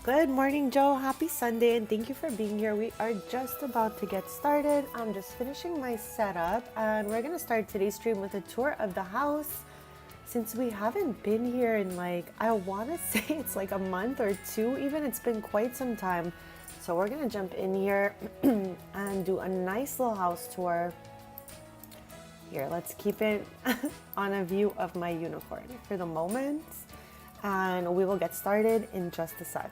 Good morning, Joe. Happy Sunday, and thank you for being here. We are just about to get started. I'm just finishing my setup, and we're going to start today's stream with a tour of the house. Since we haven't been here in I want to say it's like a month or two, even. It's been quite some time. So we're going to jump in here and do a nice little house tour. Here, let's keep it on a view of my unicorn for the moment, and we will get started in just a sec.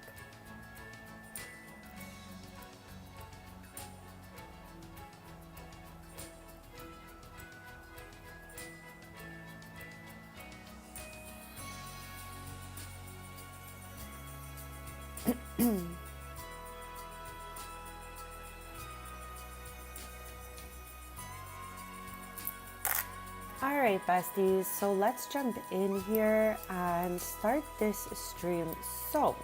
All right, besties, so let's jump in here and start this stream. So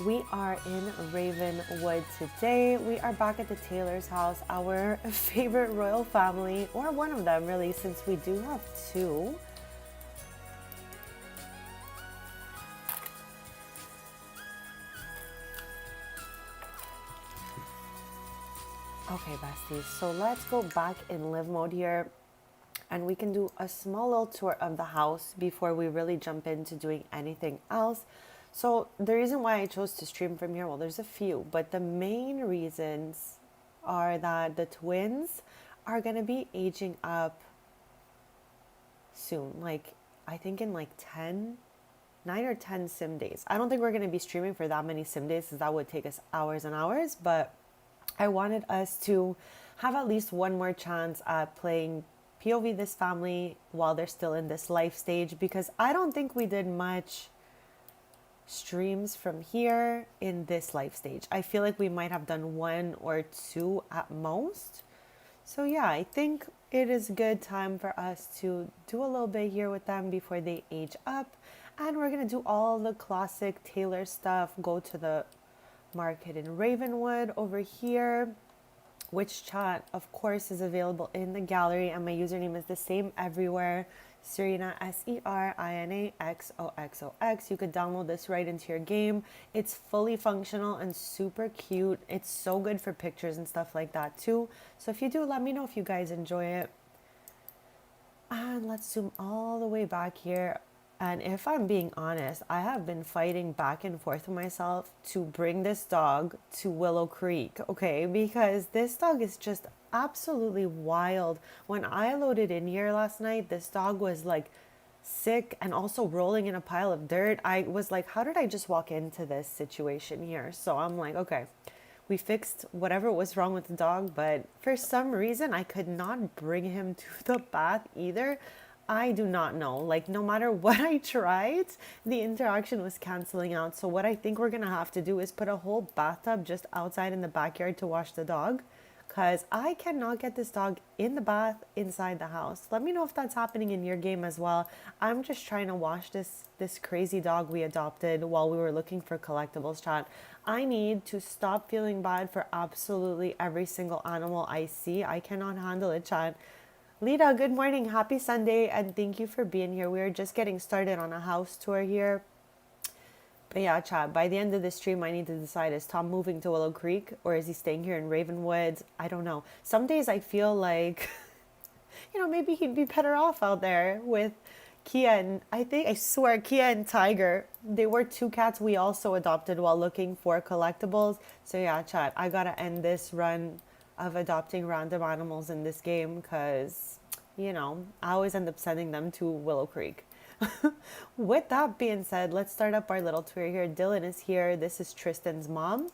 we are in Ravenwood today. We are back at the Taylor's house, our favorite royal family, or one of them really, since we do have two. Okay, besties, so let's go back in live mode here, and we can do a small little tour of the house before we really jump into doing anything else. So the reason why I chose to stream from here, well, there's a few, but the main reasons are that the twins are going to be aging up soon. I think in 9 or 10 sim days. I don't think we're going to be streaming for that many sim days, because that would take us hours and hours, but I wanted us to have at least one more chance at playing POV this family while they're still in this life stage, because I don't think we did much streams from here in this life stage. I feel like we might have done 1 or 2 at most. So yeah, I think it is a good time for us to do a little bit here with them before they age up. And we're going to do all the classic Taylor stuff, go to the market in Ravenwood over here. which chat, of course, is available in the gallery, and my username is the same everywhere. Serena, SERINAXOXOX. You could download this right into your game. It's fully functional and super cute. It's so good for pictures and stuff like that too. So if you do, let me know if you guys enjoy it. And let's zoom all the way back here. And if I'm being honest, I have been fighting back and forth with myself to bring this dog to Willow Creek, okay? Because this dog is just absolutely wild. When I loaded in here last night, this dog was like sick and also rolling in a pile of dirt. I was like, how did I just walk into this situation here? So I'm like, okay, we fixed whatever was wrong with the dog, but for some reason I could not bring him to the bath either. I do not know. Like, no matter what I tried, the interaction was canceling out. So what I think we're gonna have to do is put a whole bathtub just outside in the backyard to wash the dog, because I cannot get this dog in the bath inside the house. Let me know if that's happening in your game as well. I'm just trying to wash this crazy dog we adopted while we were looking for collectibles, chat. I need to stop feeling bad for absolutely every single animal I see. I cannot handle it, chat. Lita, good morning. Happy Sunday, and thank you for being here. We are just getting started on a house tour here. But yeah, chat, by the end of the stream, I need to decide, is Tom moving to Willow Creek or is he staying here in Ravenwood? I don't know. Some days I feel like, maybe he'd be better off out there with Kia and I swear, Kia and Tiger. They were two cats we also adopted while looking for collectibles. So yeah, chat, I gotta end this run of adopting random animals in this game because, I always end up sending them to Willow Creek. With that being said, let's start up our little tour here. Dylan is here. This is Tristan's mom.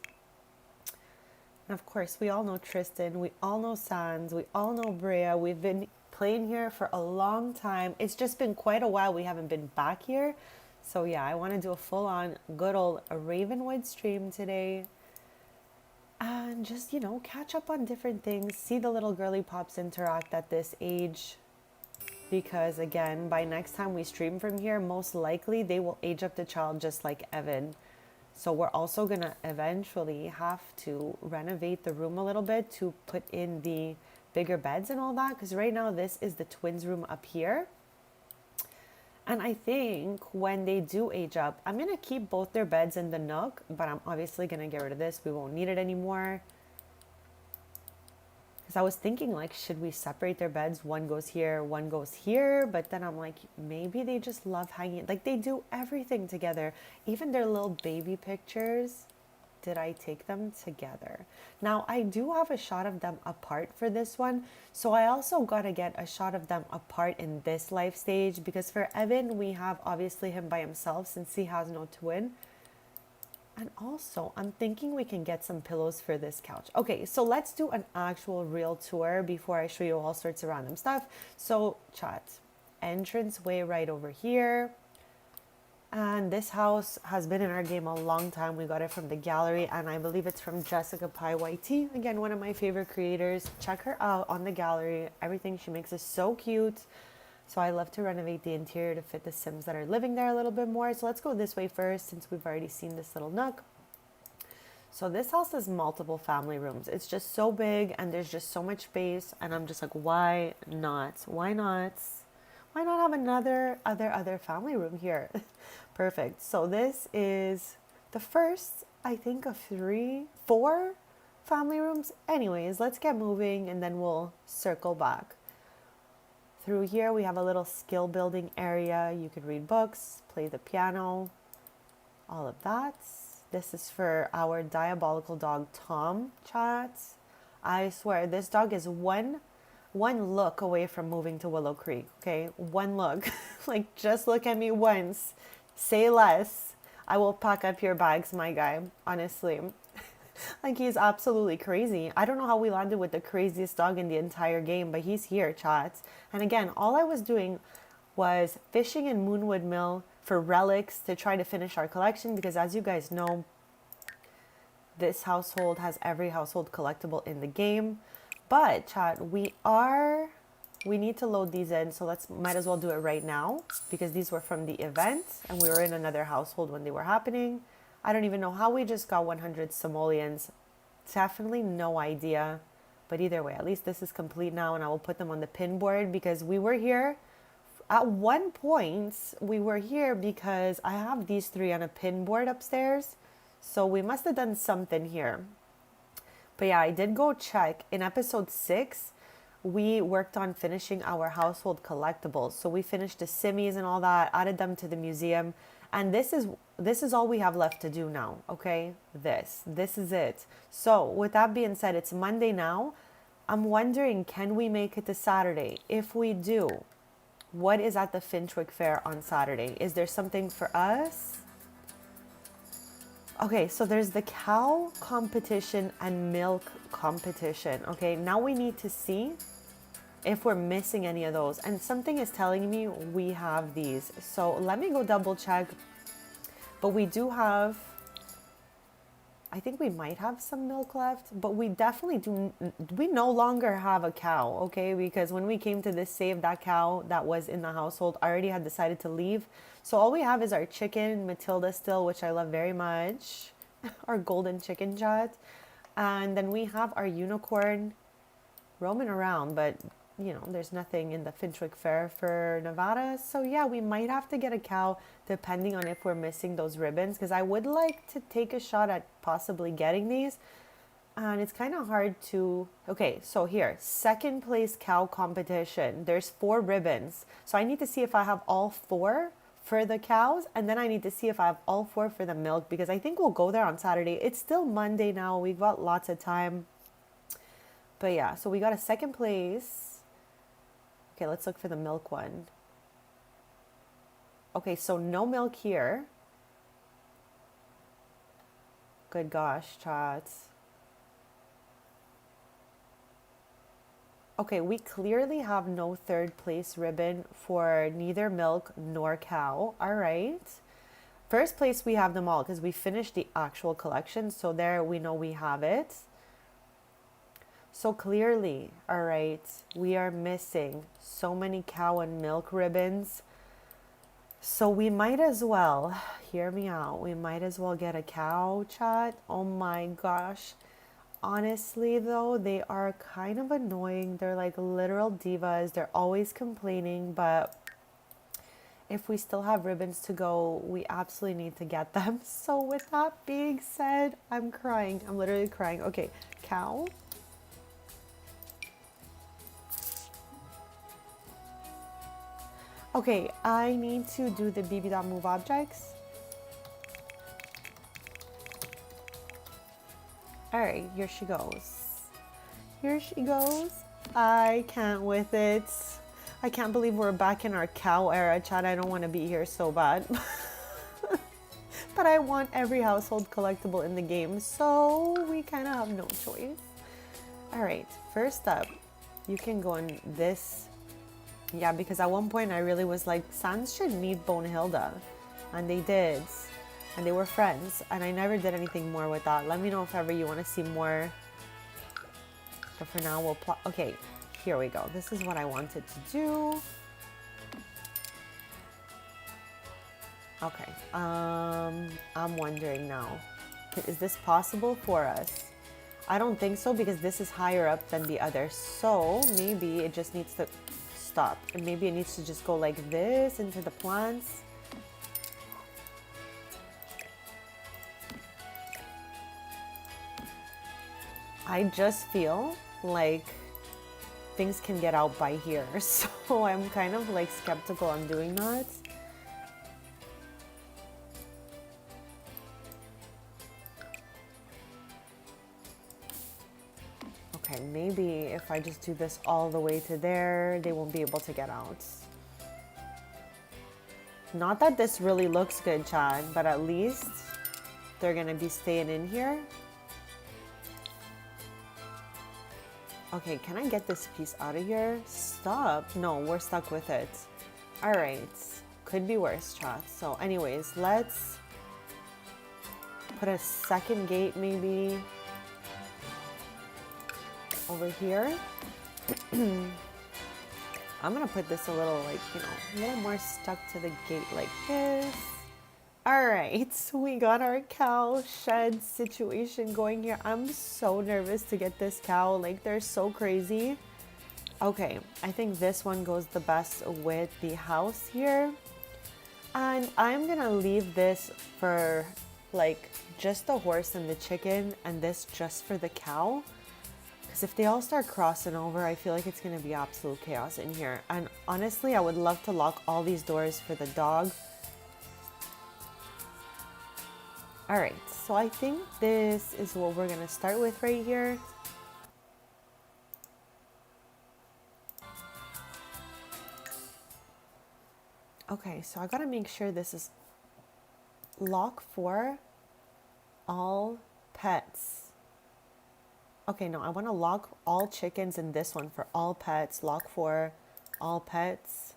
And of course, we all know Tristan. We all know Sans. We all know Brea. We've been playing here for a long time. It's just been quite a while we haven't been back here. So yeah, I want to do a full-on good old Ravenwood stream today. And just, catch up on different things. See the little girly pops interact at this age. Because again, by next time we stream from here, most likely they will age up the child just like Evan. So we're also going to eventually have to renovate the room a little bit to put in the bigger beds and all that. Because right now this is the twins' room up here. And I think when they do age up, I'm going to keep both their beds in the nook, but I'm obviously going to get rid of this. We won't need it anymore. Because I was thinking, like, should we separate their beds? One goes here, one goes here. But then I'm like, maybe they just love hanging. Like, they do everything together. Even their little baby pictures. Did I take them together? Now, I do have a shot of them apart for this one. So I also got to get a shot of them apart in this life stage. Because for Evan, we have obviously him by himself since he has no twin. And also, I'm thinking we can get some pillows for this couch. Okay, so let's do an actual real tour before I show you all sorts of random stuff. So, chat, entrance way right over here. And this house has been in our game a long time. We got it from the gallery, and I believe it's from Jessica Pie YT. Again, one of my favorite creators. Check her out on the gallery. Everything she makes is so cute. So I love to renovate the interior to fit the Sims that are living there a little bit more. So let's go this way first since we've already seen this little nook. So this house has multiple family rooms. It's just so big and there's just so much space. And I'm just like, why not? Why not? Why not have another other family room here? Perfect. So this is the first, I think, of 4 family rooms. Anyways, let's get moving and then we'll circle back. Through here, we have a little skill building area. You could read books, play the piano, all of that. This is for our diabolical dog, Tom, chat. I swear, this dog is one look away from moving to Willow Creek, okay? One look. Like, just look at me once. Say less. I will pack up your bags, my guy, honestly. Like, he's absolutely crazy. I don't know how we landed with the craziest dog in the entire game, but he's here, chat. And again, all I was doing was fishing in Moonwood Mill for relics to try to finish our collection because, as you guys know, this household has every household collectible in the game. But, chat, we need to load these in, so might as well do it right now because these were from the event and we were in another household when they were happening. I don't even know how we just got 100 simoleons. Definitely no idea. But either way, at least this is complete now, and I will put them on the pin board because we were here. At one point, we were here because I have these 3 on a pin board upstairs. So we must have done something here. But yeah, I did go check. In episode 6, we worked on finishing our household collectibles. So we finished the simmies and all that, added them to the museum. And this is all we have left to do now, okay? This is it. So with that being said, it's Monday now. I'm wondering, can we make it to Saturday? If we do, what is at the Finchwick Fair on Saturday? Is there something for us? Okay, so there's the cow competition and milk competition. Okay, now we need to see if we're missing any of those. And something is telling me we have these. So let me go double check. But we do have, I think we might have some milk left, but we definitely do. We no longer have a cow, okay? Because when we came to this save, that cow that was in the household already had decided to leave. So all we have is our chicken, Matilda still, which I love very much. Our golden chicken chat. And then we have our unicorn roaming around, but you know, there's nothing in the Finchwick Fair for Nevada. So yeah, we might have to get a cow depending on if we're missing those ribbons, because I would like to take a shot at possibly getting these. And it's kind of hard to, okay, so here, second place cow competition. There's 4 ribbons. So I need to see if I have all 4 for the cows, and then I need to see if I have all 4 for the milk, because I think we'll go there on Saturday. It's still Monday now. We've got lots of time. But yeah, so we got a second place. Okay, let's look for the milk one. Okay, so no milk here. Good gosh, chat. Okay, we clearly have no third place ribbon for neither milk nor cow. All right. First place, we have them all because we finished the actual collection. So there we know we have it. So clearly, all right, we are missing so many cow and milk ribbons. So we might as well, hear me out, we might as well get a cow, chat. Oh my gosh. Honestly though, they are kind of annoying. They're like literal divas. They're always complaining, but if we still have ribbons to go, we absolutely need to get them. So with that being said, I'm crying. I'm literally crying. Okay, cow. Okay, I need to do the BB.move objects. All right, here she goes. Here she goes. I can't with it. I can't believe we're back in our cow era, chat. I don't want to be here so bad. But I want every household collectible in the game, so we kind of have no choice. All right, first up, you can go in this. Yeah, because at one point I really was like, Sans should meet Bonehilda. And they did. And they were friends. And I never did anything more with that. Let me know if ever you want to see more. But for now, we'll plot. Okay, here we go. This is what I wanted to do. Okay. I'm wondering now. Is this possible for us? I don't think so because this is higher up than the other. So maybe it just needs to stop. And maybe it needs to just go like this into the plants. I just feel like things can get out by here. So I'm kind of like skeptical on doing that. Okay, maybe if I just do this all the way to there, they won't be able to get out. Not that this really looks good, Chad, but at least they're gonna be staying in here. Okay, can I get this piece out of here? Stop. No, we're stuck with it. All right. Could be worse, chat. So anyways, let's put a second gate maybe over here. I'm gonna put this a little like, you know, a little more stuck to the gate like this. All right, so we got our cow shed situation going here. I'm so nervous to get this cow. Like, they're so crazy. Okay, I think this one goes the best with the house here. And I'm gonna leave this for like just the horse and the chicken, and this just for the cow. Because if they all start crossing over, I feel like it's gonna be absolute chaos in here. And honestly, I would love to lock all these doors for the dog. All right, so I think this is what we're gonna start with right here. Okay, so I gotta make sure this is lock for all pets. Okay, no, I want to lock all chickens in this one for all pets. Lock for all pets.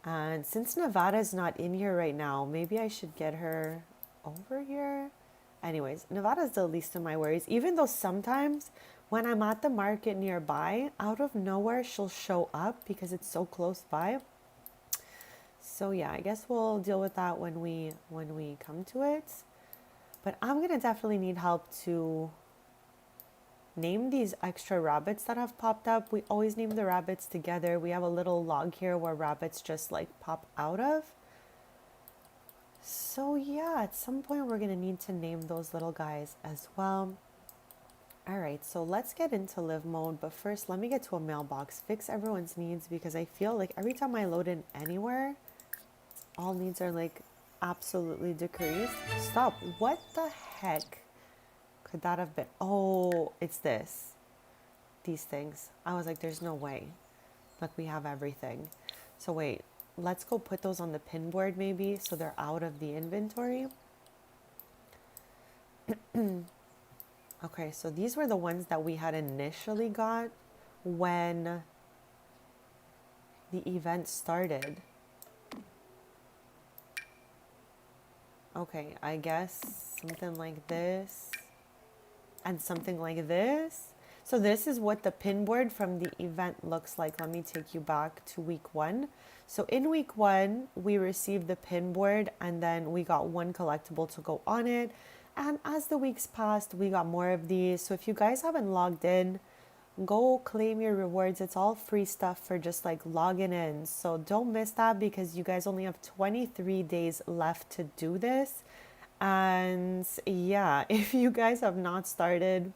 And since Nevada's not in here right now, maybe I should get her over here. Anyways, Nevada's the least of my worries, even though sometimes when I'm at the market nearby, out of nowhere, she'll show up because it's so close by. So yeah, I guess we'll deal with that when we come to it. But I'm gonna definitely need help to name these extra rabbits that have popped up. We always name the rabbits together. We have a little log here where rabbits just like pop out of. So yeah, at some point we're gonna need to name those little guys as well. All right, so let's get into live mode, but first let me get to a mailbox, fix everyone's needs, because I feel like every time I load in anywhere, all needs are like absolutely decreased. Stop, what the heck could that have been? Oh, it's this. These things. I was like, there's no way. Like, we have everything. So wait, let's go put those on the pin board maybe so they're out of the inventory. Okay, so these were the ones that we had initially got when the event started. Okay, I guess something like this and something like this. So this is what the pin board from the event looks like. Let me take you back to week 1. So in week 1, we received the pin board and then we got one collectible to go on it. And as the weeks passed, we got more of these. So if you guys haven't logged in, go claim your rewards. It's all free stuff for just like logging in. So don't miss that because you guys only have 23 days left to do this. And yeah, if you guys have not started,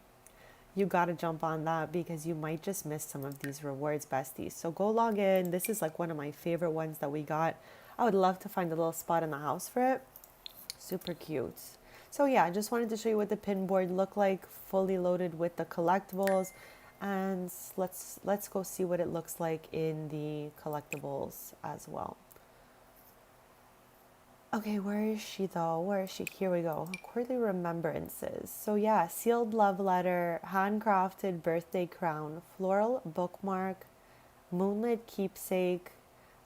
you gotta jump on that because you might just miss some of these rewards, besties. So go log in. This is like one of my favorite ones that we got. I would love to find a little spot in the house for it. Super cute. So yeah, I just wanted to show you what the pin board looked like, fully loaded with the collectibles. And let's go see what it looks like in the collectibles as well. Okay, where is she though? Where is she? Here we go. Quarterly remembrances. So yeah, sealed love letter, handcrafted birthday crown, floral bookmark, moonlit keepsake,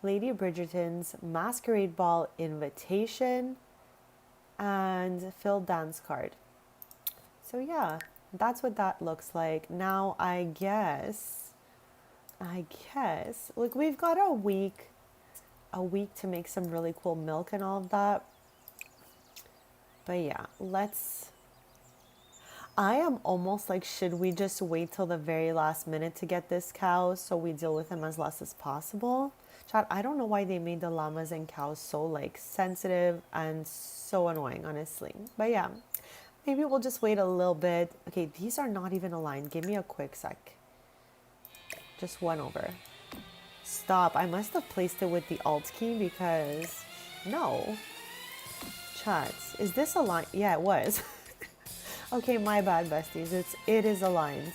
Lady Bridgerton's masquerade ball invitation, and filled dance card. So yeah, that's what that looks like. Now I guess, look, we've got a week to make some really cool milk and all of that. But yeah, I am almost like, should we just wait till the very last minute to get this cow so we deal with him as less as possible? Chad, I don't know why they made the llamas and cows so like sensitive and so annoying, honestly. But yeah, maybe we'll just wait a little bit. Okay, these are not even aligned. Give me a quick sec. Just one over. Stop. I must have placed it with the Alt key because no. Chat. Is this aligned? Yeah, it was. Okay, my bad, besties. It is aligned.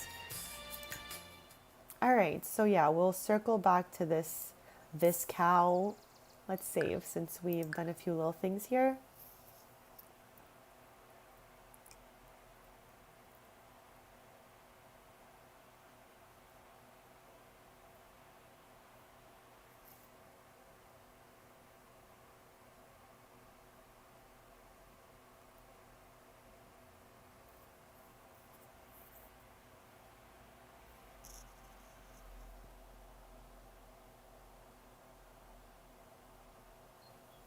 All right. So yeah, we'll circle back to this cow. Let's save since we've done a few little things here.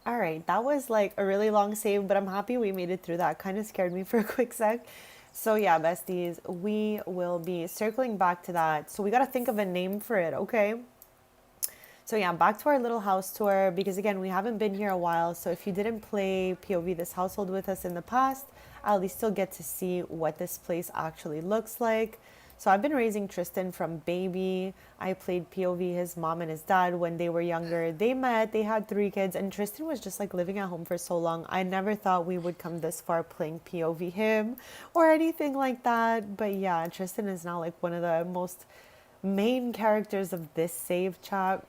All All right, that was like a really long save, but I'm happy we made it through that. Kind of scared me for a quick sec. So yeah, besties, we will be circling back to that. So we got to think of a name for it, okay? So yeah, back to our little house tour because again, we haven't been here a while. So if you didn't play POV this household with us in the past, at least you'll get to see what this place actually looks like. So I've been raising Tristan from baby. I played POV his mom and his dad when they were younger. They met, they had 3 kids, and Tristan was just like living at home for so long. I never thought we would come this far playing POV him or anything like that. But yeah, Tristan is now like one of the most main characters of this save chat.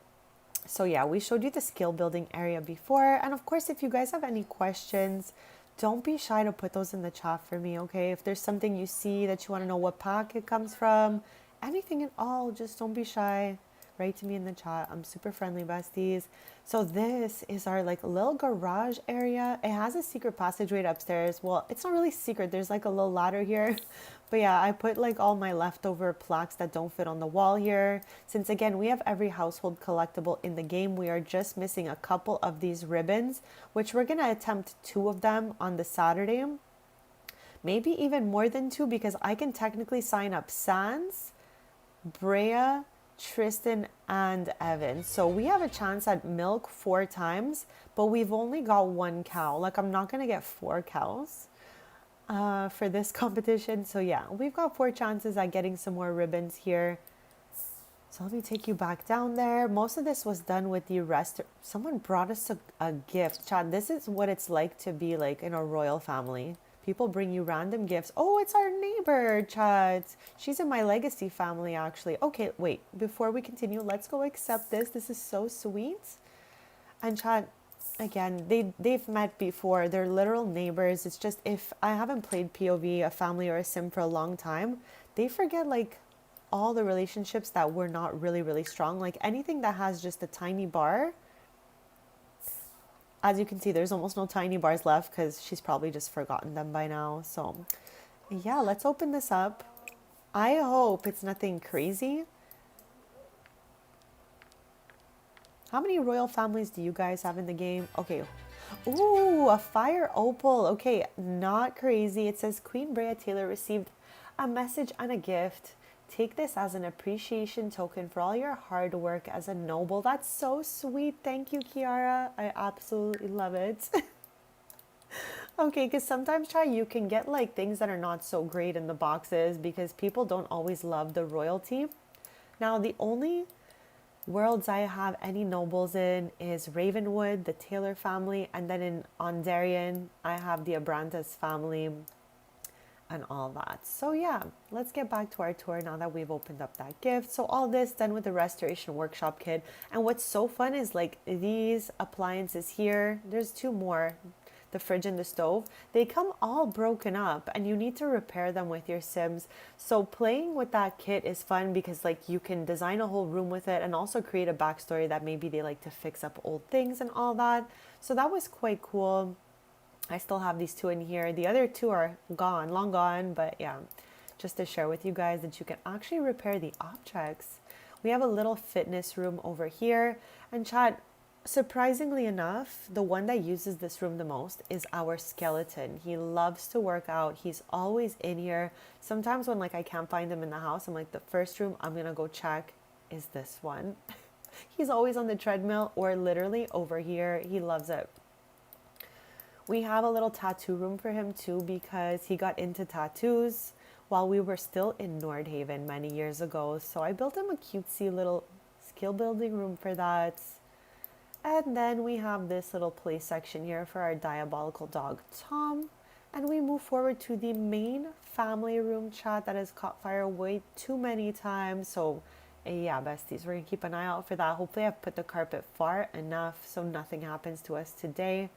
So yeah, we showed you the skill building area before. And of course, if you guys have any questions, don't be shy to put those in the chat for me, okay? If there's something you see that you want to know what pack it comes from, anything at all, just don't be shy. Write to me in the chat. I'm super friendly, besties. So this is our like little garage area. It has a secret passageway upstairs. Well, it's not really secret. There's like a little ladder here. But yeah, I put like all my leftover plaques that don't fit on the wall here. Since again, we have every household collectible in the game, we are just missing a couple of these ribbons, which we're going to attempt 2 of them on the Saturday. Maybe even more than 2 because I can technically sign up Sans, Brea, Tristan, and Evan. So we have a chance at milk 4 times, but we've only got 1 cow. Like I'm not going to get 4 cows for this competition. So yeah, we've got 4 chances at getting some more ribbons here. So let me take you back down there. Most of this was done with the rest. Someone brought us a gift. Chad, this is what it's like to be like in a royal family. People bring you random gifts. Oh, it's our neighbor, Chad. She's in my legacy family, actually. Okay, wait. Before we continue, let's go accept this. This is so sweet. And Chad, again, they've met before. They're literal neighbors. It's just if I haven't played POV, a family or a sim for a long time, they forget like all the relationships that were not really, really strong. Like anything that has just a tiny bar. As you can see, there's almost no tiny bars left because she's probably just forgotten them by now. So yeah, let's open this up. I hope it's nothing crazy. How many royal families do you guys have in the game? Okay. Ooh, a fire opal. Okay, not crazy. It says Queen Brea Taylor received a message and a gift. Take this as an appreciation token for all your hard work as a noble. That's so sweet. Thank you, Kiara. I absolutely love it. Okay, because sometimes you can get like things that are not so great in the boxes because people don't always love the royalty. Now, the only worlds I have any nobles in is Ravenwood, the Taylor family, and then in Ondarian, I have the Abrantes family and all that. So yeah, let's get back to our tour now that we've opened up that gift. So all this done with the restoration workshop kit. And what's so fun is like these appliances here, there's 2 more, the fridge and the stove, they come all broken up and you need to repair them with your sims. So playing with that kit is fun because like you can design a whole room with it and also create a backstory that maybe they like to fix up old things and all that. So that was quite cool. I still have these 2 in here. The other 2 are gone, long gone, but yeah, just to share with you guys that you can actually repair the objects. We have a little fitness room over here. And Chad, surprisingly enough, the one that uses this room the most is our skeleton. He loves to work out. He's always in here. Sometimes when like I can't find him in the house, I'm like, the first room I'm gonna go check is this one. He's always on the treadmill or literally over here. He loves it. We have a little tattoo room for him too because he got into tattoos while we were still in Nordhaven many years ago. So I built him a cutesy little skill building room for that. And then we have this little play section here for our diabolical dog, Tom. And we move forward to the main family room, chat, that has caught fire way too many times. So yeah, besties, we're going to keep an eye out for that. Hopefully I've put the carpet far enough so nothing happens to us today.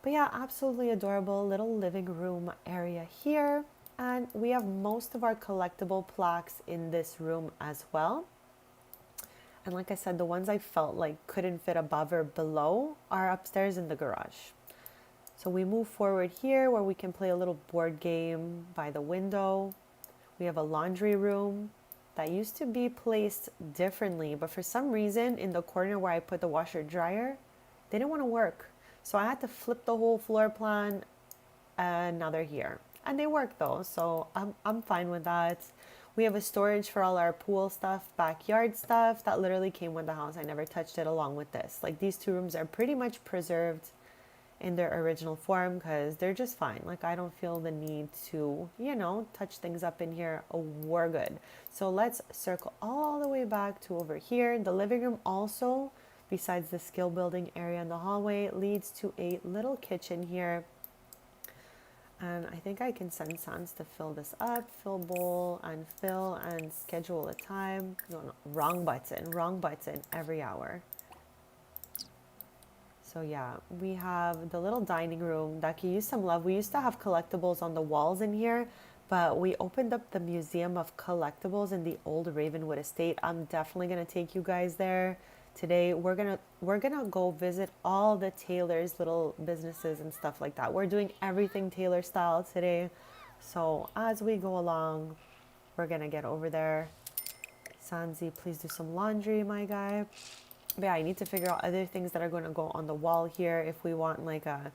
But yeah, absolutely adorable little living room area here. And we have most of our collectible plaques in this room as well. And like I said, the ones I felt like couldn't fit above or below are upstairs in the garage. So we move forward here where we can play a little board game by the window. We have a laundry room that used to be placed differently, but for some reason in the corner where I put the washer dryer, they didn't want to work. So I had to flip the whole floor plan, and now they're here. And they work though, so I'm fine with that. We have a storage for all our pool stuff, backyard stuff that literally came with the house. I never touched it along with this. Like these two rooms are pretty much preserved in their original form because they're just fine. Like I don't feel the need to, touch things up in here. Oh, we're good. So let's circle all the way back to over here. The living room also, besides the skill building area in the hallway, leads to a little kitchen here. And I think I can send Sans to fill this up, fill bowl and fill and schedule a time. No, wrong button every hour. So yeah, we have the little dining room that could use some love. We used to have collectibles on the walls in here, but we opened up the Museum of Collectibles in the old Ravenwood estate. I'm definitely gonna take you guys there today. We're gonna go visit all the Taylor's little businesses and stuff like that. We're doing everything Taylor style today. So as we go along, we're gonna get over there. Sanzi, please do some laundry, my guy. But yeah, I need to figure out other things that are going to go on the wall here. If we want like a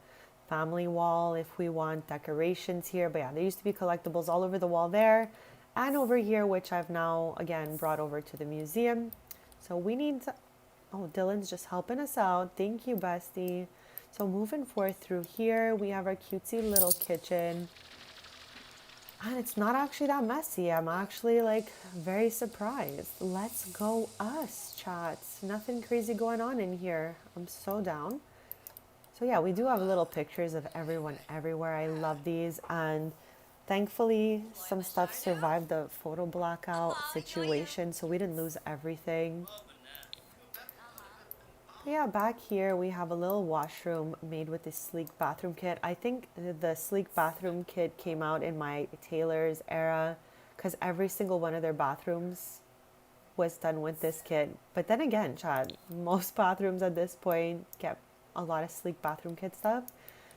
family wall, if we want decorations here. But yeah, there used to be collectibles all over the wall there and over here, which I've now again brought over to the museum. So we need to, oh, Dylan's just helping us out. Thank you, bestie. So moving forth through here, we have our cutesy little kitchen. And it's not actually that messy. I'm actually like very surprised. Let's go us, chats. Nothing crazy going on in here. I'm so down. So yeah, we do have little pictures of everyone everywhere. I love these. And thankfully, some stuff survived the photo blackout situation, so we didn't lose everything. Yeah, back here we have a little washroom made with this sleek bathroom kit. I think the sleek bathroom kit came out in my Taylor's era because every single one of their bathrooms was done with this kit. But then again, Chad, most bathrooms at this point get a lot of sleek bathroom kit stuff.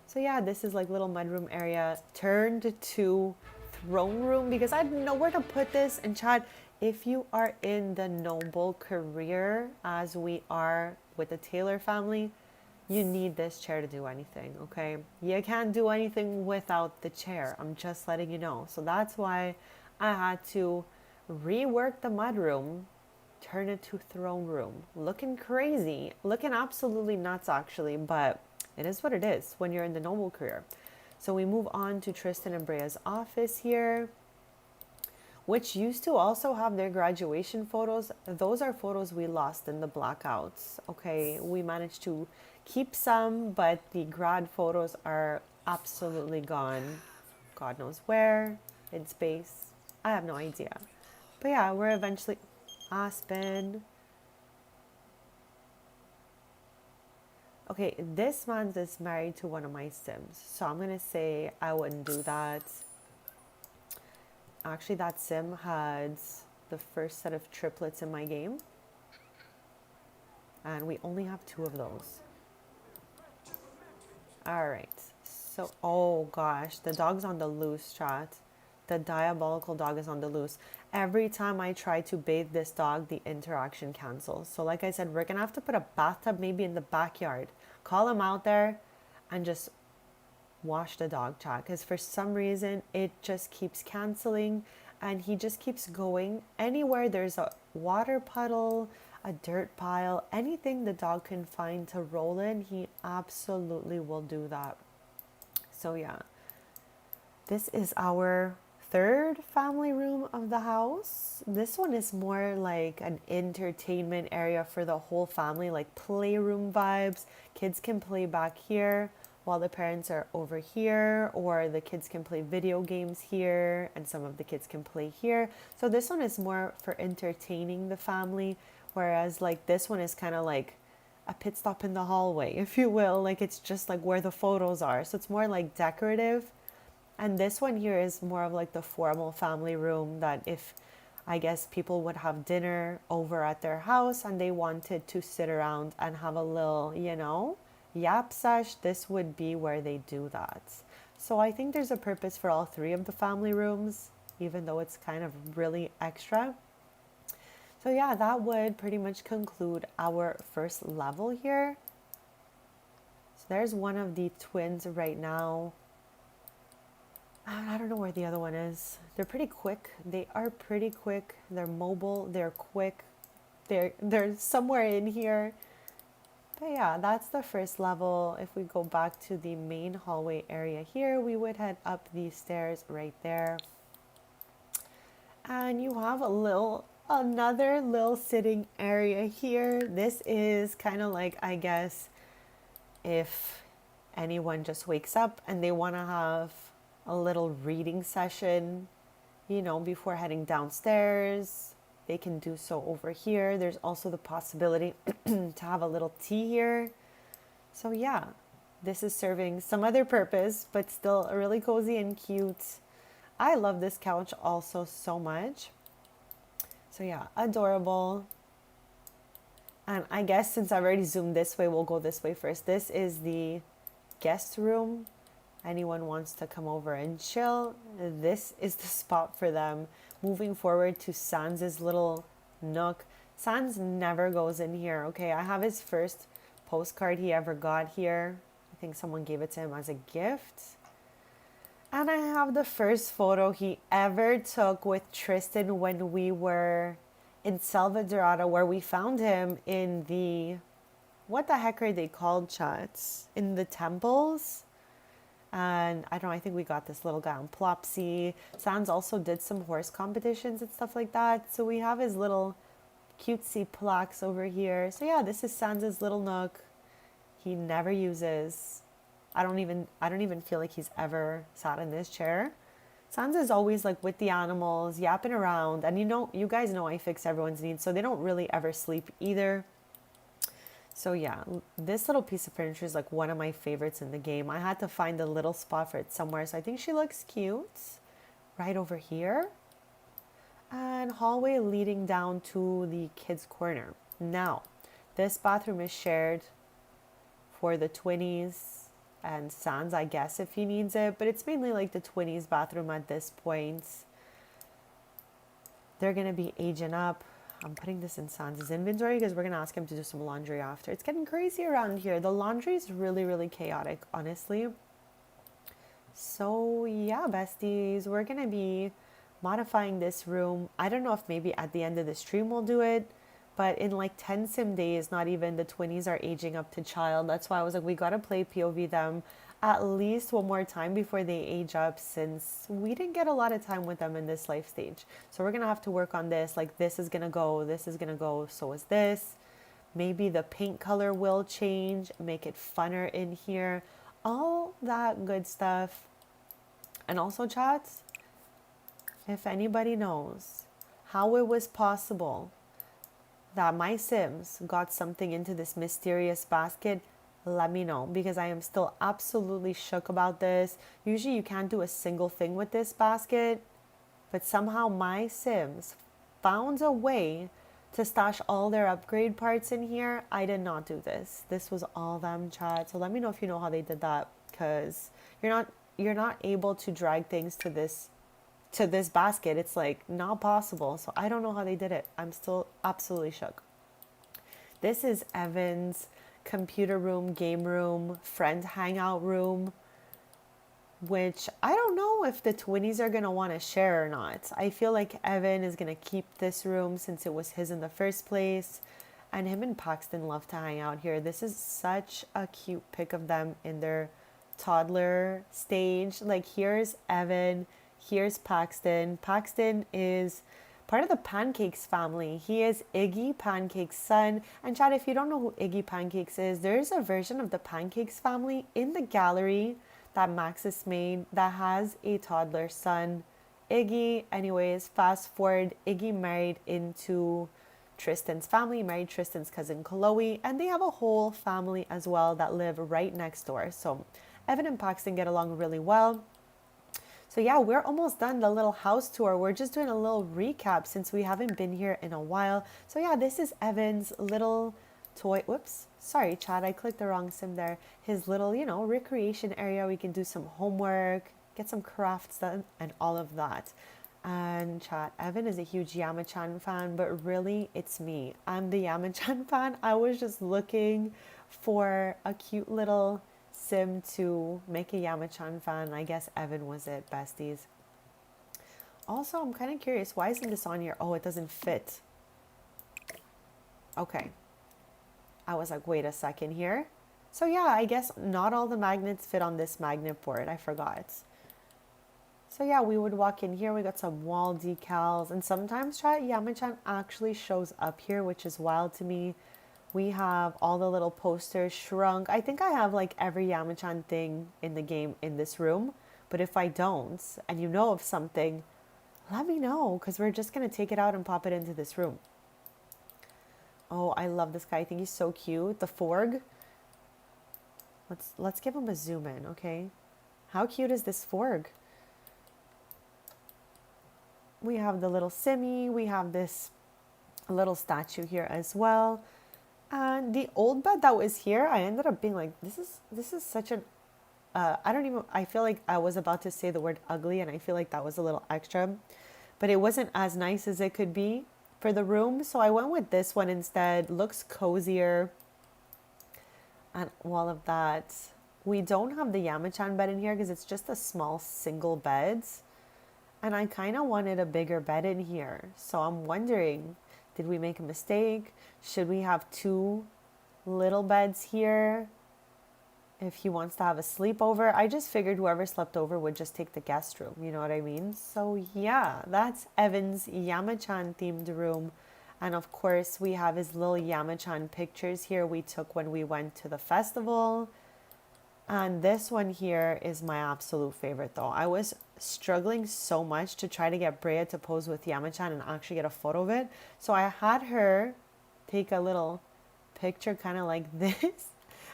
So yeah, this is like little mudroom area turned to throne room because I didn't know where to put this. And Chad, if you are in the noble career as we are with the Taylor family, you need this chair to do anything, okay? You can't do anything without the chair. I'm just letting you know. So that's why I had to rework the mudroom, turn it to throne room. Looking crazy, looking absolutely nuts actually, but it is what it is when you're in the noble career. So we move on to Tristan and Brea's office here, which used to also have their graduation photos. Those are photos we lost in the blackouts. Okay, we managed to keep some, but the grad photos are absolutely gone. God knows where, in space. I have no idea. But yeah, we're eventually... Aspen. Okay, this man is married to one of my Sims. So I'm going to say I wouldn't do that. Actually, that sim had the first set of triplets in my game. And we only have 2 of those. Alright. So, oh gosh, the dog's on the loose, chat. The diabolical dog is on the loose. Every time I try to bathe this dog, the interaction cancels. So like I said, we're going to have to put a bathtub maybe in the backyard. Call him out there and just wash the dog, chat, because for some reason it just keeps canceling and he just keeps going anywhere there's a water puddle, a dirt pile, anything the dog can find to roll in, he absolutely will do that. So yeah, this is our 3rd family room of the house. This one is more like an entertainment area for the whole family, like playroom vibes. Kids can play back here while the parents are over here, or the kids can play video games here and some of the kids can play here. So this one is more for entertaining the family, whereas like this one is kind of like a pit stop in the hallway, if you will. Like it's just like where the photos are. So it's more like decorative. And this one here is more of like the formal family room that if I guess people would have dinner over at their house and they wanted to sit around and have a little, yap sesh, this would be where they do that. So I think there's a purpose for all 3 of the family rooms, even though it's kind of really extra. So yeah, that would pretty much conclude our first level here. So there's one of the twins right now. I don't know where the other one is. They're pretty quick. They are pretty quick. They're mobile. They're quick. They're somewhere in here. But yeah, that's the first level. If we go back to the main hallway area here, we would head up these stairs right there. And you have another little sitting area here. This is kind of like, I guess, if anyone just wakes up and they want to have a little reading session, before heading downstairs, they can do so over here. There's also the possibility to have a little tea here. So yeah, this is serving some other purpose, but still really cozy and cute. I love this couch also so much. So yeah, adorable. And I guess since I've already zoomed this way, we'll go this way first. This is the guest room. Anyone wants to come over and chill, this is the spot for them. Moving forward to Sans's little nook. Sans never goes in here, okay? I have his first postcard he ever got here. I think someone gave it to him as a gift. And I have the first photo he ever took with Tristan when we were in Salvadorada, where we found him in the, what the heck are they called, chats? In the temples? And I don't know, I think we got this little guy on Plopsy. Sans also did some horse competitions and stuff like that. So we have his little cutesy plaques over here. So yeah, this is Sans's little nook. He never uses. I don't even feel like he's ever sat in this chair. Sans is always like with the animals, yapping around. And you guys know I fix everyone's needs, so they don't really ever sleep either. So yeah, this little piece of furniture is like one of my favorites in the game. I had to find a little spot for it somewhere. So I think she looks cute right over here. And hallway leading down to the kids' corner. Now, this bathroom is shared for the twinnies and Sans, I guess, if he needs it. But it's mainly like the twinnies' bathroom at this point. They're going to be aging up. I'm putting this in Sans's inventory because we're going to ask him to do some laundry after. It's getting crazy around here. The laundry is really, really chaotic, honestly. So yeah, besties, we're going to be modifying this room. I don't know if maybe at the end of the stream we'll do it, but in like 10 sim days, not even, the twinnies are aging up to child. That's why I was like, we got to play POV them at least one more time before they age up, since we didn't get a lot of time with them in this life stage. So we're going to have to work on this. Like this is going to go, so is this. Maybe the paint color will change, make it funner in here. All that good stuff. And also, chats, if anybody knows how it was possible that my Sims got something into this mysterious basket, let me know, because I am still absolutely shook about this. Usually you can't do a single thing with this basket, but somehow my Sims found a way to stash all their upgrade parts in here. I did not do this. This was all them, chat. So let me know if you know how they did that, because you're not able to drag things to this basket. It's like not possible. So I don't know how they did it. I'm still absolutely shook. This is Evan's computer room, game room, friend hangout room, which I don't know if the twinnies are going to want to share or not. I feel like Evan is going to keep this room since it was his in the first place, and him and Paxton love to hang out here. This is such a cute pic of them in their toddler stage. Like here's Evan, here's Paxton. Paxton is part of the Pancakes family. He is Iggy Pancake's son. And Chad, if you don't know who Iggy Pancakes is, there's a version of the Pancakes family in the gallery that Maxis made that has a toddler son, Iggy. Anyways, fast forward, Iggy married into Tristan's family, married Tristan's cousin Chloe, and they have a whole family as well that live right next door. So Evan and Paxton get along really well. So yeah, we're almost done the little house tour. We're just doing a little recap since we haven't been here in a while. So yeah, this is Evan's little toy. Whoops, sorry, Chad, I clicked the wrong sim there. His little, recreation area. We can do some homework, get some crafts done, and all of that. And chat, Evan is a huge Yamachan fan, but really it's me. I'm the Yamachan fan. I was just looking for a cute little sim to make a Yamachan fan. I guess Evan was it, besties. Also, I'm kind of curious, why isn't this on here? Oh, it doesn't fit. Okay. I was like, wait a second here. So yeah, I guess not all the magnets fit on this magnet board. I forgot. So yeah, we would walk in here. We got some wall decals. And sometimes Yamachan actually shows up here, which is wild to me. We have all the little posters shrunk. I think I have like every Yamachan thing in the game in this room. But if I don't, and you know of something, let me know, because we're just going to take it out and pop it into this room. Oh, I love this guy. I think he's so cute. The Forg. Let's give him a zoom in, okay? How cute is this Forg? We have the little Simi. We have this little statue here as well. And the old bed that was here, I ended up being like, this is such an I feel like I was about to say the word ugly, and I feel like that was a little extra, but it wasn't as nice as it could be for the room. So I went with this one instead. Looks cozier and all of that. We don't have the Yamachan bed in here because it's just a small single bed. And I kind of wanted a bigger bed in here. So I'm wondering, did we make a mistake? Should we have two little beds here if he wants to have a sleepover? I just figured whoever slept over would just take the guest room. You know what I mean? So yeah, that's Evan's Yamachan themed room. And of course, we have his little Yamachan pictures here we took when we went to the festival. And this one here is my absolute favorite though. I was struggling so much to try to get Brea to pose with Yamachan and actually get a photo of it. So I had her take a little picture kind of like this.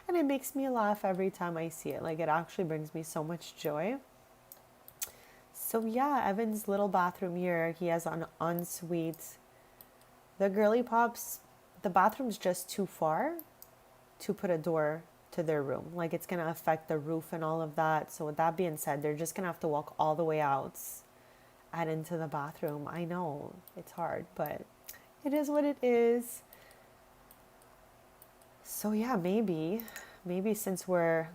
And it makes me laugh every time I see it. Like, it actually brings me so much joy. So yeah, Evan's little bathroom here. He has an ensuite. The girly pops, the bathroom's just too far to put a door to their room. Like, it's going to affect the roof and all of that. So with that being said, they're just going to have to walk all the way out and into the bathroom. I know it's hard, but it is what it is. So yeah, maybe since we're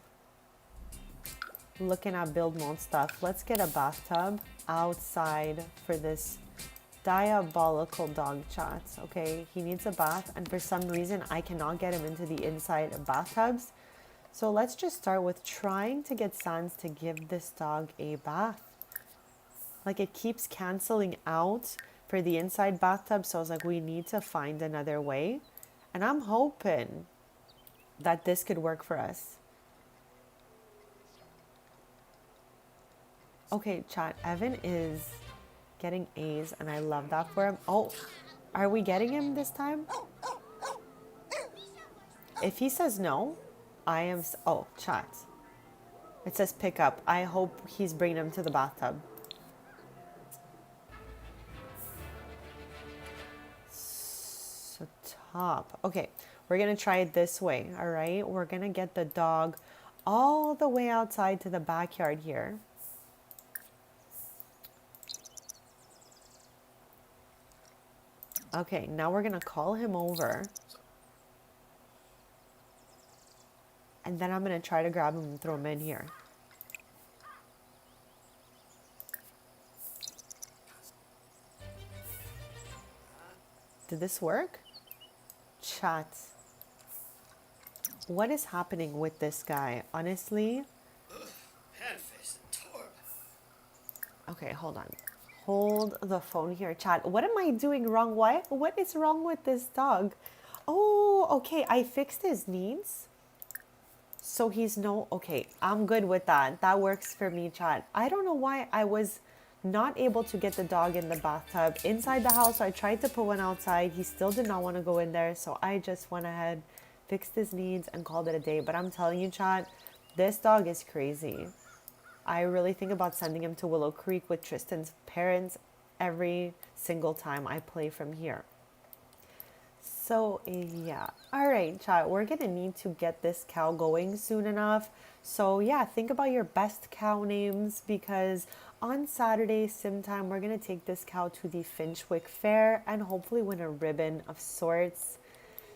looking at build mode stuff, let's get a bathtub outside for this diabolical dog chat. Okay, he needs a bath, and for some reason I cannot get him into the inside bathtubs. So let's just start with trying to get Sans to give this dog a bath. Like, it keeps canceling out for the inside bathtub, so I was like, we need to find another way. And I'm hoping that this could work for us. Okay, chat, Evan is getting A's, and I love that for him. Oh, are we getting him this time? If he says no, I am... Oh, chat. It says pick up. I hope he's bringing him to the bathtub. So top. Okay, we're going to try it this way, all right? We're going to get the dog all the way outside to the backyard here. Okay, now we're going to call him over. And then I'm going to try to grab him and throw him in here. Did this work? Chat. What is happening with this guy? Honestly. Okay, hold on. Hold the phone here, chat. What am I doing wrong? What is wrong with this dog? Oh, okay. I fixed his needs. So he's no... Okay, I'm good with that. That works for me, chat. I don't know why I was not able to get the dog in the bathtub inside the house. So I tried to put one outside. He still did not want to go in there. So I just went ahead, fixed his needs, and called it a day. But I'm telling you, chat, this dog is crazy. I really think about sending him to Willow Creek with Tristan's parents every single time I play from here. So yeah, all right, chat, we're gonna need to get this cow going soon enough. So yeah, think about your best cow names, because on Saturday sim time we're gonna take this cow to the Finchwick Fair and hopefully win a ribbon of sorts.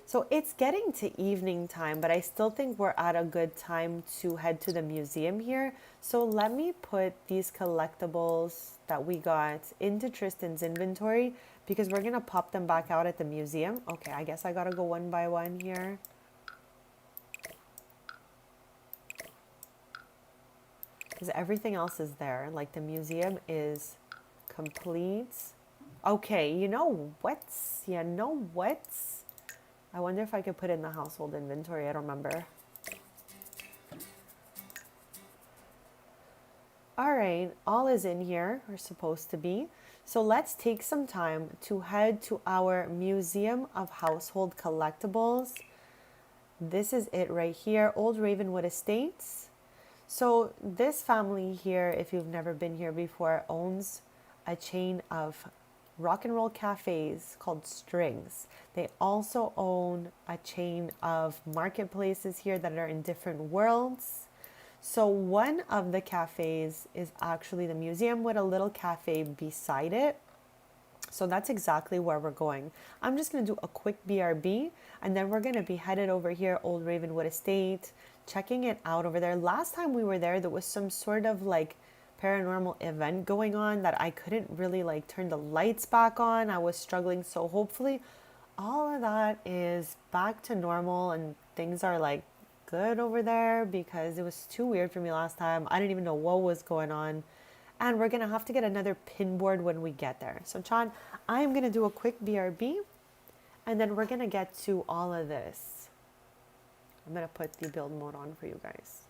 So it's getting to evening time, but I still think we're at a good time to head to the museum here. So let me put these collectibles that we got into Tristan's inventory because we're gonna pop them back out at the museum. Okay, I guess I gotta go one by one here. Because everything else is there. Like the museum is complete. Okay, you know what? I wonder if I could put in the household inventory. I don't remember. All right, all is in here, or supposed to be. So let's take some time to head to our Museum of Household Collectibles. This is it right here, Old Ravenwood Estates. So this family here, if you've never been here before, owns a chain of rock and roll cafes called Strings. They also own a chain of marketplaces here that are in different worlds. So one of the cafes is actually the museum with a little cafe beside it. So that's exactly where we're going. I'm just going to do a quick BRB and then we're going to be headed over here, Old Ravenwood Estate, checking it out over there. Last time we were there was some sort of like paranormal event going on that I couldn't really like turn the lights back on. I was struggling. So hopefully all of that is back to normal and things are like good over there because it was too weird for me last time. I didn't even know what was going on. And we're going to have to get another pin board when we get there. So Chan, I am going to do a quick BRB and then we're going to get to all of this. I'm going to put the build mode on for you guys.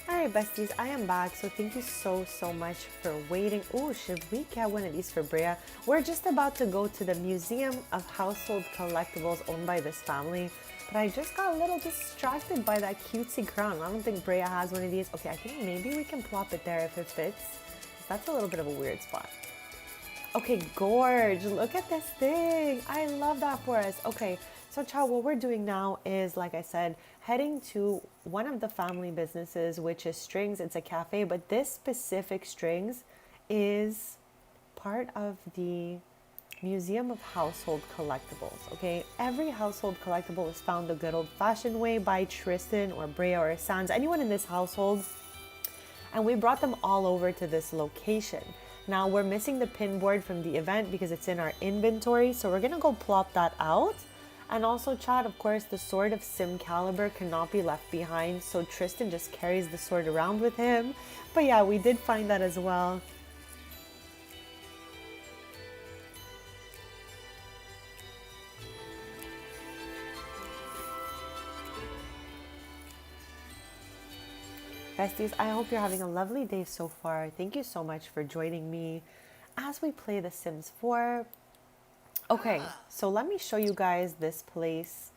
All right, besties, I am back. So thank you so much for waiting. Oh, should we get one of these for Brea? We're just about to go to the Museum of Household Collectibles owned by this family, but I just got a little distracted by that cutesy crown. I don't think Brea has one of these. Okay, I think maybe we can plop it there if it fits. That's a little bit of a weird spot. Okay, gorge, look at this thing. I love that for us. Okay, so Chow, what we're doing now is, like I said, heading to one of the family businesses, which is Strings. It's a cafe, but this specific Strings is part of the Museum of Household Collectibles, okay? Every household collectible is found the good old-fashioned way by Tristan or Brea or Sans, anyone in this household, and we brought them all over to this location. Now, we're missing the pin board from the event because it's in our inventory, so we're gonna go plop that out. And also, Chad, of course, the sword of Simcalibur cannot be left behind, so Tristan just carries the sword around with him. But yeah, we did find that as well. Besties, I hope you're having a lovely day so far. Thank you so much for joining me as we play The Sims 4. Okay, so let me show you guys this place.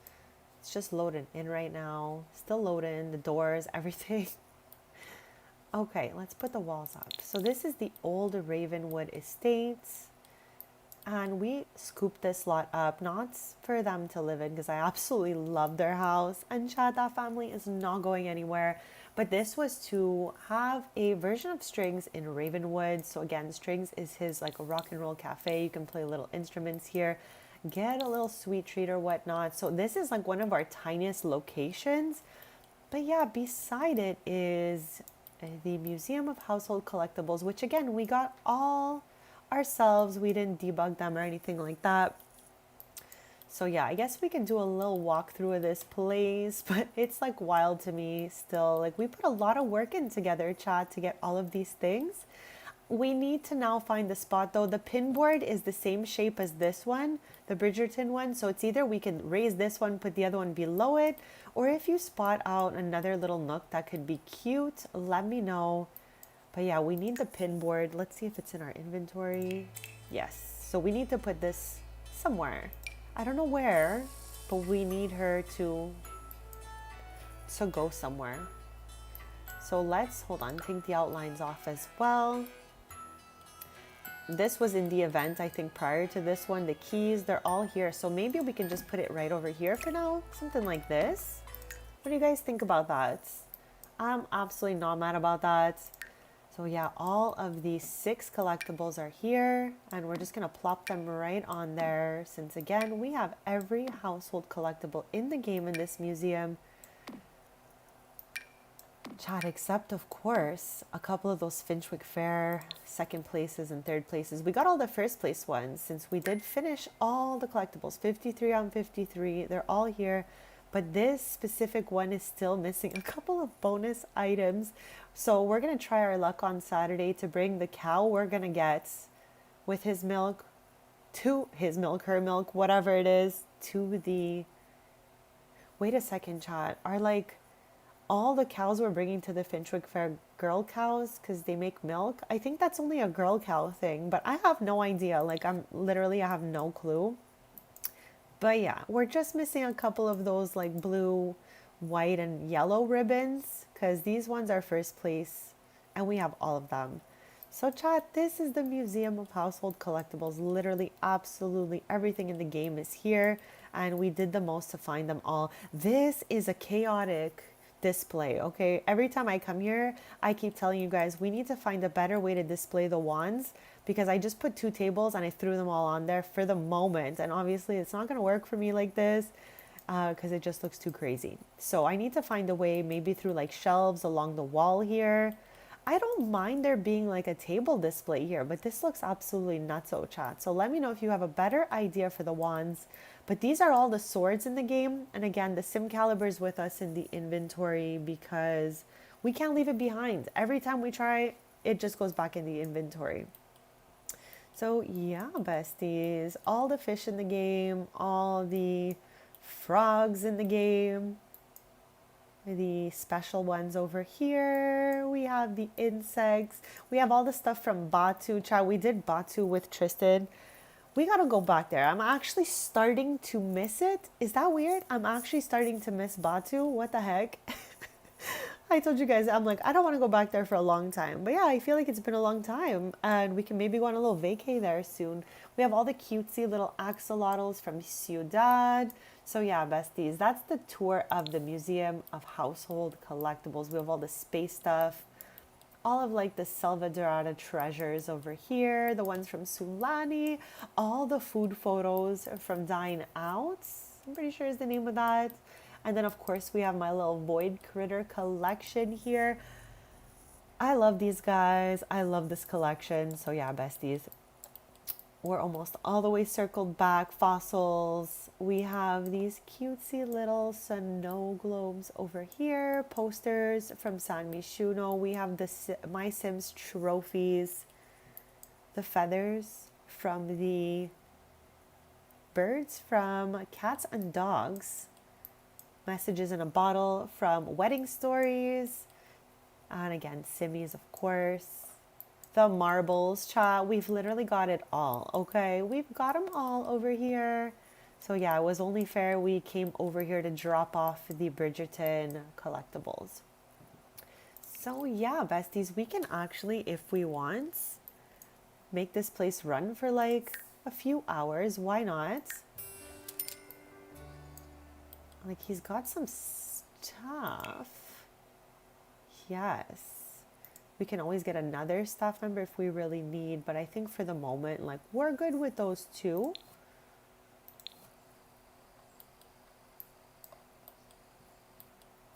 It's just loading in right now. Still loading, the doors, everything. Okay, let's put the walls up. So this is the old Ravenwood Estates. And we scooped this lot up, not for them to live in, because I absolutely love their house. And Chad, that family is not going anywhere. But this was to have a version of Strings in Ravenwood. So again, Strings is his like a rock and roll cafe. You can play little instruments here, get a little sweet treat or whatnot. So this is like one of our tiniest locations. But yeah, beside it is the Museum of Household Collectibles, which again, we got all ourselves. We didn't debug them or anything like that. So yeah, I guess we can do a little walkthrough of this place, but it's like wild to me still. Like we put a lot of work in together, chat, to get all of these things. We need to now find the spot though. The pin board is the same shape as this one, the Bridgerton one. So it's either we can raise this one, put the other one below it, or if you spot out another little nook that could be cute, let me know. But yeah, we need the pin board. Let's see if it's in our inventory. Yes. So we need to put this somewhere. I don't know where, but we need her to go somewhere. So let's, hold on, take the outlines off as well. This was in the event, I think, prior to this one. The keys, they're all here. So maybe we can just put it right over here for now. Something like this. What do you guys think about that? I'm absolutely not mad about that. So yeah, all of these 6 collectibles are here, and we're just gonna plop them right on there, since again, we have every household collectible in the game in this museum. Chat, except of course, a couple of those Finchwick Fair second places and third places. We got all the first place ones, since we did finish all the collectibles, 53 on 53, they're all here. But this specific one is still missing a couple of bonus items. So we're going to try our luck on Saturday to bring the cow we're going to get with his milk, to his milk, her milk, whatever it is, to the... Wait a second, chat. Are like all the cows we're bringing to the Finchwick Fair girl cows because they make milk? I think that's only a girl cow thing, but I have no idea. Like I have no clue. But yeah, we're just missing a couple of those like blue, white, and yellow ribbons because these ones are first place and we have all of them. So chat, this is the Museum of Household Collectibles. Literally, absolutely everything in the game is here, and we did the most to find them all. This is a chaotic display, okay? Every time I come here, I keep telling you guys, we need to find a better way to display the wands, because I just put 2 tables and I threw them all on there for the moment. And obviously it's not going to work for me like this because it just looks too crazy. So I need to find a way, maybe through like shelves along the wall here. I don't mind there being like a table display here, but this looks absolutely nutso, chat. So let me know if you have a better idea for the wands. But these are all the swords in the game. And again, the Sim Caliber is with us in the inventory because we can't leave it behind. Every time we try, it just goes back in the inventory. So yeah, besties, all the fish in the game, all the frogs in the game, the special ones over here. We have the insects. We have all the stuff from Batu. Chat, we did Batu with Tristan. We gotta go back there. I'm actually starting to miss it. Is that weird? I'm actually starting to miss Batu. What the heck? I told you guys, I'm like, I don't want to go back there for a long time. But yeah, I feel like it's been a long time. And we can maybe go on a little vacay there soon. We have all the cutesy little axolotls from Ciudad. So yeah, besties, that's the tour of the Museum of Household Collectibles. We have all the space stuff. All of like the Selva Dorada treasures over here. The ones from Sulani. All the food photos from Dine Out. I'm pretty sure is the name of that. And then, of course, we have my little Void Critter collection here. I love these guys. I love this collection. So, yeah, besties, we're almost all the way circled back. Fossils. We have these cutesy little snow globes over here. Posters from San Mishuno. We have the My Sims trophies. The feathers from the birds from Cats and Dogs. Messages in a bottle from Wedding Stories. And again, simmies, of course. The marbles, chat. We've literally got it all, okay? We've got them all over here. So yeah, it was only fair we came over here to drop off the Bridgerton collectibles. So yeah, besties, we can actually, if we want, make this place run for like a few hours. Why not? Like, he's got some stuff. Yes. We can always get another staff member if we really need, but I think for the moment, like, we're good with those two.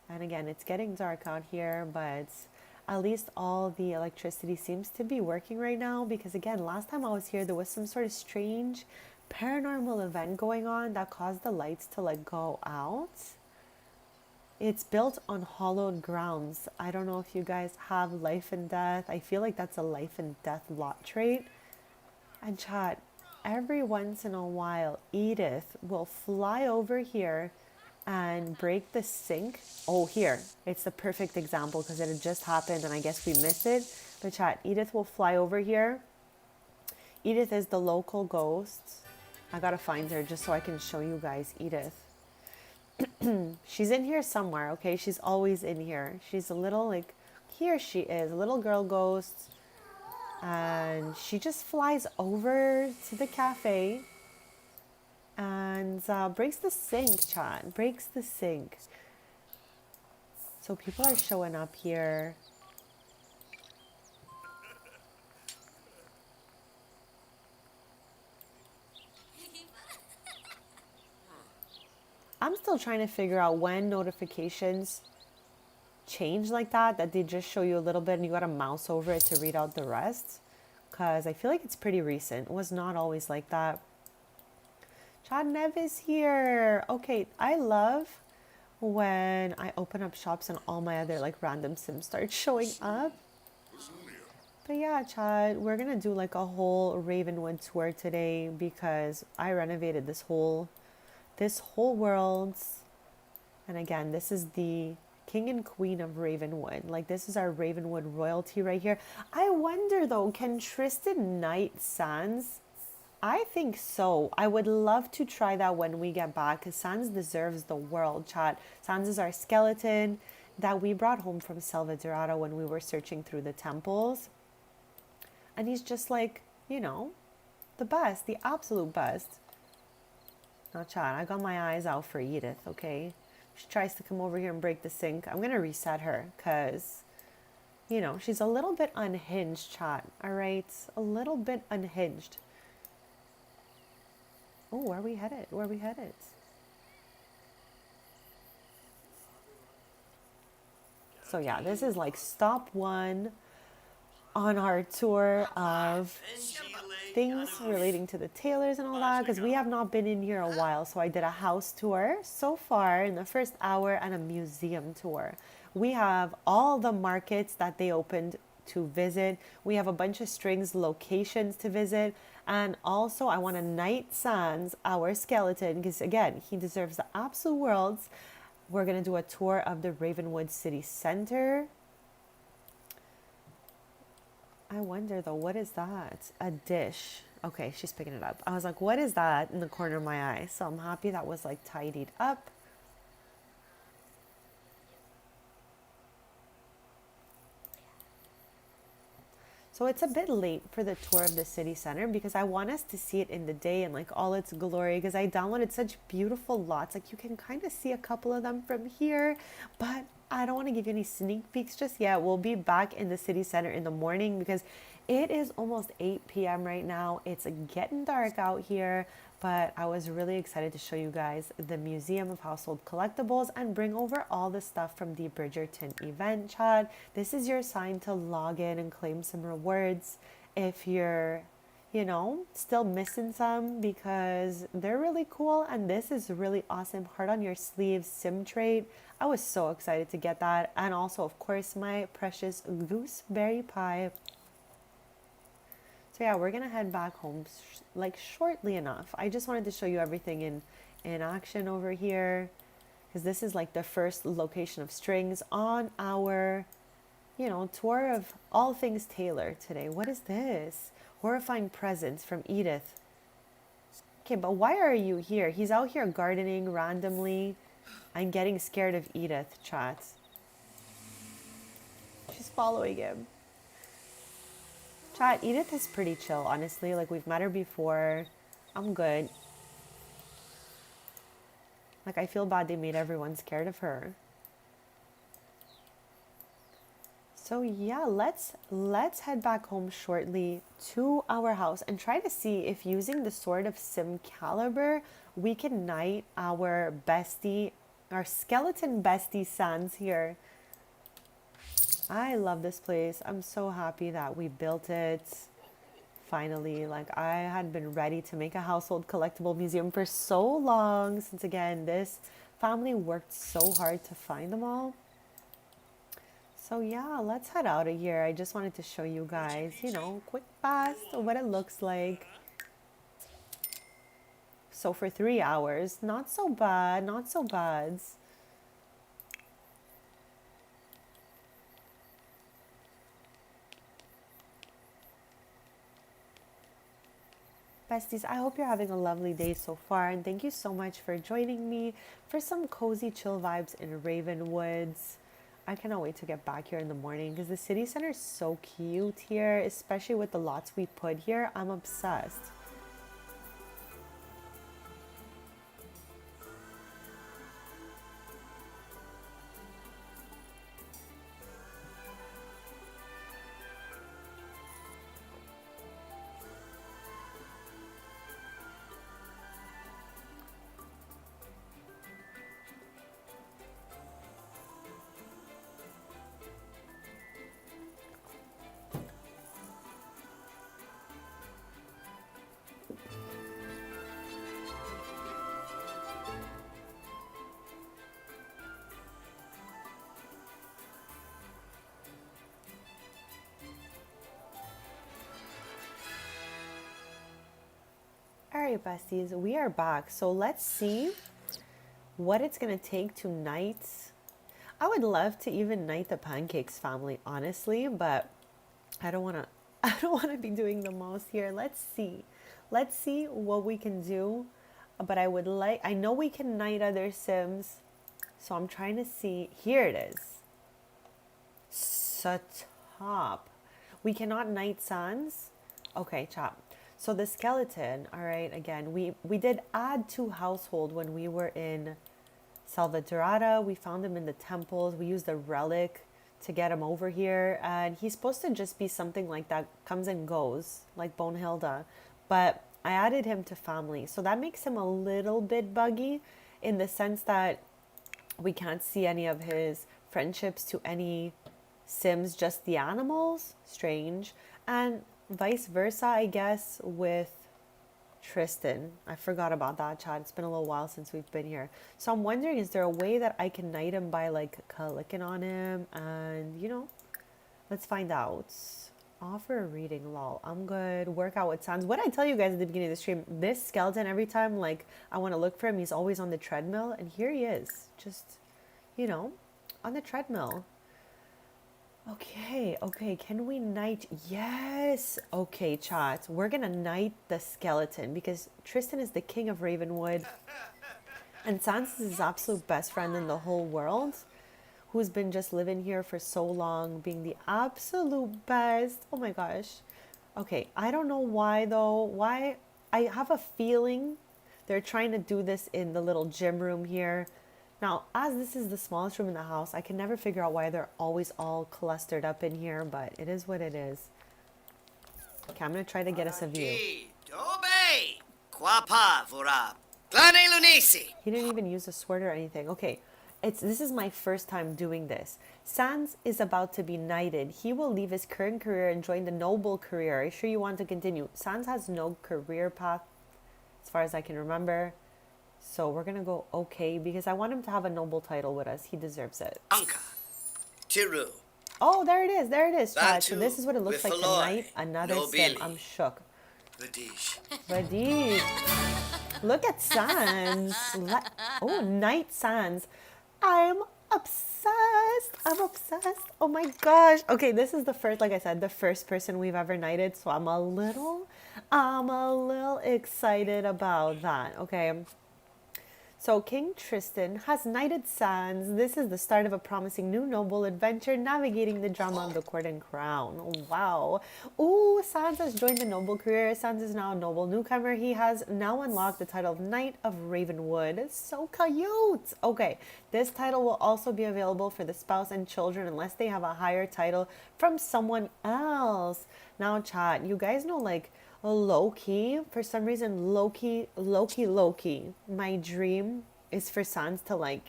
And again, it's getting dark out here, but at least all the electricity seems to be working right now because again, last time I was here, there was some sort of strange paranormal event going on that caused the lights to like go out. It's built on hollowed grounds. I don't know if you guys have life and death. I feel like that's a life and death lot trait. And chat, every once in a while, Edith will fly over here and break the sink. Oh, here. It's the perfect example because it had just happened and I guess we missed it. But chat, Edith will fly over here. Edith is the local ghost. I gotta find her just so I can show you guys Edith. She's in here somewhere, okay? She's always in here. She's a little like, here she is, a little girl ghost. And she just flies over to the cafe and breaks the sink, chat. Breaks the sink. So people are showing up here. I'm still trying to figure out when notifications change like that they just show you a little bit and you gotta mouse over it to read out the rest. Because I feel like it's pretty recent. It was not always like that. Chad Nev is here. Okay, I love when I open up shops and all my other like random Sims start showing up. But yeah, Chad, we're gonna do like a whole Ravenwood tour today because I renovated this whole world. And again, this is the king and queen of Ravenwood. Like, this is our Ravenwood royalty right here. I wonder though, can Tristan knight Sans? I think so. I would love to try that when we get back because Sans deserves the world, chat. Sans is our skeleton that we brought home from Selva Dorada when we were searching through the temples. And he's just like, you know, the best, the absolute best. Now, chat, I got my eyes out for Edith, okay? She tries to come over here and break the sink. I'm going to reset her because, you know, she's a little bit unhinged, chat, all right? A little bit unhinged. Oh, where are we headed? Where are we headed? So, yeah, this is like stop one on our tour of things relating to the tailors and all that because we have not been in here a while. So I did a house tour so far in the first hour and a museum tour. We have all the markets that they opened to visit. We have a bunch of strings locations to visit. And also I want to knight Sans, our skeleton, because again, he deserves the absolute worlds. We're going to do a tour of the Ravenwood City Center. I wonder though, what is that? A dish. Okay, she's picking it up. I was like, what is that in the corner of my eye? So I'm happy that was like tidied up. So it's a bit late for the tour of the city center because I want us to see it in the day and like all its glory because I downloaded such beautiful lots. Like you can kind of see a couple of them from here, but I don't want to give you any sneak peeks just yet. We'll be back in the city center in the morning because it is almost 8 p.m. right now. It's getting dark out here, but I was really excited to show you guys the Museum of Household Collectibles and bring over all the stuff from the Bridgerton event, Chad. This is your sign to log in and claim some rewards if you're, you know, still missing some because they're really cool and this is really awesome. Heart on your sleeve sim trait. I was so excited to get that. And also, of course, my precious gooseberry pie. So yeah, we're gonna head back home like shortly enough. I just wanted to show you everything in action over here because this is like the first location of strings on our, tour of all things Taylor today. What is this? Horrifying presence from Edith. Okay, but why are you here? He's out here gardening randomly. I'm getting scared of Edith, chat. She's following him. Chat, Edith is pretty chill, honestly. Like, we've met her before. I'm good. Like, I feel bad they made everyone scared of her. So yeah, let's head back home shortly to our house and try to see if using the Sword of Simcalibur, we can knight our skeleton bestie Sans here. I love this place. I'm so happy that we built it. Finally, like, I had been ready to make a household collectible museum for so long, since again, this family worked so hard to find them all. So yeah, let's head out of here. I just wanted to show you guys, quick, fast, what it looks like. So for 3 hours, not so bad, not so bad. Besties, I hope you're having a lovely day so far, and thank you so much for joining me for some cozy chill vibes in Ravenwoods. I cannot wait to get back here in the morning because the city center is so cute here, especially with the lots we put here. I'm obsessed. Alright, besties, we are back. So let's see what it's going to take to knight. I would love to even knight the Pancakes family, honestly, but I don't want to be doing the most here. Let's see what we can do. But I know we can knight other Sims. So I'm trying to see. Here it is. Stop. We cannot knight Sans. Okay, chop. So the skeleton, all right, again, we did add to household when we were in Salvatorata. We found him in the temples. We used a relic to get him over here. And he's supposed to just be something like that, comes and goes, like Bonehilda. But I added him to family. So that makes him a little bit buggy in the sense that we can't see any of his friendships to any Sims, just the animals. Strange. And vice versa, I guess, with Tristan. I forgot about that, chat. It's been a little while since we've been here. So I'm wondering, is there a way that I can knight him by, like, clicking on him? And, let's find out. Offer a reading, lol. I'm good. Work out with Sans. What did I tell you guys at the beginning of the stream? This skeleton, every time, like, I want to look for him, he's always on the treadmill. And here he is. Just, on the treadmill. Okay, can we knight? Yes. Okay, chat. We're gonna knight the skeleton because Tristan is the king of Ravenwood. And Sans is his absolute best friend in the whole world, who's been just living here for so long, being the absolute best. Oh my gosh. Okay, I don't know why though. Why? I have a feeling they're trying to do this in the little gym room here. Now, as this is the smallest room in the house, I can never figure out why they're always all clustered up in here, but it is what it is. Okay, I'm going to try to get us a view. He didn't even use a sword or anything. Okay, this is my first time doing this. Sans is about to be knighted. He will leave his current career and join the noble career. Are you sure you want to continue? Sans has no career path, as far as I can remember. So we're going to go okay, because I want him to have a noble title with us. He deserves it. Tiru. Oh, there it is, chat. So this is what it looks like tonight. Another sim. I'm shook. Vadish. Look at Sans. Oh, Knight Sans. I'm obsessed. I'm obsessed. Oh my gosh. Okay, this is the first, like I said, the first person we've ever knighted. So I'm a little excited about that. Okay. So King Tristan has knighted Sans. This is the start of a promising new noble adventure navigating the drama of the court and crown. Wow. Ooh, Sans has joined the noble career. Sans is now a noble newcomer. He has now unlocked the title of Knight of Ravenwood. It's so cute. Okay, this title will also be available for the spouse and children unless they have a higher title from someone else. Now, chat, you guys know like low key, for some reason, low key. My dream is for Sans to like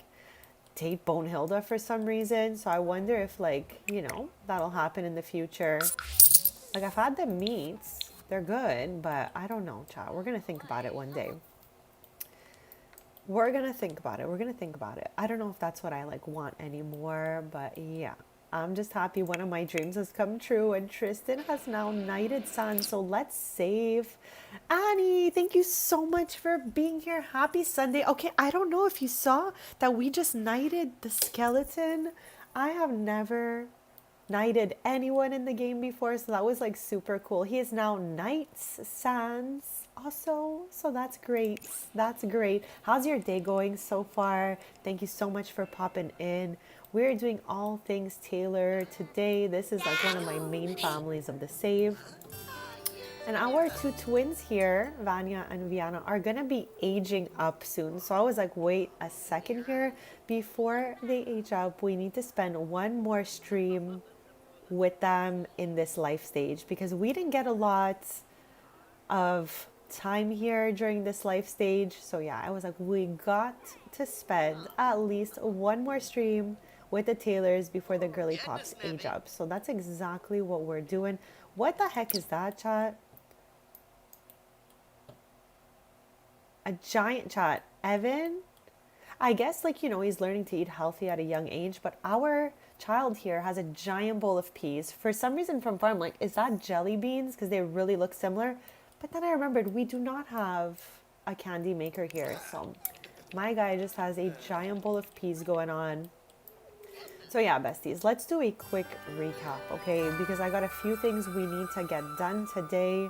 date Bonehilda for some reason. So I wonder if like, that'll happen in the future. Like I've had them meets. They're good, but I don't know, chat. We're gonna think about it one day. We're gonna think about it. We're gonna think about it. I don't know if that's what I like want anymore, but yeah. I'm just happy one of my dreams has come true and Tristan has now knighted San. So let's save. Annie, thank you so much for being here. Happy Sunday. Okay, I don't know if you saw that we just knighted the skeleton. I have never knighted anyone in the game before, so that was like super cool. He is now Knights Sans also, so that's great. That's great. How's your day going so far? Thank you so much for popping in. We're doing all things Taylor today. This is like one of my main families of the save. And our two twins here, Vanya and Viana, are gonna be aging up soon. So I was like, wait a second here. Before they age up, we need to spend one more stream with them in this life stage because we didn't get a lot of time here during this life stage. So yeah, I was like, we got to spend at least one more stream with the Taylors before the girly pops age up. So that's exactly what we're doing. What the heck is that, chat? A giant chat. Evan? I guess like, he's learning to eat healthy at a young age, but our child here has a giant bowl of peas. For some reason from farm, like, is that jelly beans? Because they really look similar. But then I remembered we do not have a candy maker here. So my guy just has a giant bowl of peas going on. So yeah, besties, let's do a quick recap, okay? Because I got a few things we need to get done today.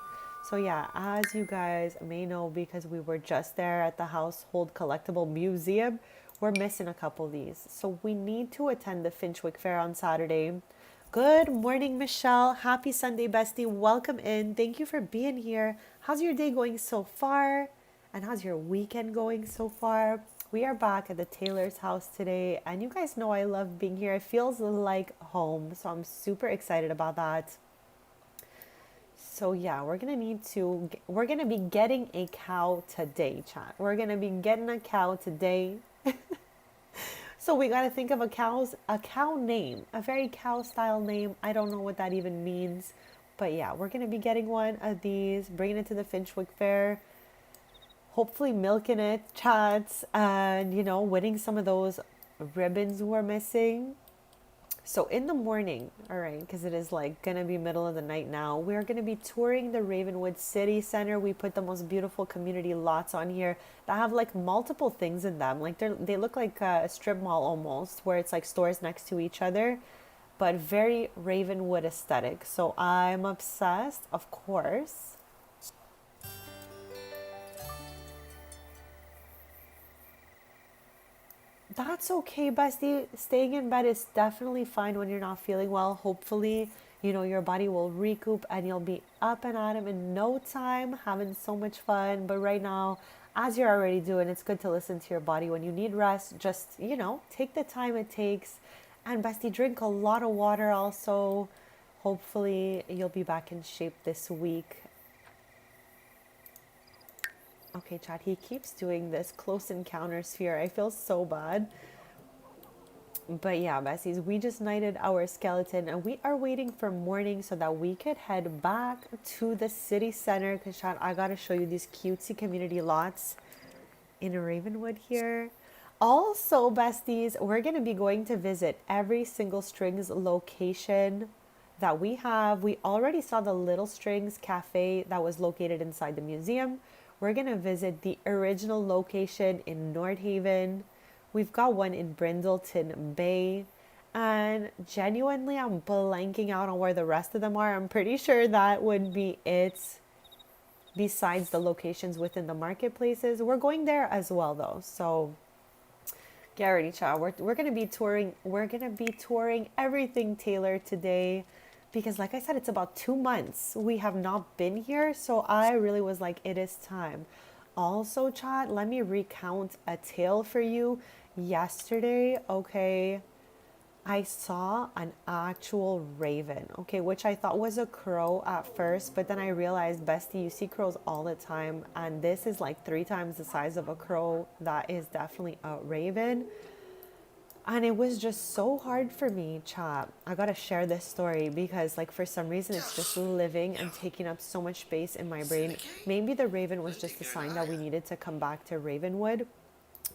So yeah, as you guys may know, because we were just there at the Household Collectible Museum, we're missing a couple of these. So we need to attend the Finchwick Fair on Saturday. Good morning, Michelle. Happy Sunday, bestie. Welcome in. Thank you for being here. How's your day going so far? And how's your weekend going so far? We are back at the Taylor's house today, and you guys know I love being here. It feels like home, so I'm super excited about that. So yeah, we're gonna be getting a cow today, chat. We're gonna be getting a cow today. So we gotta think of a cow name, a very cow style name. I don't know what that even means, but yeah, we're gonna be getting one of these, bringing it to the Finchwick Fair. Hopefully milking it, chats, and winning some of those ribbons we're missing. So in the morning, all right, because it is like gonna be middle of the night now, we're gonna be touring the Ravenwood City Center. We put the most beautiful community lots on here that have like multiple things in them. Like they look like a strip mall almost, where it's like stores next to each other, but very Ravenwood aesthetic. So I'm obsessed, of course. That's okay, bestie. Staying in bed is definitely fine when you're not feeling well. Hopefully, your body will recoup and you'll be up and at 'em in no time, having so much fun. But right now, as you're already doing, it's good to listen to your body. When you need rest, just, take the time it takes. And bestie, drink a lot of water also. Hopefully, you'll be back in shape this week. Okay, chat, he keeps doing this close encounter sphere. I feel so bad. But yeah, besties, we just knighted our skeleton and we are waiting for morning so that we could head back to the city center. Because, chat, I got to show you these cutesy community lots in Ravenwood here. Also, besties, we're going to be going to visit every single Strings location that we have. We already saw the Little Strings Cafe that was located inside the museum. We're going to visit the original location in Nordhaven. We've got one in Brindleton Bay. And genuinely, I'm blanking out on where the rest of them are. I'm pretty sure that would be it besides the locations within the marketplaces. We're going there as well, though. So get ready, child. We're gonna be touring. We're gonna be touring everything Taylor today, because like I said, it's about 2 months we have not been here. So I really was like, it is time. Also, chat. Let me recount a tale for you. Yesterday, okay, I saw an actual raven, okay, which I thought was a crow at first, but then I realized, Bestie, you see crows all the time, and this is like 3 times the size of a crow. That is definitely a raven. And it was just so hard for me, chat. I gotta share this story because, like, for some reason, it's just living and taking up so much space in my brain. Maybe the raven was just a sign that we needed to come back to Ravenwood.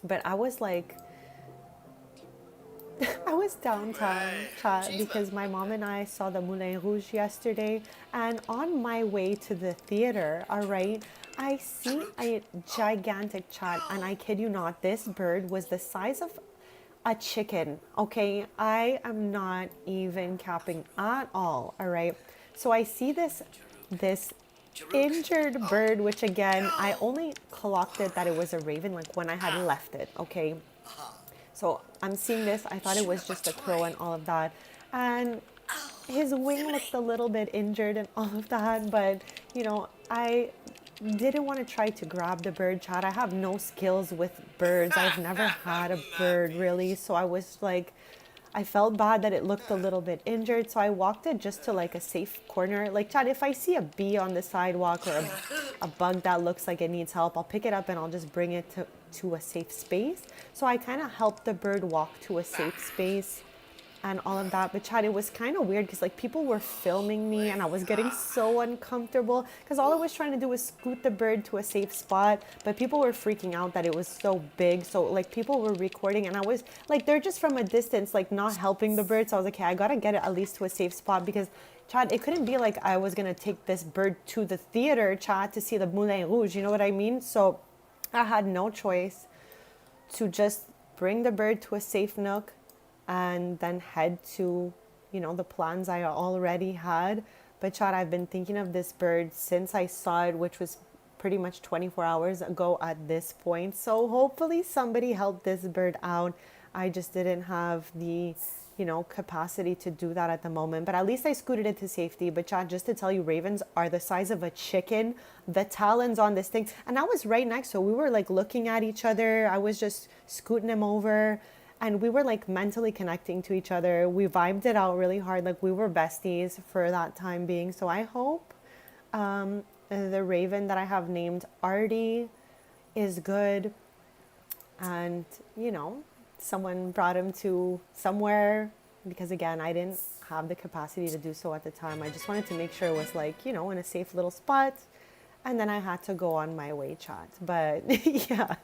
But I was like, I was downtown, chat, because my mom and I saw the Moulin Rouge yesterday. And on my way to the theater, all right, I see a gigantic, chat. And I kid you not, this bird was the size of a chicken. Okay, I am not even capping at all right. So I see this injured bird, which again, I only clocked it that it was a raven like when I had left it. Okay, so I'm seeing this. I thought it was just a crow and all of that. And his wing looked a little bit injured and all of that. But, I didn't want to try to grab the bird, chat. I have no skills with birds. I've never had a bird really. So I was like, I felt bad that it looked a little bit injured. So I walked it just to like a safe corner. Like, chat, if I see a bee on the sidewalk or a bug that looks like it needs help, I'll pick it up and I'll just bring it to a safe space. So I kind of helped the bird walk to a safe space and all of that. But chat, it was kind of weird because like people were filming me and I was getting so uncomfortable because all I was trying to do was scoot the bird to a safe spot, but people were freaking out that it was so big. So like people were recording and I was like, they're just from a distance, like not helping the bird. So I was like, okay, I gotta get it at least to a safe spot because chat, it couldn't be like I was gonna take this bird to the theater, chat, to see the Moulin Rouge, you know what I mean? So I had no choice to just bring the bird to a safe nook and then head to, the plans I already had. But chat, I've been thinking of this bird since I saw it, which was pretty much 24 hours ago at this point. So hopefully somebody helped this bird out. I just didn't have the, capacity to do that at the moment. But at least I scooted it to safety. But chat, just to tell you, ravens are the size of a chicken. The talons on this thing. And I was right next to it. We were like looking at each other. I was just scooting him over. And we were like mentally connecting to each other. We vibed it out really hard. Like we were besties for that time being. So I hope the raven that I have named Artie is good. And, someone brought him to somewhere because again, I didn't have the capacity to do so at the time. I just wanted to make sure it was like, in a safe little spot. And then I had to go on my way, chat. But yeah,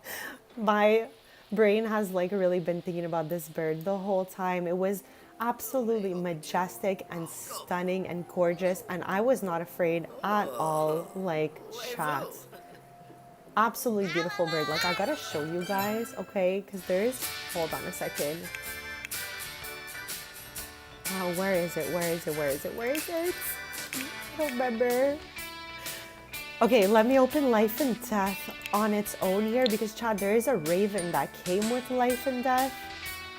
my brain has like really been thinking about this bird the whole time. It was absolutely majestic and stunning and gorgeous. And I was not afraid at all. Like, chat. Absolutely beautiful bird. Like, I gotta show you guys, okay? Because hold on a second. Where is it? I don't remember. Okay, let me open Life and Death on its own here because, Chad, there is a raven that came with Life and Death.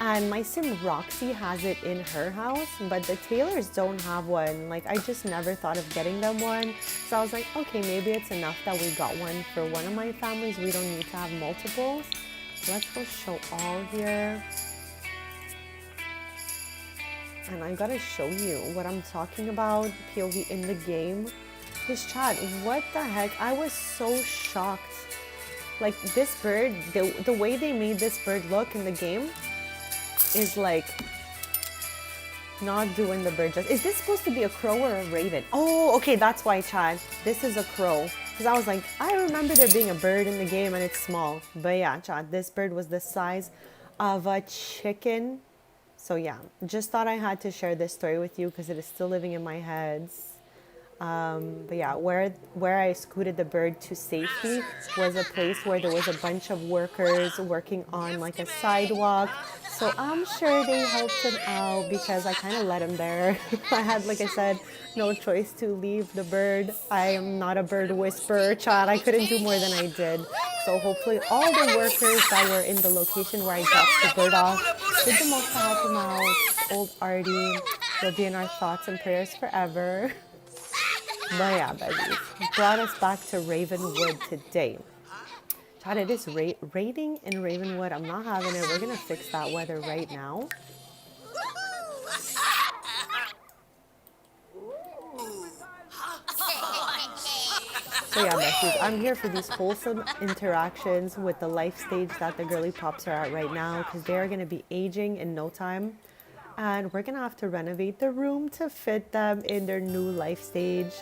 And my sim Roxy has it in her house, but the Taylors don't have one. Like, I just never thought of getting them one. So I was like, okay, maybe it's enough that we got one for one of my families. We don't need to have multiples. Let's go show all here. And I gotta show you what I'm talking about, POV in the game. This chat, what the heck? I was so shocked. Like, this bird, the way they made this bird look in the game is like not doing the bird justice. Is this supposed to be a crow or a raven? Oh, okay, that's why, chat. This is a crow. Because I was like, I remember there being a bird in the game and it's small. But yeah, chat, this bird was the size of a chicken. So yeah, just thought I had to share this story with you because it is still living in my head. But yeah, where I scooted the bird to safety was a place where there was a bunch of workers working on like a sidewalk. So I'm sure they helped him out because I kind of let him there. I had, like I said, no choice to leave the bird. I am not a bird whisperer, child. I couldn't do more than I did. So hopefully all the workers that were in the location where I dropped the bird off did the most to help him out. Old Artie, you'll be in our thoughts and prayers forever. But yeah, babies, brought us back to Ravenwood today. Chad, it is raining in Ravenwood. I'm not having it. We're gonna fix that weather right now. So yeah, besties, I'm here for these wholesome interactions with the life stage that the girly pops are at right now, because they're gonna be aging in no time. And we're gonna have to renovate the room to fit them in their new life stage.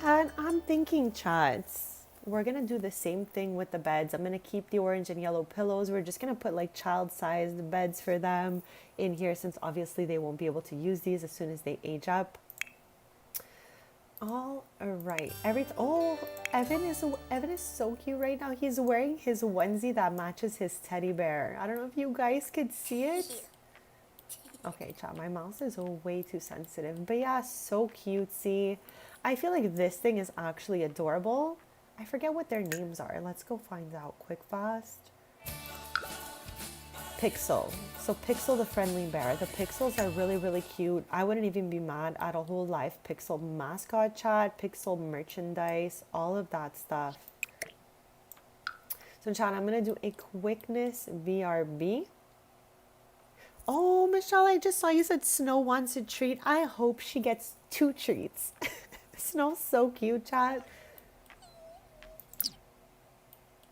And I'm thinking, chats, we're gonna do the same thing with the beds. I'm gonna keep the orange and yellow pillows. We're just gonna put like child-sized beds for them in here, since obviously they won't be able to use these as soon as they age up. All right. Evan is so cute right now. He's wearing his onesie that matches his teddy bear. I don't know if you guys could see it. Okay, chat, my mouse is way too sensitive. But yeah, so cutesy. I feel like this thing is actually adorable. I forget what their names are. Let's go find out quick fast. Pixel. So Pixel the friendly bear. The Pixels are really, really cute. I wouldn't even be mad at a whole life Pixel mascot chat, Pixel merchandise, all of that stuff. So chat, I'm going to do a quickness VRB. Oh, Michelle, I just saw you said Snow wants a treat. I hope she gets 2 treats. Snow's so cute, chat.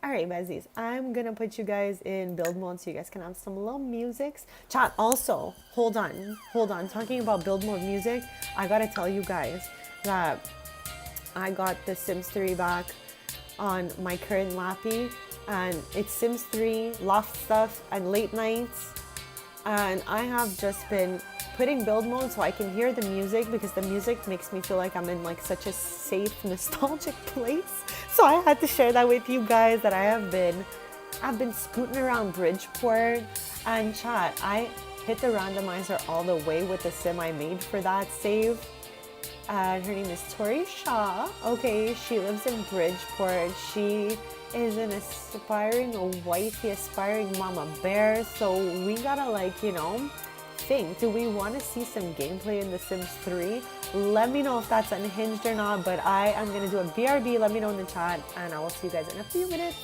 All right, besties, I'm gonna put you guys in build mode so you guys can have some little musics. Chat, also, hold on. Talking about build mode music, I gotta tell you guys that I got the Sims 3 back on my current lappy, and it's Sims 3, loft stuff, and late nights. And I have just been putting build mode so I can hear the music, because the music makes me feel like I'm in like such a safe, nostalgic place. So I had to share that with you guys, that I've been scooting around Bridgeport, and chat, I hit the randomizer all the way with the sim I made for that save. And her name is Tori Shaw. Okay, she lives in Bridgeport. She is an aspiring wifey, aspiring mama bear. So we gotta, like, you know, think, do we want to see some gameplay in The Sims 3? Let me know if that's unhinged or not, but I am going to do a BRB. Let me know in the chat, and I will see you guys in a few minutes.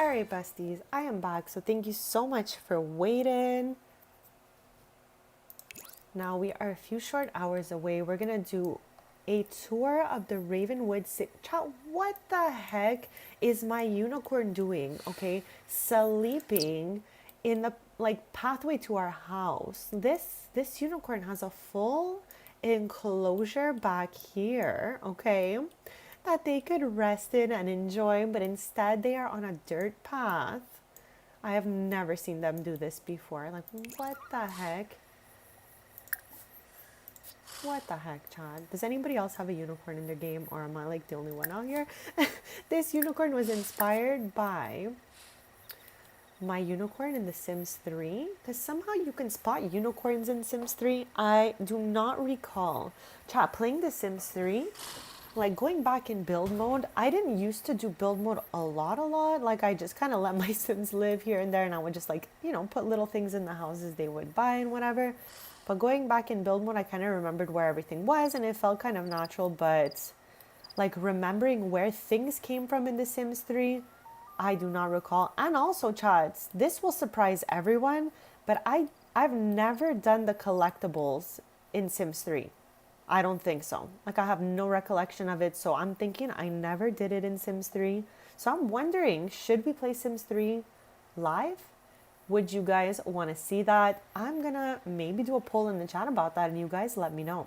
All right, besties, I am back. So thank you so much for waiting. Now we are a few short hours away. We're gonna do a tour of the Ravenwood City. Child, what the heck is my unicorn doing? Okay, sleeping in the like pathway to our house. This unicorn has a full enclosure back here. Okay, that they could rest in and enjoy, but instead they are on a dirt path. I have never seen them do this before. Like, what the heck? What the heck, Chad? Does anybody else have a unicorn in their game, or am I like the only one out here? This unicorn was inspired by my unicorn in The Sims 3, because somehow you can spot unicorns in Sims 3. I do not recall. Chat, playing The Sims 3, like going back in build mode, I didn't used to do build mode a lot. Like I just kind of let my Sims live here and there, and I would just like, you know, put little things in the houses they would buy and whatever. But going back in build mode, I kind of remembered where everything was, and it felt kind of natural. But like remembering where things came from in The Sims 3, I do not recall. And also, chats, this will surprise everyone, but I've never done the collectibles in Sims 3. I don't think so. Like I have no recollection of it, so I'm thinking I never did it in Sims 3. So I'm wondering, should we play Sims 3 live? Would you guys want to see that? I'm gonna maybe do a poll in the chat about that, and you guys let me know.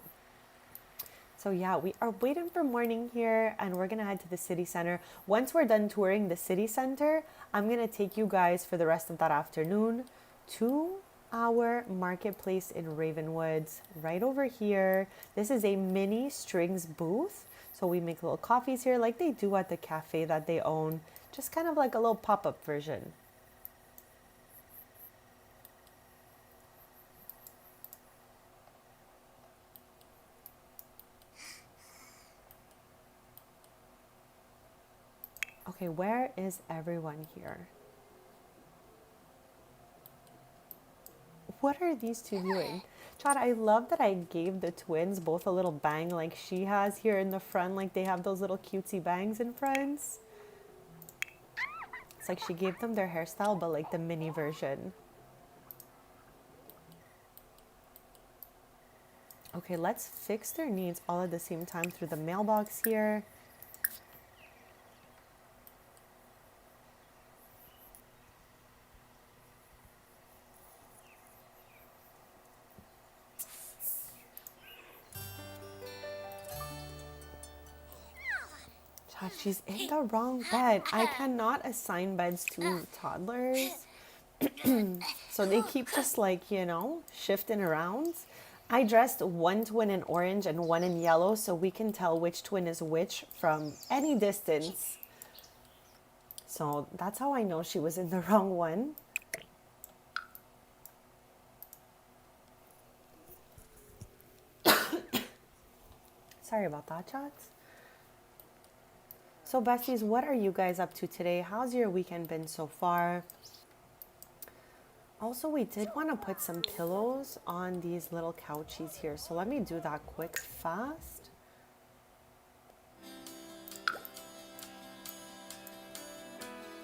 So yeah, we are waiting for morning here, and we're gonna head to the city center. Once we're done touring the city center, I'm gonna take you guys for the rest of that afternoon to our marketplace in Ravenwood, right over here. This is a mini strings booth. So we make little coffees here like they do at the cafe that they own. Just kind of like a little pop-up version. Okay, where is everyone here? What are these two doing? Chad, I love that I gave the twins both a little bang like she has here in the front. Like they have those little cutesy bangs in front. It's like she gave them their hairstyle, but like the mini version. Okay, let's fix their needs all at the same time through the mailbox here. Chad, she's in the wrong bed. I cannot assign beds to toddlers. So they keep just like, you know, shifting around. I dressed one twin in orange and one in yellow so we can tell which twin is which from any distance. So that's how I know she was in the wrong one. Sorry about that, chats. So besties, what are you guys up to today? How's your weekend been so far? Also, we did want to put some pillows on these little couchies here. So let me do that quick, fast.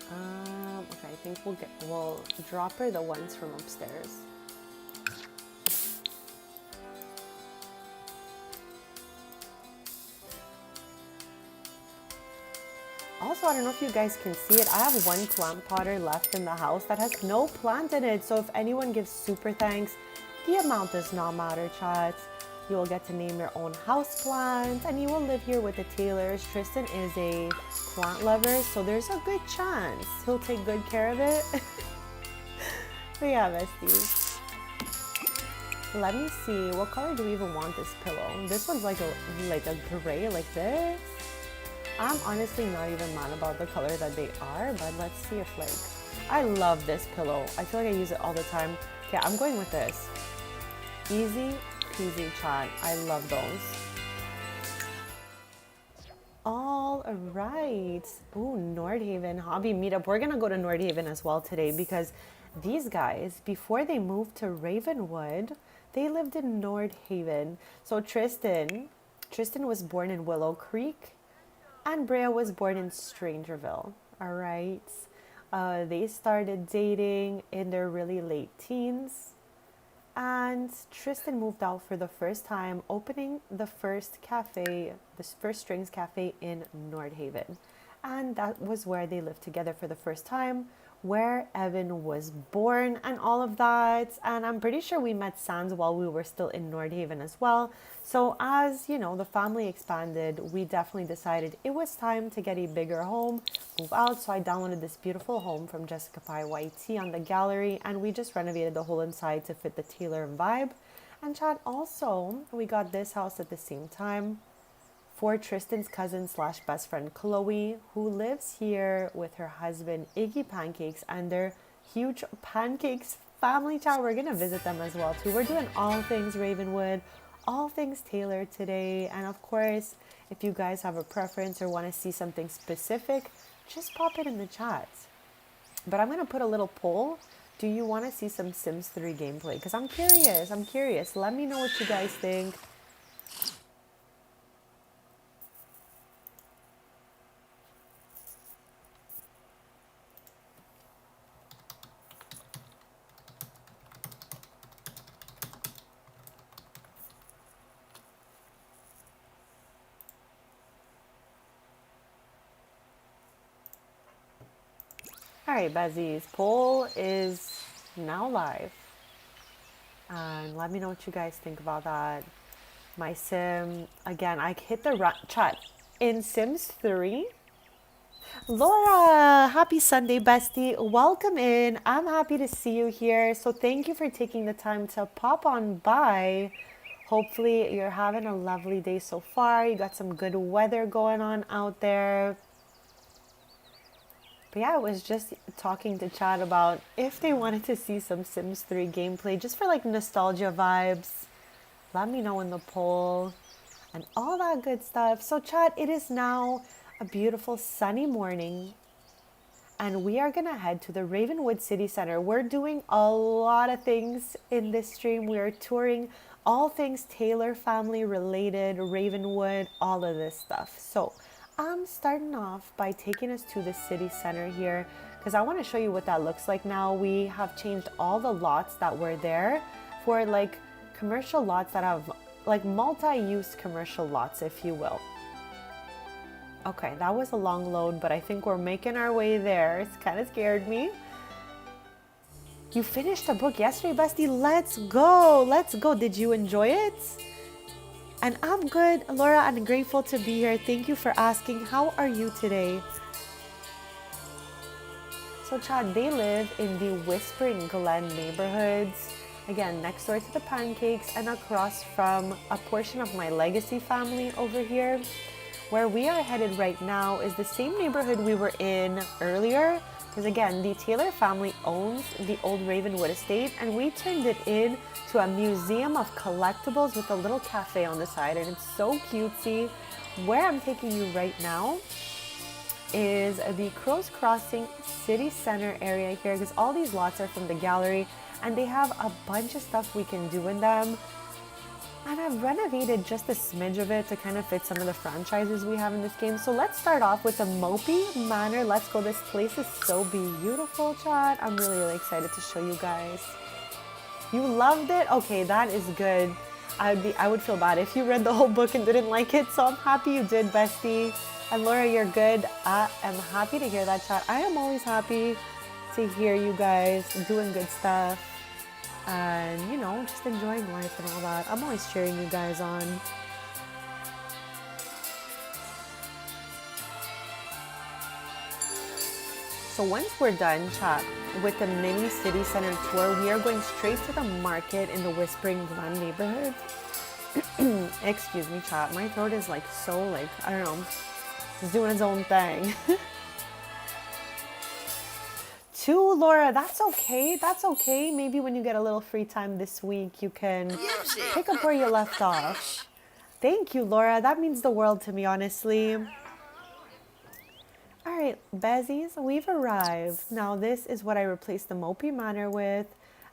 Okay, I think we'll drop her the ones from upstairs. Also, I don't know if you guys can see it. I have one plant potter left in the house that has no plant in it. So if anyone gives super thanks, the amount does not matter, chats. You will get to name your own house plant, and you will live here with the Taylors. Tristan is a plant lover, so there's a good chance he'll take good care of it. But yeah, besties. Let me see. What color do we even want this pillow? This one's like a gray like this. I'm honestly not even mad about the color that they are, but let's see if like, I love this pillow. I feel like I use it all the time. Okay, I'm going with this. Easy peasy, chat. I love those. All right. Ooh, Nordhaven hobby meetup. We're gonna go to Nordhaven as well today because these guys, before they moved to Ravenwood, they lived in Nordhaven. So Tristan was born in Willow Creek, and Brea was born in Strangerville. All right. They started dating in their really late teens. And Tristan moved out for the first time, opening the first cafe, the first Strings Cafe in Nordhaven. And that was where they lived together for the first time, where Evan was born and all of that. And I'm pretty sure we met Sans while we were still in Nordhaven as well. So as, you know, the family expanded, we definitely decided it was time to get a bigger home, move out. So I downloaded this beautiful home from Jessica Pai YT on the gallery, and we just renovated the whole inside to fit the Taylor vibe. And Chad, also, we got this house at the same time for Tristan's cousin slash best friend Chloe, who lives here with her husband Iggy Pancakes and their huge pancakes family. Chat, we're gonna visit them as well too. We're doing all things Ravenwood, all things Taylor today, and of course, if you guys have a preference or want to see something specific, just pop it in the chat. But I'm gonna put a little poll. Do you want to see some Sims 3 gameplay? Because I'm curious. Let me know what you guys think. All right, Bezzies, poll is now live. And let me know what you guys think about that. My sim, again, I hit the chat. In Sims 3, Laura, happy Sunday, bestie. Welcome in. I'm happy to see you here. So thank you for taking the time to pop on by. Hopefully you're having a lovely day so far. You got some good weather going on out there. But yeah, I was just talking to Chad about if they wanted to see some Sims 3 gameplay just for like nostalgia vibes. Let me know in the poll and all that good stuff. So Chad, it is now a beautiful sunny morning and we are gonna head to the Ravenwood City Center. We're doing a lot of things in this stream. We are touring all things Taylor family related, Ravenwood, all of this stuff. So I'm starting off by taking us to the city center here because I want to show you what that looks like now. We have changed all the lots that were there for like commercial lots that have like multi-use commercial lots, if you will. Okay, that was a long load, but I think we're making our way there. It's kind of scared me. You finished a book yesterday, bestie. Let's go. Let's go. Did you enjoy it? And I'm good, Laura. I'm grateful to be here. Thank you for asking. How are you today? So Chad, they live in the Whispering Glen neighborhoods. Again, next door to the pancakes and across from a portion of my legacy family over here. Where we are headed right now is the same neighborhood we were in earlier. Because again, the Taylor family owns the old Ravenwood estate and we turned it in to a museum of collectibles with a little cafe on the side, and it's so cutesy. Where I'm taking you right now is the Crows Crossing City Center area here, because all these lots are from the gallery and they have a bunch of stuff we can do in them. And I've renovated just a smidge of it to kind of fit some of the franchises we have in this game. So let's start off with the Mopey Manor. Let's go. This place is so beautiful, Chad. I'm really, really excited to show you guys. You loved it? Okay, that is good. I would feel bad if you read the whole book and didn't like it. So I'm happy you did, bestie. And Laura, you're good. I am happy to hear that, Chad. I am always happy to hear you guys doing good stuff. And, you know, just enjoying life and all that. I'm always cheering you guys on. So once we're done, chat, with the mini city center tour, we are going straight to the market in the Whispering Glen neighborhood. Excuse me, chat. My throat is like so like, I don't know, it's doing its own thing. Two, Laura, that's okay. That's okay. Maybe when you get a little free time this week, you can pick up where you left off. Thank you, Laura. That means the world to me, honestly. All right, Bezzies, we've arrived. Now, this is what I replaced the Mopey Manor with.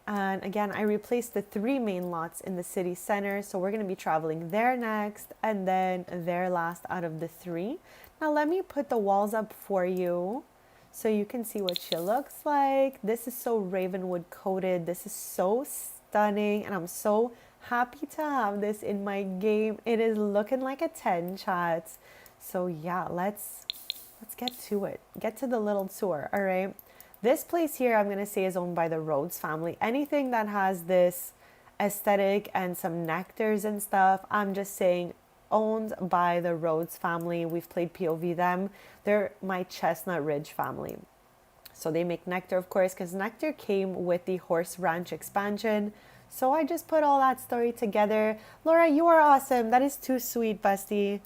And again, I replaced the 3 main lots in the city center. So we're going to be traveling there next and then there last out of the 3. Now, let me put the walls up for you so you can see what she looks like. This is so Ravenwood coated. This is so stunning, and I'm so happy to have this in my game. It is looking like a 10, chat. So yeah, let's get to it. Get to the little tour. All right. This place here, I'm going to say, is owned by the Rhodes family. Anything that has this aesthetic and some nectars and stuff, I'm just saying owned by the Rhodes family. We've played POV them. They're my Chestnut Ridge family. So they make nectar, of course, because nectar came with the Horse Ranch expansion. So I just put all that story together. Laura, you are awesome. That is too sweet, bestie.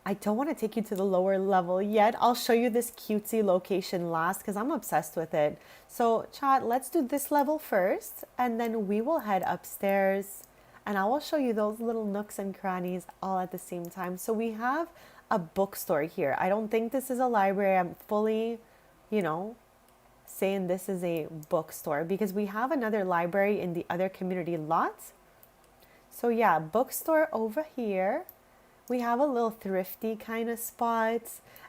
I don't want to take you to the lower level yet. I'll show you this cutesy location last because I'm obsessed with it. So chat, let's do this level first and then we will head upstairs and I will show you those little nooks and crannies all at the same time. So we have a bookstore here. I don't think this is a library. I'm fully, saying this is a bookstore because we have another library in the other community lot. So yeah, bookstore over here. We have a little thrifty kind of spot,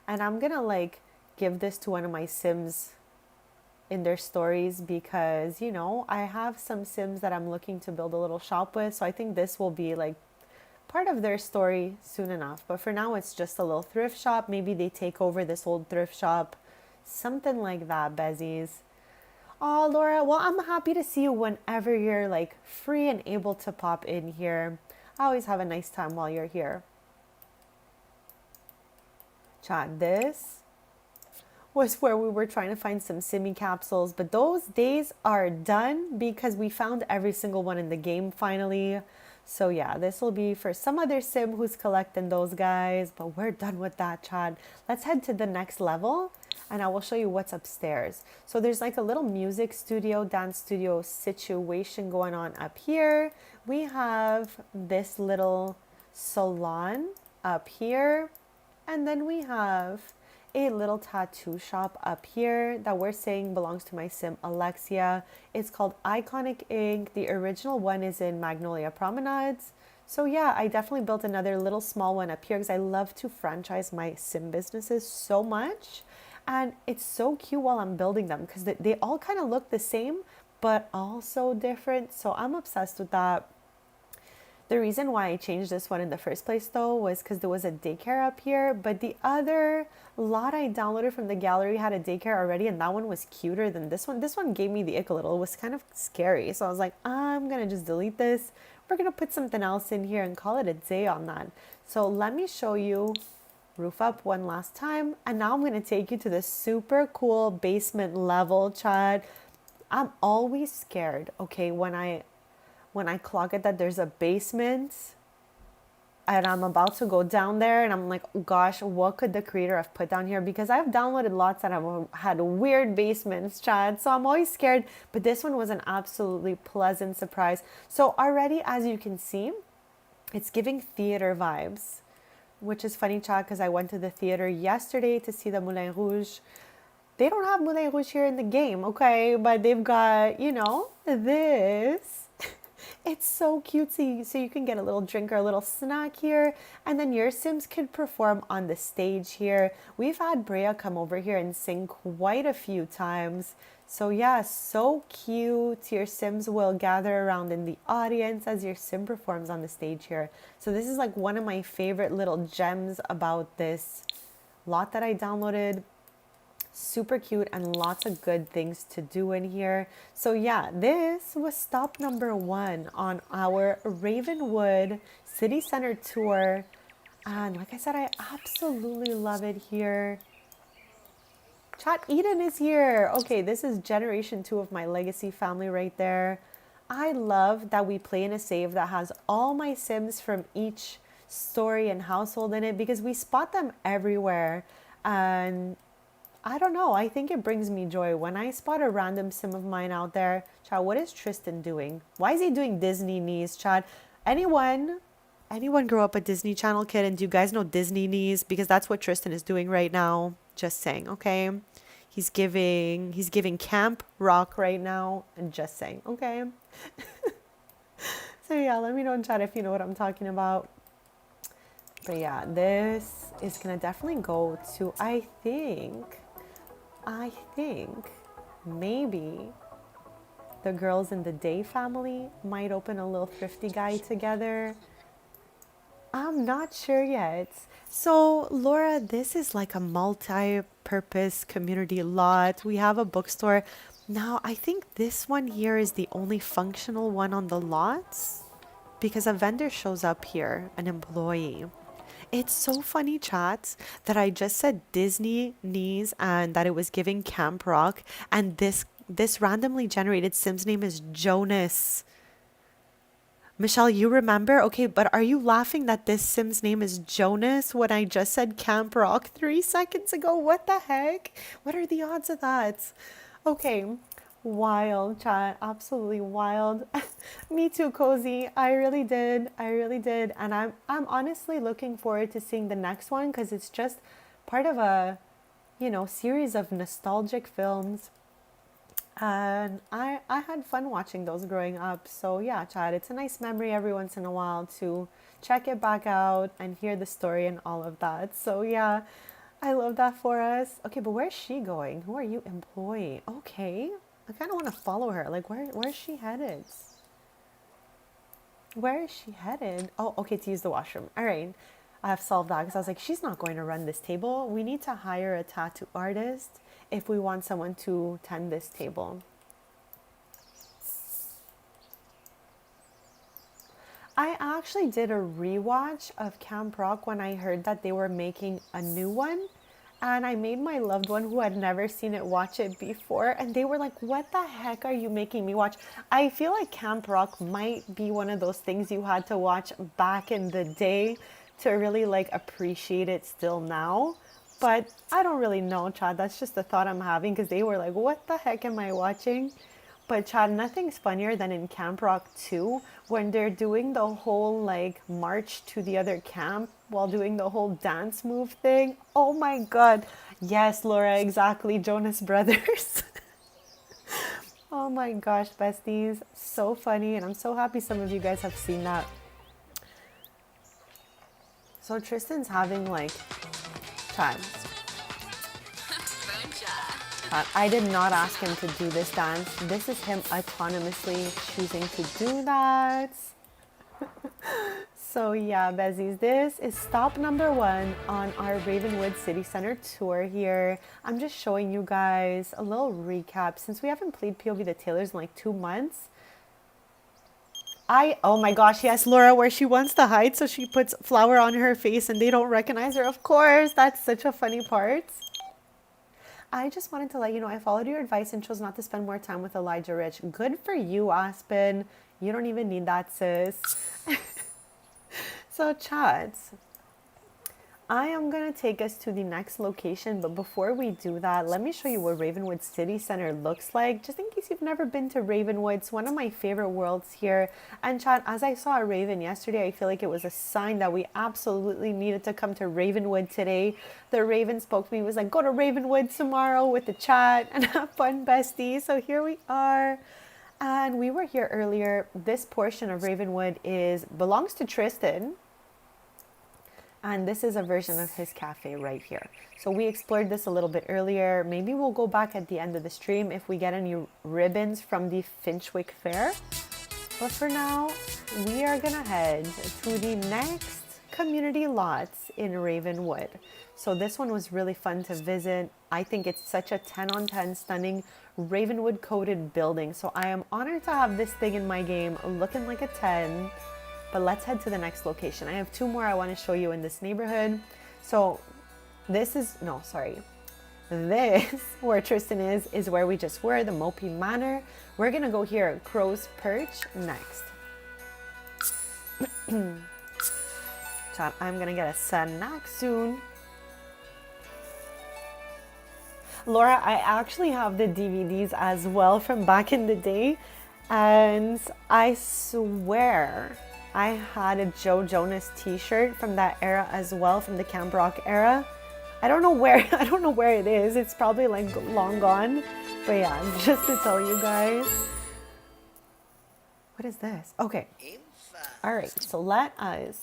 and I'm gonna give this to one of my Sims in their stories because I have some Sims that I'm looking to build a little shop with, so I think this will be part of their story soon enough. But for now it's just a little thrift shop. Maybe they take over this old thrift shop, something like that. Bezies. Oh, Laura, well, I'm happy to see you whenever you're free and able to pop in here. I always have a nice time while you're here. Chat, this was where we were trying to find some Simmy capsules, but those days are done because we found every single one in the game finally. So yeah, this will be for some other Sim who's collecting those guys, but we're done with that, chat. Let's head to the next level and I will show you what's upstairs. So there's a little music studio, dance studio situation going on up here. We have this little salon up here. And then we have a little tattoo shop up here that we're saying belongs to my Sim Alexia. It's called Iconic Ink. The original one is in Magnolia Promenades. So yeah, I definitely built another little small one up here because I love to franchise my Sim businesses so much. And it's so cute while I'm building them because they all kind of look the same, but also different. So I'm obsessed with that. The reason why I changed this one in the first place though was because there was a daycare up here, but the other lot I downloaded from the gallery had a daycare already and that one was cuter than this one. This one gave me the ick a little. It was kind of scary. So I was like, I'm going to just delete this. We're going to put something else in here and call it a day on that. So let me show you roof up one last time. And now I'm going to take you to the super cool basement level, chat. I'm always scared, okay, when I clock it that there's a basement and I'm about to go down there and I'm like, oh gosh, what could the creator have put down here? Because I've downloaded lots that have had weird basements, Chad. So I'm always scared. But this one was an absolutely pleasant surprise. So already, as you can see, it's giving theater vibes, which is funny, Chad, because I went to the theater yesterday to see the Moulin Rouge. They don't have Moulin Rouge here in the game, okay? But they've got, this. It's so cutesy, so you can get a little drink or a little snack here, and then your Sims could perform on the stage here. We've had Brea come over here and sing quite a few times. So yeah, so cute. Your Sims will gather around in the audience as your Sim performs on the stage here. So this is one of my favorite little gems about this lot that I downloaded. Super cute and lots of good things to do in here. So yeah, this was stop number 1 on our Ravenwood City Center tour. And like I said, I absolutely love it here. Chat, Eden is here. Okay, this is generation 2 of my legacy family right there. I love that we play in a save that has all my Sims from each story and household in it because we spot them everywhere. And I don't know. I think it brings me joy when I spot a random Sim of mine out there. Chad, what is Tristan doing? Why is he doing Disney knees, Chad? Anyone grow up a Disney Channel kid, and do you guys know Disney knees? Because that's what Tristan is doing right now. Just saying, okay? He's giving camp rock right now, and just saying, okay? So yeah, let me know in chat if you know what I'm talking about. But yeah, this is gonna definitely go to, I think maybe the girls in the Day family might open a little thrifty guy together. I'm not sure yet. So, Laura, this is like a multi-purpose community lot. We have a bookstore. Now, I think this one here is the only functional one on the lots because a vendor shows up here, an employee. It's so funny, chat, that I just said Disney knees and that it was giving Camp Rock, and this randomly generated Sim's name is Jonas. Michelle, you remember? Okay, but are you laughing that this Sim's name is Jonas when I just said Camp Rock 3 seconds ago? What the heck? What are the odds of that? Okay, wild chat, absolutely wild. Me too, Cozy. I really did. I really did. And I'm honestly looking forward to seeing the next one because it's just part of a, series of nostalgic films, and I had fun watching those growing up. So yeah, Chad, it's a nice memory every once in a while to check it back out and hear the story and all of that. So yeah, I love that for us. Okay, but where's she going? Who are you employing? Okay, I kind of want to follow her. Like, where's she headed? Where is she headed? Oh, okay, to use the washroom. All right, I have solved that because I was like, she's not going to run this table. We need to hire a tattoo artist if we want someone to tend this table. I actually did a rewatch of Camp Rock when I heard that they were making a new one. And I made my loved one who had never seen it watch it before. And they were like, what the heck are you making me watch? I feel like Camp Rock might be one of those things you had to watch back in the day to really like appreciate it still now. But I don't really know, Chad. That's just the thought I'm having because they were like, what the heck am I watching? But Chad, nothing's funnier than in Camp Rock 2 when they're doing the whole like march to the other camp while doing the whole dance move thing. Oh my God. Yes, Laura, exactly. Jonas Brothers. Oh my gosh, besties. So funny. And I'm so happy some of you guys have seen that. So Tristan's having like Chad. I did not ask him to do this dance. This is him autonomously choosing to do that. So yeah, Bezies, this is stop number 1 on our Ravenwood City Center tour here. I'm just showing you guys a little recap since we haven't played POV the Taylors in like 2 months. Oh my gosh, yes, Laura, where she wants to hide, so she puts flour on her face and they don't recognize her. Of course, that's such a funny part. I just wanted to let you know I followed your advice and chose not to spend more time with Elijah Rich. Good for you, Aspen. You don't even need that, sis. So, chat, I am going to take us to the next location, but before we do that, let me show you what Ravenwood City Center looks like, just in case you've never been to Ravenwood. It's one of my favorite worlds here. And chat, as I saw a raven yesterday, I feel like it was a sign that we absolutely needed to come to Ravenwood today. The raven spoke to me, was like, go to Ravenwood tomorrow with the chat and have fun, bestie. So here we are. And we were here earlier. This portion of Ravenwood belongs to Tristan. And this is a version of his cafe right here. So we explored this a little bit earlier. Maybe we'll go back at the end of the stream if we get any ribbons from the Finchwick Fair. But for now, we are gonna head to the next community lots in Ravenwood. So this one was really fun to visit. I think it's such a 10 on 10 stunning Ravenwood coated building. So I am honored to have this thing in my game looking like a 10. But let's head to the next location. I have 2 more I want to show you in this neighborhood. So this, where Tristan is where we just were, the Mopi Manor. We're gonna go here at Crow's Perch next. Chat, I'm gonna get a snack soon. Laura, I actually have the DVDs as well from back in the day. And I swear I had a Joe Jonas t-shirt from that era as well, from the Camp Rock era. I don't know where it is. It's probably like long gone. But yeah, just to tell you guys. What is this? Okay. All right, so let us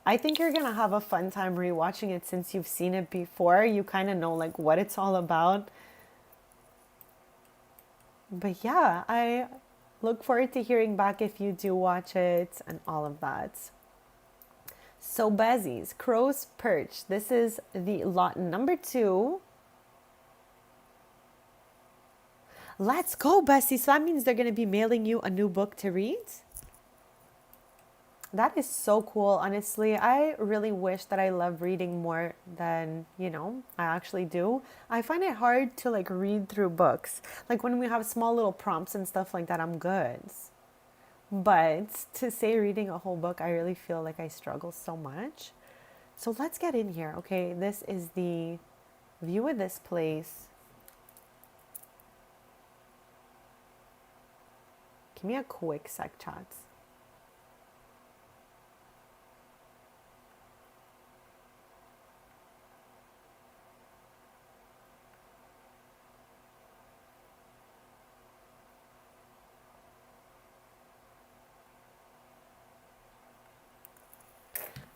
I think you're gonna have a fun time rewatching it since you've seen it before. You kind of know like what it's all about. But yeah, I look forward to hearing back if you do watch it and all of that. So Bezies, Crow's Perch. This is the lot number 2. Let's go, Bestie. So that means they're going to be mailing you a new book to read? That is so cool, honestly. I really wish that I love reading more than, I actually do. I find it hard to like read through books. Like when we have small little prompts and stuff like that, I'm good. But to say reading a whole book, I really feel like I struggle so much. So let's get in here, okay? This is the view of this place. Give me a quick sec, chat.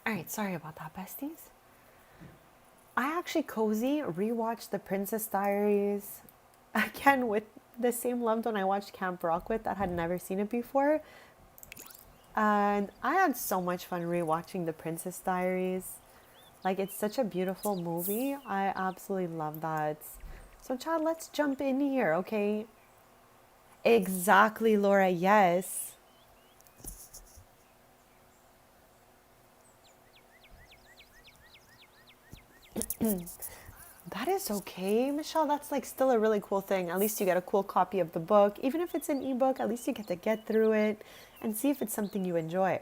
All right, sorry about that, besties. I actually cozy rewatched The Princess Diaries again with the same loved one I watched Camp Rock with that had never seen it before. And I had so much fun rewatching The Princess Diaries. Like, it's such a beautiful movie. I absolutely love that. So, Chad, let's jump in here, okay? Exactly, Laura, yes. That is okay, Michelle. That's like still a really cool thing. At least you get a cool copy of the book. Even if it's an ebook, at least you get to get through it and see if it's something you enjoy.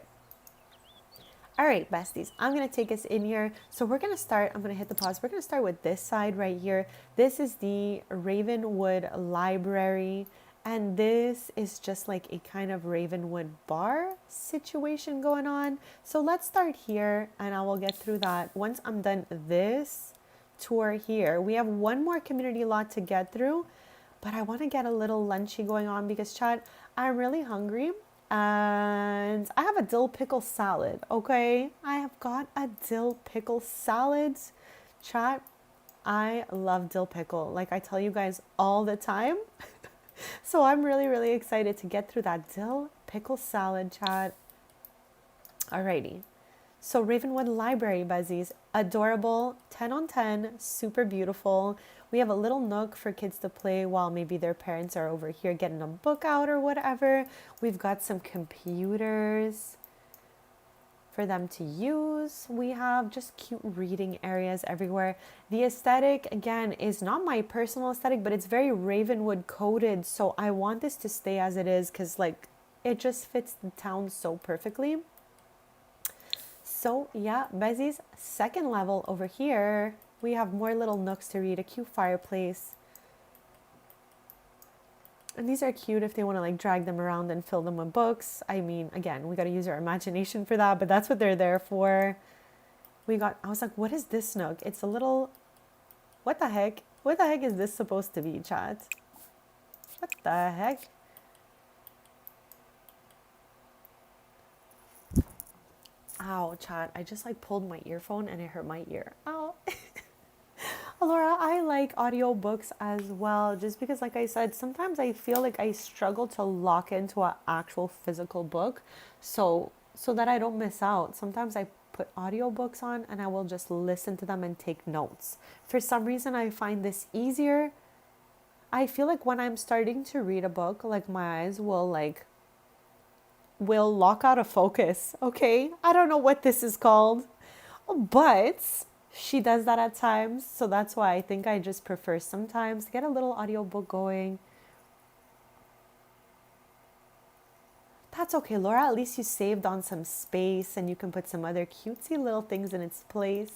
All right, besties, I'm going to take us in here. So we're going to start, I'm going to hit the pause. We're going to start with this side right here. This is the Ravenwood Library. And this is just like a kind of Ravenwood bar situation going on. So let's start here and I will get through that. Once I'm done this tour here, we have one more community lot to get through, but I want to get a little lunchy going on because, Chad, I'm really hungry. And I have a dill pickle salad, okay? I have got a dill pickle salad. Chat, I love dill pickle. Like I tell you guys all the time. So I'm really, really excited to get through that dill pickle salad, chat. Alrighty. So Ravenwood Library, Buzzies, adorable, 10 on 10, super beautiful. We have a little nook for kids to play while maybe their parents are over here getting a book out or whatever. We've got some computers for them to use. We have just cute reading areas everywhere. The aesthetic, again, is not my personal aesthetic, but it's very Ravenwood coded. So I want this to stay as it is because like it just fits the town so perfectly. So yeah, Bezzy's second level over here, we have more little nooks to read, a cute fireplace. And these are cute if they want to like drag them around and fill them with books. I mean, again, we got to use our imagination for that, but that's what they're there for. I was like, what is this nook? It's a little, what the heck? What the heck is this supposed to be, chat? What the heck? Ow, chat. I just like pulled my earphone and it hurt my ear. Ow. Laura, I like audiobooks as well, just because like I said, sometimes I feel like I struggle to lock into an actual physical book so that I don't miss out. Sometimes I put audiobooks on and I will just listen to them and take notes. For some reason, I find this easier. I feel like when I'm starting to read a book, like my eyes will lock out of focus, okay? I don't know what this is called, but she does that at times. So that's why I think I just prefer sometimes to get a little audiobook going. That's okay, Laura. At least you saved on some space and you can put some other cutesy little things in its place.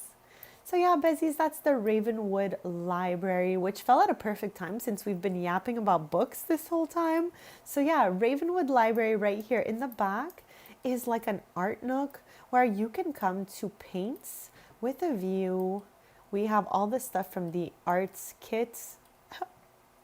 So yeah, Bezzies, that's the Ravenwood Library, which fell at a perfect time since we've been yapping about books this whole time. So yeah, Ravenwood Library right here in the back is like an art nook where you can come to paint with a view. We have all the stuff from the arts kits,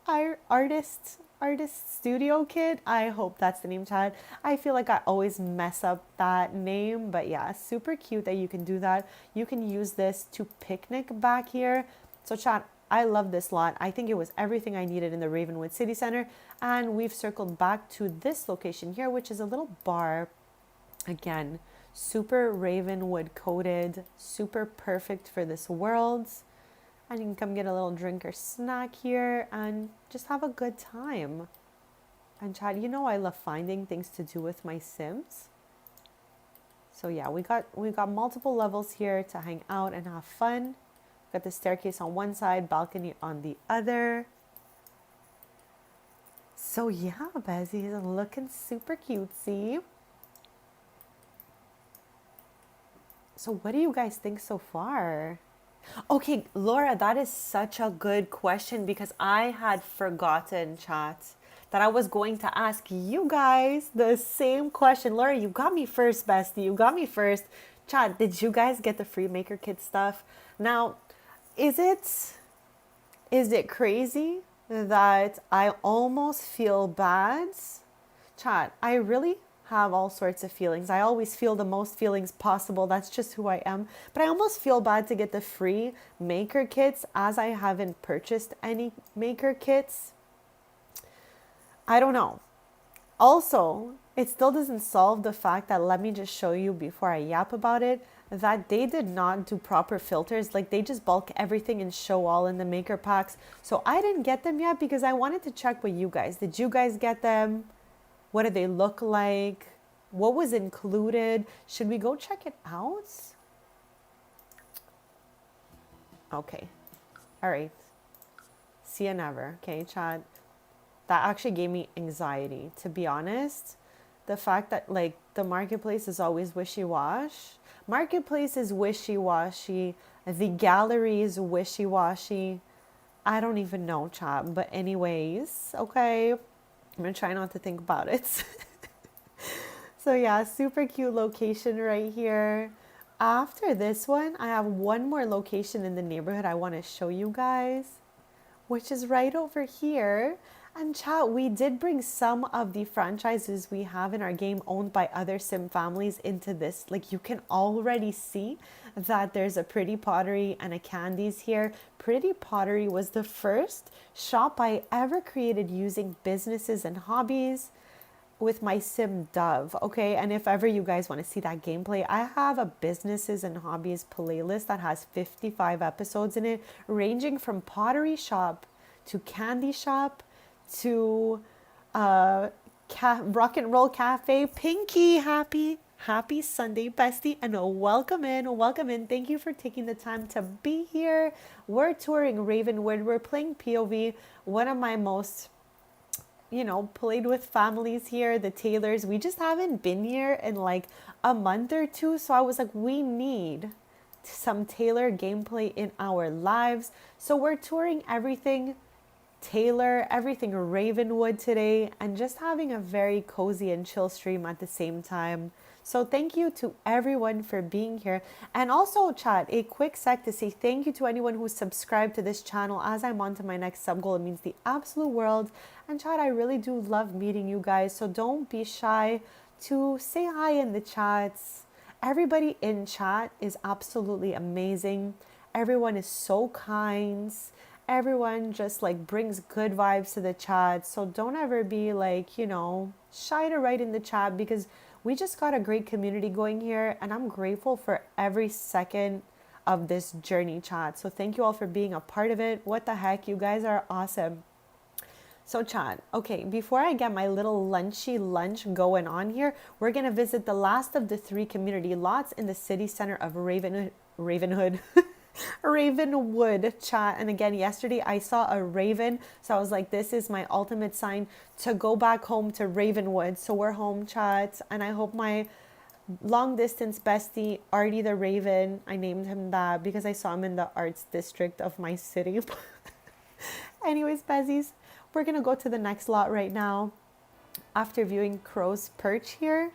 our artists artist studio kid. I hope that's the name, chat. I feel like I always mess up that name, but yeah, super cute that you can do that. You can use this to picnic back here. So chat, I love this lot. I think it was everything I needed in the Ravenwood City Center. And we've circled back to this location here, which is a little bar. Again, super Ravenwood coated, super perfect for this world. And you can come get a little drink or snack here and just have a good time. And Chad, you know I love finding things to do with my Sims. So yeah, we got multiple levels here to hang out and have fun. Got the staircase on one side, balcony on the other. So yeah, Besties, looking super cutesy. So what do you guys think so far? Okay, Laura, that is such a good question because I had forgotten, chat, that I was going to ask you guys the same question. Laura, you got me first, bestie. You got me first. Chat, did you guys get the free Maker Kit stuff? Now, is it crazy that I almost feel bad? Chat, I really have all sorts of feelings. I always feel the most feelings possible. That's just who I am. But I almost feel bad to get the free Maker Kits as I haven't purchased any Maker Kits. I don't know. Also, it still doesn't solve the fact that, let me just show you before I yap about it, that they did not do proper filters. Like, they just bulk everything and show all in the maker packs. So I didn't get them yet because I wanted to check with you guys. Did you guys get them? What do they look like? What was included? Should we go check it out? Okay. All right. See you never. Okay, chat. That actually gave me anxiety, to be honest. The fact that, like, the marketplace is always wishy-washy. Marketplace is wishy-washy. The gallery is wishy-washy. I don't even know, chat. But anyways, okay. I'm going to try not to think about it. So yeah, super cute location right here. After this one, I have one more location in the neighborhood I want to show you guys, which is right over here. And chat, we did bring some of the franchises we have in our game owned by other sim families into this. Like, you can already see that there's a Pretty Pottery and a Candies here. Pretty Pottery was the first shop I ever created using businesses and hobbies with my sim Dove. Okay, and if ever you guys want to see that gameplay, I have a businesses and hobbies playlist that has 55 episodes in it, ranging from pottery shop to candy shop to rock and roll cafe. Pinky, happy Sunday, bestie, and welcome in. Thank you for taking the time to be here. We're touring Ravenwood. We're playing POV, one of my most played with families here, the Taylors. We just haven't been here in like a month or two, so I was like, we need some Taylor gameplay in our lives. So we're touring everything Taylor, everything Ravenwood today, and just having a very cozy and chill stream at the same time. So thank you to everyone for being here. And also, chat, a quick sec to say thank you to anyone who's subscribed to this channel. As I'm on to my next sub goal, it means the absolute world. And chat, I really do love meeting you guys. So don't be shy to say hi in the chats. Everybody in chat is absolutely amazing. Everyone is so kind. Everyone just like brings good vibes to the chat. So don't ever be like, shy to write in the chat, because we just got a great community going here, and I'm grateful for every second of this journey, chat. So thank you all for being a part of it. What the heck? You guys are awesome. So chat, okay, before I get my little lunchy lunch going on here, we're going to visit the last of the 3 community lots in the city center of Ravenwood. Ravenwood, chat. And again, yesterday I saw a raven, so I was like, this is my ultimate sign to go back home to Ravenwood. So we're home, chat, and I hope my long distance bestie Artie the Raven, I named him that because I saw him in the arts district of my city. Anyways, Bezies, we're gonna go to the next lot right now after viewing Crow's Perch here.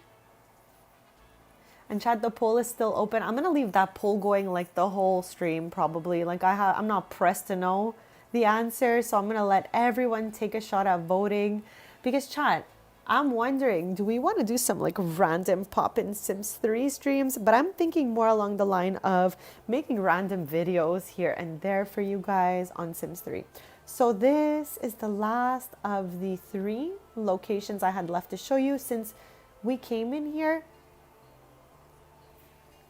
And chat, the poll is still open. I'm gonna leave that poll going like the whole stream probably. Like I'm not pressed to know the answer. So I'm going to let everyone take a shot at voting because, chat, I'm wondering, do we want to do some like random pop-in Sims 3 streams? But I'm thinking more along the line of making random videos here and there for you guys on Sims 3. So this is the last of the 3 locations I had left to show you since we came in here.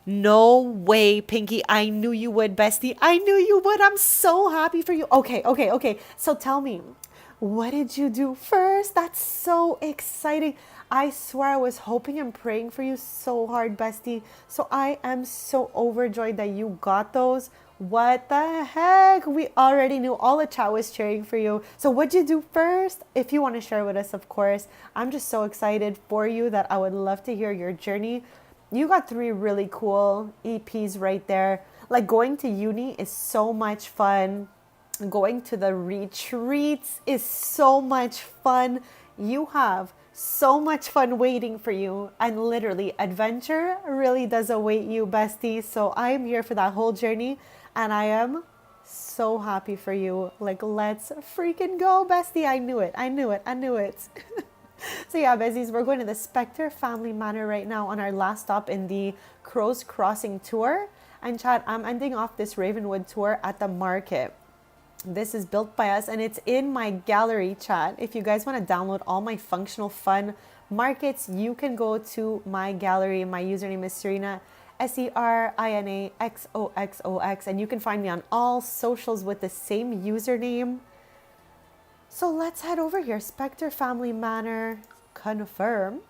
No way, Pinky. I knew you would, bestie. I knew you would. I'm so happy for you. Okay. So tell me, what did you do first? That's so exciting. I swear I was hoping and praying for you so hard, bestie. So I am so overjoyed that you got those. What the heck? We already knew. All the chat was cheering for you. So what'd you do first? If you want to share with us, of course. I'm just so excited for you that I would love to hear your journey. You got 3 really cool EPs right there. Like going to uni is so much fun. Going to the retreats is so much fun. You have so much fun waiting for you. And literally, adventure really does await you, bestie. So I am here for that whole journey. And I am so happy for you. Like, let's freaking go, bestie. I knew it. So yeah, besties, we're going to the Spectre Family Manor right now on our last stop in the Crow's Crossing tour. And chat, I'm ending off this Ravenwood tour at the market. This is built by us and it's in my gallery, chat. If you guys want to download all my functional fun markets, you can go to my gallery. My username is Serena, SERINAXOXOX, and you can find me on all socials with the same username. So let's head over here. Spectre Family Manor confirmed.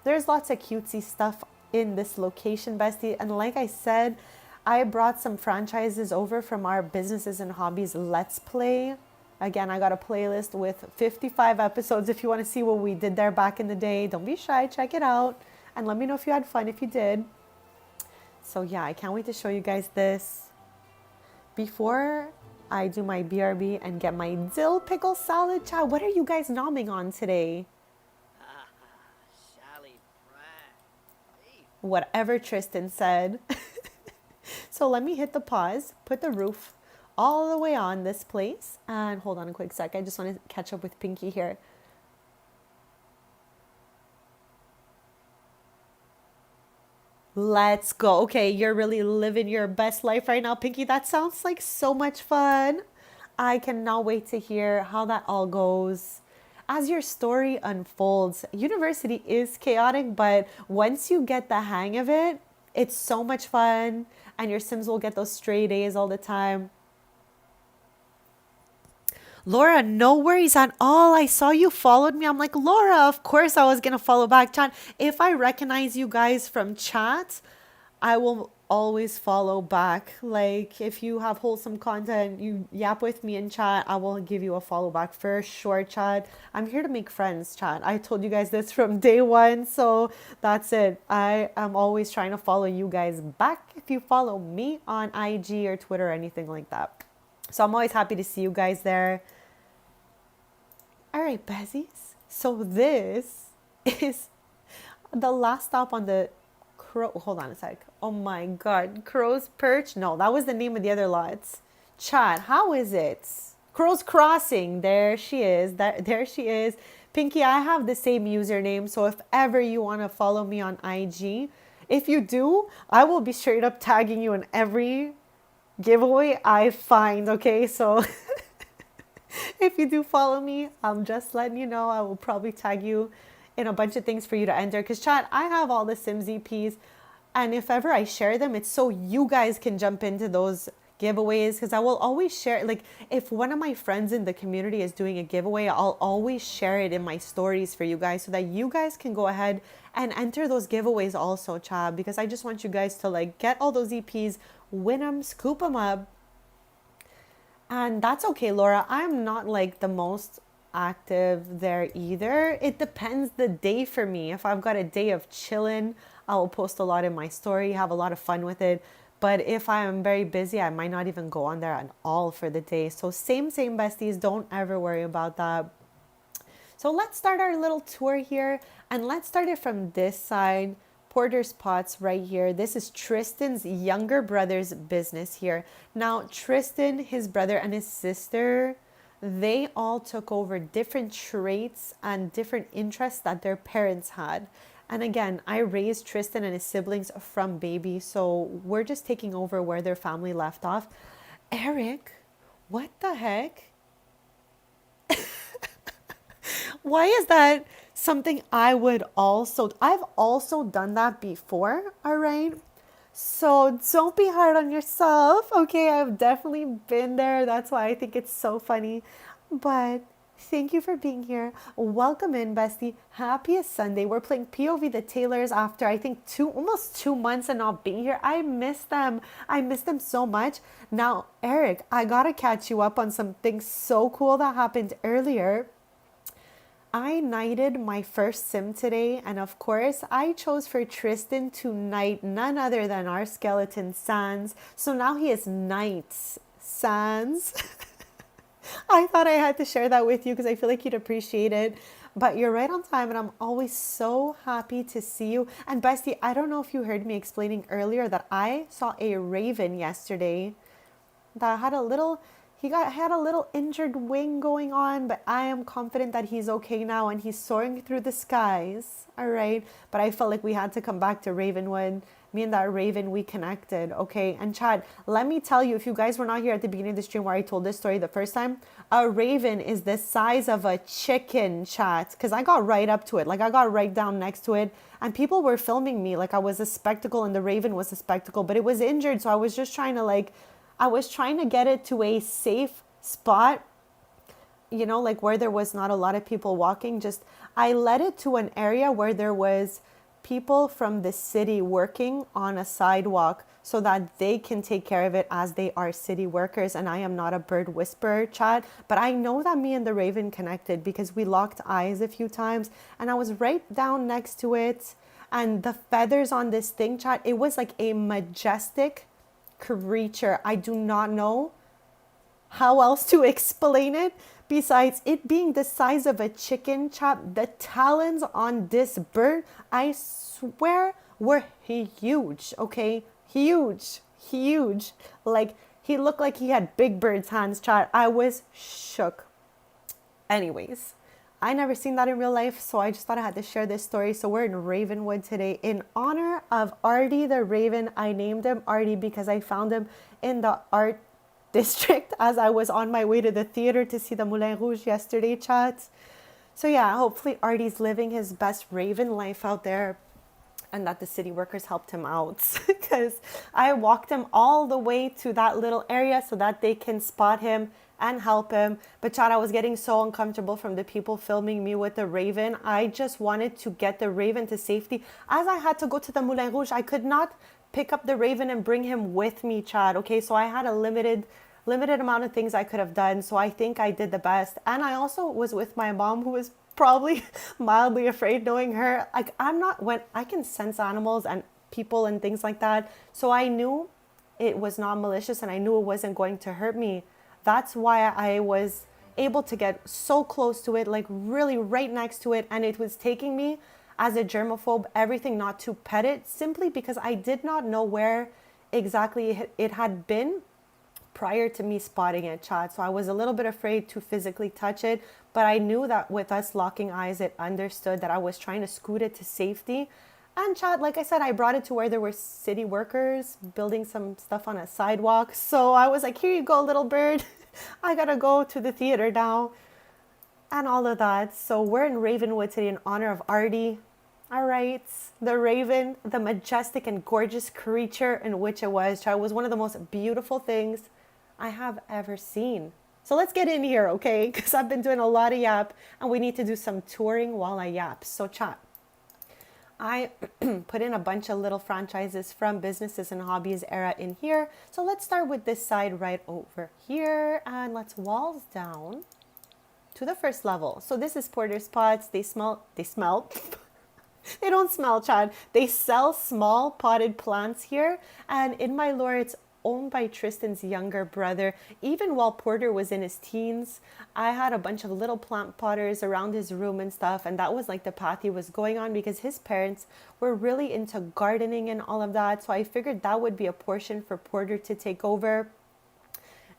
There's lots of cutesy stuff in this location, bestie. And like I said, I brought some franchises over from our Businesses and Hobbies Let's Play. Again, I got a playlist with 55 episodes. If you want to see what we did there back in the day, don't be shy, check it out. And let me know if you had fun, if you did. So yeah, I can't wait to show you guys this. Before I do my BRB and get my dill pickle salad, chat, what are you guys nomming on today? Whatever Tristan said. So let me hit the pause, put the roof all the way on this place. And hold on a quick sec. I just want to catch up with Pinky here. Let's go. Okay, you're really living your best life right now, Pinky. That sounds like so much fun. I cannot wait to hear how that all goes. As your story unfolds, university is chaotic, but once you get the hang of it, it's so much fun. And your Sims will get those straight A's all the time. Laura, no worries at all. I saw you followed me. I'm like, Laura, of course I was going to follow back. Chat, if I recognize you guys from chat, I will always follow back. Like, if you have wholesome content, you yap with me in chat, I will give you a follow back for sure, chat. I'm here to make friends, chat. I told you guys this from day one, so that's it. I am always trying to follow you guys back if you follow me on IG or Twitter or anything like that. So I'm always happy to see you guys there. All right, Bezies. So this is the last stop on the Crow. Hold on a sec. Oh my God. Crow's Perch? No, that was the name of the other lots. Chat, how is it? Crow's Crossing. There she is. There she is. Pinky, I have the same username. So if ever you want to follow me on IG, if you do, I will be straight up tagging you in every giveaway I find. Okay, so if you do follow me, I'm just letting you know I will probably tag you in a bunch of things for you to enter. Because chat, I have all the Sims EPs. And if ever I share them, it's so you guys can jump into those giveaways. Because I will always share, like if one of my friends in the community is doing a giveaway, I'll always share it in my stories for you guys. So that you guys can go ahead and enter those giveaways also, chat. Because I just want you guys to like get all those EPs, win them, scoop them up. And that's okay, Laura. I'm not like the most active there either. It depends the day for me. If I've got a day of chilling, I will post a lot in my story, have a lot of fun with it. But if I am very busy, I might not even go on there at all for the day. So same besties, don't ever worry about that. So let's start our little tour here, and let's start it from this side. Porter's Pots right here. This is Tristan's younger brother's business here. Now, Tristan, his brother, and his sister, they all took over different traits and different interests that their parents had. And again, I raised Tristan and his siblings from baby, so we're just taking over where their family left off. Eric, what the heck? Why is that something I've also done that before, all right? So don't be hard on yourself, okay? I've definitely been there. That's why I think it's so funny. But thank you for being here. Welcome in, bestie. Happiest Sunday. We're playing POV the Taylors after I think almost 2 months and not being here. I miss them. I miss them so much. Now, Eric, I gotta catch you up on something so cool that happened earlier. I knighted my first sim today, and of course, I chose for Tristan to knight none other than our skeleton Sans. So now he is Knights Sans. I thought I had to share that with you because I feel like you'd appreciate it. But you're right on time, and I'm always so happy to see you. And bestie, I don't know if you heard me explaining earlier that I saw a raven yesterday that had a little had a little injured wing going on, but I am confident that he's okay now and he's soaring through the skies. All right. But I felt like we had to come back to Ravenwood. Me and that raven, we connected. Okay. And Chad, let me tell you, if you guys were not here at the beginning of the stream where I told this story the first time, a raven is the size of a chicken, chat. Because I got right up to it. Like I got right down next to it. And people were filming me like I was a spectacle and the raven was a spectacle. But it was injured. So I was just trying to get it to a safe spot, like where there was not a lot of people walking. I led it to an area where there was people from the city working on a sidewalk so that they can take care of it as they are city workers. And I am not a bird whisperer, Chad, but I know that me and the raven connected because we locked eyes a few times and I was right down next to it. And the feathers on this thing, Chad, it was like a majestic creature. I do not know how else to explain it besides it being the size of a chicken, chap. The talons on this bird, I swear, were huge. Okay, huge. Like he looked like he had Big Bird's hands, chat. I was shook. Anyways, I never seen that in real life, so I just thought I had to share this story. So we're in Ravenwood today in honor of Artie the Raven. I named him Artie because I found him in the art district as I was on my way to the theater to see the Moulin Rouge yesterday, chat. So yeah, hopefully Artie's living his best raven life out there and that the city workers helped him out because I walked him all the way to that little area so that they can spot him and help him. But Chad, I was getting so uncomfortable from the people filming me with the raven. I just wanted to get the raven to safety. As I had to go to the Moulin Rouge, I could not pick up the raven and bring him with me, Chad. Okay, so I had a limited amount of things I could have done. So I think I did the best. And I also was with my mom, who was probably mildly afraid, knowing her. Like when I can sense animals and people and things like that. So I knew it was not malicious and I knew it wasn't going to hurt me. That's why I was able to get so close to it, like really right next to it. And it was taking me as a germaphobe, everything not to pet it, simply because I did not know where exactly it had been prior to me spotting it, Chad. So I was a little bit afraid to physically touch it, but I knew that with us locking eyes, it understood that I was trying to scoot it to safety. And Chad, like I said, I brought it to where there were city workers building some stuff on a sidewalk. So I was like, here you go, little bird. I gotta go to the theater now. And all of that. So we're in Ravenwood today in honor of Artie. All right. The raven, the majestic and gorgeous creature in which it was. Chad, was one of the most beautiful things I have ever seen. So let's get in here, okay? Because I've been doing a lot of yap and we need to do some touring while I yap. So chat. I put in a bunch of little franchises from businesses and hobbies era in here. So let's start with this side right over here and let's walls down to the first level. So this is Porter's Pots. They smell. They don't smell, Chad. They sell small potted plants here. And in my lore, it's owned by Tristan's younger brother. Even while Porter was in his teens, I had a bunch of little plant potters around his room and stuff. And that was like the path he was going on because his parents were really into gardening and all of that. So I figured that would be a portion for Porter to take over.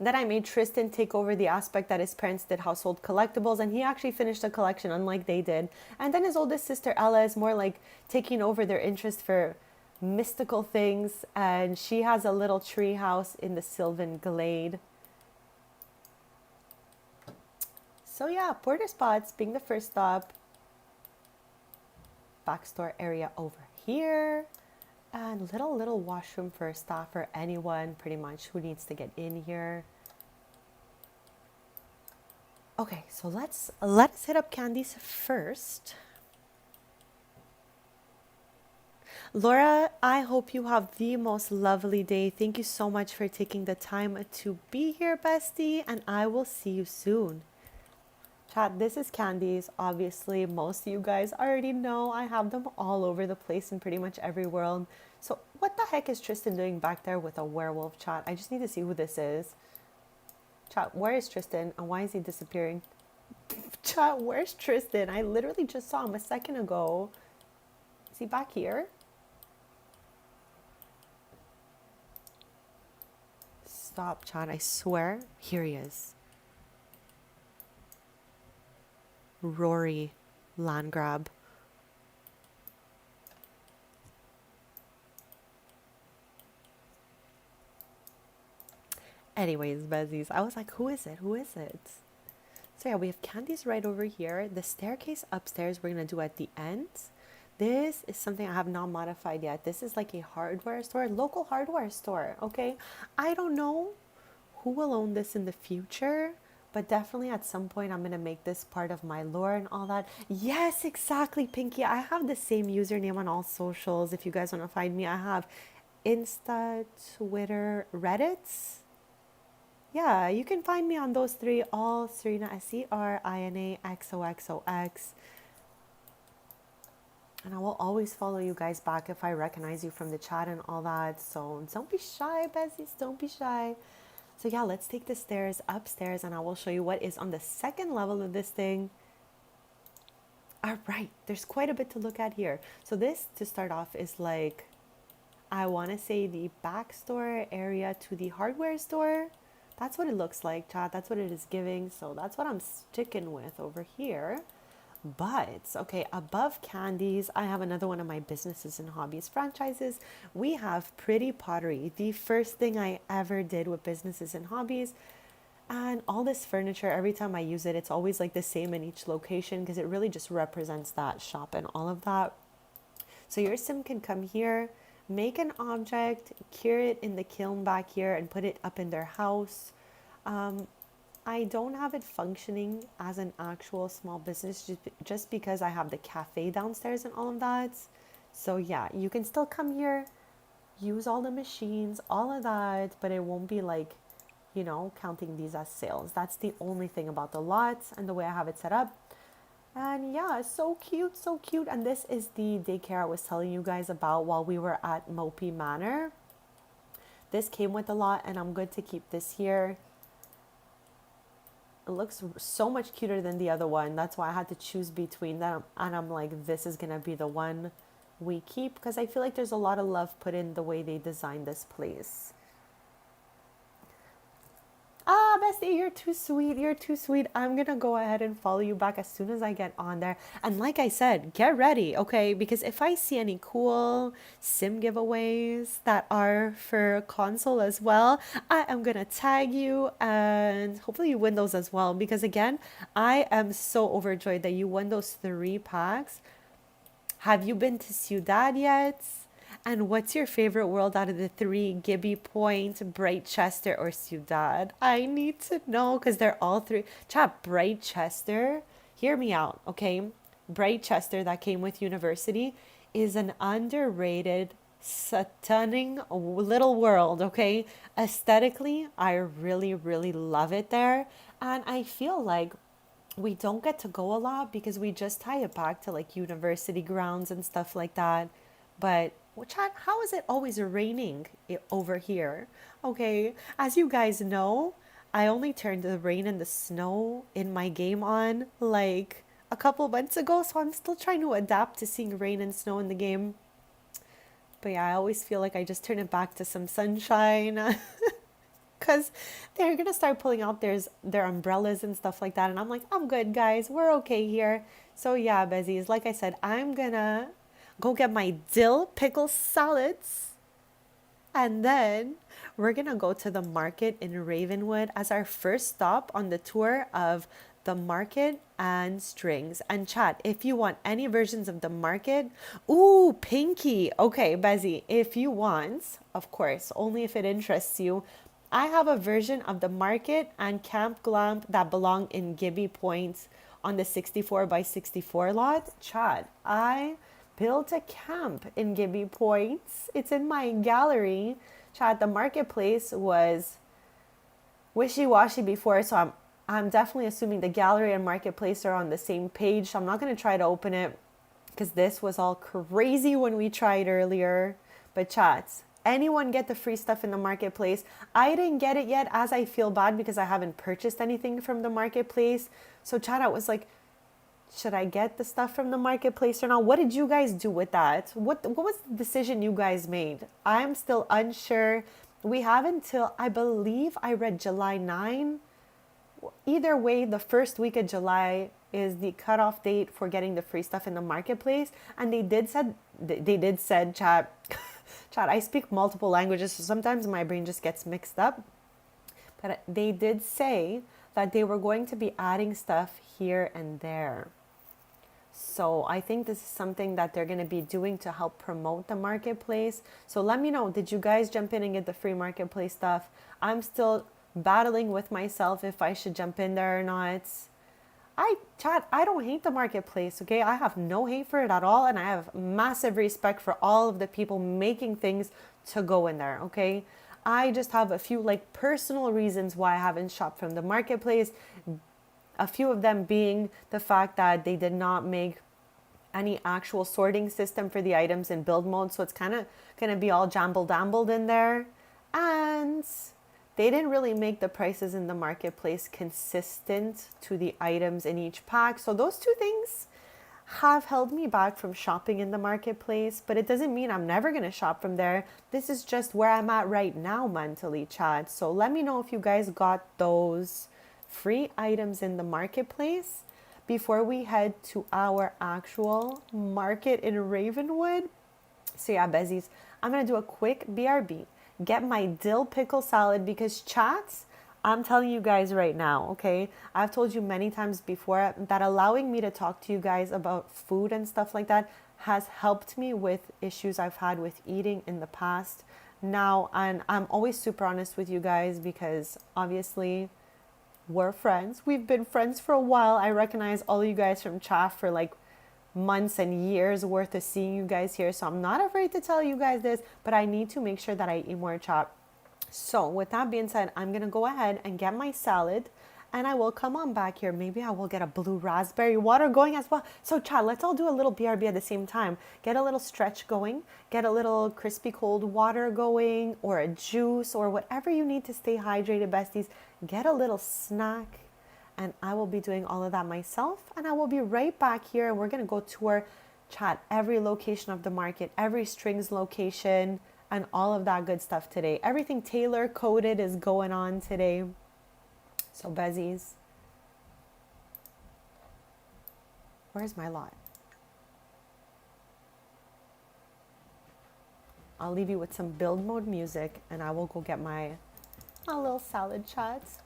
Then I made Tristan take over the aspect that his parents did household collectibles, and he actually finished the collection unlike they did. And then his oldest sister Ella is more like taking over their interest for mystical things, and she has a little tree house in the Sylvan Glade. So yeah, Porter Spots being the first stop. Backstore area over here. And little washroom for staff or anyone pretty much who needs to get in here. Okay, so let's hit up Candy's first. Laura, I hope you have the most lovely day. Thank you so much for taking the time to be here, bestie, and I will see you soon. Chat, this is Candy's. Obviously, most of you guys already know I have them all over the place in pretty much every world. So what the heck is Tristan doing back there with a werewolf, chat? I just need to see who this is. Chat, where is Tristan and why is he disappearing? Chat, where's Tristan? I literally just saw him a second ago. Is he back here? Stop, chat, I swear. Here he is. Rory Landgrab. Anyways, Besties, I was like, who is it? Who is it? So yeah, we have Candy's right over here. The staircase upstairs we're going to do at the end. This is something I have not modified yet. This is like a hardware store, local hardware store, okay? I don't know who will own this in the future, but definitely at some point I'm going to make this part of my lore and all that. Yes, exactly, Pinky. I have the same username on all socials. If you guys want to find me, I have Insta, Twitter, Reddit. Yeah, you can find me on those three, all Serena, SERINAXOXOX. And I will always follow you guys back if I recognize you from the chat and all that. So don't be shy, Besties, don't be shy. So yeah, let's take the stairs upstairs and I will show you what is on the second level of this thing. All right, there's quite a bit to look at here. So this, to start off, is like, I want to say the back store area to the hardware store. That's what it looks like, chat. That's what it is giving. So that's what I'm sticking with over here. But, okay, above Candy's, I have another one of my businesses and hobbies franchises. We have Pretty Pottery, the first thing I ever did with businesses and hobbies. And all this furniture, every time I use it, it's always like the same in each location because it really just represents that shop and all of that. So your sim can come here, make an object, cure it in the kiln back here and put it up in their house. I don't have it functioning as an actual small business just because I have the cafe downstairs and all of that. So yeah, you can still come here, use all the machines, all of that, but it won't be like, you know, counting these as sales. That's the only thing about the lots and the way I have it set up. And yeah, so cute, so cute. And this is the daycare I was telling you guys about while we were at Mopey Manor. This came with a lot and I'm good to keep this here. It looks so much cuter than the other one. That's why I had to choose between them. And I'm like, this is going to be the one we keep because I feel like there's a lot of love put in the way they designed this place. Ah, bestie, you're too sweet. You're too sweet. I'm going to go ahead and follow you back as soon as I get on there. And like I said, get ready, okay? Because if I see any cool sim giveaways that are for console as well, I am going to tag you and hopefully you win those as well. Because again, I am so overjoyed that you won those 3 packs. Have you been to Ciudad yet? And what's your favorite world out of the 3? Gibby Point, Brightchester, or Ciudad? I need to know because they're all 3. Chat, Brightchester, hear me out, okay? Brightchester, that came with University, is an underrated, stunning little world, okay? Aesthetically, I really, really love it there. And I feel like we don't get to go a lot because we just tie it back to like university grounds and stuff like that. But Chat, how is it always raining over here? Okay, as you guys know, I only turned the rain and the snow in my game on like a couple months ago, so I'm still trying to adapt to seeing rain and snow in the game. But yeah, I always feel like I just turn it back to some sunshine because they're gonna start pulling out their umbrellas and stuff like that, and I'm like, I'm good, guys, we're okay here. So yeah, Bezies, like I said, I'm gonna go get my dill pickle salads, and then we're gonna go to the market in Ravenwood as our first stop on the tour of the market and strings. And chat, if you want any versions of the market, ooh, Pinky. Okay, Bezzy, if you want, of course, only if it interests you, I have a version of the market and Camp Glamp that belong in Gibby Point on the 64 by 64 lot. Chat, I built a camp in Gibby Points. It's in my gallery. Chat, the marketplace was wishy-washy before, so I'm definitely assuming the gallery and marketplace are on the same page. So I'm not going to try to open it because this was all crazy when we tried earlier. But chats, anyone get the free stuff in the marketplace? I didn't get it yet, as I feel bad because I haven't purchased anything from the marketplace. So chat, I was like, should I get the stuff from the marketplace or not? What did you guys do with that? What was the decision you guys made? I'm still unsure. We have until, I believe I read July 9. Either way, the first week of July is the cutoff date for getting the free stuff in the marketplace. And they did said chat chat, I speak multiple languages, so sometimes my brain just gets mixed up. But they did say that they were going to be adding stuff here and there. So I think this is something that they're going to be doing to help promote the marketplace. So let me know, did you guys jump in and get the free marketplace stuff? I'm still battling with myself if I should jump in there or not. I don't hate the marketplace, okay? I have no hate for it at all, and I have massive respect for all of the people making things to go in there, okay? I just have a few like personal reasons why I haven't shopped from the marketplace. A few of them being the fact that they did not make any actual sorting system for the items in build mode, so it's kind of going to be all jambled in there. And they didn't really make the prices in the marketplace consistent to the items in each pack. So those two things have held me back from shopping in the marketplace, but it doesn't mean I'm never going to shop from there. This is just where I'm at right now mentally, chat. So let me know if you guys got those free items in the marketplace before we head to our actual market in Ravenwood. So yeah, Bezies, I'm going to do a quick BRB. Get my dill pickle salad because chats, I'm telling you guys right now, okay? I've told you many times before that allowing me to talk to you guys about food and stuff like that has helped me with issues I've had with eating in the past. Now, and I'm always super honest with you guys because obviously we're friends. We've been friends for a while. I recognize all of you guys from chat for like months and years worth of seeing you guys here. So I'm not afraid to tell you guys this, but I need to make sure that I eat more chat. So with that being said, I'm going to go ahead and get my salad and I will come on back here. Maybe I will get a blue raspberry water going as well. So chat, let's all do a little BRB at the same time. Get a little stretch going, get a little crispy cold water going or a juice or whatever you need to stay hydrated, besties. Get a little snack and I will be doing all of that myself and I will be right back here and we're going to go tour chat every location of the market, every strings location and all of that good stuff today. Everything tailor coded is going on today. So Bezies, where's my lot? I'll leave you with some build mode music and I will go get my little salad chats.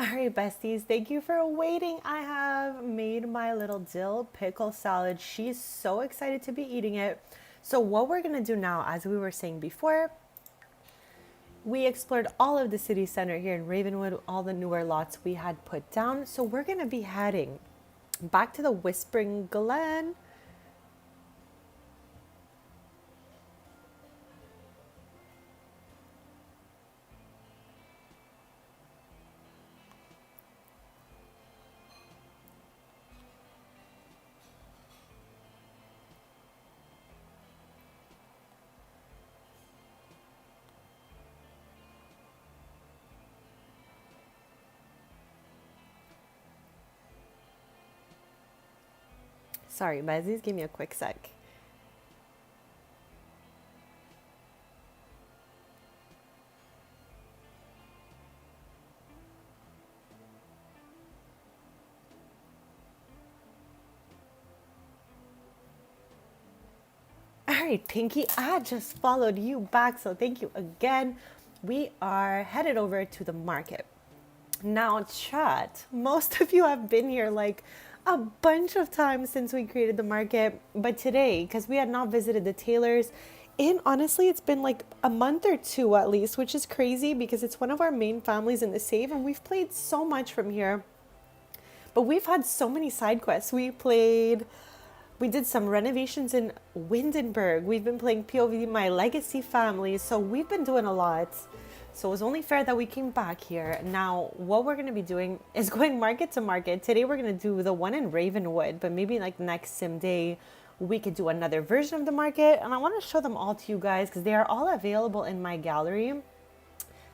All right, besties, thank you for waiting. I have made my little dill pickle salad. She's so excited to be eating it. So what we're gonna do now, as we were saying before, we explored all of the city center here in Ravenwood, all the newer lots we had put down. So we're gonna be heading back to the Whispering Glen. Sorry, besties, give me a quick sec. All right, Pinky, I just followed you back, so thank you again. We are headed over to the market. Now, chat, most of you have been here like a bunch of times since we created the market, but today, because we had not visited the tailors, and honestly, it's been like a month or two at least, which is crazy because it's one of our main families in the save, and we've played so much from here. But we've had so many side quests. We did some renovations in Windenburg. We've been playing POV My Legacy Family. So we've been doing a lot. So it was only fair that we came back here. Now, what we're going to be doing is going market to market. Today, we're going to do the one in Ravenwood, but maybe like next sim day, we could do another version of the market. And I want to show them all to you guys because they are all available in my gallery.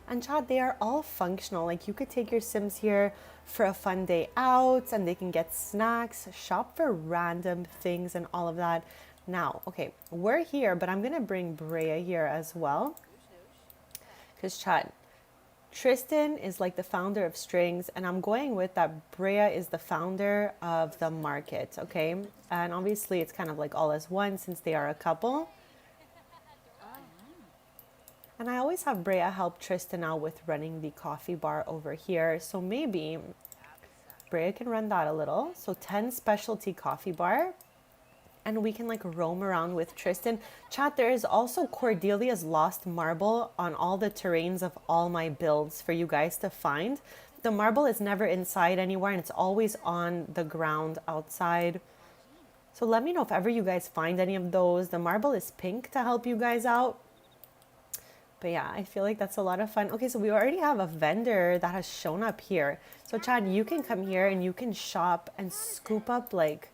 And chat, they are all functional. Like you could take your Sims here for a fun day out and they can get snacks, shop for random things and all of that. Now, okay, we're here, but I'm gonna bring Brea here as well. Because chat, Tristan is like the founder of Strings, and I'm going with that Brea is the founder of the market, okay? And obviously it's kind of like all as one since they are a couple. And I always have Brea help Tristan out with running the coffee bar over here. So maybe Brea can run that a little. So 10 specialty coffee bar. And we can like roam around with Tristan. Chat, there is also Cordelia's Lost Marble on all the terrains of all my builds for you guys to find. The marble is never inside anywhere and it's always on the ground outside. So let me know if ever you guys find any of those. The marble is pink to help you guys out. But yeah, I feel like that's a lot of fun. Okay, so we already have a vendor that has shown up here. So Chad, you can come here and you can shop and scoop up like,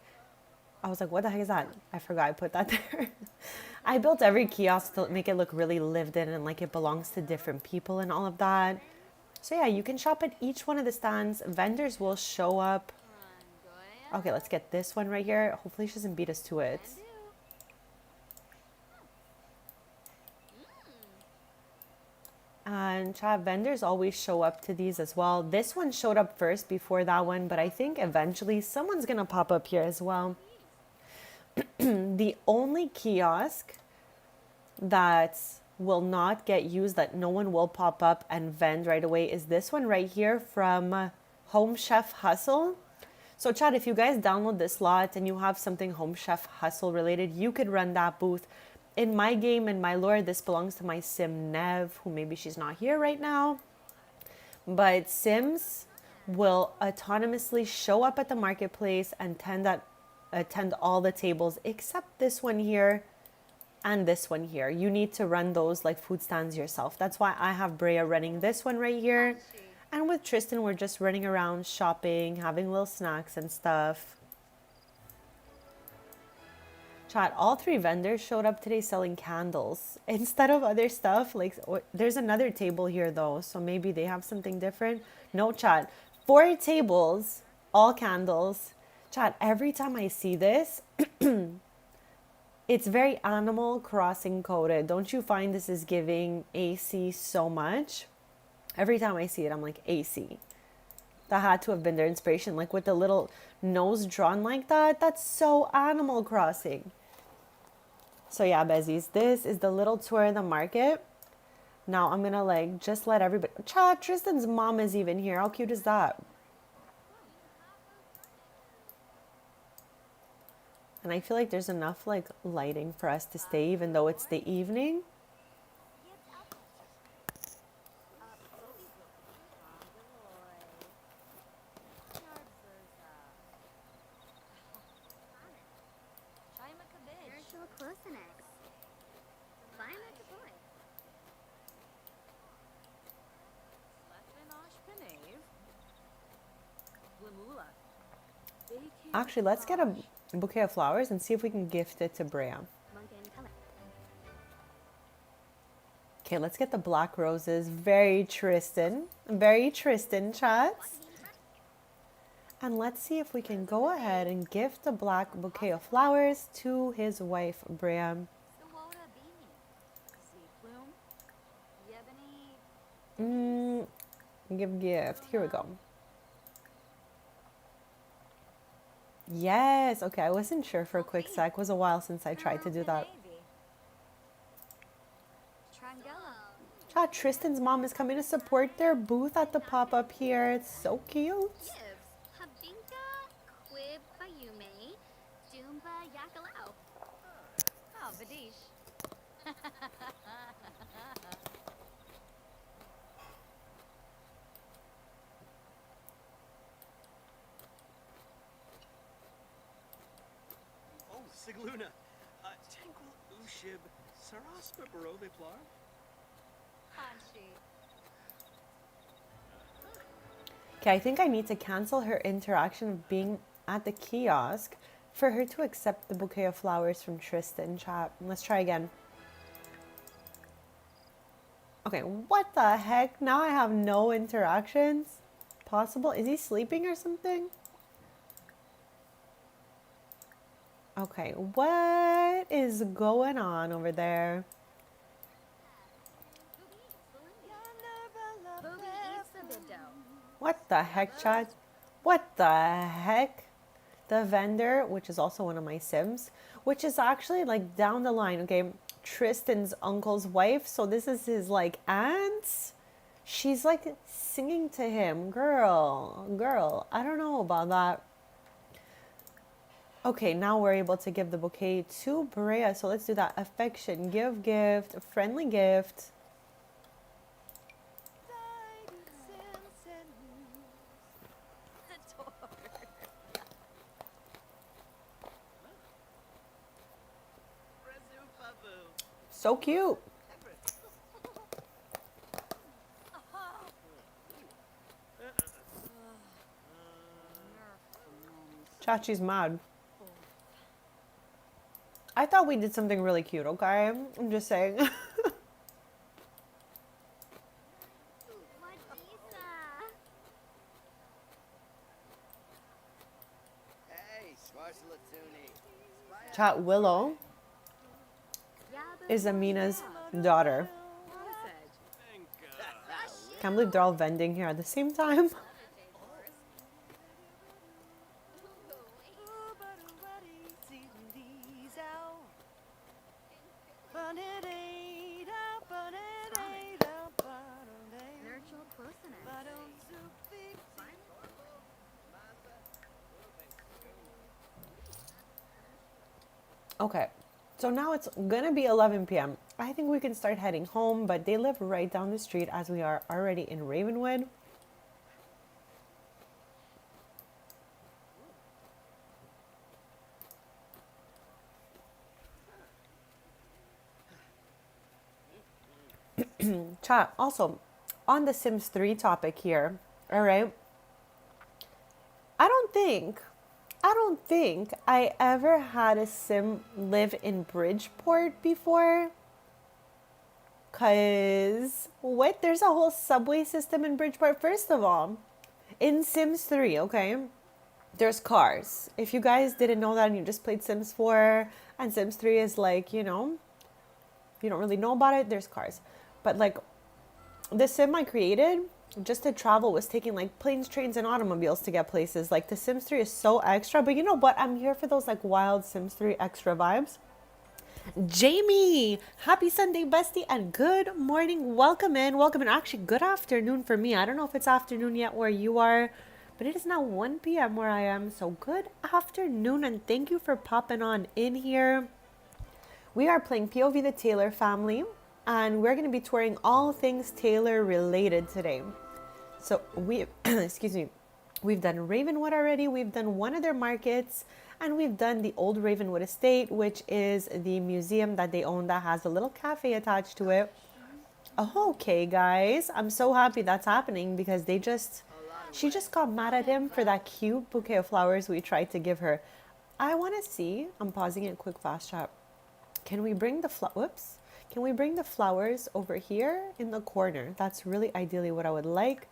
I was like, what the heck is that? I forgot I put that there. I built every kiosk to make it look really lived in and like it belongs to different people and all of that. So yeah, you can shop at each one of the stands. Vendors will show up. Okay, let's get this one right here. Hopefully she doesn't beat us to it. And chat, vendors always show up to these as well. This one showed up first before that one, but I think eventually someone's gonna pop up here as well. The only kiosk that will not get used, that no one will pop up and vend right away, is this one right here from Home Chef Hustle. So chat, if you guys download this lot and you have something Home Chef Hustle related, you could run that booth. In my game, in my lore, this belongs to my sim Nev, who maybe she's not here right now. But Sims will autonomously show up at the marketplace and attend all the tables except this one here and this one here. You need to run those like food stands yourself. That's why I have Brea running this one right here. And with Tristan, we're just running around shopping, having little snacks and stuff. Chat, all three vendors showed up today selling candles instead of other stuff. Like, there's another table here though, so maybe they have something different. No, chat, 4 tables, all candles. Chat, every time I see this, it's very Animal Crossing coded. Don't you find this is giving AC so much? Every time I see it, I'm like, AC. That had to have been their inspiration. Like with the little nose drawn like that. That's so Animal Crossing. So yeah, Bezies, this is the little tour of the market. Now I'm gonna like just let everybody. Chat, Tristan's mom is even here. How cute is that? And I feel like there's enough like lighting for us to stay even though it's the evening. Actually, let's get a bouquet of flowers and see if we can gift it to Brea. Okay, let's get the black roses. Very Tristan, chats. And let's see if we can go ahead and gift a black bouquet of flowers to his wife, Brea. Give gift. Here we go. Yes. Okay, I wasn't sure for a quick sec. It was a while since I tried to do that. Chat, Tristan's mom is coming to support their booth at the pop-up here. It's so cute. Sigluna, Tenkul Ushib, Saraspa Barove Plar? Okay, I think I need to cancel her interaction of being at the kiosk for her to accept the bouquet of flowers from Tristan, chat. Let's try again. Okay, what the heck? Now I have no interactions possible. Is he sleeping or something? Okay, what is going on over there? What the heck, chat? What the heck? The vendor, which is also one of my Sims, which is actually like down the line, okay? Tristan's uncle's wife. So this is his like aunt. She's like singing to him. Girl, I don't know about that. Okay, now we're able to give the bouquet to Brea. So let's do that. Affection, give gift, friendly gift. So cute. Chachi's mad. I thought we did something really cute, okay? I'm just saying. Chat, Willow is Amina's daughter. Can't believe they're all vending here at the same time. Okay, so now it's gonna be 11 p.m. I think we can start heading home, but they live right down the street as we are already in Ravenwood. Chat, also, on the Sims 3 topic here, all right? I don't think I ever had a Sim live in Bridgeport before. Cause what? There's a whole subway system in Bridgeport. First of all, in Sims 3, okay, there's cars. If you guys didn't know that and you just played Sims 4 and Sims 3 is like, you know, you don't really know about it, there's cars. But like the Sim I created just to travel was taking like planes, trains, and automobiles to get places. Like the Sims 3 is so extra, but you know what? I'm here for those like wild Sims 3 extra vibes. Jamie, happy Sunday, bestie, and good morning. Welcome in. Welcome in. Actually, good afternoon for me. I don't know if it's afternoon yet where you are, but it is now 1 p.m. where I am. So, good afternoon, and thank you for popping on in here. We are playing POV the Taylor family, and we're going to be touring all things Taylor related today. So, excuse me, we've done Ravenwood already, we've done one of their markets, and we've done the old Ravenwood estate, which is the museum that they own that has a little cafe attached to it. Oh, okay, guys, I'm so happy that's happening because she just got mad at him for that cute bouquet of flowers we tried to give her. I want to see, I'm pausing it, quick fast chat. Can we bring the Can we bring the flowers over here in the corner? That's really ideally what I would like.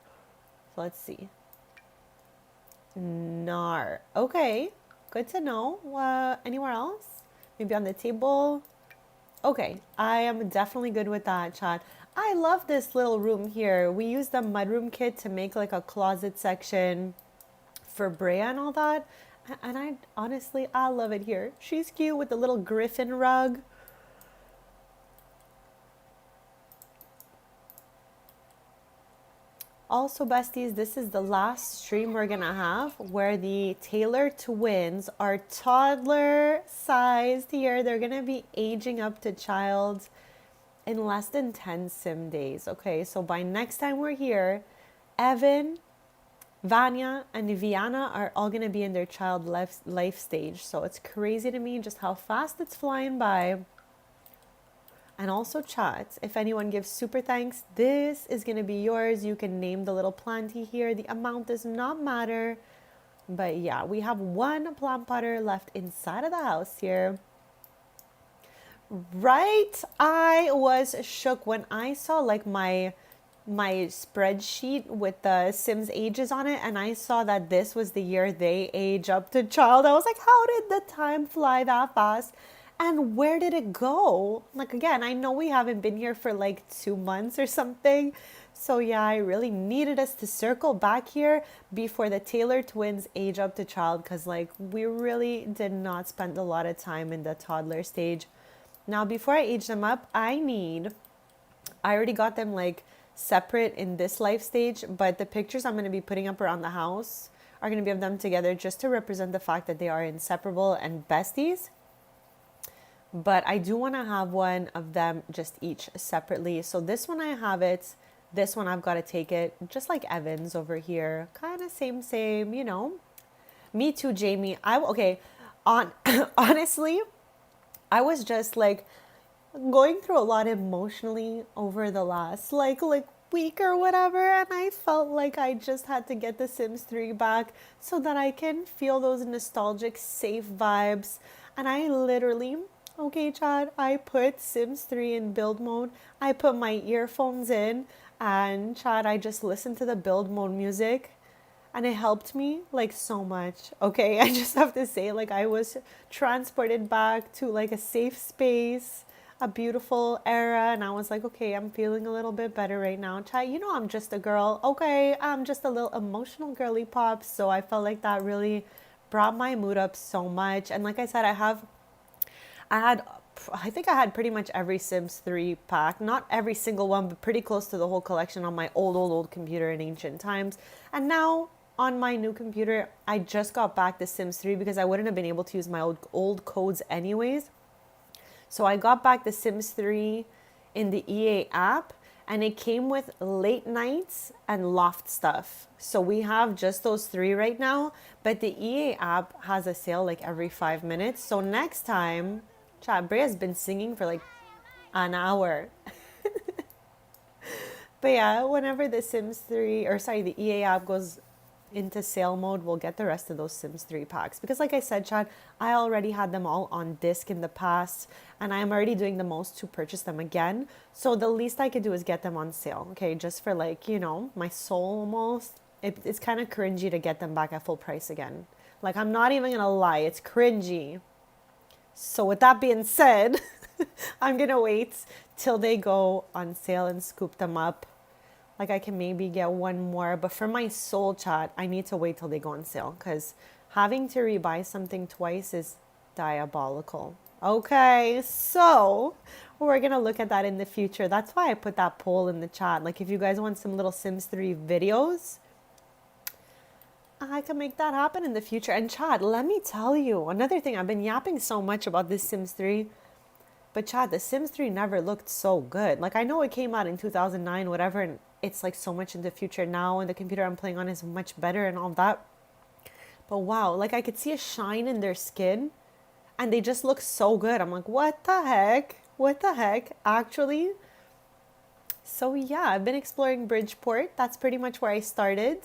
So let's see. Nar. Okay. Good to know. Anywhere else? Maybe on the table? Okay. I am definitely good with that, chat. I love this little room here. We used the mudroom kit to make like a closet section for Brea and all that. And I love it here. She's cute with the little griffin rug. Also, besties, this is the last stream we're gonna have where the Taylor twins are toddler sized here. They're gonna be aging up to child in less than 10 sim days. Okay, so by next time we're here, Evan, Vanya, and Viana are all gonna be in their child life stage. So it's crazy to me just how fast it's flying by. And also, chat, if anyone gives super thanks, this is going to be yours. You can name the little planty here. The amount does not matter. But yeah, we have one plant potter left inside of the house here. Right? I was shook when I saw like my spreadsheet with the Sims ages on it, and I saw that this was the year they age up to child. I was like, how did the time fly that fast? And where did it go? Like, again, I know we haven't been here for like 2 months or something. So yeah, I really needed us to circle back here before the Taylor twins age up to child, because like we really did not spend a lot of time in the toddler stage. Now, before I age them up, I already got them like separate in this life stage, but the pictures I'm going to be putting up around the house are going to be of them together just to represent the fact that they are inseparable and besties. But I do want to have one of them just each separately. So this one I have it. This one I've got to take it. Just like Evan's over here. Kind of same, you know. Me too, Jamie. Honestly, I was just like going through a lot emotionally over the last like week or whatever. And I felt like I just had to get The Sims 3 back so that I can feel those nostalgic, safe vibes. And I literally... Okay, Chad, I put Sims 3 in build mode. I put my earphones in, and Chad, I just listened to the build mode music, and it helped me like so much. Okay, I just have to say, like, I was transported back to like a safe space, a beautiful era, and I was like, okay, I'm feeling a little bit better right now. Chad, you know I'm just a girl. Okay, I'm just a little emotional girly pop, so I felt like that really brought my mood up so much. And like I said, I think I had pretty much every Sims 3 pack. Not every single one, but pretty close to the whole collection on my old computer in ancient times. And now on my new computer, I just got back the Sims 3 because I wouldn't have been able to use my old codes anyways. So I got back the Sims 3 in the EA app, and it came with late nights and loft stuff. So we have just those 3 right now, but the EA app has a sale like every 5 minutes. So next time... Chat, Brea's been singing for like an hour. But yeah, whenever the EA app goes into sale mode, we'll get the rest of those Sims 3 packs. Because like I said, Chad, I already had them all on disc in the past, and I'm already doing the most to purchase them again. So the least I could do is get them on sale, okay? Just for like, you know, my soul almost. It's kind of cringy to get them back at full price again. Like, I'm not even gonna lie, it's cringy. So with that being said, I'm going to wait till they go on sale and scoop them up. Like, I can maybe get one more. But for my soul, chat, I need to wait till they go on sale. Because having to rebuy something twice is diabolical. Okay, so we're gonna look at that in the future. That's why I put that poll in the chat. Like, if you guys want some little Sims 3 videos, I can make that happen in the future. And Chad, let me tell you another thing. I've been yapping so much about this Sims 3, but Chad, the Sims 3 never looked so good. Like, I know it came out in 2009, whatever, and it's like so much in the future now, and the computer I'm playing on is much better and all that. But wow, like I could see a shine in their skin, and they just look so good. I'm like, what the heck? What the heck? Actually, so yeah, I've been exploring Bridgeport. That's pretty much where I started.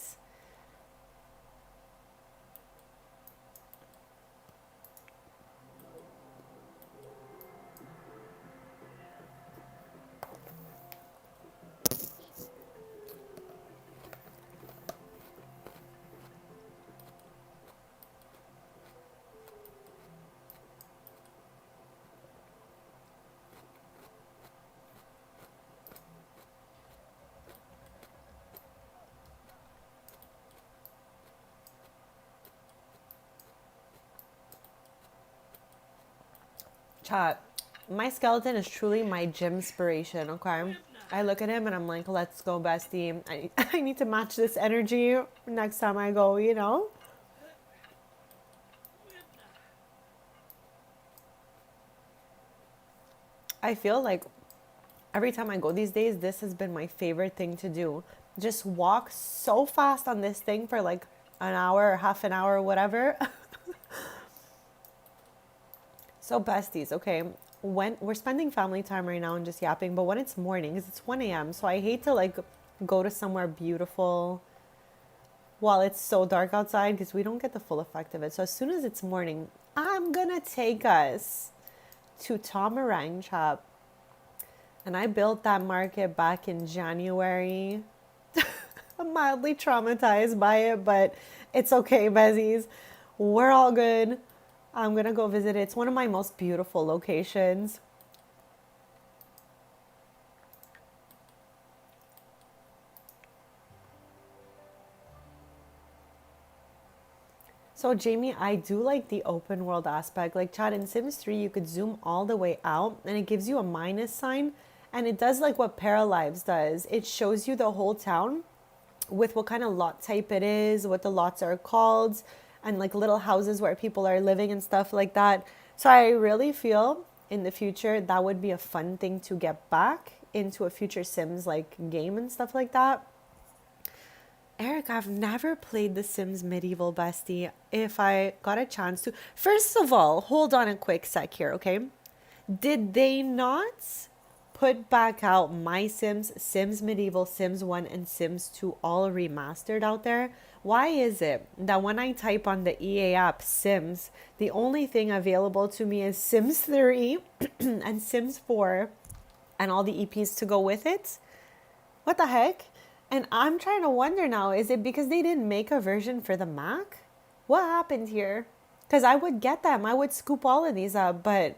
Chat, my skeleton is truly my gym inspiration, okay? I look at him and I'm like, let's go, bestie. I need to match this energy next time I go, you know? I feel like every time I go these days, this has been my favorite thing to do. Just walk so fast on this thing for like an hour or half an hour or whatever. So besties, okay, when we're spending family time right now and just yapping, but when it's mornings, it's 1 a.m. So I hate to like go to somewhere beautiful while it's so dark outside because we don't get the full effect of it. So as soon as it's morning, I'm gonna take us to Tomarang Chop. And I built that market back in January. I'm mildly traumatized by it, but it's okay, Bezies. We're all good. I'm gonna go visit it. It's one of my most beautiful locations. So Jamie, I do like the open world aspect. Like Chad, in Sims 3, you could zoom all the way out and it gives you a minus sign. And it does like what Paralives does. It shows you the whole town with what kind of lot type it is, what the lots are called, and like little houses where people are living and stuff like that. So I really feel in the future that would be a fun thing to get back into a future Sims like game and stuff like that. Eric, I've never played The Sims Medieval, bestie. If I got a chance to. First of all, hold on a quick sec here, okay? Did they not put back out My Sims, Sims Medieval, Sims 1, and Sims 2 all remastered out there? Why is it that when I type on the EA app Sims, the only thing available to me is Sims 3 and Sims 4 and all the EPs to go with it? What the heck? And I'm trying to wonder now, is it because they didn't make a version for the Mac? What happened here? Because I would get them. I would scoop all of these up, but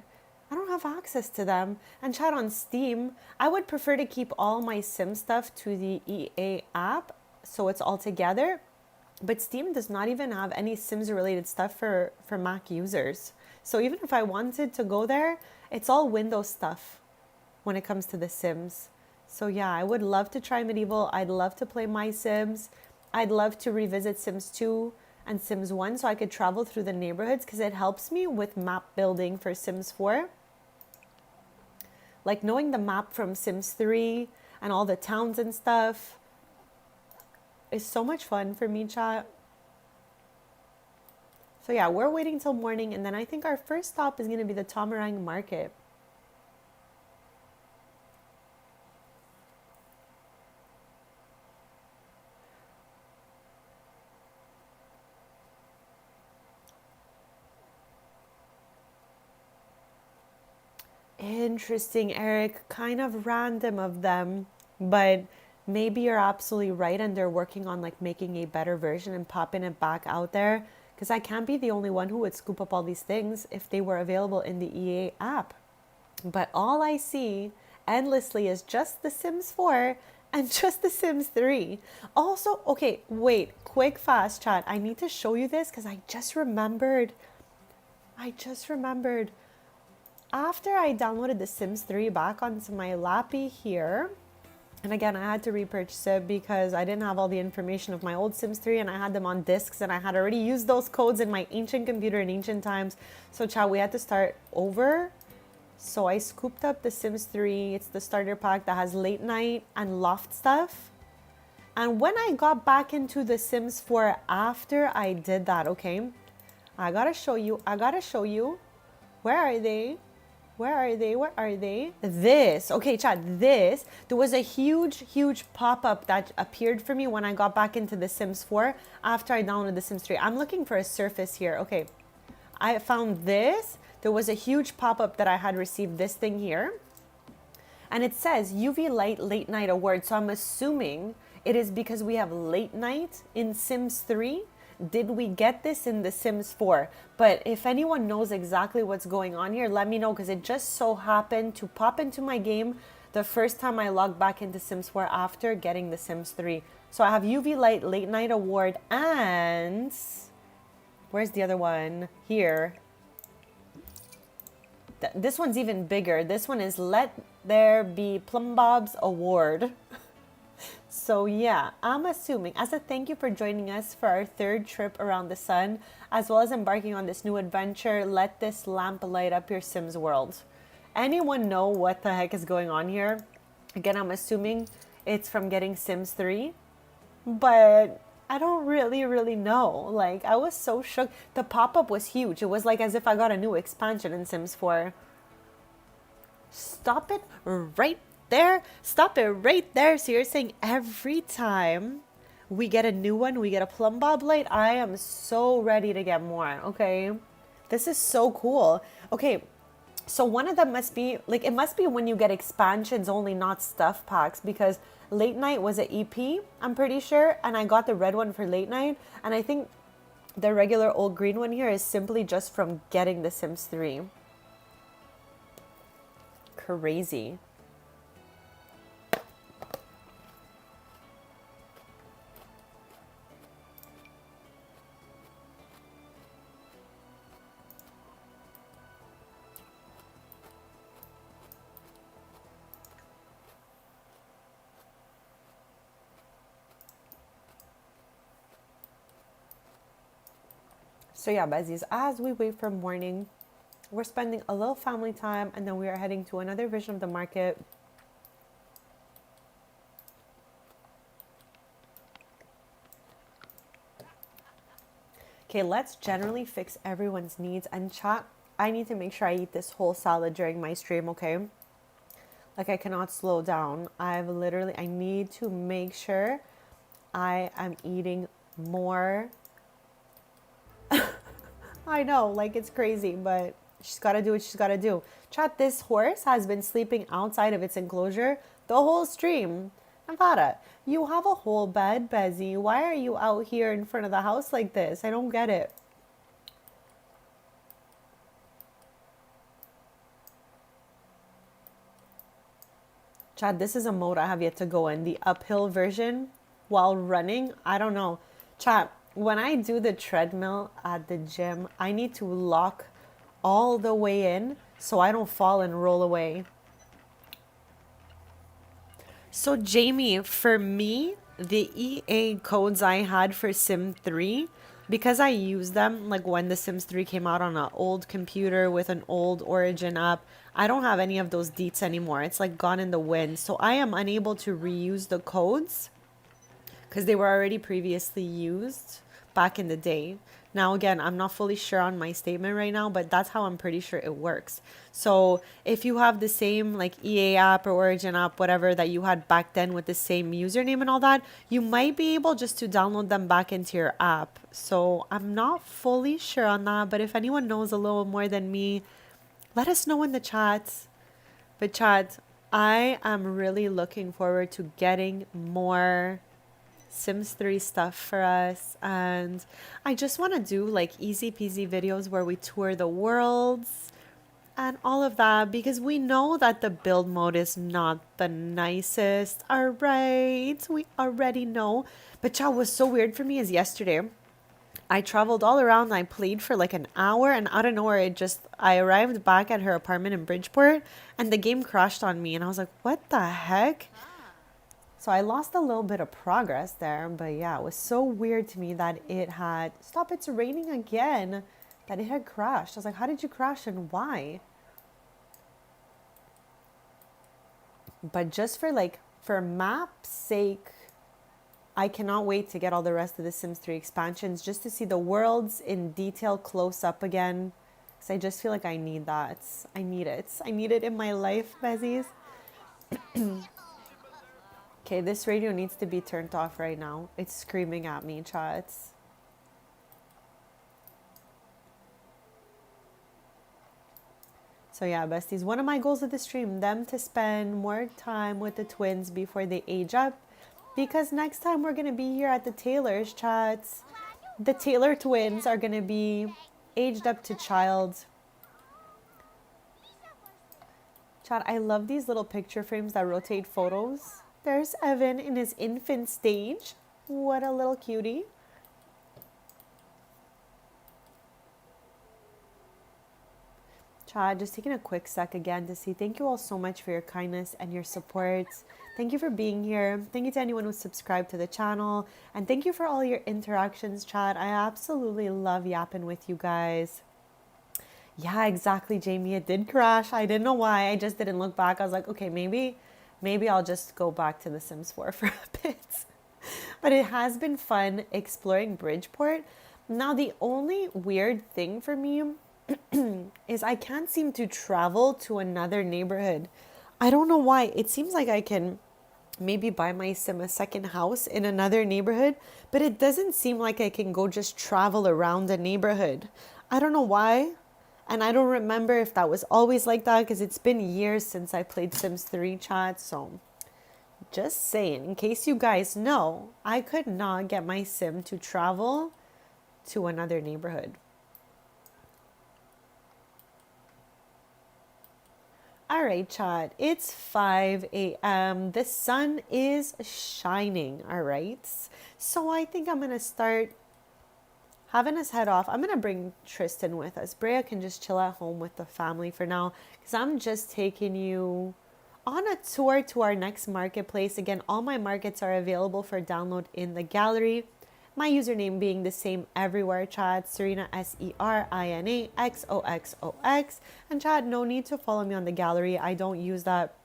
I don't have access to them. And chat on Steam, I would prefer to keep all my Sim stuff to the EA app so it's all together. But Steam does not even have any Sims related stuff for Mac users. So even if I wanted to go there, it's all Windows stuff when it comes to the Sims. So yeah, I would love to try Medieval. I'd love to play My Sims. I'd love to revisit Sims 2 and Sims 1 so I could travel through the neighborhoods because it helps me with map building for Sims 4. Like knowing the map from Sims 3 and all the towns and stuff is so much fun for me, chat. So yeah, we're waiting till morning and then I think our first stop is going to be the Tomarang Market. Interesting, Eric. Kind of random of them, but maybe you're absolutely right and they're working on like making a better version and popping it back out there because I can't be the only one who would scoop up all these things if they were available in the EA app. But all I see endlessly is just The Sims 4 and just The Sims 3. Also, okay, wait, quick fast chat. I need to show you this because I just remembered. after I downloaded The Sims 3 back onto my lappy here, and again, I had to repurchase it because I didn't have all the information of my old Sims 3 and I had them on discs and I had already used those codes in my ancient computer in ancient times. So, child, we had to start over. So I scooped up The Sims 3. It's the starter pack that has late night and loft stuff. And when I got back into The Sims 4 after I did that, okay, I gotta show you. Where are they? Where are they? Where are they? This. Okay, chat, this. There was a huge pop-up that appeared for me when I got back into The Sims 4 after I downloaded The Sims 3. I'm looking for a surface here. Okay. I found this. There was a huge pop-up that I had received this thing here. And it says UV Light Late Night Award. So I'm assuming it is because we have late night in Sims 3. Did we get this in The Sims 4? But if anyone knows exactly what's going on here, let me know, because it just so happened to pop into my game the first time I logged back into Sims 4 after getting The Sims 3. So I have UV Light Late Night Award, and where's the other one? Here. This one's even bigger. This one is Let There Be Plumbob's Award. So yeah, I'm assuming as a thank you for joining us for our third trip around the sun, as well as embarking on this new adventure, let this lamp light up your Sims world. Anyone know what the heck is going on here? Again, I'm assuming it's from getting Sims 3, but I don't really know. Like, I was so shook. The pop-up was huge. It was like as if I got a new expansion in Sims 4. Stop it right there. Stop it right there. So you're saying every time we get a new one, we get a plumb bob light? I am so ready to get more. Okay, this is so cool. Okay, so one of them must be like, it must be when you get expansions only, not stuff packs, because late night was an EP, I'm pretty sure, and I got the red one for late night, and I think the regular old green one here is simply just from getting The Sims 3. Crazy. So yeah, Besties, as we wait for morning, we're spending a little family time, and then we are heading to another version of the market. Okay, let's generally fix everyone's needs. And chat, I need to make sure I eat this whole salad during my stream, okay? Like, I cannot slow down. I need to make sure I am eating more. I know, like, it's crazy, but she's got to do what she's got to do. Chat, this horse has been sleeping outside of its enclosure the whole stream. Nevada, you have a whole bed, Bezzy. Why are you out here in front of the house like this? I don't get it. Chad, this is a mode I have yet to go in. The uphill version while running. I don't know. Chat, when I do the treadmill at the gym, I need to lock all the way in so I don't fall and roll away. So Jamie, for me, the EA codes I had for Sim 3, because I used them like when the Sims 3 came out on an old computer with an old Origin app, I don't have any of those deets anymore. It's like gone in the wind. So I am unable to reuse the codes because they were already previously used back in the day. Now, again, I'm not fully sure on my statement right now, but that's how I'm pretty sure it works. So if you have the same like EA app or Origin app, whatever that you had back then with the same username and all that, you might be able just to download them back into your app. So I'm not fully sure on that, but if anyone knows a little more than me, let us know in the chats. But chat, I am really looking forward to getting more Sims 3 stuff for us, and I just want to do like easy peasy videos where we tour the worlds and all of that, because we know that the build mode is not the nicest. All right, we already know. But chat, was so weird for me is yesterday I traveled all around. I played for like an hour, and out of nowhere, I arrived back at her apartment in Bridgeport, and the game crashed on me, and I was like, what the heck? So I lost a little bit of progress there, but yeah, it was so weird to me that it had, stop, it's raining again, that it had crashed. I was like, how did you crash and why? But just for map's sake, I cannot wait to get all the rest of the Sims 3 expansions just to see the worlds in detail close up again. Because I just feel like I need that. I need it. I need it in my life, Besties. Okay, this radio needs to be turned off right now. It's screaming at me, chats. So yeah, besties, one of my goals of the stream, them to spend more time with the twins before they age up. Because next time we're going to be here at the Taylors, chats. The Taylor twins are going to be aged up to child. Chat, I love these little picture frames that rotate photos. There's Evan in his infant stage. What a little cutie. Chad, just taking a quick sec again to say thank you all so much for your kindness and your support. Thank you for being here. Thank you to anyone who subscribed to the channel. And thank you for all your interactions, Chad. I absolutely love yapping with you guys. Yeah, exactly, Jamie. It did crash. I didn't know why. I just didn't look back. I was like, okay, maybe I'll just go back to The Sims 4 for a bit. But it has been fun exploring Bridgeport. Now, the only weird thing for me is I can't seem to travel to another neighborhood. I don't know why. It seems like I can maybe buy my sim a second house in another neighborhood, but it doesn't seem like I can go just travel around the neighborhood. I don't know why. And I don't remember if that was always like that because it's been years since I played Sims 3, chat. So just saying, in case you guys know, I could not get my sim to travel to another neighborhood. All right, chat, it's 5 a.m. The sun is shining, all right? So I think I'm going to start having us head off. I'm going to bring Tristan with us. Brea can just chill at home with the family for now because I'm just taking you on a tour to our next marketplace. Again, all my markets are available for download in the gallery. My username being the same everywhere, chat. Serena, SERINA XOXOX. And chat, no need to follow me on the gallery. I don't use that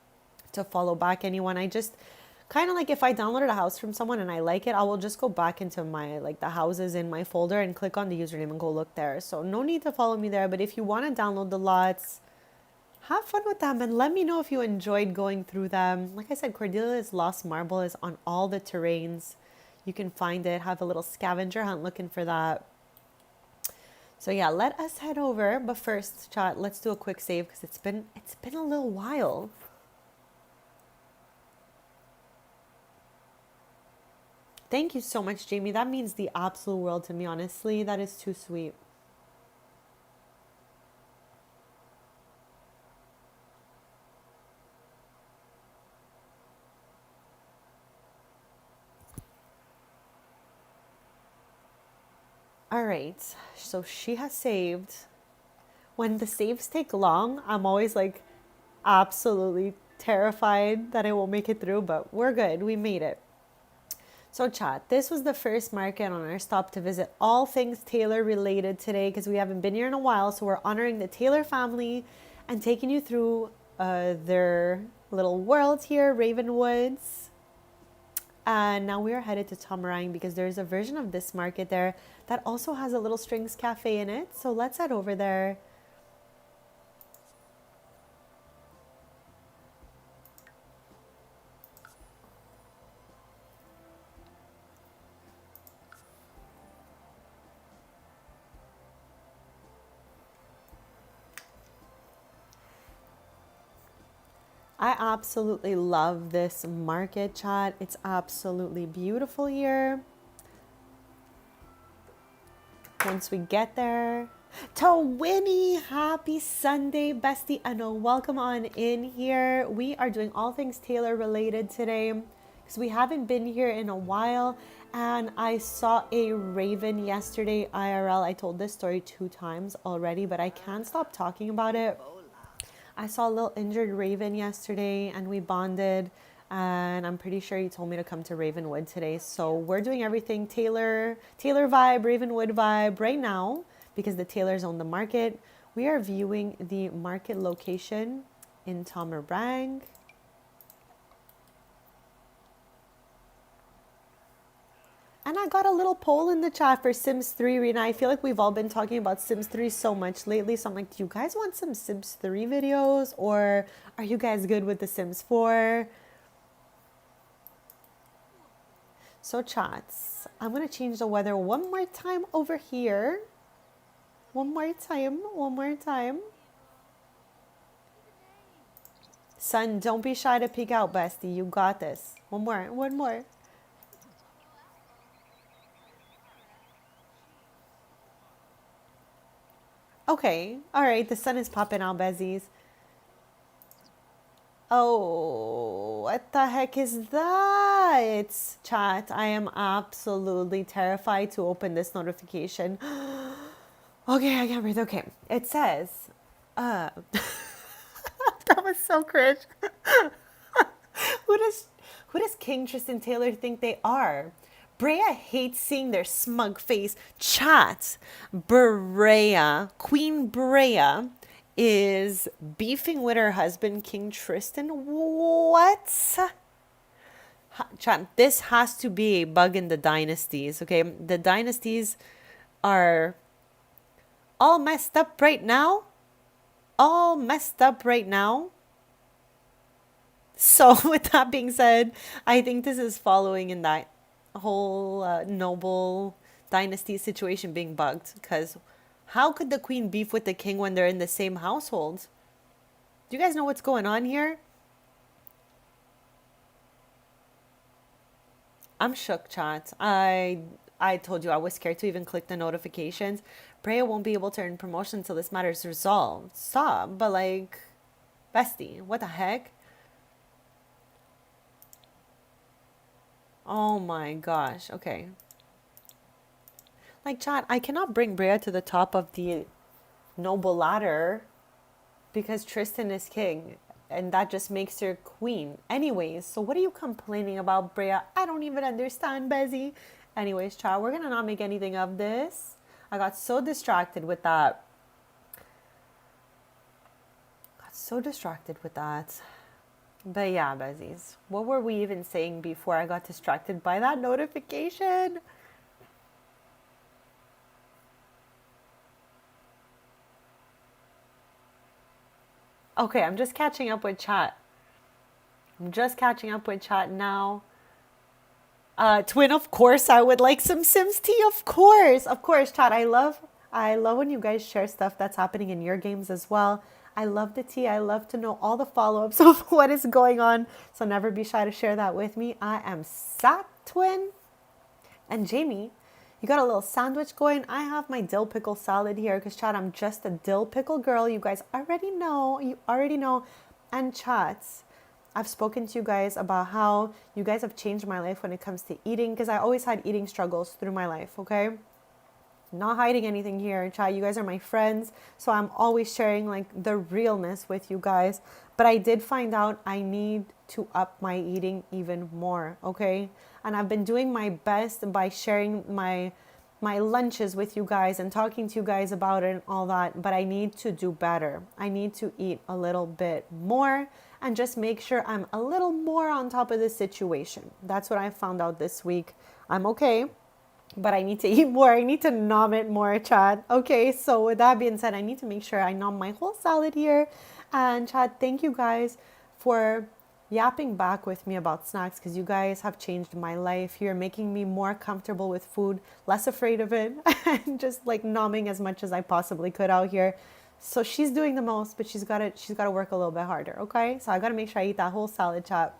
to follow back anyone. I just kind of like if I downloaded a house from someone and I like it, I will just go back into my the houses in my folder and click on the username and go look there. So no need to follow me there. But if you want to download the lots, have fun with them and let me know if you enjoyed going through them. Like I said, Cordelia's Lost Marble is on all the terrains. You can find it, have a little scavenger hunt looking for that. So yeah, let us head over. But first, chat, let's do a quick save because it's been a little while. Thank you so much, Jamie. That means the absolute world to me, honestly. That is too sweet. All right, so she has saved. When the saves take long, I'm always like absolutely terrified that I won't make it through, but we're good. We made it. So chat, this was the first market on our stop to visit all things Taylor related today because we haven't been here in a while. So we're honoring the Taylor family and taking you through their little world here, Ravenwoods. And now we are headed to Tomarang because there's a version of this market there that also has a little strings cafe in it. So let's head over there. I absolutely love this market, chat. It's absolutely beautiful here. Once we get there, to Winnie, happy Sunday, bestie, and welcome on in here. We are doing all things Taylor related today. because we haven't been here in a while. And I saw a raven yesterday IRL. I told this story 2 times already, but I can't stop talking about it. I saw a little injured raven yesterday and we bonded. And I'm pretty sure he told me to come to Ravenwood today. So we're doing everything Taylor vibe, Ravenwood vibe right now because the Taylors own the market. We are viewing the market location in Tomarang. And I got a little poll in the chat for Sims 3, Rena. I feel like we've all been talking about Sims 3 so much lately. So I'm like, do you guys want some Sims 3 videos? Or are you guys good with the Sims 4? So chats, I'm going to change the weather one more time over here. One more time. Son, don't be shy to peek out, bestie. You got this. One more. Okay, all right, the sun is popping out, Bezies. Oh, what the heck is that? Chat, I am absolutely terrified to open this notification. Okay, I can't breathe. Okay, it says, that was so cringe. Who does King Tristan Taylor think they are? Brea hates seeing their smug face. Chat. Queen Brea is beefing with her husband, King Tristan. What? Chat, this has to be a bug in the dynasties, okay? The dynasties are all messed up right now. So with that being said, I think this is following in that whole noble dynasty situation being bugged, because how could the queen beef with the king when they're in the same household? Do you guys know what's going on here? I'm shook, chat. I told you I was scared to even click the notifications. Brea won't be able to earn promotion until this matter is resolved. Stop. But like, bestie, what the heck? Oh my gosh. Okay. Like, chat, I cannot bring Brea to the top of the noble ladder because Tristan is king. And that just makes her queen. Anyways, so what are you complaining about, Brea? I don't even understand, Bezzy. Anyways, chat, we're going to not make anything of this. I got so distracted with that. But yeah, Bezzies. What were we even saying before I got distracted by that notification? Okay, I'm just catching up with chat. Now. Twin, of course, I would like some Sims tea. Of course, chat. I love when you guys share stuff that's happening in your games as well. I love the tea. I love to know all the follow-ups of what is going on. So never be shy to share that with me. I am Sat Twin. And Jamie, you got a little sandwich going. I have my dill pickle salad here because, chat, I'm just a dill pickle girl. You guys already know. And chats, I've spoken to you guys about how you guys have changed my life when it comes to eating, because I always had eating struggles through my life, okay? Not hiding anything here, chat. You guys are my friends, so I'm always sharing like the realness with you guys. But I did find out I need to up my eating even more, okay? And I've been doing my best by sharing my lunches with you guys and talking to you guys about it and all that, but I need to do better. I need to eat a little bit more and just make sure I'm a little more on top of this situation. That's what I found out this week. I'm okay, but I need to eat more. I need to nom it more, chat. Okay, so with that being said, I need to make sure I nom my whole salad here. And chat, thank you guys for yapping back with me about snacks, because you guys have changed my life. You're making me more comfortable with food, less afraid of it, and just like nomming as much as I possibly could out here. So she's doing the most, but she's got to work a little bit harder, okay? So I got to make sure I eat that whole salad, chat.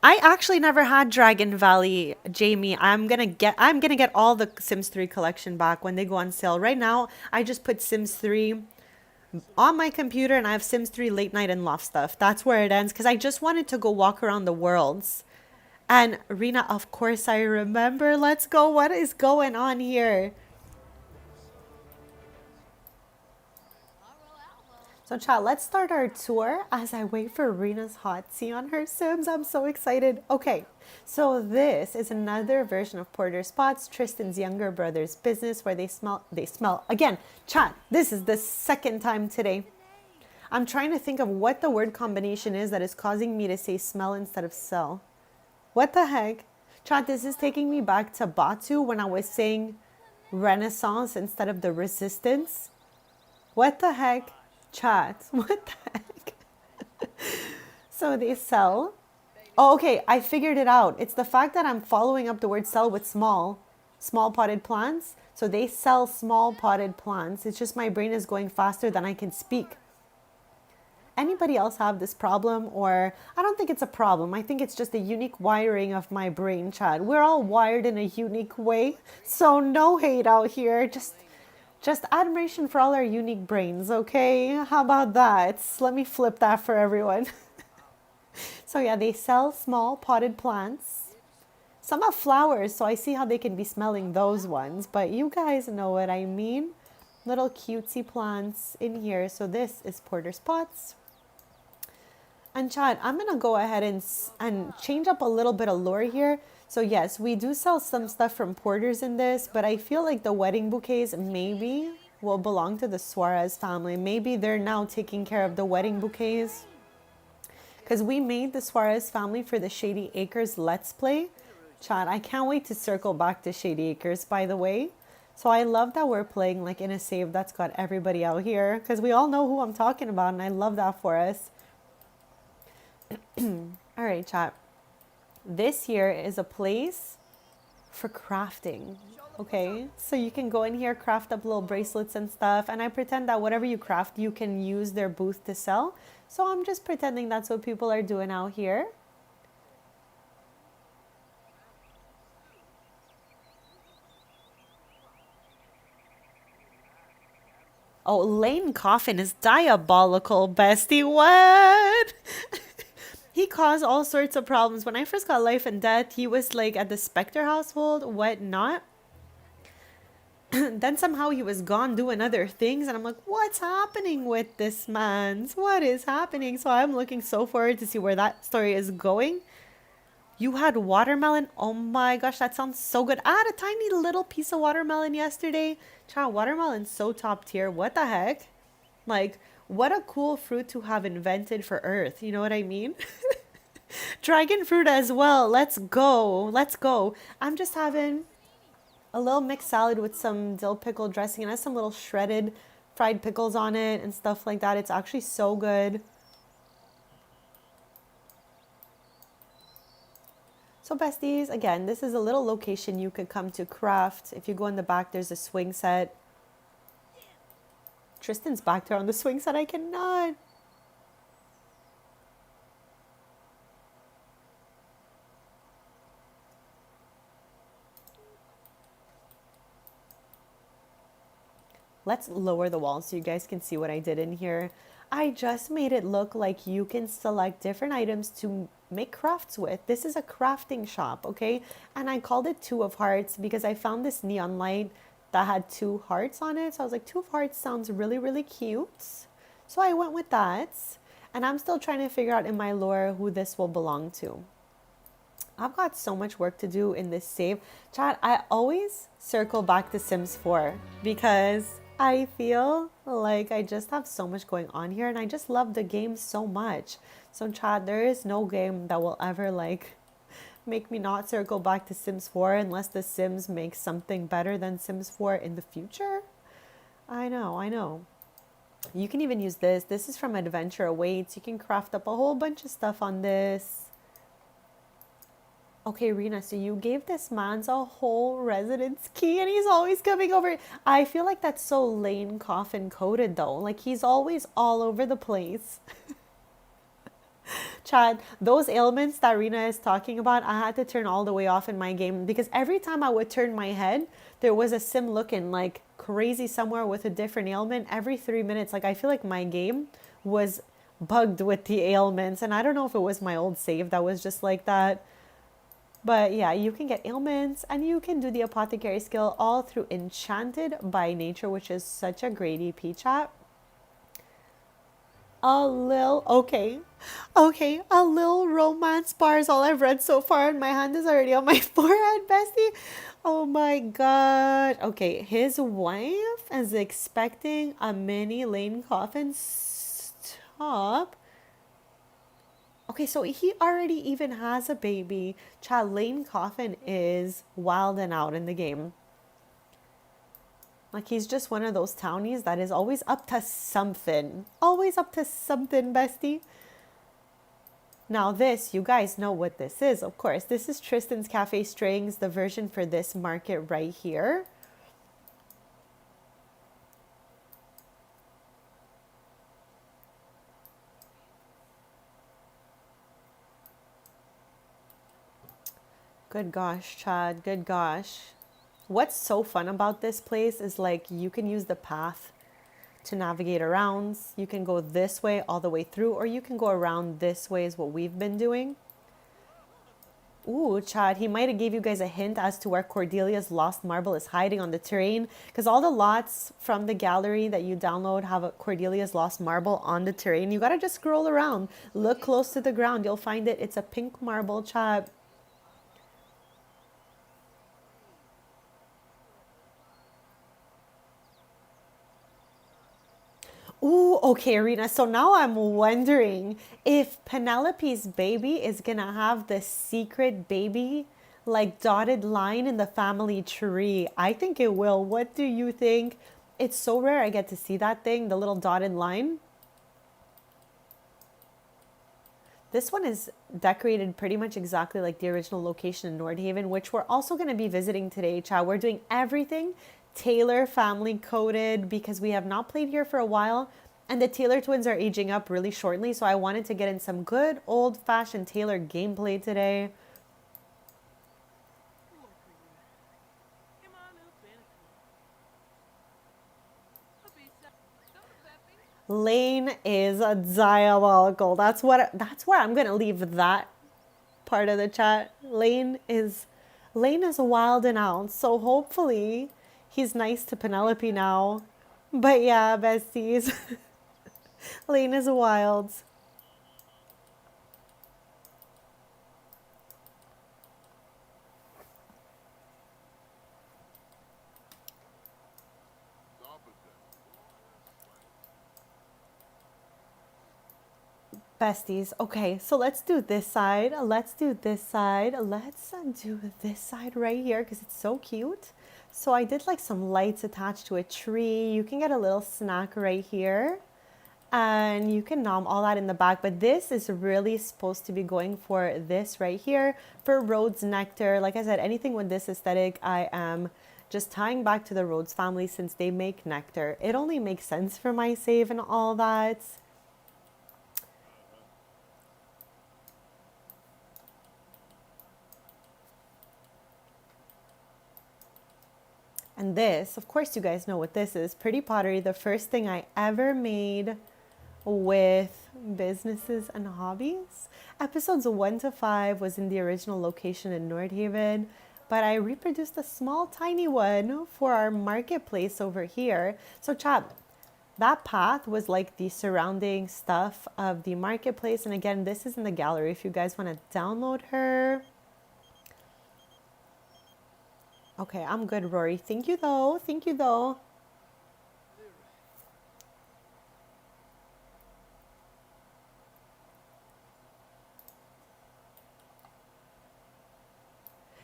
I actually never had Dragon Valley, Jamie. I'm gonna get all the Sims 3 collection back when they go on sale. Right now, I just put Sims 3 on my computer, and I have Sims 3 late night and loft stuff. That's where it ends because I just wanted to go walk around the worlds. And Rena, of course I remember. Let's go. What is going on here? So chat, let's start our tour as I wait for Rena's hot tea on her Sims. I'm so excited. Okay, so this is another version of Porter Spots, Tristan's younger brother's business, where they smell. Again, chat, this is the second time today. I'm trying to think of what the word combination is that is causing me to say smell instead of sell. What the heck? Chat, this is taking me back to Batu when I was saying Renaissance instead of the Resistance. What the heck? Chat, what the heck? So they sell. Oh, okay, I figured it out. It's the fact that I'm following up the word sell with small potted plants. So they sell small potted plants. It's just my brain is going faster than I can speak. Anybody else have this problem? Or I don't think it's a problem. I think it's just a unique wiring of my brain, chat. We're all wired in a unique way. So no hate out here. Just admiration for all our unique brains, okay? How about that? Let me flip that for everyone. So yeah, they sell small potted plants. Some have flowers, so I see how they can be smelling those ones. But you guys know what I mean. Little cutesy plants in here. So this is Porter Spots. And chat, I'm going to go ahead and change up a little bit of lore here. So yes, we do sell some stuff from Porter's in this, but I feel like the wedding bouquets maybe will belong to the Suarez family. Maybe they're now taking care of the wedding bouquets. Because we made the Suarez family for the Shady Acres Let's Play. Chat, I can't wait to circle back to Shady Acres, by the way. So I love that we're playing like in a save that's got everybody out here. Because we all know who I'm talking about, and I love that for us. All right, chat. This here is a place for crafting, okay? So you can go in here, craft up little bracelets and stuff, and I pretend that whatever you craft, you can use their booth to sell. So I'm just pretending that's what people are doing out here. Oh, Lane Coffin is diabolical, bestie. What? He caused all sorts of problems. When I first got Life and Death, he was like at the Spectre household, whatnot. Then somehow he was gone doing other things. And I'm like, what's happening with this man? What is happening? So I'm looking so forward to see where that story is going. You had watermelon? Oh my gosh, that sounds so good. I had a tiny little piece of watermelon yesterday. Child, watermelon's so top tier. What the heck? Like, what a cool fruit to have invented for Earth. You know what I mean? Dragon fruit as well. Let's go. Let's go. I'm just having a little mixed salad with some dill pickle dressing. And it has some little shredded fried pickles on it and stuff like that. It's actually so good. So besties, again, this is a little location you could come to craft. If you go in the back, there's a swing set. Tristan's back there on the swing set. I cannot. Let's lower the wall so you guys can see what I did in here. I just made it look like you can select different items to make crafts with. This is a crafting shop, okay? And I called it Two of Hearts because I found this neon light that had two hearts on it. So I was like, Two of Hearts sounds really, really cute. So I went with that. And I'm still trying to figure out in my lore who this will belong to. I've got so much work to do in this save. Chat, I always circle back to Sims 4 because I feel like I just have so much going on here and I just love the game so much. So chat, there is no game that will ever like make me not circle back to Sims 4 unless the Sims make something better than Sims 4 in the future. I know. You can even use this. This is from Adventure Awaits. You can craft up a whole bunch of stuff on this. Okay, Rena, so you gave this man a whole residence key and he's always coming over. I feel like that's so Lane Coffin coded though. Like he's always all over the place. Chad, those ailments that Rena is talking about, I had to turn all the way off in my game because every time I would turn my head, there was a sim looking like crazy somewhere with a different ailment every 3 minutes. Like I feel like my game was bugged with the ailments, and I don't know if it was my old save that was just like that. But yeah, you can get ailments and you can do the apothecary skill all through Enchanted by Nature, which is such a great EP chat. A little, okay. Okay, a little romance bar is all I've read so far, and my hand is already on my forehead, bestie. Oh my god. Okay, his wife is expecting a mini Lane Coffin. Stop. Okay, so he already even has a baby. Child, Lane Coffin is wild and out in the game. Like he's just one of those townies that is always up to something. Always up to something, bestie. Now this, you guys know what this is, of course. This is Tristan's Cafe Strings, the version for this market right here. Good gosh, Chad, good gosh. What's so fun about this place is like you can use the path to navigate around. You can go this way all the way through, or you can go around this way is what we've been doing. Ooh, Chad, he might have gave you guys a hint as to where Cordelia's lost marble is hiding on the terrain, because all the lots from the gallery that you download have a Cordelia's lost marble on the terrain. You gotta just scroll around, look close to the ground, you'll find it. It's a pink marble, Chad. Ooh, okay, Arena. So now I'm wondering if Penelope's baby is gonna have the secret baby, like dotted line in the family tree. I think it will. What do you think? It's so rare I get to see that thing, the little dotted line. This one is decorated pretty much exactly like the original location in Nordhaven, which we're also going to be visiting today, Chad. We're doing everything Taylor family coded because we have not played here for a while, and the Taylor twins are aging up really shortly, so I wanted to get in some good old-fashioned Taylor gameplay today. Lane is diabolical. That's where I'm gonna leave that part of the chat. Lane is wild and out. So hopefully he's nice to Penelope now. But yeah, besties. Lane is wild. Besties. Okay, so let's do this side. Let's do this side. Let's do this side right here because it's so cute. So I did like some lights attached to a tree. You can get a little snack right here. And you can nom all that in the back. But this is really supposed to be going for this right here. For Rhodes Nectar. Like I said, anything with this aesthetic, I am just tying back to the Rhodes family since they make nectar. It only makes sense for my save and all that. And this, of course, you guys know what this is. Pretty Pottery, the first thing I ever made with businesses and hobbies. Episodes 1 to 5 was in the original location in Nordhaven, but I reproduced a small, tiny one for our marketplace over here. So, chat, that path was like the surrounding stuff of the marketplace. And again, this is in the gallery if you guys want to download her. Okay, I'm good, Rory. Thank you, though. Thank you, though.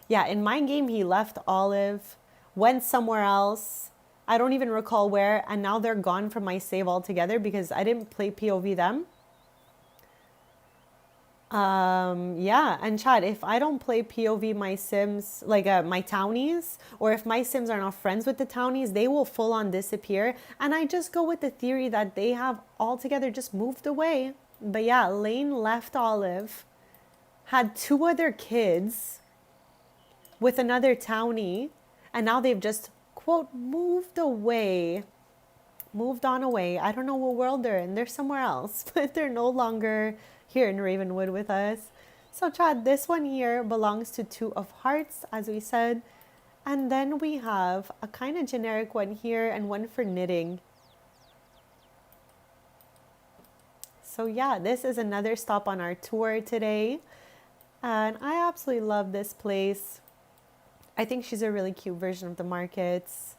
Yeah, in my game, he left Olive, went somewhere else. I don't even recall where, and now they're gone from my save altogether because I didn't play POV them. Yeah, and Chad, if I don't play POV my Sims, like my townies, or if my Sims are not friends with the townies, they will full on disappear. And I just go with the theory that they have altogether just moved away. But yeah, Lane left Olive, had 2 other kids with another townie, and now they've just, quote, moved away. Moved on away. I don't know what world they're in. They're somewhere else, but they're no longer here in Ravenwood with us. So, Chad, this one here belongs to 2 of Hearts, as we said. And then we have a kind of generic one here and one for knitting. So yeah, this is another stop on our tour today. And I absolutely love this place. I think she's a really cute version of the markets.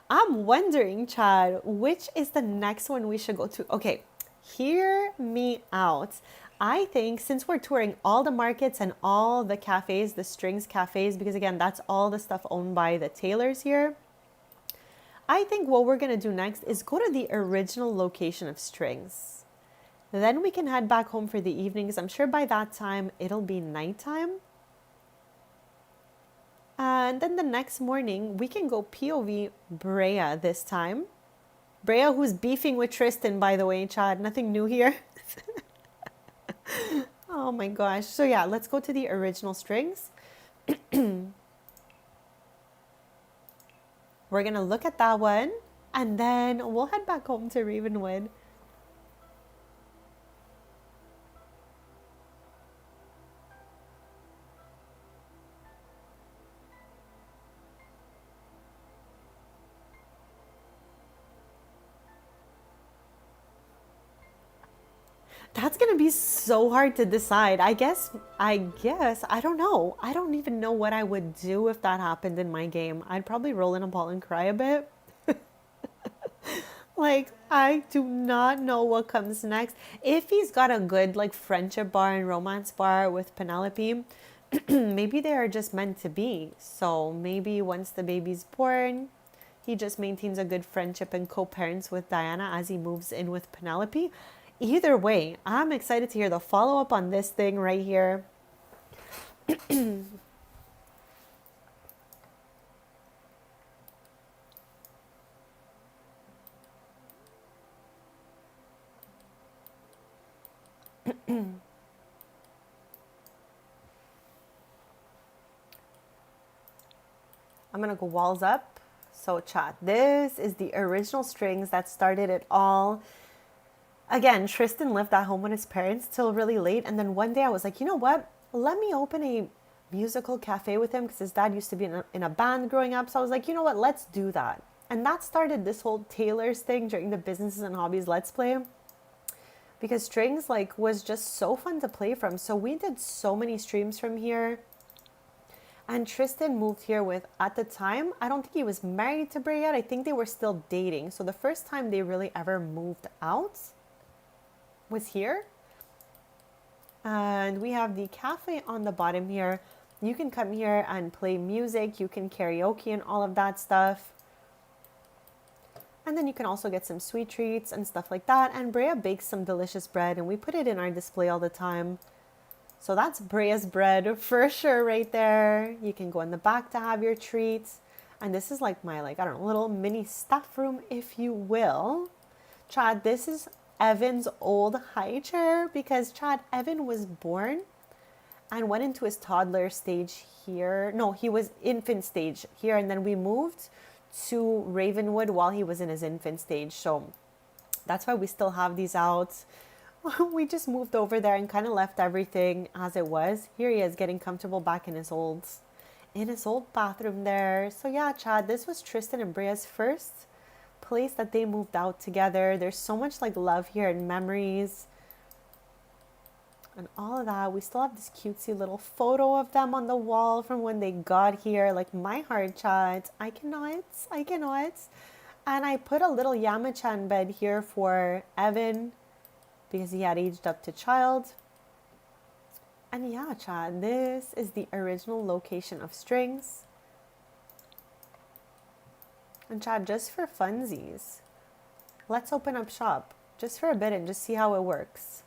I'm wondering, Chad, which is the next one we should go to? Okay, hear me out. I think since we're touring all the markets and all the cafes, the Strings cafes, because again, that's all the stuff owned by the Taylors here. I think what we're going to do next is go to the original location of Strings. Then we can head back home for the evenings. I'm sure by that time it'll be nighttime. And then the next morning, we can go POV Brea this time. Brea, who's beefing with Tristan, by the way, Chad. Nothing new here. Oh my gosh. So yeah, let's go to the original Strings. We're going to look at that one. And then we'll head back home to Ravenwood. That's going to be so hard to decide. I guess, I don't know. I don't even know what I would do if that happened in my game. I'd probably roll in a ball and cry a bit. Like, I do not know what comes next. If he's got a good, like, friendship bar and romance bar with Penelope, maybe they are just meant to be. So maybe once the baby's born, he just maintains a good friendship and co-parents with Diana as he moves in with Penelope. Either way, I'm excited to hear the follow-up on this thing right here. I'm going to go walls up. So chat, this is the original Strings that started it all. Again, Tristan lived at home with his parents till really late. And then one day I was like, you know what? Let me open a musical cafe with him because his dad used to be in a band growing up. So I was like, you know what? Let's do that. And that started this whole Taylor's thing during the Businesses and Hobbies Let's Play. Because Strings like was just so fun to play from. So we did so many streams from here. And Tristan moved here with, at the time, I don't think he was married to Bray yet. I think they were still dating. So the first time they really ever moved out was here. And we have the cafe on the bottom here. You can come here and play music. You can karaoke and all of that stuff. And then you can also get some sweet treats and stuff like that. And Brea bakes some delicious bread and we put it in our display all the time. So that's Brea's bread for sure right there. You can go in the back to have your treats. And this is like my, like, I don't know, little mini staff room, if you will. Chad, this is Evan's old high chair because Chad, Evan was born and went into his toddler stage here. No, he was infant stage here. And then we moved to Ravenwood while he was in his infant stage. So that's why we still have these out. We just moved over there and kind of left everything as it was. Here he is getting comfortable back in his old bathroom there. So yeah, Chad, this was Tristan and Brea's first place that they moved out together. There's so much like love here and memories and all of that. We still have this cutesy little photo of them on the wall from when they got here. Like my heart, Chad, I cannot. And I put a little Yamachan bed here for Evan because he had aged up to child. And yeah, Chad, this is the original location of Strings. And Chad, just for funsies, let's open up shop just for a bit and just see how it works.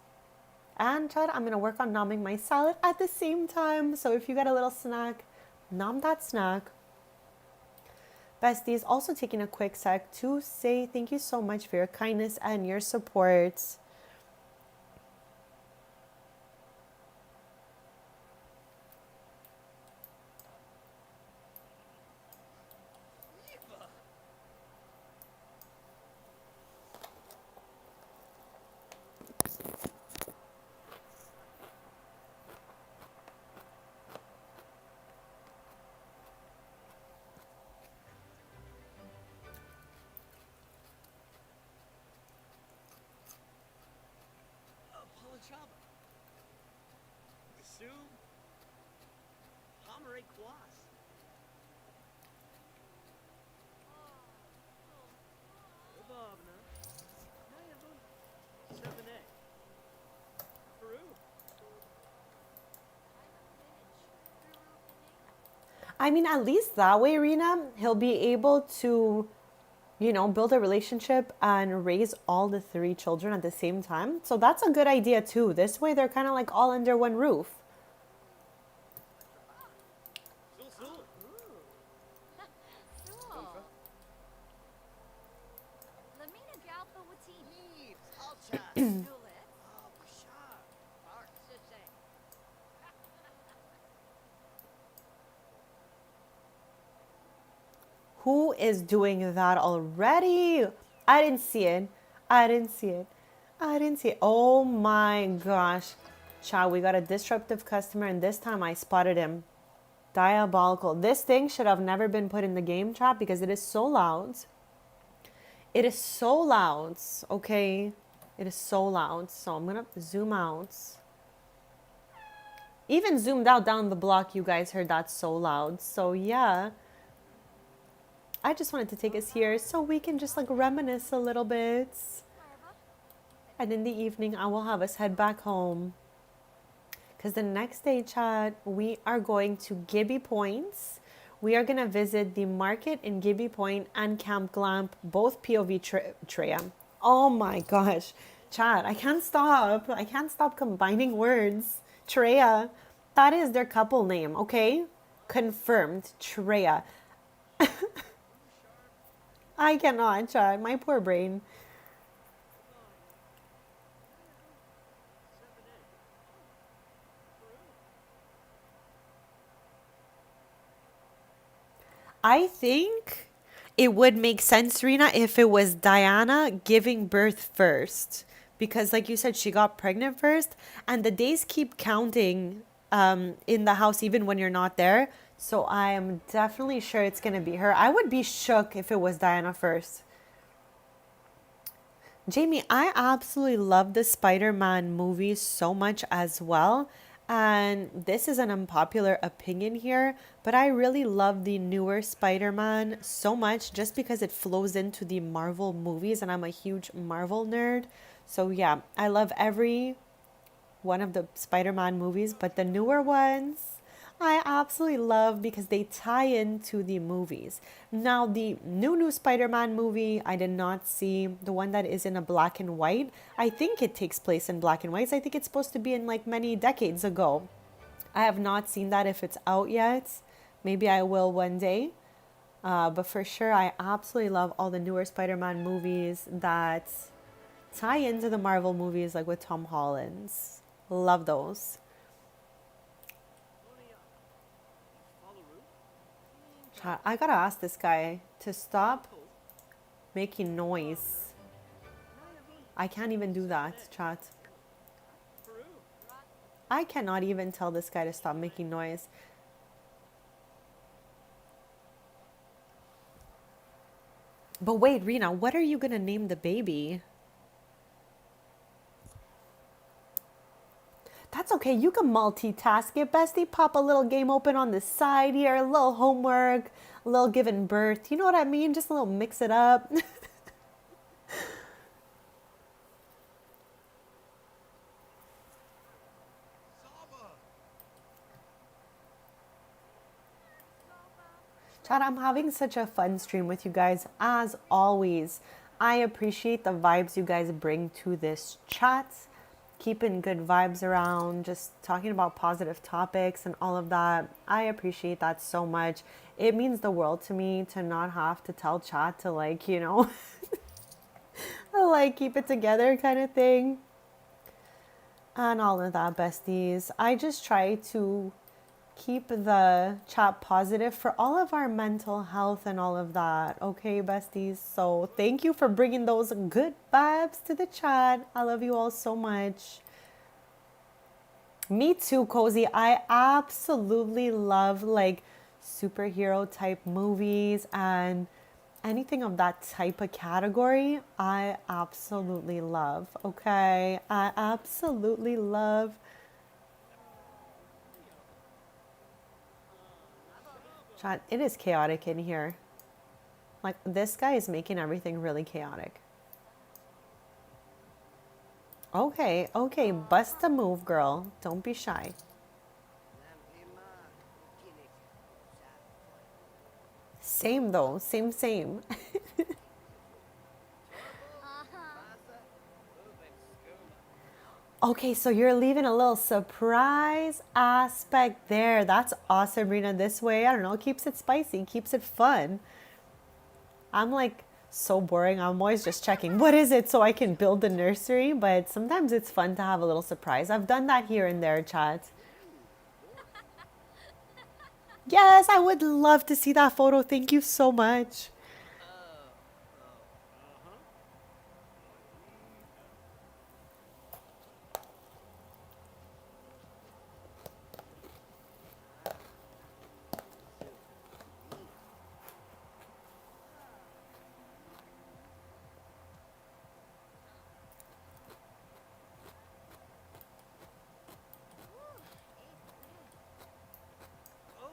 And Chad, I'm gonna work on nomming my salad at the same time. So if you got a little snack, nom that snack. Besties, also taking a quick sec to say thank you so much for your kindness and your support. Palachaba. Sue. Pomere Kwas. Ibavna. Nayavun. 7A. Peru. I mean, at least that way, Rena, he'll be able to, build a relationship and raise all the three children at the same time. So that's a good idea too. This way they're kind of like all under one roof. Sul Sul. Lamina Galpa Watini. Neat. Alcha. Nulit. Bashar. Bark. Shishay. Who is doing that already? I didn't see it. I didn't see it. I didn't see it. Oh my gosh. Chow, we got a disruptive customer, and this time I spotted him. Diabolical. This thing should have never been put in the game chat because it is so loud. It is so loud, okay? It is so loud. So I'm going to zoom out. Even zoomed out down the block, you guys heard that so loud. So yeah. I just wanted to take us here so we can just like reminisce a little bit. And in the evening, I will have us head back home. Because the next day, Chad, we are going to Gibby Points. We are going to visit the market in Gibby Point and Camp Glamp, both POV Treya. Oh my gosh. Chad, I can't stop. I can't stop combining words. Treya. That is their couple name, okay? Confirmed. Treya. I cannot, Chad. My poor brain. I think it would make sense, Rena, if it was Diana giving birth first. Because like you said, she got pregnant first. And the days keep counting in the house even when you're not there. So I am definitely sure it's going to be her. I would be shook if it was Diana first. Jamie, I absolutely love the Spider-Man movies so much as well. And this is an unpopular opinion here, but I really love the newer Spider-Man so much just because it flows into the Marvel movies, and I'm a huge Marvel nerd. So yeah, I love every one of the Spider-Man movies, but the newer ones I absolutely love because they tie into the movies. Now, the new Spider-Man movie, I did not see the one that is in a black and white. I think it takes place in black and white. I think it's supposed to be in like many decades ago. I have not seen that if it's out yet. Maybe I will one day. But for sure, I absolutely love all the newer Spider-Man movies that tie into the Marvel movies, like with Tom Holland's. Love those. I gotta ask this guy to stop making noise. I can't even do that, chat. I cannot even tell this guy to stop making noise. But wait, Rena, what are you gonna name the baby? That's okay. You can multitask it, bestie. Pop a little game open on the side here, a little homework, a little giving birth. You know what I mean? Just a little mix it up. Chad, I'm having such a fun stream with you guys, as always. I appreciate the vibes you guys bring to this chat. Keeping good vibes around, just talking about positive topics and all of that. I appreciate that so much. It means the world to me to not have to tell chat to like, you know, like keep it together kind of thing. And all of that, besties. I just try to keep the chat positive for all of our mental health and all of that. Okay, besties? So thank you for bringing those good vibes to the chat. I love you all so much. Me too, Cozy. I absolutely love like superhero type movies and anything of that type of category. I absolutely love. Okay. I absolutely love. Chat, it is chaotic in here. Like, this guy is making everything really chaotic. Okay, okay, bust a move, girl. Don't be shy. Same though, same. Okay, so you're leaving a little surprise aspect there. That's awesome, Rena. This way, I don't know, keeps it spicy, keeps it fun. I'm like so boring. I'm always just checking what is it so I can build the nursery, but sometimes it's fun to have a little surprise. I've done that here and there, chat. Yes, I would love to see that photo. Thank you so much. Oh,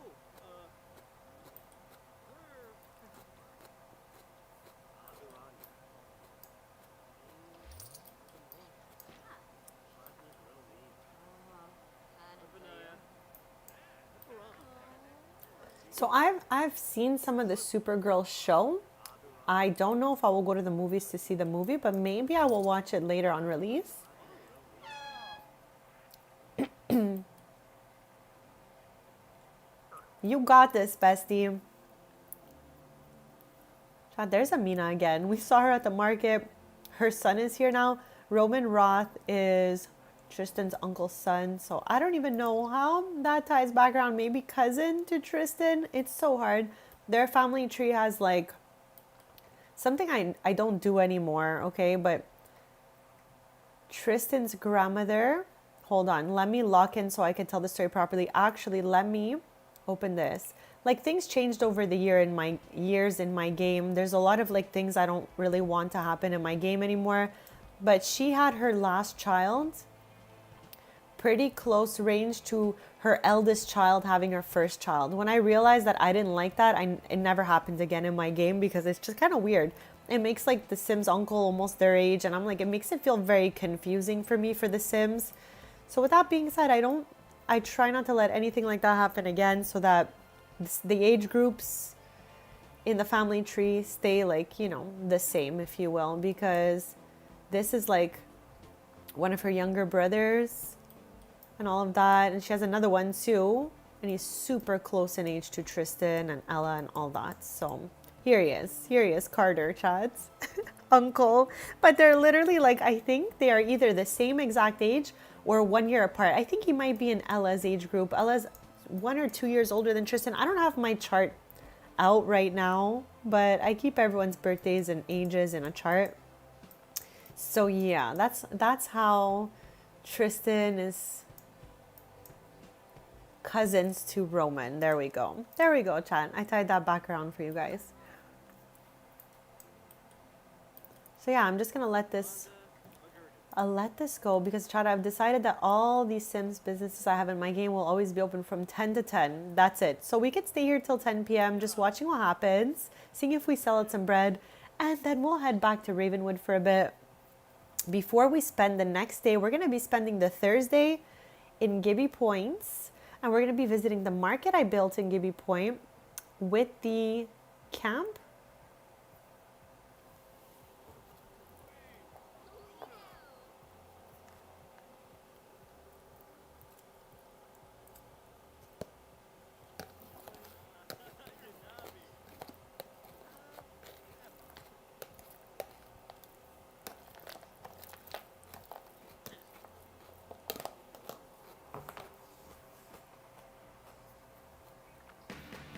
So I've seen some of the Supergirl show. I don't know if I will go to the movies to see the movie, but maybe I will watch it later on release. You got this, bestie. Chad, there's Amina again. We saw her at the market. Her son is here now. Roman Roth is Tristan's uncle's son. So I don't even know how that ties background. Maybe cousin to Tristan. It's so hard. Their family tree has like something I don't do anymore, okay? But Tristan's grandmother, hold on, let me lock in so I can tell the story properly. Actually, let me open this. Like things changed over the years in my game. There's a lot of like things I don't really want to happen in my game anymore. But she had her last child pretty close range to her eldest child having her first child. When I realized that I didn't like that, it never happened again in my game because it's just kind of weird. It makes like the Sims uncle almost their age, and I'm like, it makes it feel very confusing for me for the Sims. So with that being said, I try not to let anything like that happen again, so that the age groups in the family tree stay like, you know, the same, if you will, because this is like one of her younger brothers and all of that, and she has another one too, and he's super close in age to Tristan and Ella and all that. So here he is, Carter, chats. Uncle. But they're literally like, I think they are either the same exact age or 1 year apart. I think he might be in Ella's age group. Ella's 1 or 2 years older than Tristan. I don't have my chart out right now, but I keep everyone's birthdays and ages in a chart. So yeah, that's how Tristan is cousins to Roman. There we go, chat. I tied that back around for you guys. So yeah, I'm just gonna let this go because, chat, I've decided that all these Sims businesses I have in my game will always be open from 10 to 10. That's it. So we could stay here till 10 p.m. just watching what happens, seeing if we sell out some bread, and then we'll head back to Ravenwood for a bit. Before we spend the next day, we're gonna be spending the Thursday in Gibby Points, and we're gonna be visiting the market I built in Gibby Point with the camp.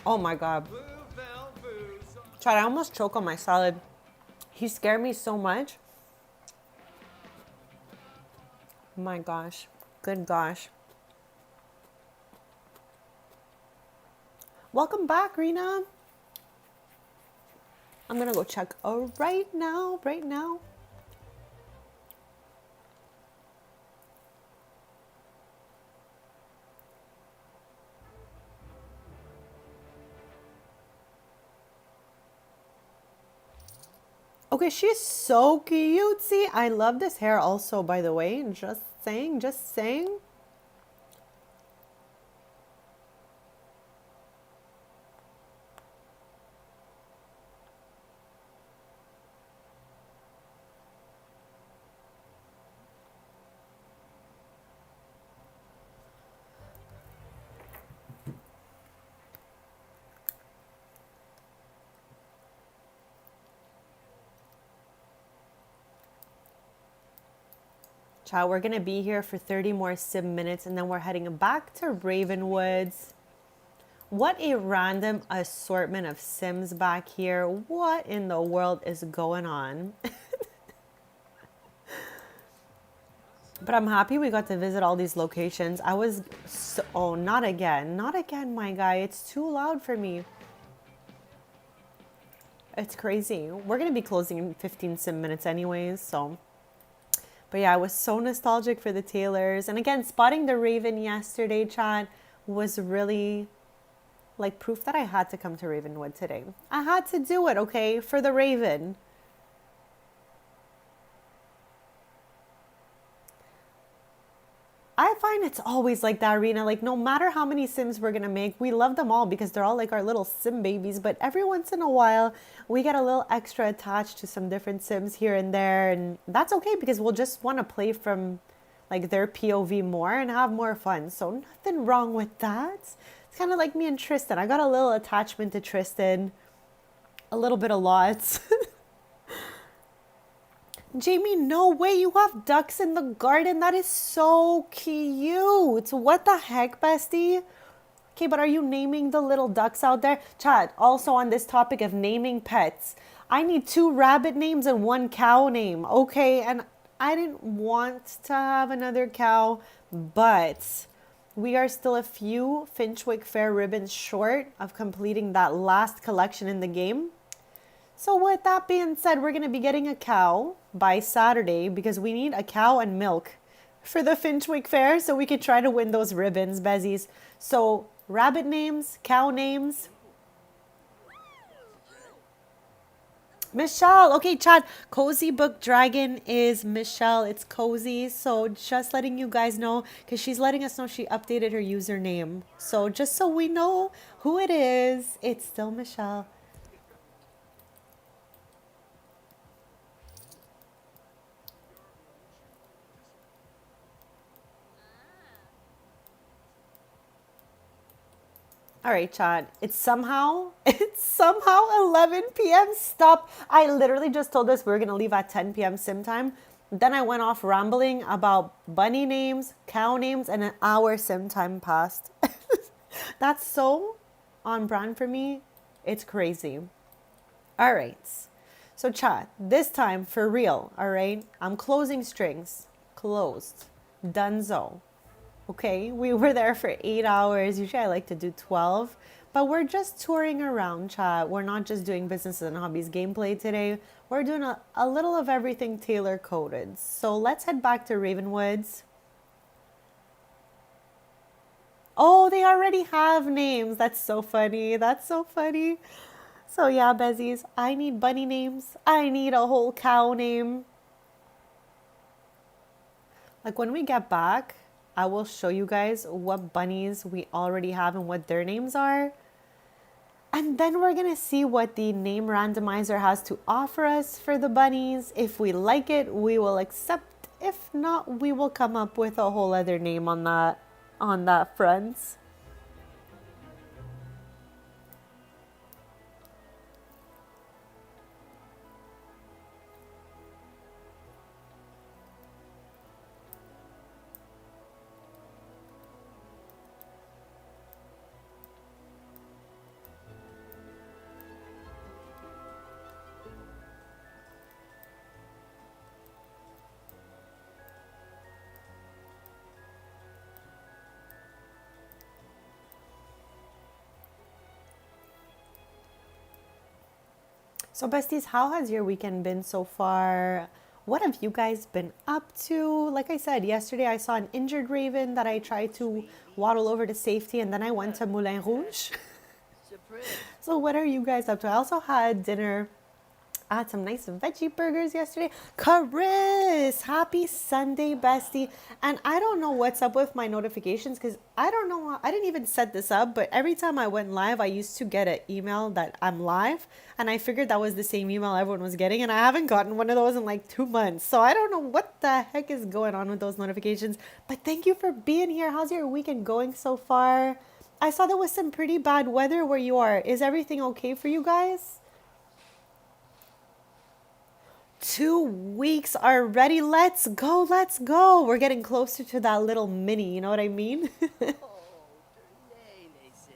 Oh my God. Chad, I almost choke on my salad. He scared me so much. My gosh. Good gosh. Welcome back, Rena. I'm gonna go check right now, right now. Okay, she's so cutesy. I love this hair also, by the way. Just saying, just saying. Child, we're gonna be here for 30 more sim minutes and then we're heading back to Ravenwoods. What a random assortment of sims back here. What in the world is going on? But I'm happy we got to visit all these locations. I was so, oh, not again. Not again, my guy. It's too loud for me. It's crazy. We're going to be closing in 15 sim minutes anyways, so. But yeah, I was so nostalgic for the Taylors. And again, spotting the Raven yesterday, Chad, was really like proof that I had to come to Ravenwood today. I had to do it, okay, for the Raven. I find it's always like that, Arena. Like, no matter how many Sims we're going to make, we love them all because they're all like our little Sim babies. But every once in a while, we get a little extra attached to some different Sims here and there. And that's okay because we'll just want to play from like their POV more and have more fun. So nothing wrong with that. It's kind of like me and Tristan. I got a little attachment to Tristan. A little bit of lots. Jamie, no way, you have ducks in the garden. That is so cute. What the heck, bestie? Okay, but are you naming the little ducks out there? Chad, also on this topic of naming pets, I need 2 rabbit names and 1 cow name. Okay, and I didn't want to have another cow, but we are still a few Finchwick Fair ribbons short of completing that last collection in the game. So with that being said, we're going to be getting a cow by Saturday because we need a cow and milk for the Finchwick Fair so we can try to win those ribbons, Bezies. So rabbit names, cow names. Michelle. Okay, Chad. Cozy Book Dragon is Michelle. It's Cozy. So just letting you guys know because she's letting us know she updated her username. So just so we know who it is, it's still Michelle. All right, Chad. It's somehow 11 p.m. Stop. I literally just told us we were going to leave at 10 p.m. sim time. Then I went off rambling about bunny names, cow names, and an hour sim time passed. That's so on brand for me. It's crazy. All right. So, Chad, this time for real, all right? I'm closing strings. Closed. Dunzo. Okay, we were there for 8 hours. Usually I like to do 12, but we're just touring around, chat. We're not just doing businesses and hobbies gameplay today. We're doing a little of everything tailor coded. So let's head back to Ravenwoods. Oh, they already have names. That's so funny. That's so funny. So yeah, Bezies, I need bunny names. I need a whole cow name. Like when we get back, I will show you guys what bunnies we already have and what their names are. And then we're going to see what the name randomizer has to offer us for the bunnies. If we like it, we will accept. If not, we will come up with a whole other name on that front. So, besties, how has your weekend been so far? What have you guys been up to? Like I said, yesterday I saw an injured raven that I tried to waddle over to safety, and then I went to Moulin Rouge. Surprise. So, what are you guys up to? I also had dinner. I had some nice veggie burgers yesterday. Chris, happy Sunday, bestie. And I don't know what's up with my notifications because I don't know. I didn't even set this up, but every time I went live, I used to get an email that I'm live. And I figured that was the same email everyone was getting. And I haven't gotten one of those in like 2 months. So I don't know what the heck is going on with those notifications. But thank you for being here. How's your weekend going so far? I saw there was some pretty bad weather where you are. Is everything okay for you guys? 2 weeks already. Let's go. Let's go. We're getting closer to that little mini. You know what I mean? Oh, Ternay, said.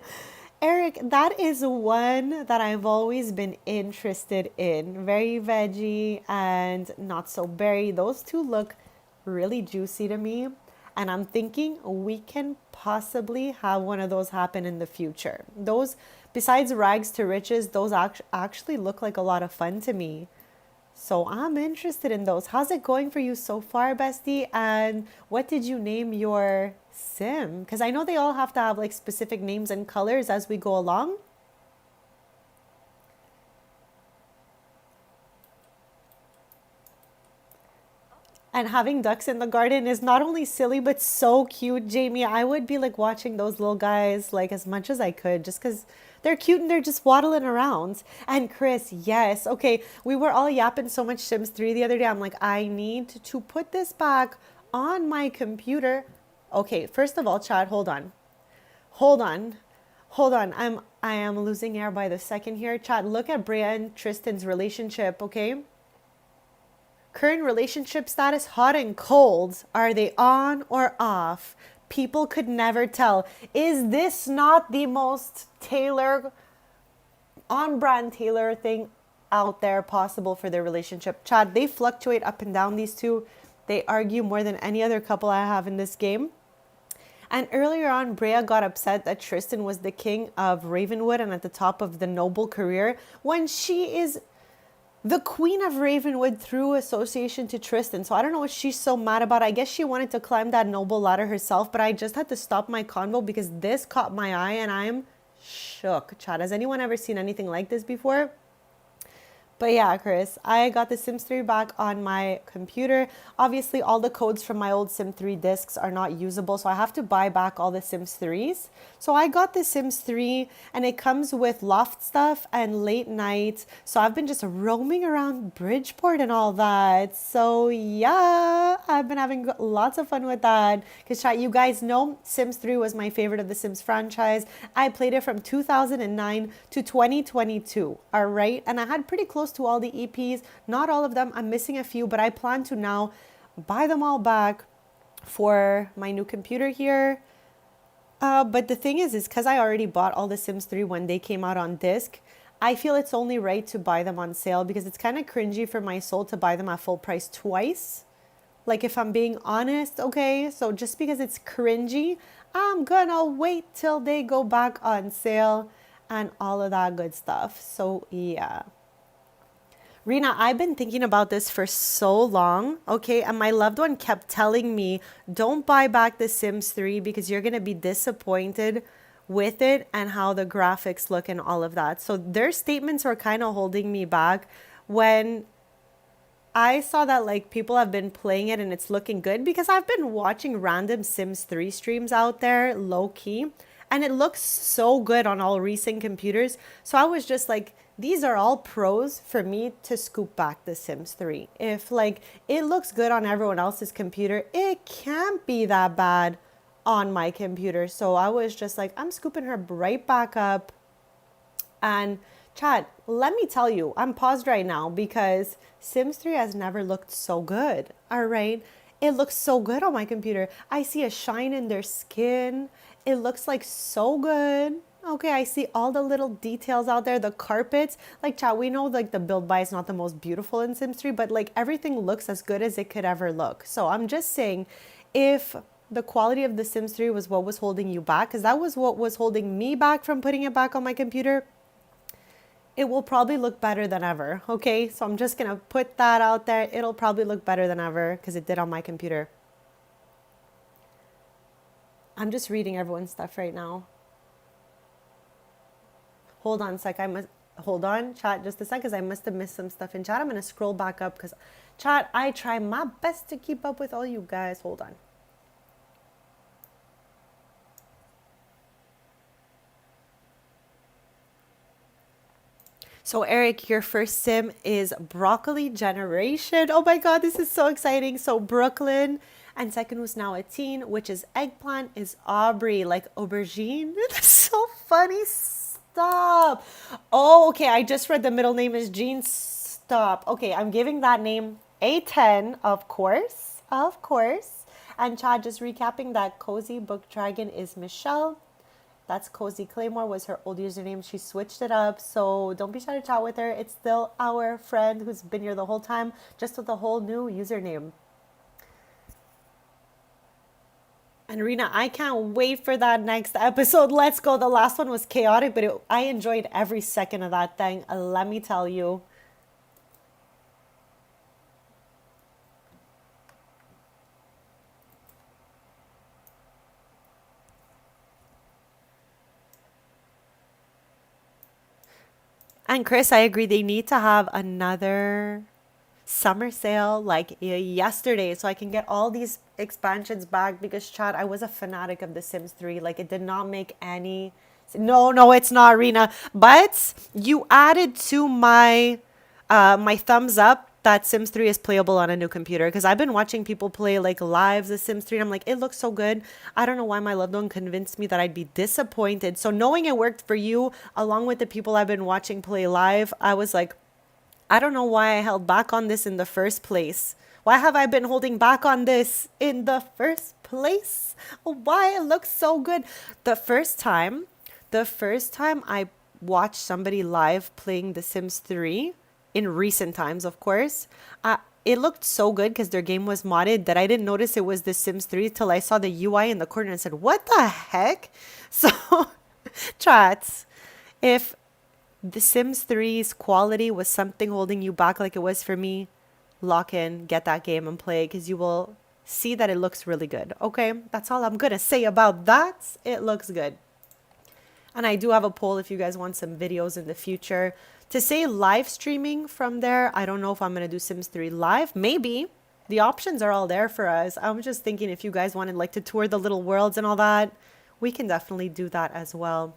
Eric, that is one that I've always been interested in. Very veggie and not so berry. Those two look really juicy to me. And I'm thinking we can possibly have one of those happen in the future. Those, besides rags to riches, those actually look like a lot of fun to me. So I'm interested in those. How's it going for you so far, bestie? And what did you name your sim? Because I know they all have to have like specific names and colors as we go along. And having ducks in the garden is not only silly but so cute, Jamie. I would be like watching those little guys like as much as I could just because they're cute and they're just waddling around. And Chris, yes. Okay, we were all yapping so much Sims 3 the other day. I'm like, I need to put this back on my computer. Okay, first of all, Chad, hold on. Hold on. Hold on. I am losing air by the second here. Chad, look at Brea and Tristan's relationship, okay? Current relationship status, hot and cold. Are they on or off? People could never tell. Is this not the most on-brand Taylor thing out there possible for their relationship? Chad, they fluctuate up and down, these two. They argue more than any other couple I have in this game. And earlier on, Brea got upset that Tristan was the king of Ravenwood and at the top of the noble career when she is the queen of Ravenwood through association to Tristan. So I don't know what she's so mad about. I guess she wanted to climb that noble ladder herself, but I just had to stop my convo because this caught my eye and I am shook. Chad, has anyone ever seen anything like this before? But yeah, Chris, I got the Sims 3 back on my computer. Obviously, all the codes from my old Sim 3 discs are not usable, so I have to buy back all the Sims 3s. So I got the Sims 3, and it comes with loft stuff and late night. So I've been just roaming around Bridgeport and all that. So yeah, I've been having lots of fun with that. Because you guys know Sims 3 was my favorite of the Sims franchise. I played it from 2009 to 2022, all right? And I had pretty close to all the EPs, not all of them. I'm missing a few, but I plan to now buy them all back for my new computer here. But the thing is because I already bought all the Sims 3 when they came out on disc, I feel it's only right to buy them on sale because it's kind of cringy for my soul to buy them at full price twice. Like if I'm being honest, okay? So just because it's cringy, I'm gonna wait till they go back on sale and all of that good stuff. So yeah. Rena, I've been thinking about this for so long, okay? And my loved one kept telling me, don't buy back The Sims 3 because you're going to be disappointed with it and how the graphics look and all of that. So their statements were kind of holding me back when I saw that like people have been playing it and it's looking good because I've been watching random Sims 3 streams out there low key and it looks so good on all recent computers. So I was just like, these are all pros for me to scoop back The Sims 3. If like it looks good on everyone else's computer, it can't be that bad on my computer. So I was just like, I'm scooping her right back up. And Chad, let me tell you, I'm paused right now because Sims 3 has never looked so good. All right. It looks so good on my computer. I see a shine in their skin. It looks like so good. Okay, I see all the little details out there, the carpets. Like, chat, we know like the build by is not the most beautiful in Sims 3, but like everything looks as good as it could ever look. So I'm just saying, if the quality of the Sims 3 was what was holding you back, because that was what was holding me back from putting it back on my computer, it will probably look better than ever. Okay, so I'm just gonna put that out there. It'll probably look better than ever because it did on my computer. I'm just reading everyone's stuff right now. Hold on a sec. I must hold on, chat, just a sec, because I must have missed some stuff in chat. I'm gonna scroll back up because chat, I try my best to keep up with all you guys. Hold on. So Eric, your first sim is Broccoli Generation. Oh my God, this is so exciting. So Brooklyn, and second who's now a teen, which is Eggplant, is Aubrey, like aubergine. That's so funny. Stop. Oh, okay. I just read the middle name is Jean. Stop. Okay, I'm giving that name a 10, of course. Of course. And Chad, just recapping that Cozy Book Dragon is Michelle. That's Cozy Claymore was her old username. She switched it up, so don't be shy to chat with her. It's still our friend who's been here the whole time, just with a whole new username. And Rena, I can't wait for that next episode. Let's go. The last one was chaotic, but I enjoyed every second of that thing. Let me tell you. And Chris, I agree. They need to have another summer sale like yesterday so I can get all these expansions back because Chad, I was a fanatic of The Sims 3. Like it did not make any. No, it's not, Rena. But you added to my my thumbs up that Sims 3 is playable on a new computer because I've been watching people play like lives of Sims 3 and I'm like, it looks so good. I don't know why my loved one convinced me that I'd be disappointed. So knowing it worked for you along with the people I've been watching play live, I was like, I don't know why I held back on this in the first place. Why have I been holding back on this in the first place? Why? It looks so good. The first time I watched somebody live playing The Sims 3, in recent times, of course, it looked so good because their game was modded that I didn't notice it was The Sims 3 till I saw the UI in the corner and said, what the heck? So, chats, if The Sims 3's quality was something holding you back like it was for me, lock in, get that game and play it because you will see that it looks really good. Okay, that's all I'm gonna say about that. It looks good. And I do have a poll if you guys want some videos in the future. To say live streaming from there, I don't know if I'm gonna do Sims 3 live. Maybe. The options are all there for us. I'm just thinking if you guys wanted like to tour the little worlds and all that, we can definitely do that as well.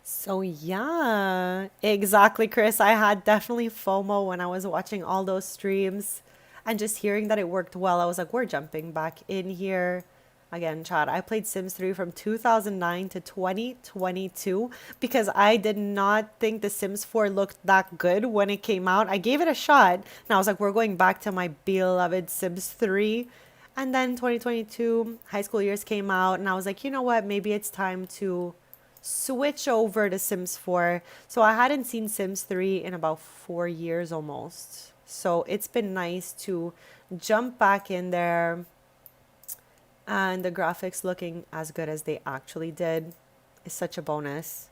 So yeah, exactly, Chris. I had definitely FOMO when I was watching all those streams and just hearing that it worked well. I was like, we're jumping back in here. Again, Chad, I played Sims 3 from 2009 to 2022 because I did not think The Sims 4 looked that good when it came out. I gave it a shot and I was like, we're going back to my beloved Sims 3. And then 2022, high school years came out and I was like, you know what? Maybe it's time to switch over to Sims 4. So I hadn't seen Sims 3 in about 4 years almost. So it's been nice to jump back in there and the graphics looking as good as they actually did is such a bonus.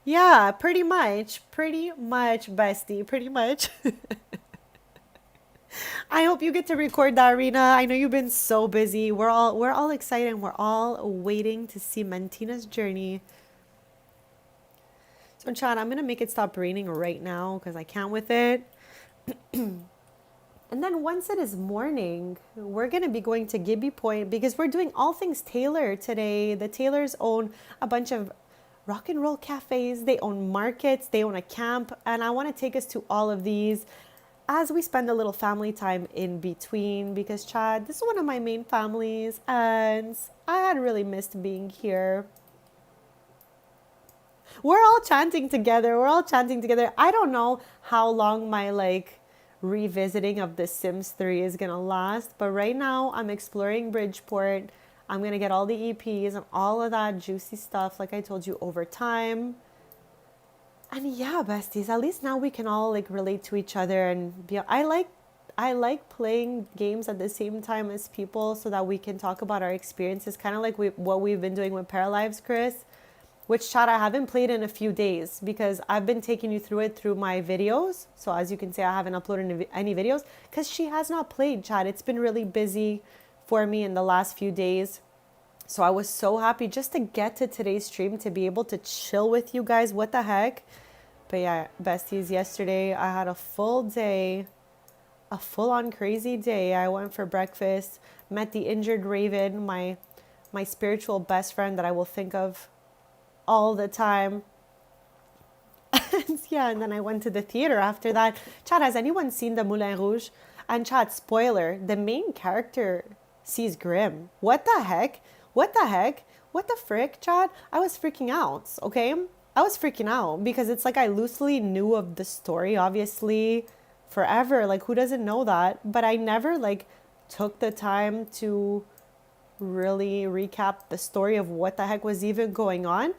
Yeah, pretty much, bestie, pretty much. I hope you get to record that, Arena. I know you've been so busy. We're all excited. We're all waiting to see Mentina's journey. So, Chad, I'm gonna make it stop raining right now because I can't with it. And then once it is morning, we're going to be going to Gibby Point because we're doing all things Taylor today. The Taylors own a bunch of rock and roll cafes. They own markets. They own a camp. And I want to take us to all of these as we spend a little family time in between because, Chad, this is one of my main families. And I had really missed being here. We're all chanting together. I don't know how long my, revisiting of The Sims 3 is gonna last, but right now I'm exploring Bridgeport. I'm gonna get all the EPs and all of that juicy stuff like I told you over time. And yeah, besties, at least now we can all relate to each other and be I like playing games at the same time as people so that we can talk about our experiences, kind of like what we've been doing with Paralives, Chris. which chat I haven't played in a few days because I've been taking you through it through my videos. So as you can see, I haven't uploaded any videos because she has not played, chat. It's been really busy for me in the last few days. So I was so happy just to get to today's stream to be able to chill with you guys. What the heck? But yeah, besties, yesterday I had a full day, a full-on crazy day. I went for breakfast, met the injured Raven, my spiritual best friend that I will think of all the time. And yeah, and then I went to the theater after that. Chat, has anyone seen the Moulin Rouge? And chat, spoiler, the main character sees Grimm. What the heck? What the heck? What the frick, chat? I was freaking out, okay? I was freaking out because it's like I loosely knew of the story, obviously, forever. Like, who doesn't know that? But I never, like, took the time to really recap the story of what the heck was even going on.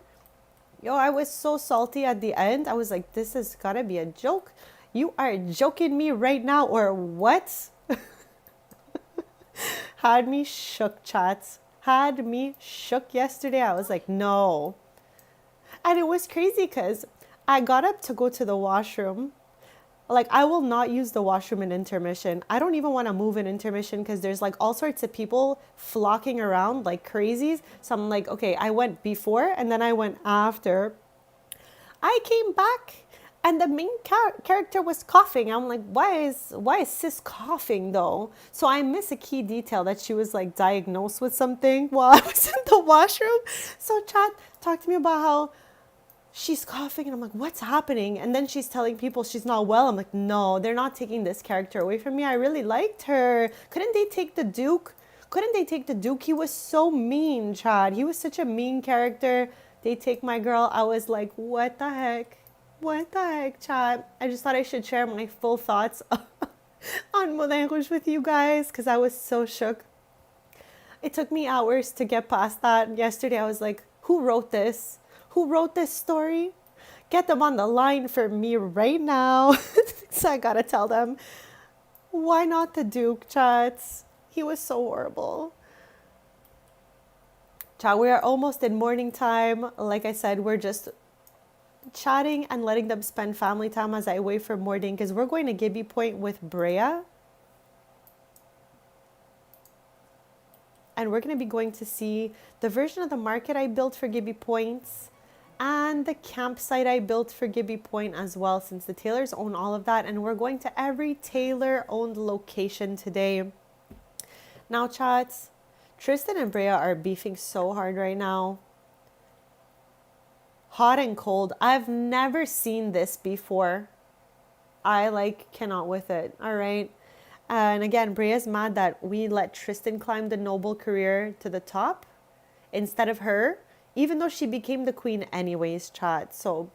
Yo, I was so salty at the end. I was like, this has gotta be a joke. You are joking me right now, or what? Had me shook, chats. Had me shook yesterday. I was like, no. And it was crazy because I got up to go to the washroom. Like, I will not use the washroom in intermission. I don't even want to move in intermission because there's like all sorts of people flocking around like crazies. So I'm like, okay, I went before and then I went after. I came back and the main character was coughing. I'm like, why is sis coughing though? So I miss a key detail that she was like diagnosed with something while I was in the washroom. So chat talked to me about how she's coughing and I'm like, what's happening? And then she's telling people she's not well. I'm like, no, they're not taking this character away from me. I really liked her. Couldn't they take the Duke? Couldn't they take the Duke? He was so mean, Chad. He was such a mean character. They take my girl. I was like, what the heck? What the heck, Chad? I just thought I should share my full thoughts on Moulin Rouge with you guys because I was so shook. It took me hours to get past that. Yesterday, I was like, who wrote this? Who wrote this story? Get them on the line for me right now. So I gotta tell them, why not the Duke, chats? He was so horrible. Chat, we are almost in morning time. Like I said, we're just chatting and letting them spend family time as I wait for morning because we're going to Gibby Point with Brea. And we're going to be going to see the version of the market I built for Gibby Points and the campsite I built for Gibby Point as well, since the Taylors own all of that. And we're going to every Taylor-owned location today. Now, chats, Tristan and Brea are beefing so hard right now. Hot and cold. I've never seen this before. I cannot with it. All right. And again, Brea's mad that we let Tristan climb the noble career to the top instead of her, even though she became the queen anyways, chat. So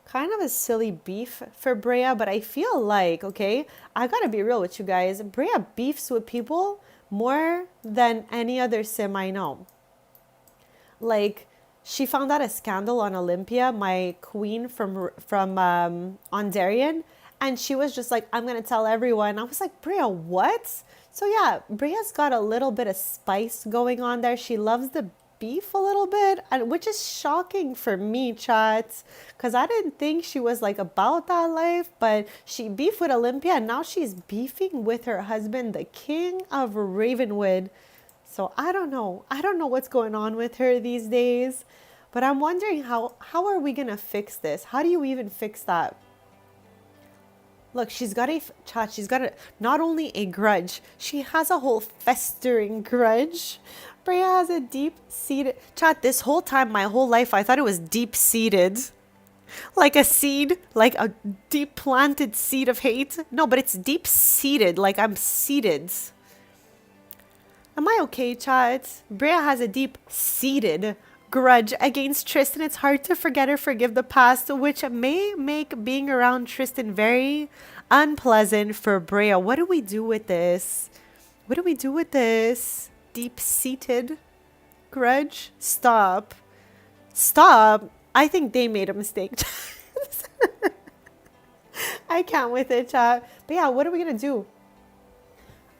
kind of a silly beef for Brea, but I feel like, okay, I gotta be real with you guys. Brea beefs with people more than any other sim I know. Like, she found out a scandal on Olympia, my queen from Ondarian, and she was just like, I'm going to tell everyone. I was like, Brea, what? So yeah, Brea's got a little bit of spice going on there. She loves the beef a little bit, and which is shocking for me, chats, because I didn't think she was like about that life, but she beefed with Olympia, and now she's beefing with her husband, the king of Ravenwood. So I don't know. I don't know what's going on with her these days, but I'm wondering how are we going to fix this? How do you even fix that? Look, she's got not only a grudge, she has a whole festering grudge. Brea has a deep-seated, chat, this whole time, my whole life, I thought it was deep-seated. Like a seed, like a deep planted seed of hate. No, but it's deep-seated, like I'm seated. Am I okay, chat? Brea has a deep-seated grudge against Tristan. It's hard to forget or forgive the past, which may make being around Tristan very unpleasant for Brea. What do we do with this? What do we do with this? Deep-seated grudge? Stop. Stop. I think they made a mistake. I can't with it, chat. But yeah, what are we going to do?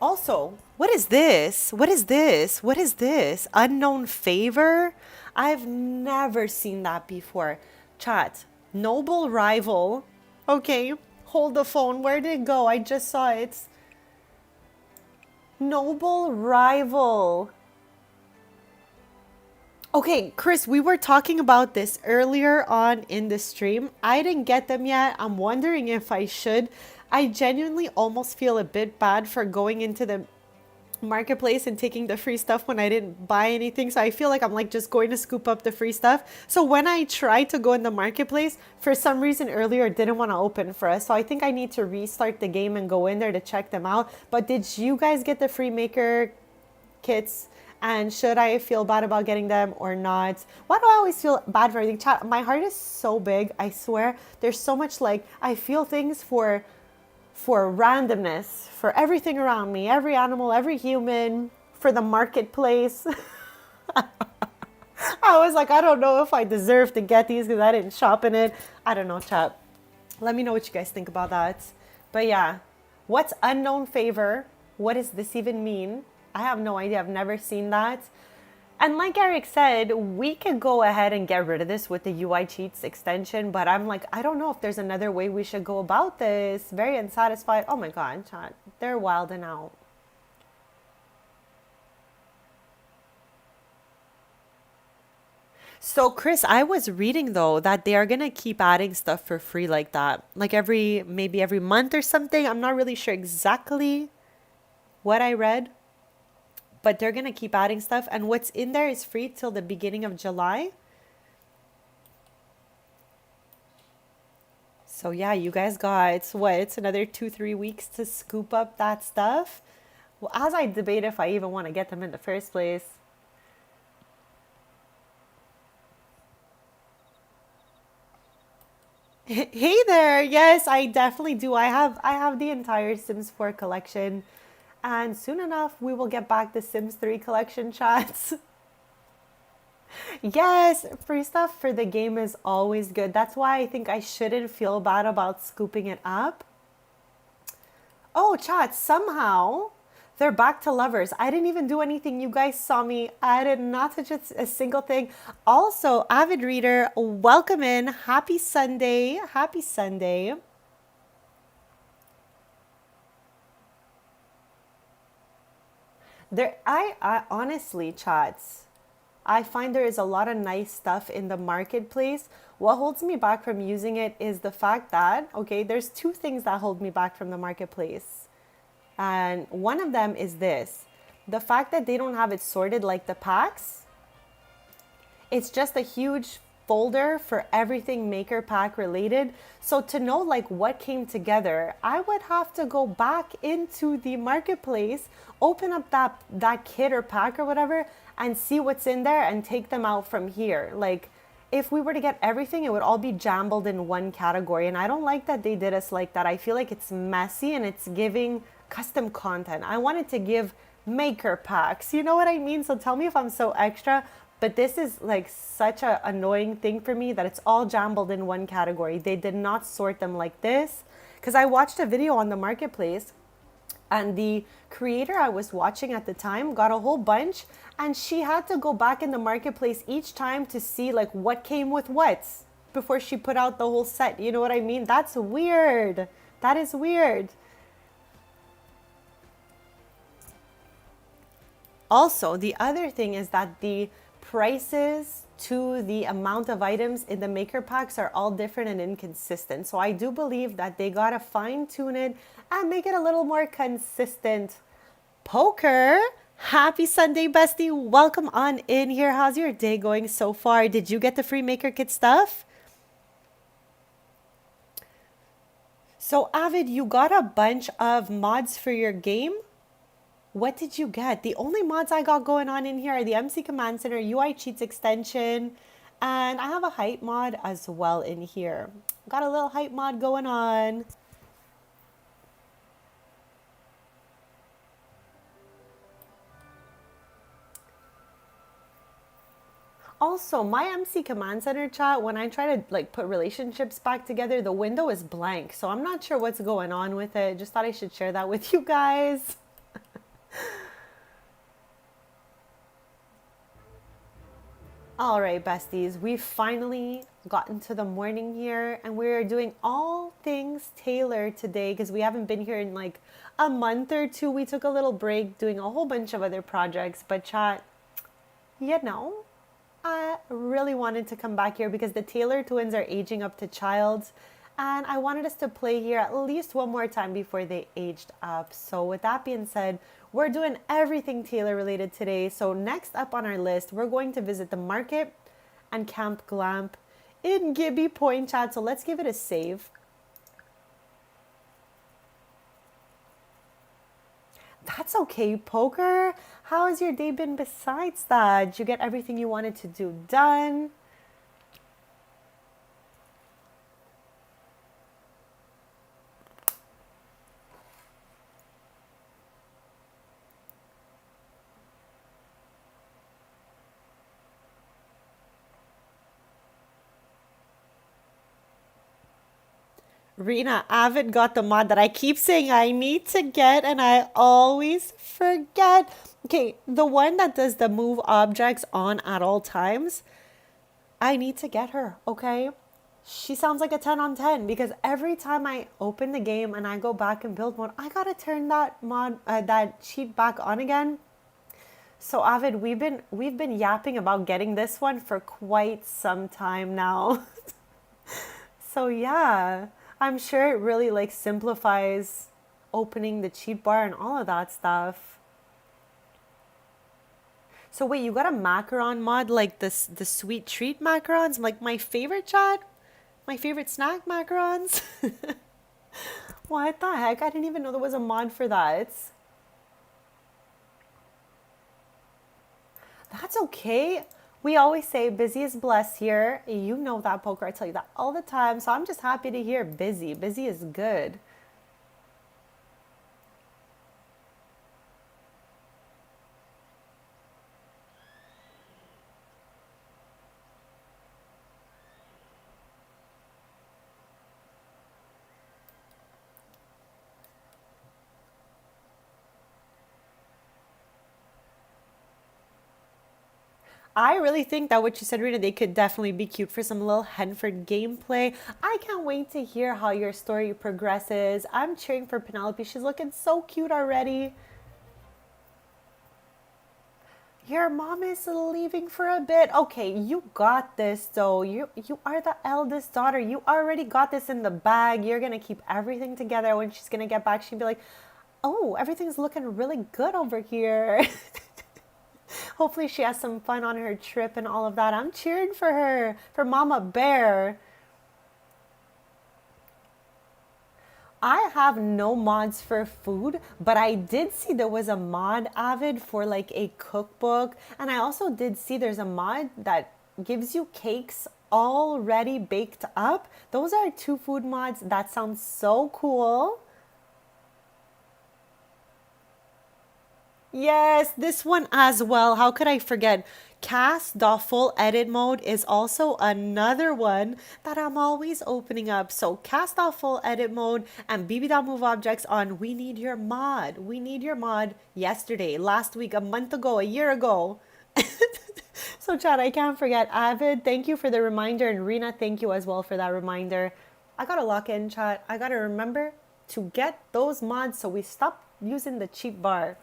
Also, what is this? What is this? What is this? Unknown favor? I've never seen that before. Chat, Noble Rival. Okay, hold the phone. Where did it go? I just saw it. Noble Rival. Okay, Chris, we were talking about this earlier on in the stream. I didn't get them yet. I'm wondering if I should. I genuinely almost feel a bit bad for going into the marketplace and taking the free stuff when I didn't buy anything. So I feel like I'm like just going to scoop up the free stuff. So when I tried to go in the marketplace, for some reason earlier it didn't want to open for us. So I think I need to restart the game and go in there to check them out. But did you guys get the free maker kits? And should I feel bad about getting them or not? Why do I always feel bad for everything? Chat, my heart is so big, I swear. There's so much like, I feel things for randomness, for everything around me, every animal, every human, for the marketplace. I was like, I don't know if I deserve to get these because I didn't shop in it. I don't know, chat. Let me know what you guys think about that. But yeah, what's unknown favor? What does this even mean? I have no idea. I've never seen that. And like Eric said, we can go ahead and get rid of this with the UI cheats extension, but I'm like, I don't know if there's another way we should go about this. Very unsatisfied. Oh my God, chat. They're wilding out. So Chris, I was reading though that they are gonna keep adding stuff for free like that. Like maybe every month or something. I'm not really sure exactly what I read. But they're going to keep adding stuff. And what's in there is free till the beginning of July. So yeah, you guys got, it's another 2-3 weeks to scoop up that stuff. Well, as I debate if I even want to get them in the first place. Hey there. Yes, I definitely do. I have the entire Sims 4 collection. And soon enough, we will get back the Sims 3 collection, chats. Yes, free stuff for the game is always good. That's why I think I shouldn't feel bad about scooping it up. Oh, chat, somehow they're back to lovers. I didn't even do anything. You guys saw me. I did not touch a single thing. Also, avid reader, welcome in. Happy Sunday. Happy Sunday. I honestly, chats, I find there is a lot of nice stuff in the marketplace. What holds me back from using it is the fact that, okay, there's two things that hold me back from the marketplace. And one of them is this. The fact that they don't have it sorted like the packs. It's just a huge folder for everything maker pack related. So to know like what came together, I would have to go back into the marketplace, open up that kit or pack or whatever and see what's in there and take them out from here. Like if we were to get everything, it would all be jumbled in one category. And I don't like that they did us like that. I feel like it's messy and it's giving custom content. I wanted to give maker packs. You know what I mean? So tell me if I'm so extra. But this is like such an annoying thing for me that it's all jumbled in one category. They did not sort them like this. Because I watched a video on the marketplace and the creator I was watching at the time got a whole bunch and she had to go back in the marketplace each time to see like what came with what before she put out the whole set. You know what I mean? That's weird. That is weird. Also, the other thing is that the prices to the amount of items in the maker packs are all different and inconsistent. So I do believe that they gotta fine tune it and make it a little more consistent. Poker, happy Sunday, bestie. Welcome on in here. How's your day going so far? Did you get the free maker kit stuff? So Avid, you got a bunch of mods for your game. What did you get? The only mods I got going on in here are the MC Command Center, UI Cheats extension, and I have a hype mod as well in here. Got a little hype mod going on. Also, my MC Command Center chat, when I try to like put relationships back together, the window is blank. So I'm not sure what's going on with it. Just thought I should share that with you guys. All right, besties, we've finally gotten to the morning here and we're doing all things Taylor today because we haven't been here in like a month or two. We took a little break doing a whole bunch of other projects, but chat, you know, I really wanted to come back here because the Taylor twins are aging up to childs and I wanted us to play here at least one more time before they aged up. So with that being said, we're doing everything Taylor related today. So next up on our list, we're going to visit the market and Camp Glamp in Gibby Point, chat. So let's give it a save. That's okay, Poker. How has your day been besides that? Did you get everything you wanted to do done? Rena, Avid got the mod that I keep saying I need to get and I always forget. Okay, the one that does the move objects on at all times. I need to get her, okay? She sounds like a 10 on 10 because every time I open the game and I go back in build mode, I gotta turn that mod, that cheat back on again. So Avid, we've been yapping about getting this one for quite some time now. So yeah, I'm sure it really like simplifies opening the cheat bar and all of that stuff. So wait, you got a macaron mod like this, the sweet treat macarons? Like my favorite, chat? My favorite snack macarons? What the heck? I didn't even know there was a mod for that. That's okay. We always say busy is blessed here. You know that, Poker. I tell you that all the time. So I'm just happy to hear busy. Busy is good. I really think that what you said, Rita, they could definitely be cute for some little Henford gameplay. I can't wait to hear how your story progresses. I'm cheering for Penelope. She's looking so cute already. Your mom is leaving for a bit. Okay, you got this though. You are the eldest daughter. You already got this in the bag. You're gonna keep everything together. When she's gonna get back, she'll be like, oh, everything's looking really good over here. Hopefully she has some fun on her trip and all of that. I'm cheering for her, for Mama Bear. I have no mods for food, but I did see there was a mod, Avid, for like a cookbook. And I also did see there's a mod that gives you cakes already baked up. Those are two food mods. That sounds so cool. Yes, this one as well. How could I forget? Cast the full edit mode is also another one that I'm always opening up. So cast off full edit mode and BB.move objects on We Need Your Mod. We need your mod yesterday, last week, a month ago, a year ago. So chat, I can't forget. Avid, thank you for the reminder. And Rena, thank you as well for that reminder. I gotta lock in, chat. I gotta remember to get those mods so we stop using the cheap bar.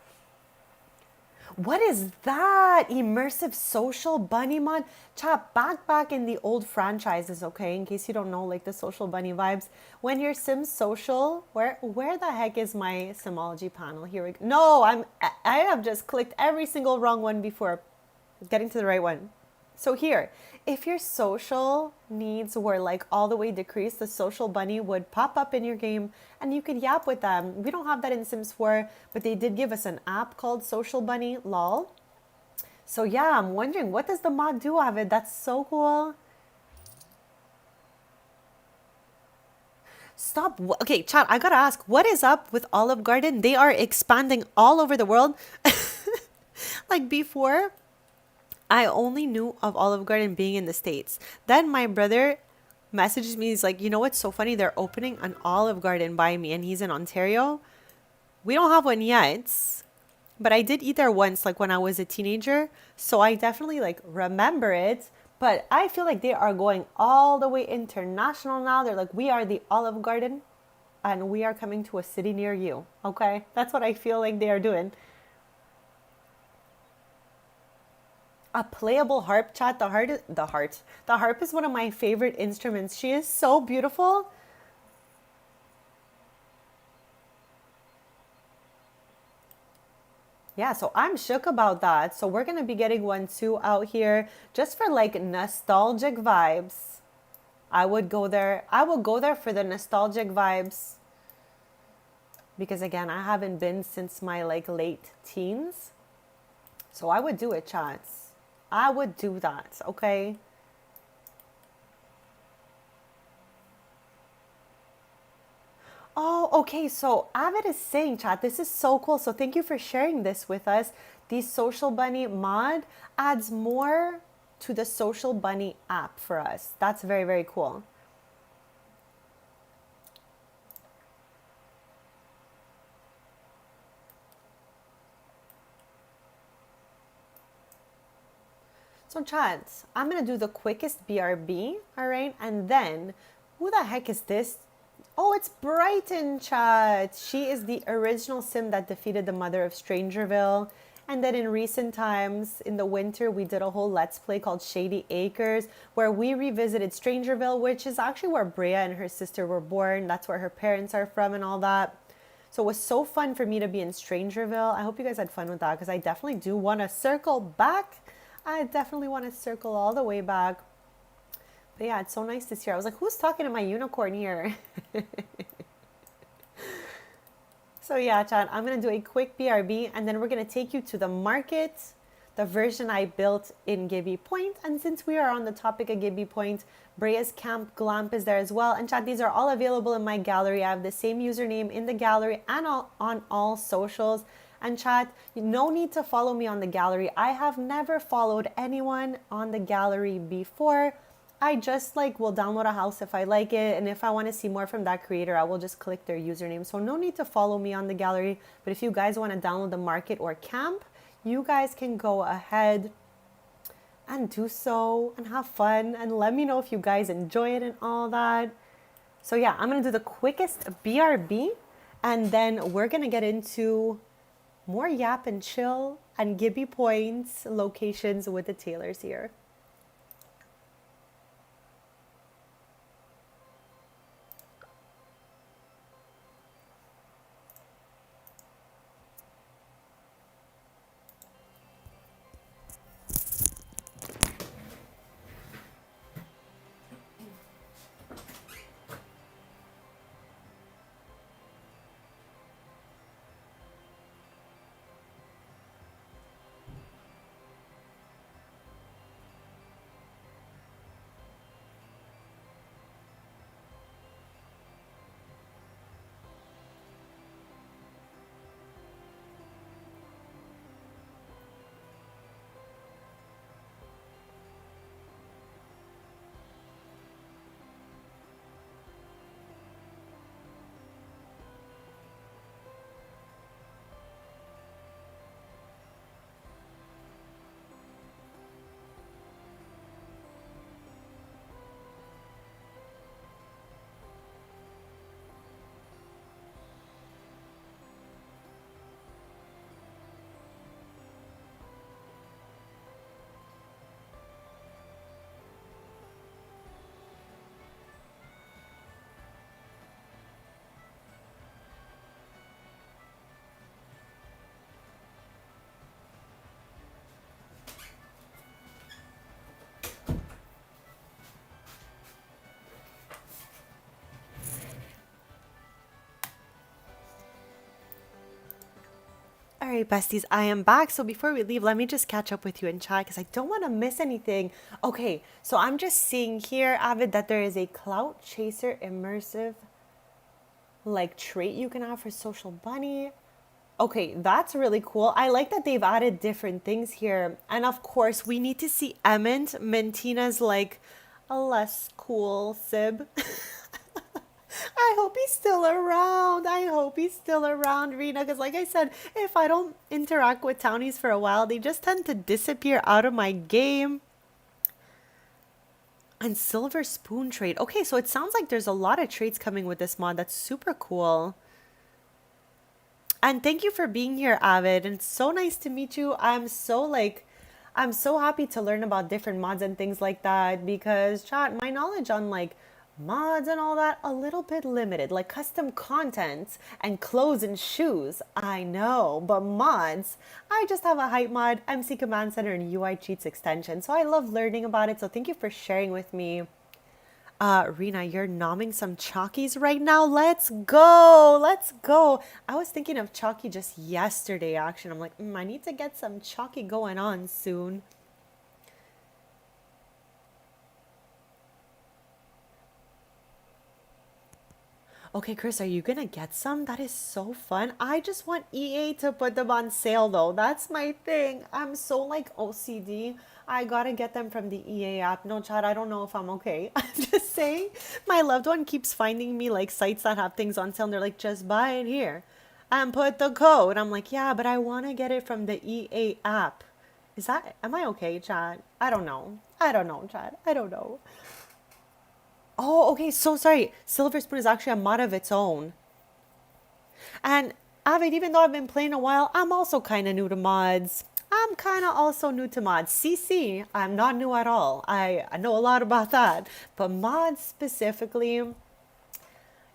What is that? Immersive social bunny mod? Chat, back in the old franchises, okay? In case you don't know, like the social bunny vibes. When your Sims social, where the heck is my Simology panel? Here we go. No, I have just clicked every single wrong one before getting to the right one. So here, if your social needs were like all the way decreased, the social bunny would pop up in your game and you could yap with them. We don't have that in Sims 4, but they did give us an app called Social Bunny, lol. So yeah, I'm wondering, what does the mod do, Avid? That's so cool. Stop. Okay, chat, I gotta ask, what is up with Olive Garden? They are expanding all over the world. Like before, I only knew of Olive Garden being in the States. Then my brother messages me. He's like, you know what's so funny? They're opening an Olive Garden by me and he's in Ontario. We don't have one yet, but I did eat there once, like when I was a teenager. So I definitely like remember it. But I feel like they are going all the way international now. They're like, we are the Olive Garden and we are coming to a city near you. Okay? That's what I feel like they are doing. A playable harp, chat. The harp is one of my favorite instruments. She is so beautiful. Yeah, so I'm shook about that. So we're gonna be getting one too out here just for like nostalgic vibes. I would go there. I will go there for the nostalgic vibes because again, I haven't been since my like late teens. So I would do it, chats. I would do that, okay? Oh, okay. So Avid is saying, chat, this is so cool. So thank you for sharing this with us. The Social Bunny mod adds more to the Social Bunny app for us. That's very, very cool. So chat, I'm gonna do the quickest BRB, all right? And then, who the heck is this? Oh, it's Brighton, chat. She is the original sim that defeated the mother of Strangerville. And then in recent times, in the winter, we did a whole Let's Play called Shady Acres, where we revisited Strangerville, which is actually where Brea and her sister were born. That's where her parents are from and all that. So it was so fun for me to be in Strangerville. I hope you guys had fun with that because I definitely do want to circle back. I definitely want to circle all the way back. But yeah, it's so nice this year. I was like, who's talking to my unicorn here? So yeah, chat, I'm going to do a quick BRB and then we're going to take you to the market, the version I built in Gibby Point. And since we are on the topic of Gibby Point, Brea's Camp Glamp is there as well. And chat, these are all available in my gallery. I have the same username in the gallery and on all socials. And chat, no need to follow me on the gallery. I have never followed anyone on the gallery before. I just like will download a house if I like it. And if I want to see more from that creator, I will just click their username. So no need to follow me on the gallery. But if you guys want to download the market or camp, you guys can go ahead and do so and have fun. And let me know if you guys enjoy it and all that. So yeah, I'm going to do the quickest BRB. And then we're going to get into more Yap and Chill and Gibby Points locations with the Taylors here. All right, besties, I am back. So before we leave, let me just catch up with you in chat because I don't want to miss anything. Okay, so I'm just seeing here, Avid, that there is a Clout Chaser immersive like trait you can have for Social Bunny. Okay, that's really cool. I like that they've added different things here. And of course, we need to see Emmett, Mentina's like a less cool Sib. I hope he's still around. I hope he's still around, Rena. Because, like I said, if I don't interact with townies for a while, they just tend to disappear out of my game. And silver spoon trade. Okay, so it sounds like there's a lot of trades coming with this mod. That's super cool. And thank you for being here, Avid. And it's so nice to meet you. I'm so happy to learn about different mods and things like that because, chat, my knowledge on like mods and all that, a little bit limited. Like custom content and clothes and shoes, I know. But mods, I just have a hype mod, MC Command Center, and UI Cheats extension. So I love learning about it. So thank you for sharing with me. Rena, you're nomming some Chalkies right now. Let's go. Let's go. I was thinking of Chalky just yesterday, actually. I'm like, I need to get some Chalky going on soon. Okay, Chris, are you gonna get some? That is so fun. I just want EA to put them on sale though. That's my thing. I'm so like OCD. I gotta get them from the EA app. No, Chad, I don't know if I'm okay. I'm just saying. My loved one keeps finding me like sites that have things on sale and they're like, just buy it here and put the code. I'm like, yeah, but I wanna get it from the EA app. Am I okay, Chad? I don't know. I don't know, Chad. I don't know. Oh, okay. So sorry. Silver Spoon is actually a mod of its own. And Avid, even though I've been playing a while, I'm also kind of new to mods. I'm kind of also new to mods. CC, I'm not new at all. I know a lot about that. But mods specifically,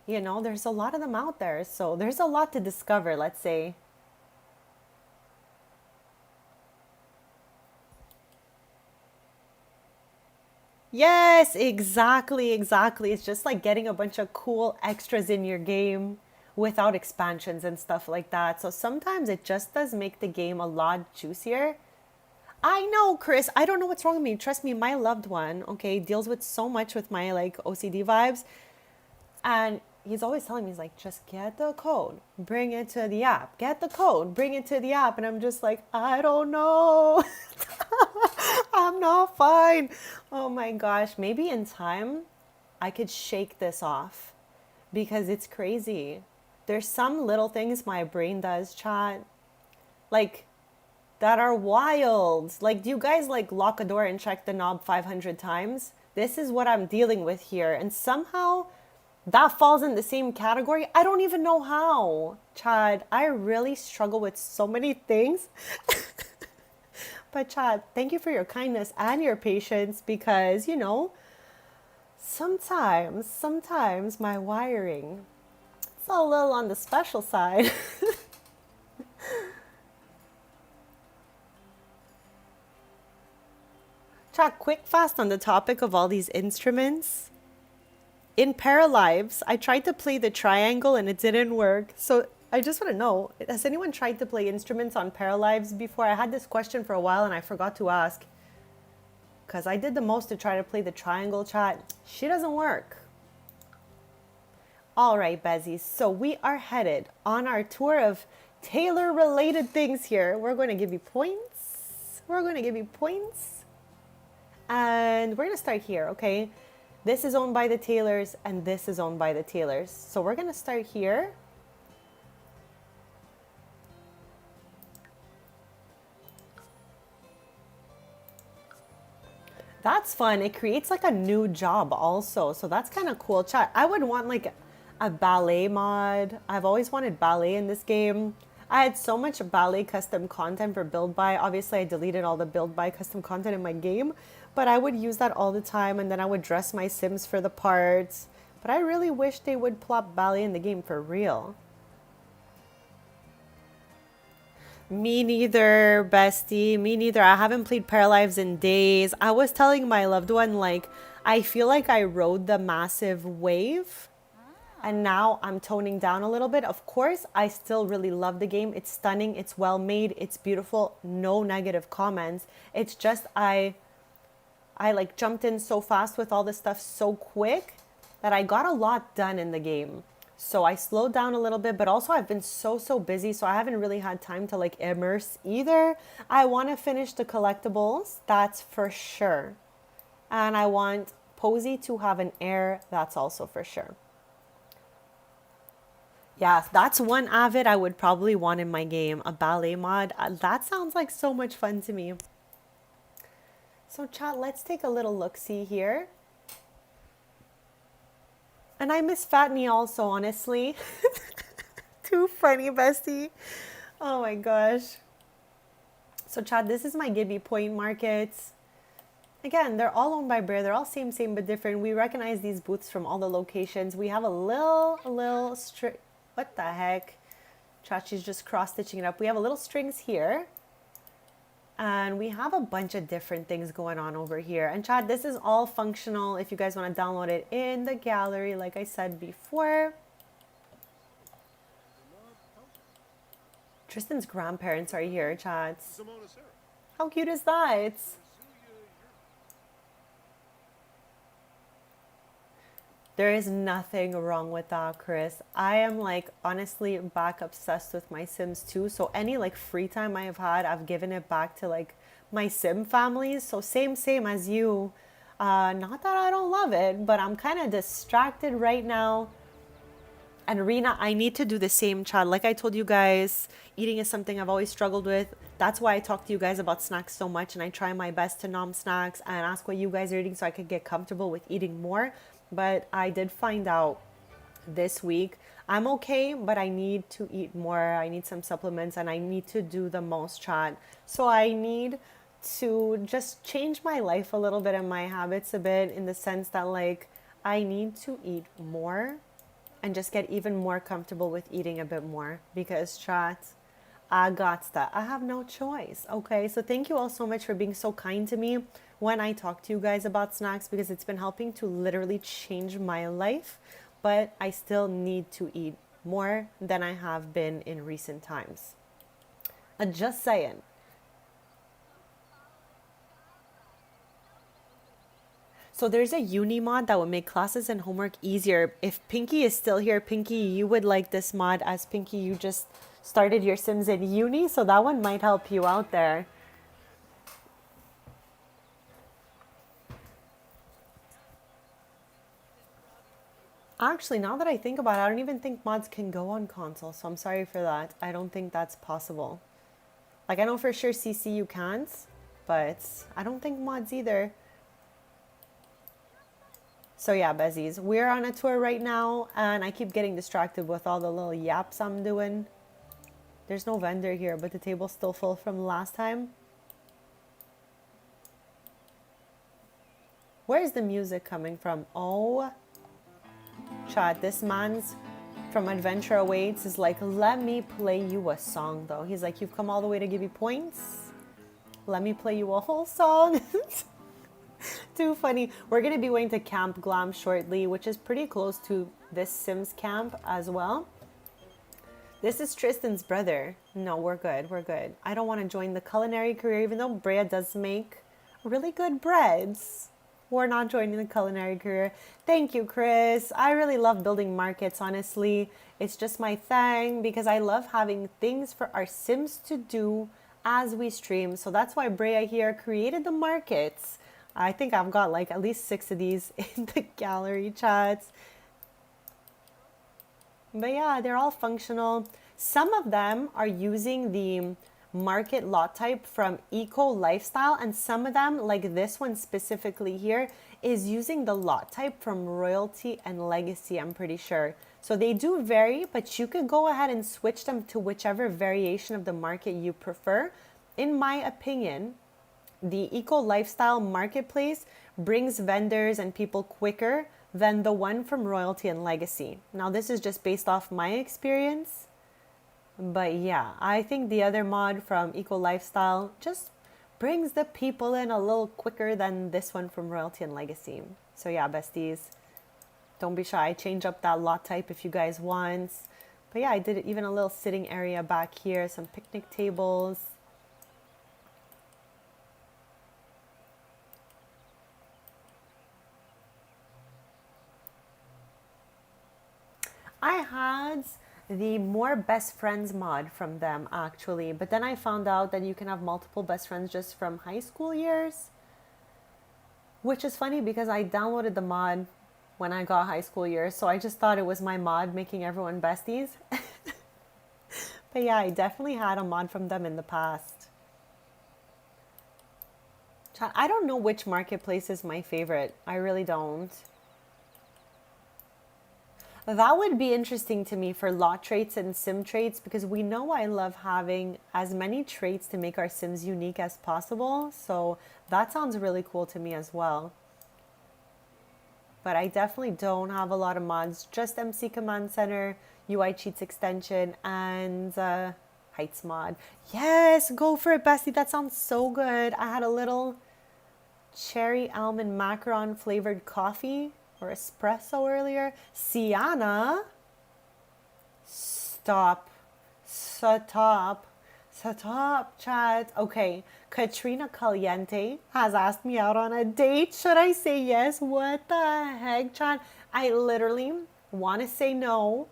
you know, there's a lot of them out there. So there's a lot to discover, let's say. Yes, exactly, exactly. It's just like getting a bunch of cool extras in your game without expansions and stuff like that. So sometimes it just does make the game a lot juicier. I know, Chris. I don't know what's wrong with me. Trust me, my loved one, okay, deals with so much with my like OCD vibes. And he's always telling me, he's like, just get the code, bring it to the app. Get the code, bring it to the app. And I'm just like, I don't know. I'm not fine. Oh my gosh. Maybe in time I could shake this off because it's crazy. There's some little things my brain does, chat, like that are wild. Like, do you guys like lock a door and check the knob 500 times? This is what I'm dealing with here. And somehow that falls in the same category. I don't even know how. Chad, I really struggle with so many things. But Chad, thank you for your kindness and your patience because, you know, sometimes my wiring, it's a little on the special side. Chad, quick fast on the topic of all these instruments. In Paralives, I tried to play the triangle and it didn't work. So I just want to know, has anyone tried to play instruments on Paralives before? I had this question for a while and I forgot to ask. Because I did the most to try to play the triangle, chat. She doesn't work. All right, Bezies. So we are headed on our tour of Taylor-related things here. We're going to give you points. And we're going to start here, okay? This is owned by the Taylors and this is owned by the Taylors. So we're going to start here. That's fun. It creates like a new job also. So that's kind of cool. Chat, I would want like a ballet mod. I've always wanted ballet in this game. I had so much ballet custom content for build by. Obviously, I deleted all the build by custom content in my game, but I would use that all the time and then I would dress my Sims for the parts. But I really wish they would plop ballet in the game for real. Me neither, bestie. Me neither. I haven't played Paralives in days. I was telling my loved one, like, I feel like I rode the massive wave and now I'm toning down a little bit. Of course, I still really love the game. It's stunning. It's well made. It's beautiful. No negative comments. It's just I like jumped in so fast with all this stuff so quick that I got a lot done in the game. So I slowed down a little bit, but also I've been so busy, so I haven't really had time to like immerse either. I want to finish the collectibles, that's for sure. And I want Posey to have an heir, that's also for sure. Yeah, that's one avid I would probably want in my game, a ballet mod. That sounds like so much fun to me. So chat, let's take a little look-see here. And I miss Fatney also, honestly. Too funny, bestie. Oh my gosh. So chat, this is my Gibby Point markets. Again, they're all owned by Brea. They're all same, but different. We recognize these booths from all the locations. We have a little string. What the heck? Chachi's just cross-stitching it up. We have a little strings here. And we have a bunch of different things going on over here. And chat, this is all functional if you guys want to download it in the gallery, like I said before. Tristan's grandparents are here, chat. How cute is that? There is nothing wrong with that, Chris. I am like honestly back obsessed with my Sims too. So any like free time I have had, I've given it back to like my Sim families. So same as you. Not that I don't love it, but I'm kind of distracted right now. And Rena, I need to do the same, Chad. Like I told you guys, eating is something I've always struggled with. That's why I talk to you guys about snacks so much, and I try my best to nom snacks and ask what you guys are eating so I could get comfortable with eating more. But I did find out this week I'm okay, but I need to eat more. I need some supplements and I need to do the most, Chad. So I need to just change my life a little bit and my habits a bit in the sense that like I need to eat more and just get even more comfortable with eating a bit more because chat, I got that. I have no choice. Okay, so thank you all so much for being so kind to me when I talk to you guys about snacks because it's been helping to literally change my life. But I still need to eat more than I have been in recent times. Just saying. So there's a uni mod that would make classes and homework easier. If Pinky is still here, Pinky, you would like this mod as Pinky, you just started your Sims in uni. So that one might help you out there. Actually, now that I think about it, I don't even think mods can go on console. So I'm sorry for that. I don't think that's possible. Like I know for sure CC you can't, but I don't think mods either. So yeah, Bezies, we're on a tour right now and I keep getting distracted with all the little yaps I'm doing. There's no vendor here, but the table's still full from last time. Where's the music coming from? Oh, chat, this man's from Adventure Awaits is like, let me play you a song though. He's like, you've come all the way to give you points? Let me play you a whole song. Too funny. We're going to be going to Camp Glam shortly, which is pretty close to this Sims camp as well. This is Tristan's brother. No, we're good. We're good. I don't want to join the culinary career, even though Brea does make really good breads. We're not joining the culinary career. Thank you, Chris. I really love building markets, honestly. It's just my thing because I love having things for our Sims to do as we stream. So that's why Brea here created the markets. I think I've got like at least 6 of these in the gallery, chats. But yeah, they're all functional. Some of them are using the market lot type from Eco Lifestyle, and some of them, like this one specifically here, is using the lot type from Royalty and Legacy, I'm pretty sure. So they do vary, but you could go ahead and switch them to whichever variation of the market you prefer. In my opinion, the Eco Lifestyle Marketplace brings vendors and people quicker than the one from Royalty and Legacy. Now, this is just based off my experience. But yeah, I think the other mod from Eco Lifestyle just brings the people in a little quicker than this one from Royalty and Legacy. So yeah, besties, don't be shy. Change up that lot type if you guys want. But yeah, I did even a little sitting area back here, some picnic tables. I had the more best friends mod from them actually, but then I found out that you can have multiple best friends just from high school years, which is funny because I downloaded the mod when I got high school years. So I just thought it was my mod making everyone besties. But yeah, I definitely had a mod from them in the past. I don't know which marketplace is my favorite. I really don't. That would be interesting to me for lot traits and sim traits because we know I love having as many traits to make our sims unique as possible. So that sounds really cool to me as well. But I definitely don't have a lot of mods, just MC Command Center, UI Cheats extension, and Heights mod. Yes, go for it, Bestie. That sounds so good. I had a little cherry almond macaron flavored coffee or espresso earlier. Sienna, stop. Stop, chat. Okay, Katrina Caliente has asked me out on a date. Should I say yes? What the heck, chat? I literally want to say no,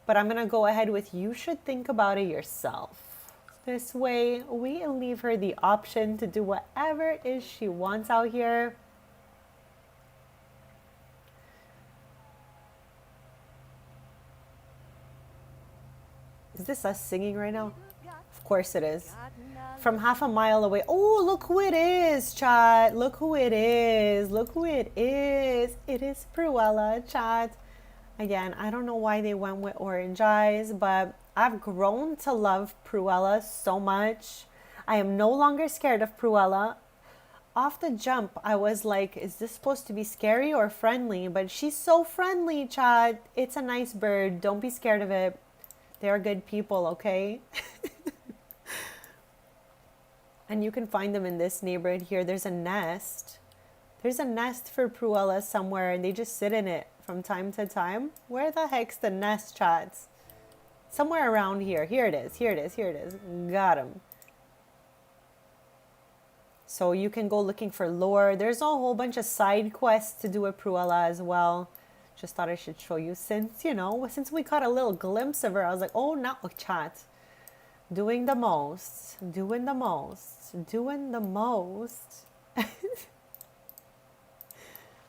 but I'm going to go ahead with you should think about it yourself. This way, we leave her the option to do whatever it is she wants out here. Is this us singing right now? Of course it is. From half a mile away. Oh, look who it is, chat. Look who it is. Look who it is. It is Pruella, chat. Again, I don't know why they went with orange eyes, but I've grown to love Pruella so much. I am no longer scared of Pruella. Off the jump, I was like, is this supposed to be scary or friendly? But she's so friendly, chat. It's a nice bird. Don't be scared of it. They're good people, okay? And you can find them in this neighborhood here. There's a nest. There's a nest for Pruella somewhere, and they just sit in it from time to time. Where the heck's the nest, chats? Somewhere around here. Here it is. Here it is. Here it is. Got him. So you can go looking for lore. There's a whole bunch of side quests to do with Pruella as well. Just thought I should show you since, you know, since we caught a little glimpse of her. I was like, oh, no, chat. Doing the most. Doing the most. Doing the most.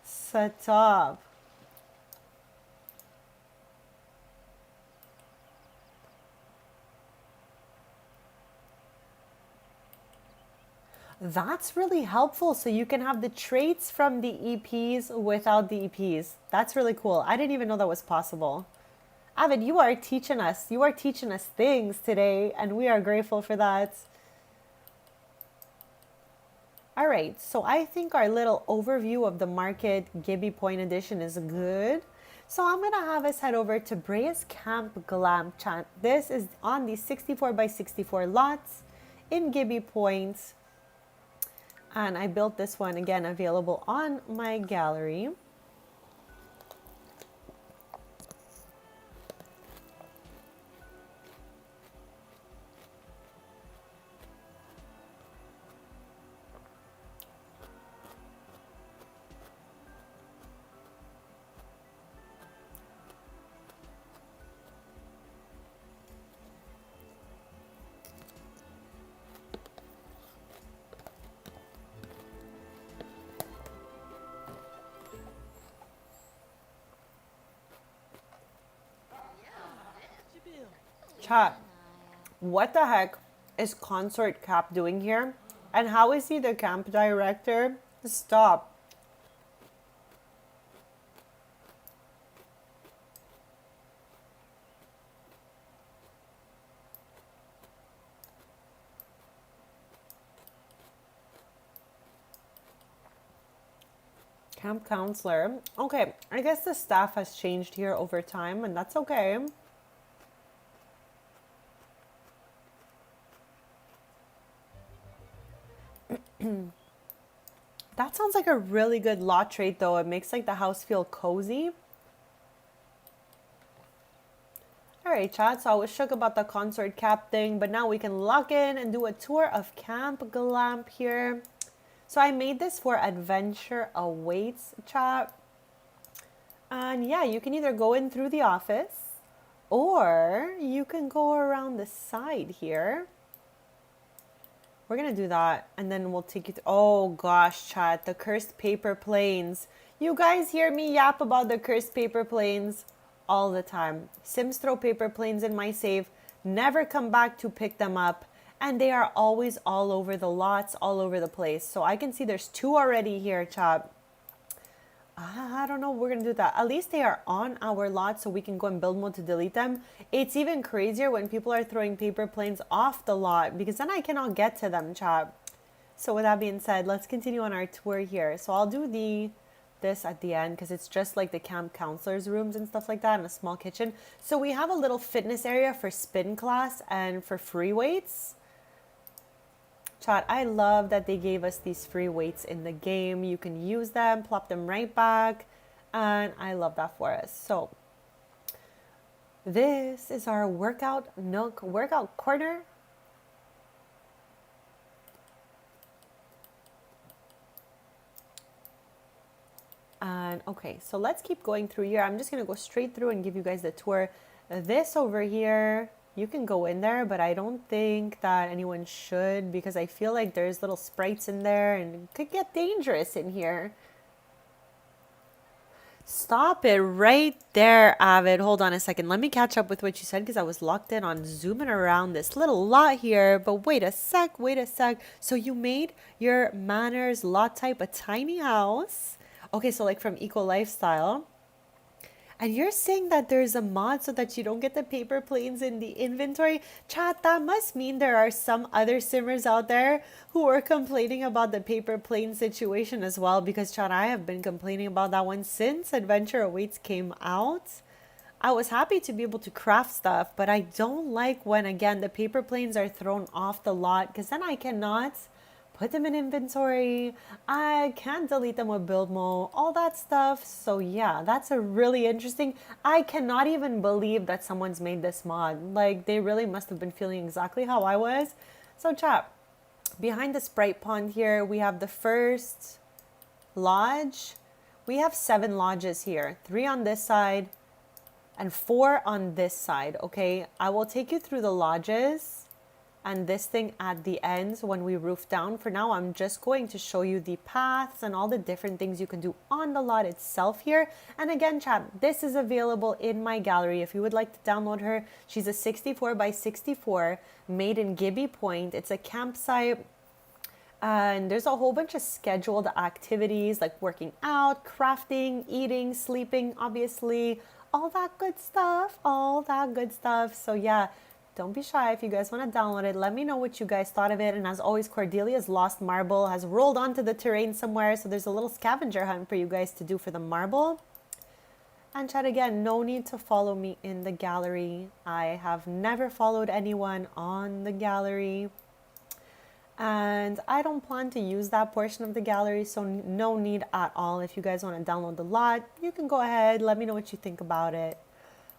Set up. That's really helpful. So you can have the traits from the EPs without the EPs. That's really cool. I didn't even know that was possible. Avid, you are teaching us. You are teaching us things today, and we are grateful for that. All right, so I think our little overview of the market Gibby Point edition is good. So I'm gonna have us head over to Brea's Camp Glam Chat. This is on the 64 by 64 lots in Gibby Point. And I built this one again available on my gallery. Chat, what the heck is Consort Cap doing here? And how is he the camp director? Stop. Camp counselor. Okay, I guess the staff has changed here over time, and that's okay. That sounds like a really good lot trait, though. It makes like the house feel cozy. All right, chat. So I was shook about the Consort Cap thing, but now we can lock in and do a tour of Camp Glamp here. So I made this for Adventure Awaits, chat. And yeah, you can either go in through the office or you can go around the side here. We're going to do that and then we'll take you to, oh gosh, chat, the cursed paper planes. You guys hear me yap about the cursed paper planes all the time. Sims throw paper planes in my save, never come back to pick them up, and they are always all over the lots, all over the place. So I can see there's 2 already here, chat. I don't know, we're gonna do that. At least they are on our lot so we can go in build mode to delete them. It's even crazier when people are throwing paper planes off the lot because then I cannot get to them, chat. So with that being said, let's continue on our tour here. So I'll do this at the end because it's just like the camp counselors rooms and stuff like that and a small kitchen. So we have a little fitness area for spin class and for free weights. Chat, I love that they gave us these free weights in the game. You can use them, plop them right back, and I love that for us. So this is our workout nook, workout corner. And okay, so let's keep going through here. I'm just gonna go straight through and give you guys the tour. This over here, you can go in there, but I don't think that anyone should because I feel like there's little sprites in there and it could get dangerous in here. Stop it right there, Avid. Hold on a second. Let me catch up with what you said because I was locked in on zooming around this little lot here. But wait a sec, wait a sec. So you made your Manners lot type a tiny house. Okay, so like from Eco Lifestyle. And you're saying that there's a mod so that you don't get the paper planes in the inventory? Chat, that must mean there are some other simmers out there who are complaining about the paper plane situation as well. Because chat, I have been complaining about that one since Adventure Awaits came out. I was happy to be able to craft stuff, but I don't like when, again, the paper planes are thrown off the lot because then I cannot put them in inventory. I can't delete them with build mode, all that stuff. So yeah, that's a really interesting. I cannot even believe that someone's made this mod. Like they really must have been feeling exactly how I was. So chat, behind the Sprite Pond here, we have the first lodge. We have 7 lodges here, 3 on this side and 4 on this side. Okay, I will take you through the lodges and this thing at the end when we roof down. For now, I'm just going to show you the paths and all the different things you can do on the lot itself here. And again, chat, this is available in my gallery if you would like to download her. She's a 64 by 64 made in Gibby Point. It's a campsite. And there's a whole bunch of scheduled activities like working out, crafting, eating, sleeping, obviously, all that good stuff, all that good stuff. So yeah, don't be shy if you guys want to download it. Let me know what you guys thought of it. And as always, Cordelia's lost marble has rolled onto the terrain somewhere. So there's a little scavenger hunt for you guys to do for the marble. And chat, again, no need to follow me in the gallery. I have never followed anyone on the gallery. And I don't plan to use that portion of the gallery. So no need at all. If you guys want to download the lot, you can go ahead. Let me know what you think about it.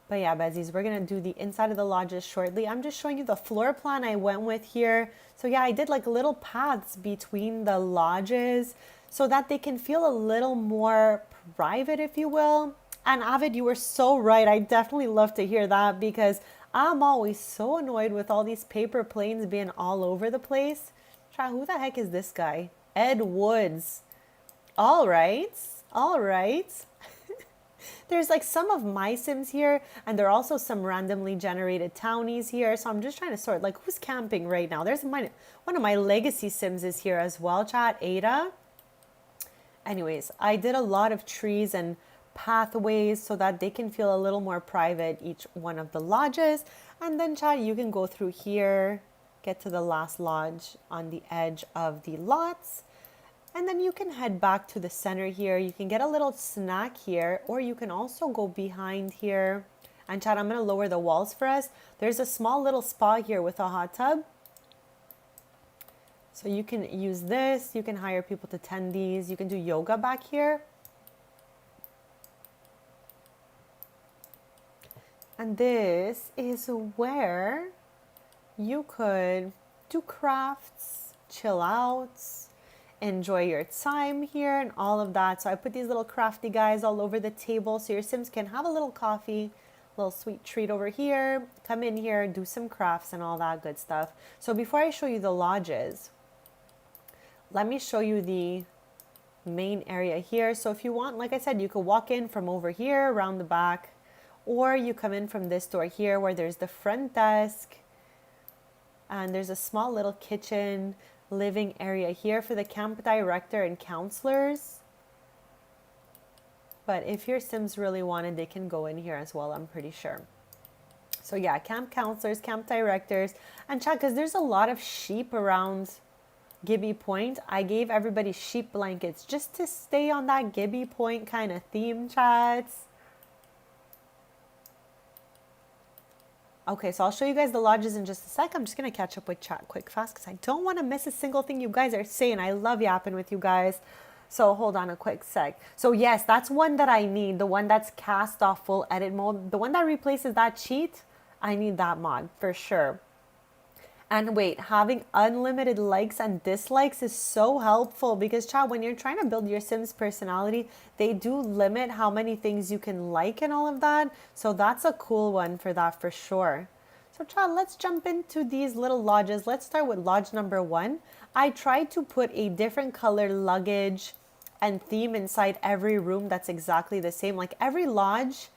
But yeah, Besties, we're going to do the inside of the lodges shortly. I'm just showing you the floor plan I went with here. So yeah, I did like little paths between the lodges so that they can feel a little more private, if you will. And Avid, you were so right. I definitely love to hear that because I'm always so annoyed with all these paper planes being all over the place. Try, who the heck is this guy? Ed Woods. All right. All right. There's like some of my Sims here, and there are also some randomly generated townies here. So I'm just trying to sort like who's camping right now. There's one of my legacy Sims is here as well, chat, Ada. Anyways, I did a lot of trees and pathways so that they can feel a little more private, each one of the lodges. And then chat, you can go through here, get to the last lodge on the edge of the lots. And then you can head back to the center here. You can get a little snack here, or you can also go behind here. And chat, I'm going to lower the walls for us. There's a small little spa here with a hot tub. So you can use this. You can hire people to tend these. You can do yoga back here. And this is where you could do crafts, chill out, enjoy your time here and all of that. So I put these little crafty guys all over the table so your Sims can have a little coffee, a little sweet treat over here, come in here, do some crafts and all that good stuff. So before I show you the lodges, let me show you the main area here. So if you want, like I said, you could walk in from over here around the back, or you come in from this door here where there's the front desk, and there's a small little kitchen living area here for the camp director and counselors. But if your Sims really wanted, they can go in here as well, I'm pretty sure. So yeah, camp counselors, camp directors, and chat, because there's a lot of sheep around Gibby Point. I gave everybody sheep blankets just to stay on that Gibby Point kind of theme, chats. Okay, so I'll show you guys the lodges in just a sec. I'm just going to catch up with chat quick fast because I don't want to miss a single thing you guys are saying. I love yapping with you guys. So hold on a quick sec. So yes, that's one that I need. The one that's cast off full edit mode. The one that replaces that cheat. I need that mod for sure. And wait, having unlimited likes and dislikes is so helpful because, chat, when you're trying to build your Sims personality, they do limit how many things you can like and all of that. So that's a cool one for that for sure. So, chat, let's jump into these little lodges. Let's start with lodge number 1. I tried to put a different color luggage and theme inside every room that's exactly the same. Like every lodge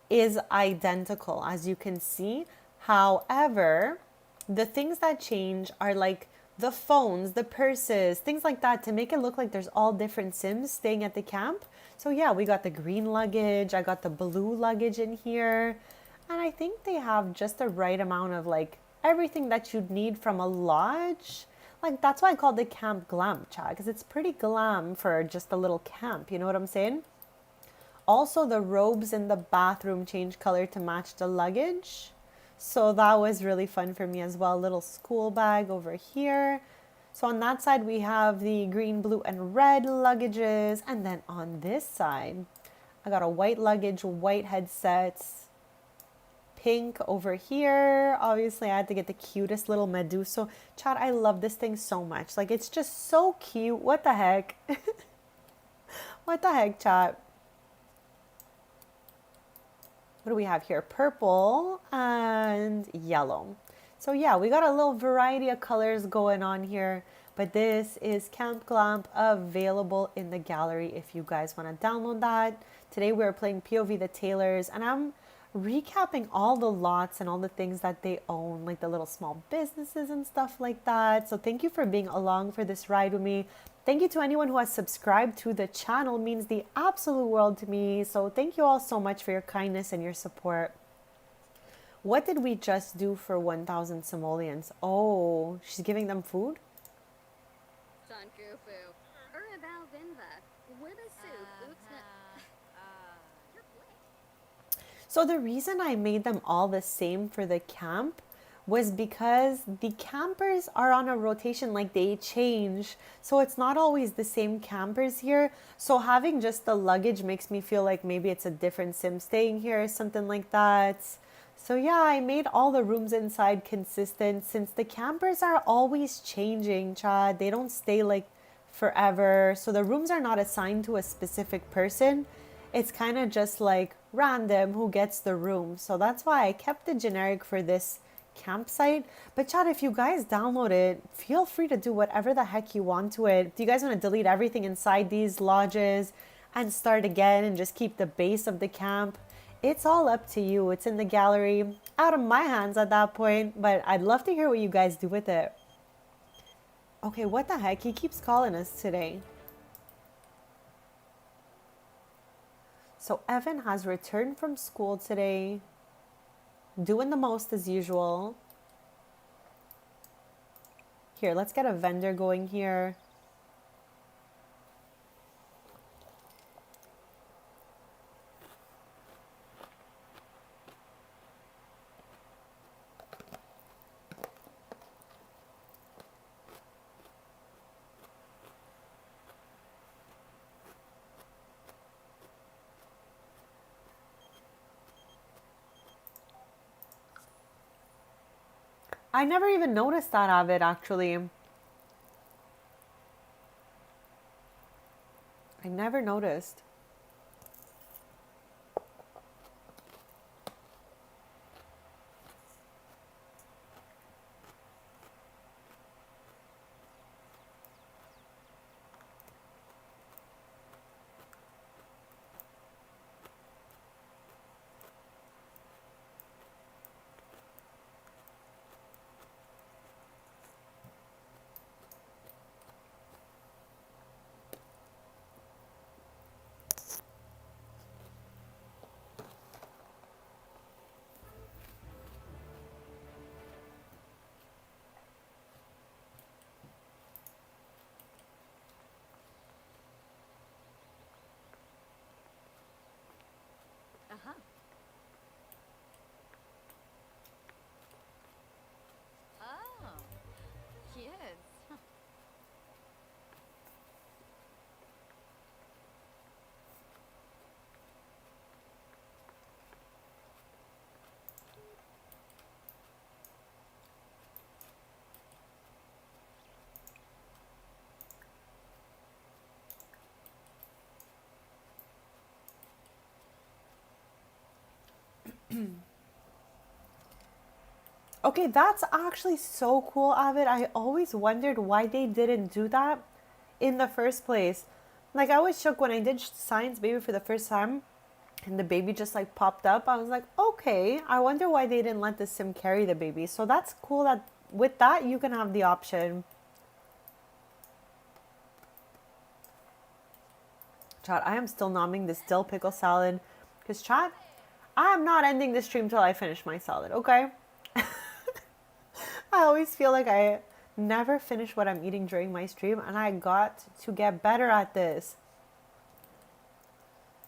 is identical, as you can see. However, the things that change are like the phones, the purses, things like that to make it look like there's all different Sims staying at the camp. So yeah, we got the green luggage, I got the blue luggage in here, and I think they have just the right amount of like everything that you'd need from a lodge. Like that's why I call the camp glam, chat, because it's pretty glam for just a little camp, you know what I'm saying? Also, the robes in the bathroom change color to match the luggage. So that was really fun for me as well. Little school bag over here. So on that side, we have the green, blue, and red luggages. And then on this side, I got a white luggage, white headsets, pink over here. Obviously, I had to get the cutest little Medusa. Chat, I love this thing so much. Like, it's just so cute. What the heck? What the heck, chat? What do we have here? Purple and yellow. So yeah, we got a little variety of colors going on here, but this is Camp Glam available in the gallery if you guys want to download that. Today we're playing POV the Tailors, and I'm recapping all the lots and all the things that they own, like the little small businesses and stuff like that. So thank you for being along for this ride with me. Thank you to anyone who has subscribed to the channel. It means the absolute world to me. So thank you all so much for your kindness and your support. What did we just do for 1,000 simoleons? Oh, she's giving them food? So the reason I made them all the same for the camp was because the campers are on a rotation, like they change. So it's not always the same campers here. So having just the luggage makes me feel like maybe it's a different Sim staying here or something like that. So yeah, I made all the rooms inside consistent since the campers are always changing, Chad. They don't stay like forever. So the rooms are not assigned to a specific person. It's kind of just like random who gets the room. So that's why I kept it generic for this campsite. But chat, if you guys download it, feel free to do whatever the heck you want to it. Do you guys want to delete everything inside these lodges and start again and just keep the base of the camp? It's all up to you. It's in the gallery, out of my hands at that point, but I'd love to hear what you guys do with it. Okay, what the heck? He keeps calling us today. So Evan has returned from school today, doing the most as usual. Here, let's get a vendor going here. I never even noticed that of it, actually. I never noticed. Okay, that's actually so cool, Avid. I always wondered why they didn't do that in the first place. Like, I was shook when I did Science Baby for the first time and the baby just like popped up. I was like, okay, I wonder why they didn't let the sim carry the baby. So that's cool that with that you can have the option. Chat, I am still nomming this dill pickle salad because chat, I am not ending the stream till I finish my salad, okay? I always feel like I never finish what I'm eating during my stream, and I got to get better at this.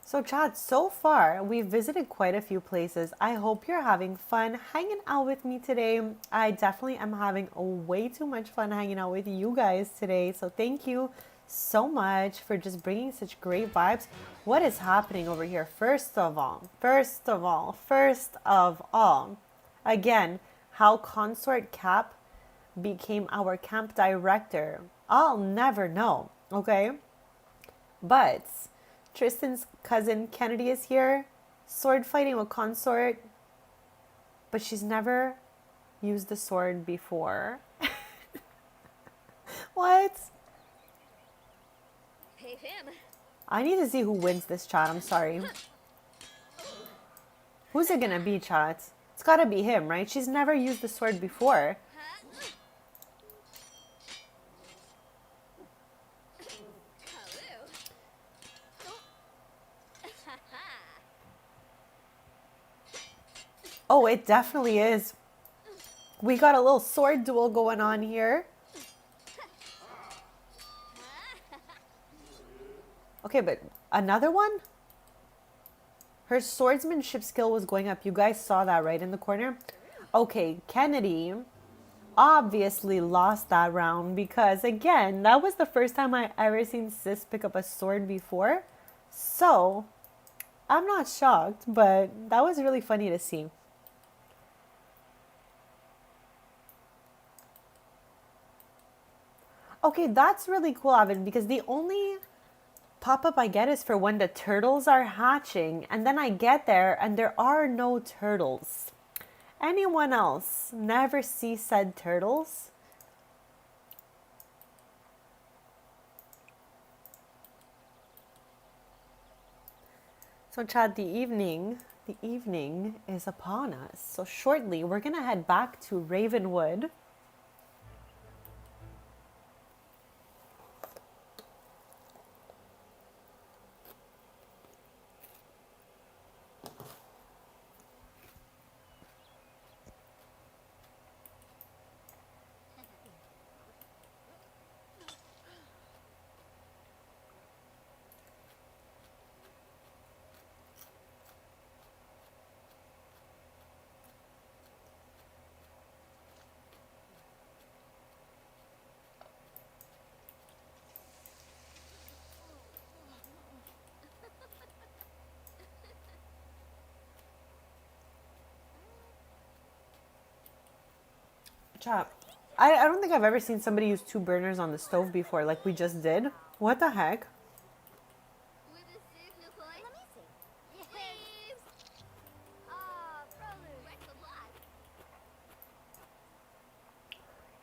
So chat, so far we've visited quite a few places. I hope you're having fun hanging out with me today. I definitely am having way too much fun hanging out with you guys today. So thank you so much for just bringing such great vibes. What is happening over here? First of all, again, how Consort Cap became our camp director, I'll never know, okay? But Tristan's cousin Kennedy is here, sword fighting with Consort, but she's never used the sword before. What? Hey, him. I need to see who wins this, chat. I'm sorry. Who's it gonna be, chat? It's gotta be him, right? She's never used the sword before. Oh, it definitely is. We got a little sword duel going on here. Okay, but another one? Her swordsmanship skill was going up. You guys saw that, right, in the corner? Okay, Kennedy obviously lost that round because, again, that was the first time I ever seen Sis pick up a sword before. So, I'm not shocked, but that was really funny to see. Okay, that's really cool, Avid, because the only pop-up I get is for when the turtles are hatching, and then I get there and there are no turtles. Anyone else never see said turtles? So Chad, the evening is upon us. So shortly we're gonna head back to Ravenwood. Chap, I don't think I've ever seen somebody use 2 burners on the stove before, like we just did. What the heck? With a signal point. Let me see. Please. Prolu. Rex of luck.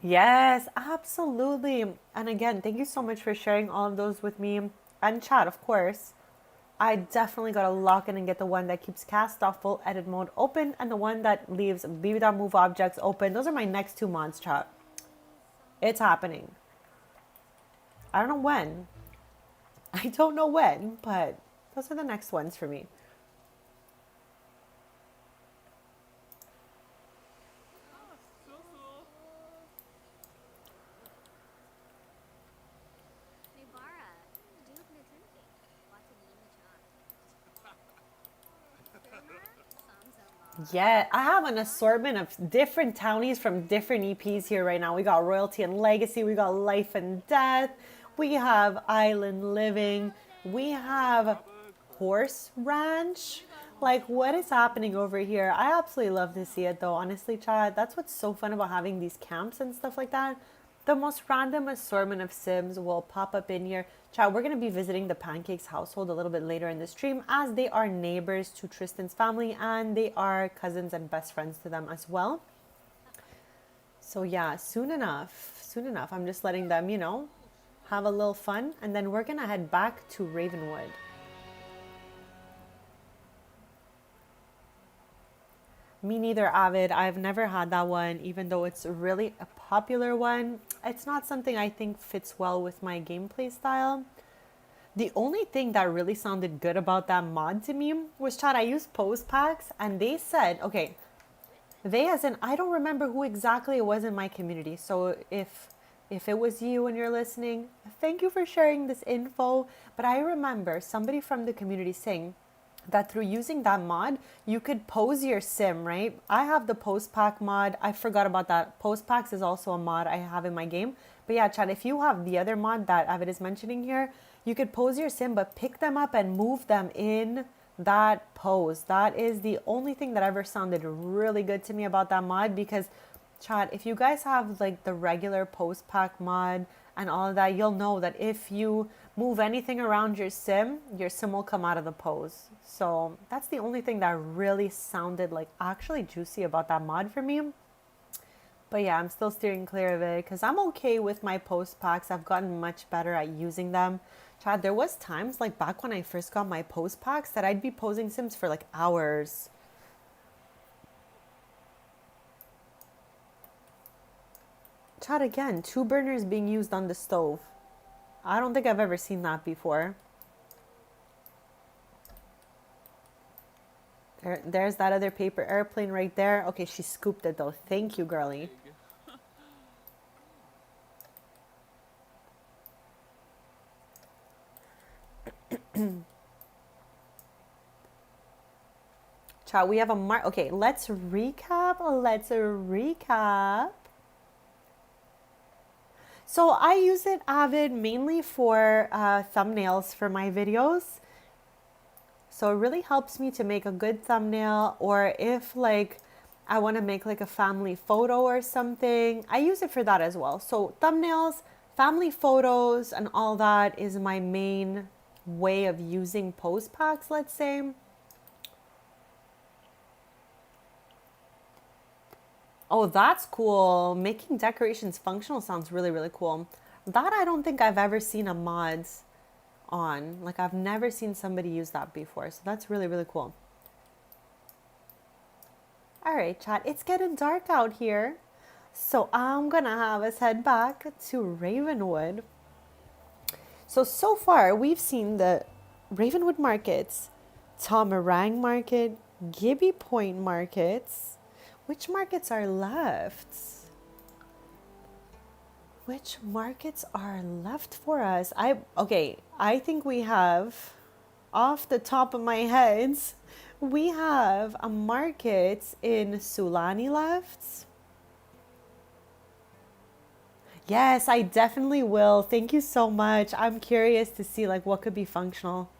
Yes, absolutely. And again, thank you so much for sharing all of those with me and chat, of course. I definitely gotta lock in and get the one that keeps cast off full edit mode open and the one that leaves BB.move objects open. Those are my next 2 mods, chat. It's happening. I don't know when. I don't know when, but those are the next ones for me. Hey, Bara. Dude, Natinki. Watching you in the chat. Yeah, I have an assortment of different townies from different EPs here right now. We got Royalty and Legacy, we got Life and Death, we have Island Living, we have Horse Ranch. Like, what is happening over here? I absolutely love to see it though, honestly, Chad. That's what's so fun about having these camps and stuff like that. The most random assortment of Sims will pop up in here. Chat, we're going to be visiting the Pancakes household a little bit later in the stream as they are neighbors to Tristan's family and they are cousins and best friends to them as well. So yeah, soon enough. Soon enough. I'm just letting them, you know, have a little fun. And then we're going to head back to Ravenwood. Me neither, Avid. I've never had that one, even though it's really a popular one. It's not something I think fits well with my gameplay style. The only thing that really sounded good about that mod to me was, Chad, I used pose packs and they said, okay, they as in, I don't remember who exactly it was in my community. So if it was you and you're listening, thank you for sharing this info. But I remember somebody from the community saying that through using that mod, you could pose your sim, right? I have the pose pack mod. I forgot about that. Pose packs is also a mod I have in my game. But yeah, Chad, if you have the other mod that Avid is mentioning here, you could pose your sim, but pick them up and move them in that pose. That is the only thing that ever sounded really good to me about that mod, because Chad, if you guys have like the regular pose pack mod and all of that, you'll know that if you move anything around your sim will come out of the pose. So that's the only thing that really sounded like actually juicy about that mod for me. But yeah, I'm still steering clear of it because I'm okay with my post packs. I've gotten much better at using them. Chad, there was times like back when I first got my post packs that I'd be posing sims for like hours. Chad, again, 2 burners being used on the stove. I don't think I've ever seen that before. There's that other paper airplane right there. Okay, she scooped it though. Thank you, girlie. Chat, we have a mark. Okay, let's recap. So I use it, Avid, mainly for thumbnails for my videos. So it really helps me to make a good thumbnail, or if like I want to make like a family photo or something, I use it for that as well. So thumbnails, family photos, and all that is my main way of using post packs, let's say. Oh, that's cool. Making decorations functional sounds really, really cool. That I don't think I've ever seen a mods on. Like I've never seen somebody use that before. So that's really, really cool. All right, chat. It's getting dark out here. So I'm going to have us head back to Ravenwood. So far we've seen the Ravenwood markets, Tomarang Market, Gibby Point markets. Which markets are left? Which markets are left for us? I think we have, off the top of my head, we have a market in Sulani left. Yes, I definitely will. Thank you so much. I'm curious to see like what could be functional.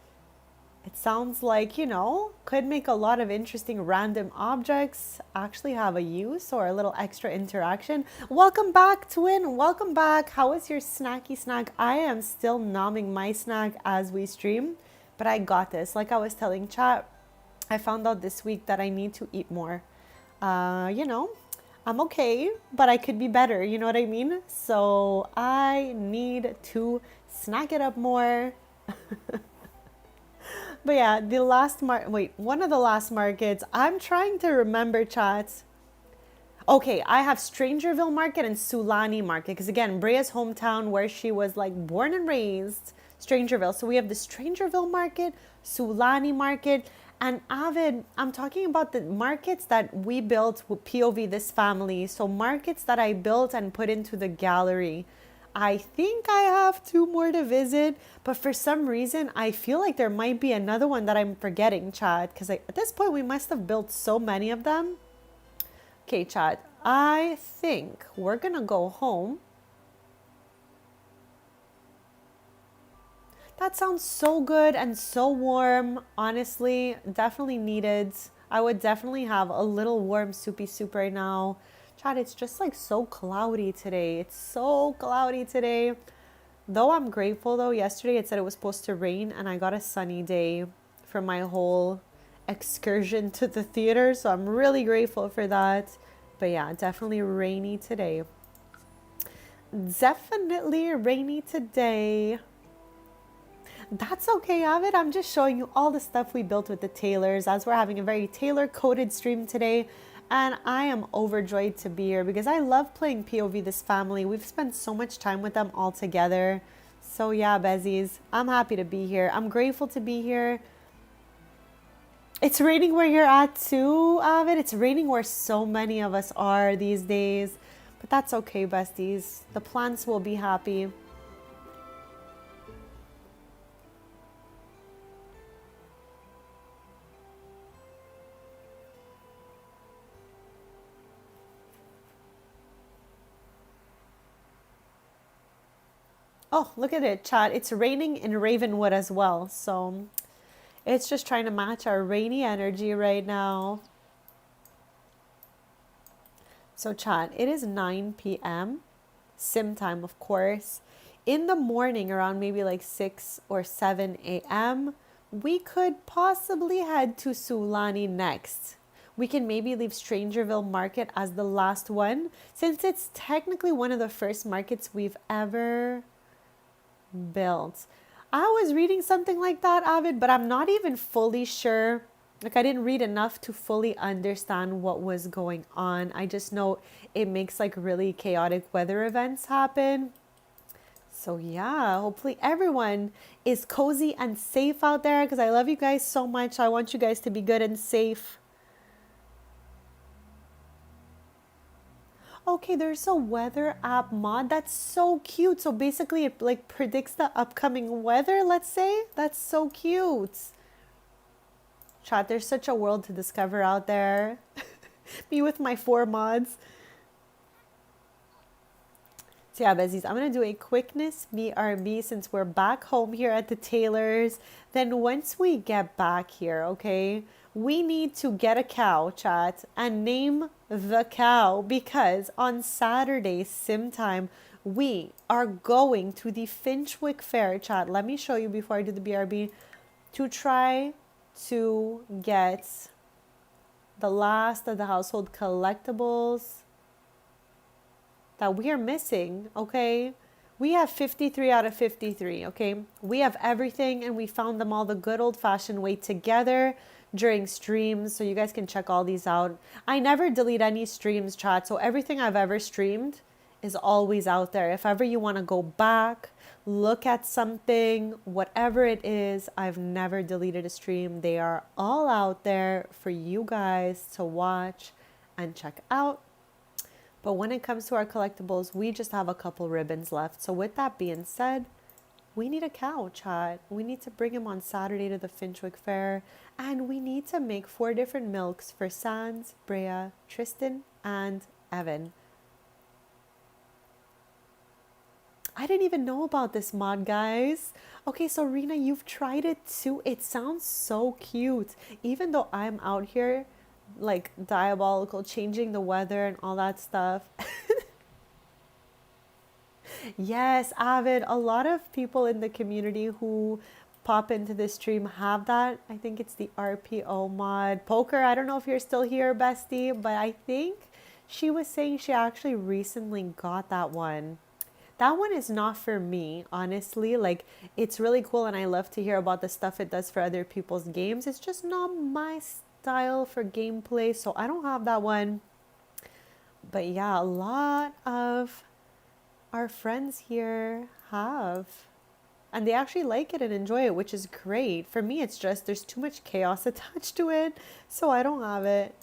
It sounds like, you know, could make a lot of interesting random objects actually have a use or a little extra interaction. Welcome back, Twin. Welcome back. How is your snacky snack? I am still nomming my snack as we stream, but I got this. Like I was telling chat, I found out this week that I need to eat more. You know, I'm okay, but I could be better. You know what I mean? So I need to snack it up more. But yeah, one of the last markets, I'm trying to remember, chat. Okay, I have Strangerville Market and Sulani Market. Because again, Brea's hometown where she was like born and raised, Strangerville. So we have the Strangerville Market, Sulani Market, and Avid. I'm talking about the markets that we built with POV this family. So markets that I built and put into the gallery. I think I have 2 more to visit, but for some reason, I feel like there might be another one that I'm forgetting, chat, because at this point, we must have built so many of them. Okay, chat, I think we're going to go home. That sounds so good and so warm. Honestly, definitely needed. I would definitely have a little warm soupy soup right now. Chad, it's just like so cloudy today. It's so cloudy today. Though I'm grateful though, yesterday it said it was supposed to rain and I got a sunny day for my whole excursion to the theater. So I'm really grateful for that. But yeah, definitely rainy today. Definitely rainy today. That's okay, Avid. I'm just showing you all the stuff we built with the Taylors as we're having a very Taylor-coded stream today. And I am overjoyed to be here because I love playing POV this family. We've spent so much time with them all together. So yeah, Bezies, I'm happy to be here. I'm grateful to be here. It's raining where you're at too, Avid. It's raining where so many of us are these days. But that's okay, besties. The plants will be happy. Oh, look at it, chat. It's raining in Ravenwood as well. So it's just trying to match our rainy energy right now. So chat, it is 9 p.m. Sim time, of course. In the morning, around maybe like 6 or 7 a.m., we could possibly head to Sulani next. We can maybe leave Strangerville Market as the last one, since it's technically one of the first markets we've ever built. I was reading something like that, Avid, but I'm not even fully sure. Like, I didn't read enough to fully understand what was going on. I just know it makes like really chaotic weather events happen. So yeah, hopefully everyone is cozy and safe out there because I love you guys so much. I want you guys to be good and safe. Okay, there's a weather app mod. That's so cute. So basically it like predicts the upcoming weather, let's say. That's so cute. Chat, there's such a world to discover out there. Me with my 4 mods. So yeah, Bezies, I'm going to do a quickness BRB since we're back home here at the Taylors. Then once we get back here, okay, we need to get a cow, chat, and name the cow because on Saturday, sim time, we are going to the Finchwick Fair, chat. Let me show you before I do the BRB to try to get the last of the household collectibles that we are missing, okay? We have 53 out of 53, okay? We have everything and we found them all the good old-fashioned way together during streams, so you guys can check all these out. I never delete any streams, chat, so everything I've ever streamed is always out there. If ever you want to go back, look at something, whatever it is, I've never deleted a stream. They are all out there for you guys to watch and check out. But when it comes to our collectibles, we just have a couple ribbons left. So with that being said, we need a cow, chat. We need to bring him on Saturday to the Finchwick Fair. And we need to make 4 different milks for Sans, Brea, Tristan, and Evan. I didn't even know about this mod, guys. Okay, so Rena, you've tried it too. It sounds so cute. Even though I'm out here like diabolical, changing the weather and all that stuff. Yes, Avid, a lot of people in the community who pop into this stream have that. I think it's the RPO mod. Poker, I don't know if you're still here, bestie, but I think she was saying she actually recently got that one. That one is not for me, honestly. Like, it's really cool and I love to hear about the stuff it does for other people's games. It's just not my style for gameplay, so I don't have that one. But yeah, a lot of our friends here have, and they actually like it and enjoy it, which is great. For me, it's just there's too much chaos attached to it, so I don't have it.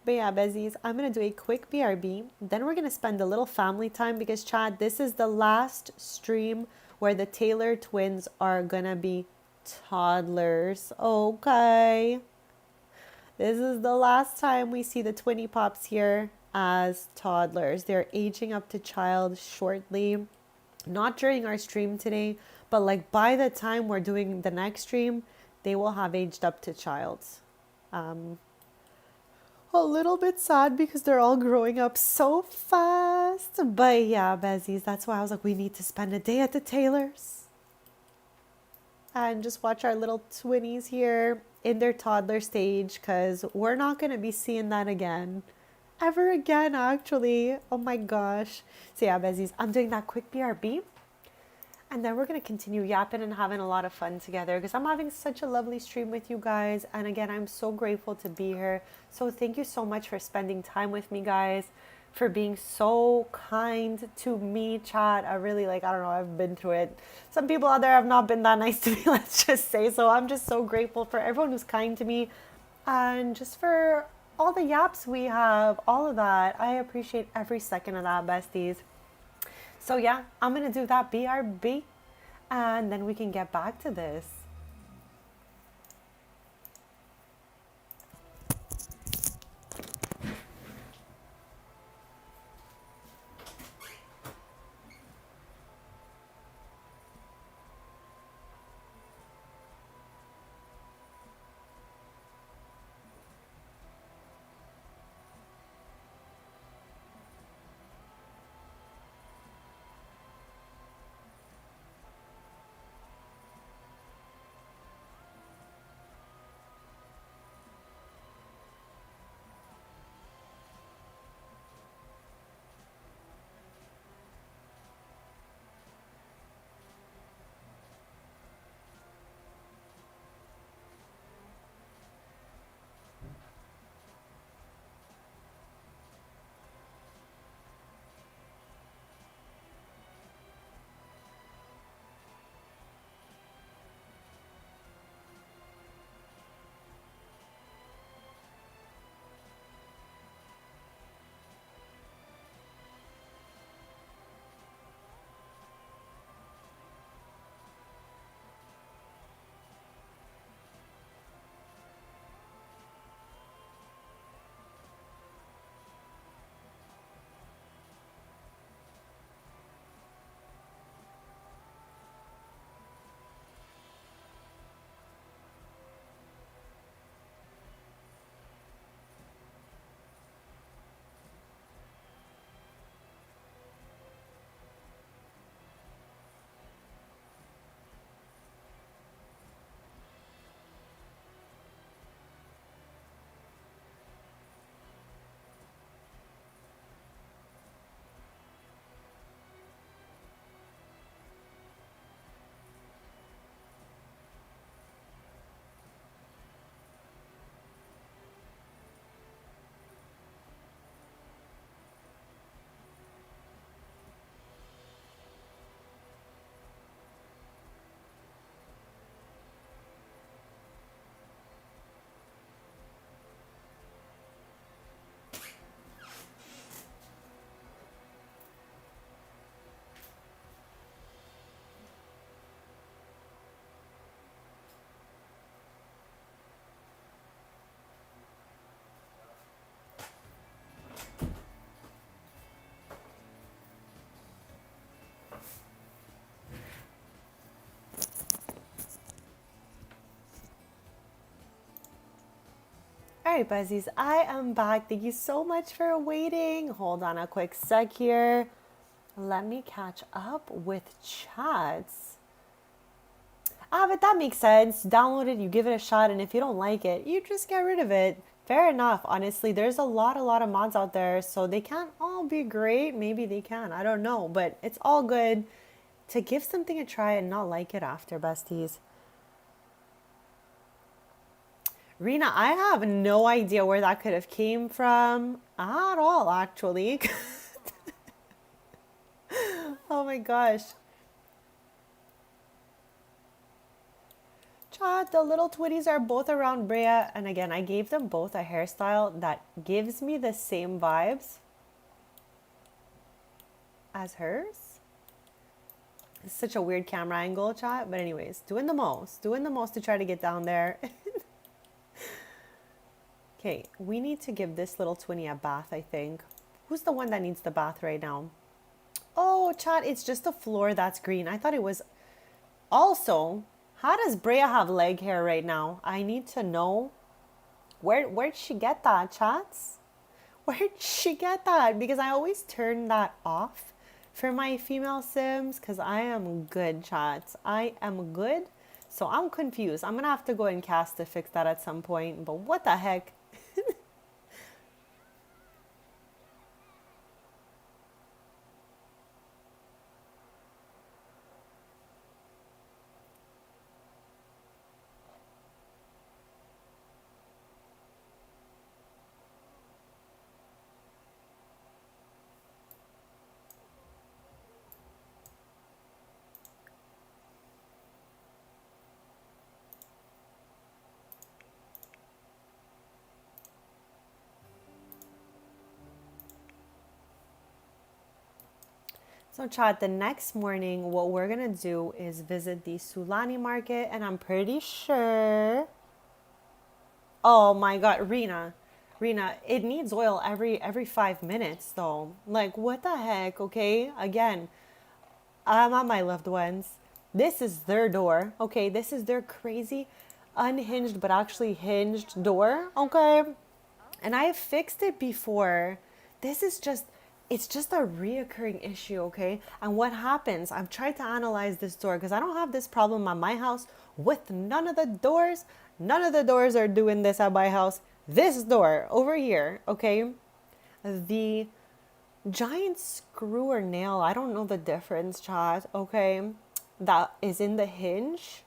But yeah, Bezies, I'm gonna do a quick BRB, then we're gonna spend a little family time because Chad, this is the last stream where the Taylor twins are gonna be toddlers. Okay, this is the last time we see the Twinnie Pops here as toddlers. They're aging up to child shortly. Not during our stream today, but like by the time we're doing the next stream, they will have aged up to child. A little bit sad because they're all growing up so fast. But yeah, Bezies, that's why I was like, we need to spend a day at the Taylors and just watch our little twinnies here in their toddler stage because we're not going to be seeing that again. ever again, actually. Oh my gosh. So yeah, Bezies, I'm doing that quick BRB. And then we're going to continue yapping and having a lot of fun together because I'm having such a lovely stream with you guys. And again, I'm so grateful to be here. So thank you so much for spending time with me, guys, for being so kind to me, chat. I really I don't know, I've been through it. Some people out there have not been that nice to me, let's just say. So I'm just so grateful for everyone who's kind to me and just for all the yaps we have, all of that. I appreciate every second of that, besties. So yeah, I'm gonna do that BRB and then we can get back to this. All right, Buzzies, I am back. Thank you so much for waiting. Hold on a quick sec here. Let me catch up with chats. Ah, but that makes sense. Download it, you give it a shot, and if you don't like it, you just get rid of it. Fair enough. Honestly, there's a lot of mods out there, so they can't all be great. Maybe they can. I don't know, but it's all good to give something a try and not like it after, besties. Rena, I have no idea where that could have came from at all, actually. Oh my gosh. Chat, the little twitties are both around Brea, and again, I gave them both a hairstyle that gives me the same vibes as hers. It's such a weird camera angle, chat, but anyways, doing the most to try to get down there. Okay, we need to give this little twinny a bath, I think. Who's the one that needs the bath right now? Oh, chat, it's just the floor that's green. I thought it was... Also, how does Brea have leg hair right now? I need to know. Where'd she get that, chats? Where'd she get that? Because I always turn that off for my female Sims because I am good, chats. I am good. So I'm confused. I'm going to have to go and cast to fix that at some point. But what the heck? So, chat, the next morning, what we're gonna do is visit the Sulani market, and I'm pretty sure. Oh my God, Rena, it needs oil every 5 minutes though. Like, what the heck? Okay, again, I'm on my loved ones. This is their door. Okay, this is their crazy, unhinged but actually hinged door. Okay, and I have fixed it before. This is just, it's just a reoccurring issue, okay? And what happens, I've tried to analyze this door because I don't have this problem at my house with none of the doors. None of the doors are doing this at my house. This door over here, okay? The giant screw or nail, I don't know the difference, chat, okay? That is in the hinge,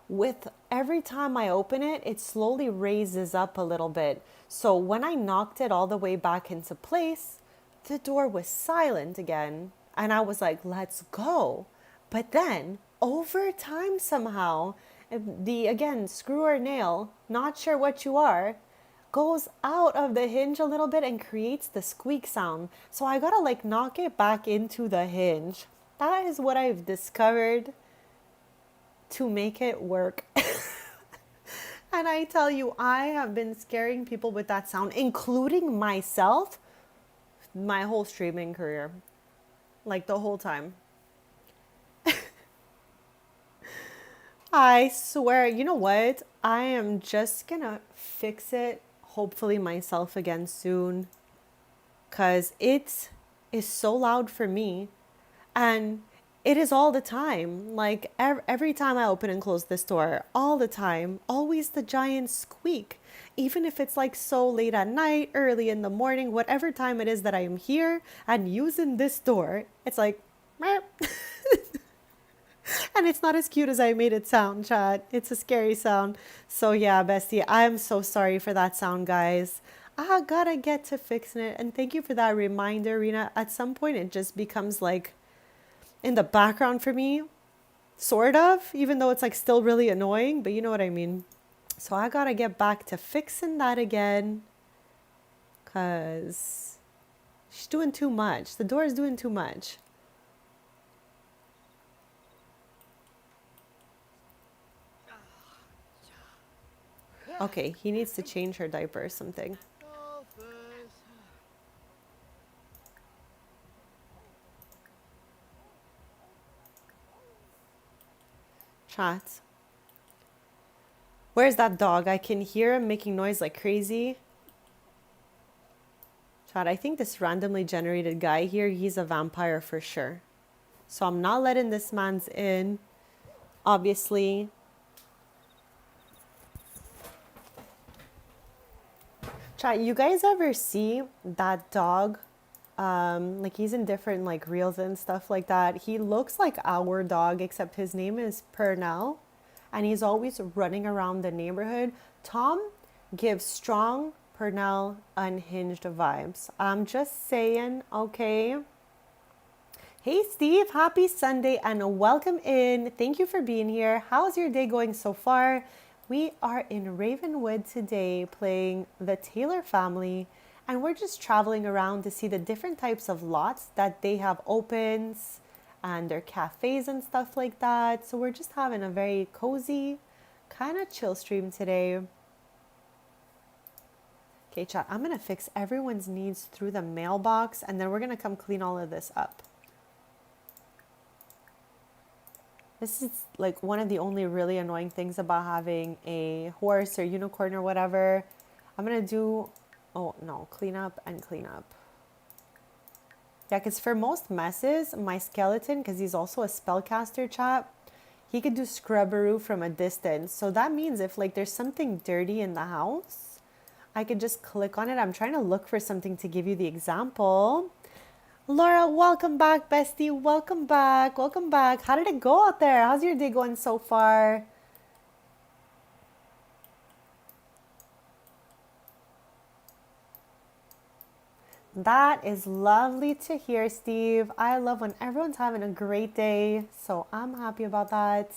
with every time I open it, it slowly raises up a little bit. So when I knocked it all the way back into place, the door was silent again. And I was like, let's go. But then over time, somehow, the again, screw or nail, not sure what you are, goes out of the hinge a little bit and creates the squeak sound. So I gotta like knock it back into the hinge. That is what I've discovered to make it work. And I tell you, I have been scaring people with that sound, including myself, my whole streaming career. Like the whole time. I swear, you know what? I am just gonna fix it, hopefully myself again soon. Because it is so loud for me. And it is all the time. Like every time I open and close this door, all the time, always the giant squeak. Even if it's like so late at night, early in the morning, whatever time it is that I am here and using this door, it's like, meow. And it's not as cute as I made it sound, chat. It's a scary sound. So yeah, bestie, I am so sorry for that sound, guys. I gotta get to fixing it. And thank you for that reminder, Rena. At some point, it just becomes like in the background for me, sort of, even though it's like still really annoying, but you know what I mean. So I gotta get back to fixing that again, because she's doing too much. The door is doing too much. Okay, he needs to change her diaper or something. Oh, first. Chat. Where's that dog? I can hear him making noise like crazy. Chat, I think this randomly generated guy here, he's a vampire for sure. So I'm not letting this man's in, obviously. Chat, you guys ever see that dog? Like he's in different like reels and stuff like that. He looks like our dog, except his name is Pernell, and he's always running around the neighborhood. Tom gives strong Pernell unhinged vibes. I'm just saying, okay. Hey Steve, happy Sunday and welcome in. Thank you for being here. How's your day going so far? We are in Ravenwood today playing the Taylor family, and we're just traveling around to see the different types of lots that they have opens and their cafes and stuff like that. So we're just having a very cozy, kind of chill stream today. Okay, chat, I'm going to fix everyone's needs through the mailbox, and then we're going to come clean all of this up. This is like one of the only really annoying things about having a horse or unicorn or whatever. I'm going to do, oh no, clean up and clean up. Yeah, because for most messes, my skeleton, because he's also a spellcaster, chat, he could do scrubberoo from a distance. So that means if like there's something dirty in the house, I could just click on it. I'm trying to look for something to give you the example. Laura, welcome back, bestie. Welcome back. Welcome back. How did it go out there? How's your day going so far? That is lovely to hear, Steve. I love when everyone's having a great day, so I'm happy about that.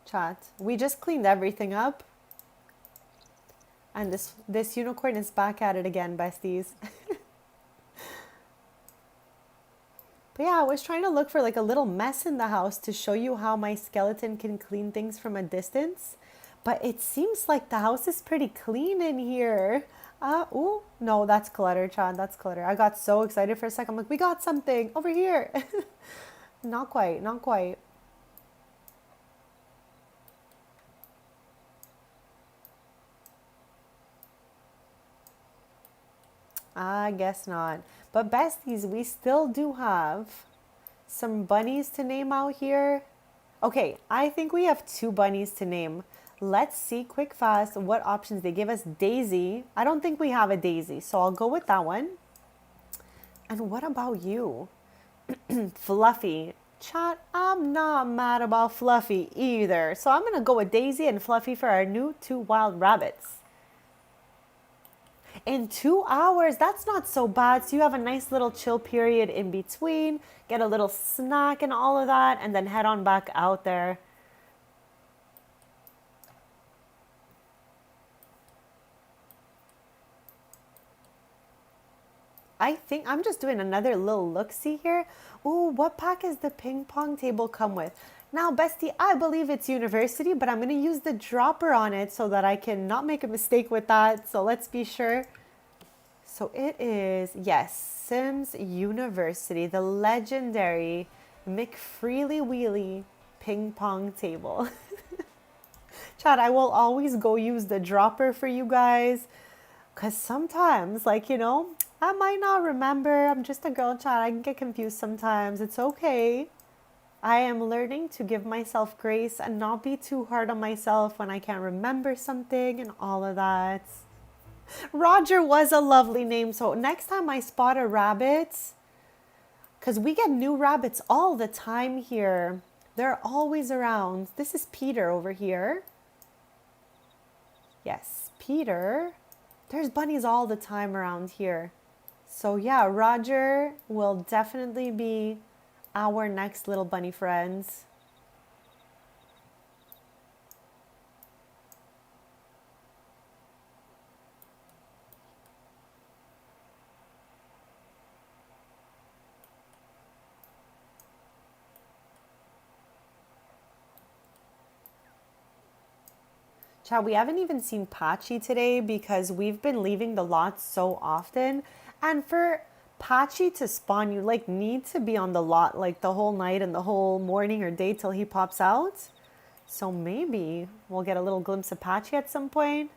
Chat, we just cleaned everything up. And this unicorn is back at it again, besties. But yeah, I was trying to look for like a little mess in the house to show you how my skeleton can clean things from a distance. But it seems like the house is pretty clean in here. Oh, no, that's clutter, Chad. That's clutter. I got so excited for a second. I'm like, we got something over here. Not quite, not quite. I guess not. But besties, we still do have some bunnies to name out here. Okay, I think we have 2 bunnies to name. Let's see quick fast what options they give us. Daisy. I don't think we have a Daisy, so I'll go with that one. And what about you? Fluffy. Chat, I'm not mad about Fluffy either. So I'm going to go with Daisy and Fluffy for our new 2 wild rabbits. In 2 hours, that's not so bad. So you have a nice little chill period in between, get a little snack and all of that, and then head on back out there. I think I'm just doing another little look-see here. Ooh, what pack is the ping pong table come with? Now, bestie, I believe it's university, but I'm going to use the dropper on it so that I can not make a mistake with that. So let's be sure. So it is, yes, Sims University, the legendary McFreely Wheelie ping pong table. Chad, I will always go use the dropper for you guys. Because sometimes, like, you know, I might not remember. I'm just a girl, Chad. I can get confused sometimes. It's okay. I am learning to give myself grace and not be too hard on myself when I can't remember something and all of that. Roger was a lovely name. So next time I spot a rabbit, because we get new rabbits all the time here. They're always around. This is Peter over here. Yes, Peter. There's bunnies all the time around here. So yeah, Roger will definitely be our next little bunny friends. Chad, we haven't even seen Patchy today because we've been leaving the lot so often. And for Patchy to spawn, you like need to be on the lot like the whole night and the whole morning or day till he pops out. So maybe we'll get a little glimpse of Patchy at some point.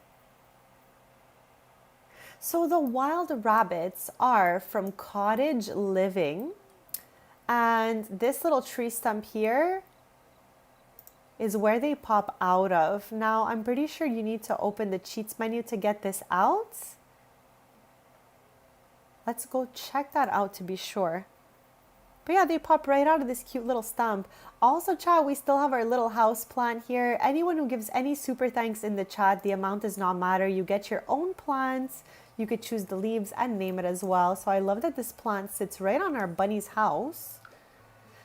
So the wild rabbits are from Cottage Living. And this little tree stump here is where they pop out of. Now, I'm pretty sure you need to open the cheats menu to get this out. Let's go check that out to be sure. But yeah, they pop right out of this cute little stump. Also, chat, we still have our little house plant here. Anyone who gives any super thanks in the chat, the amount does not matter. You get your own plants. You could choose the leaves and name it as well. So I love that this plant sits right on our bunny's house.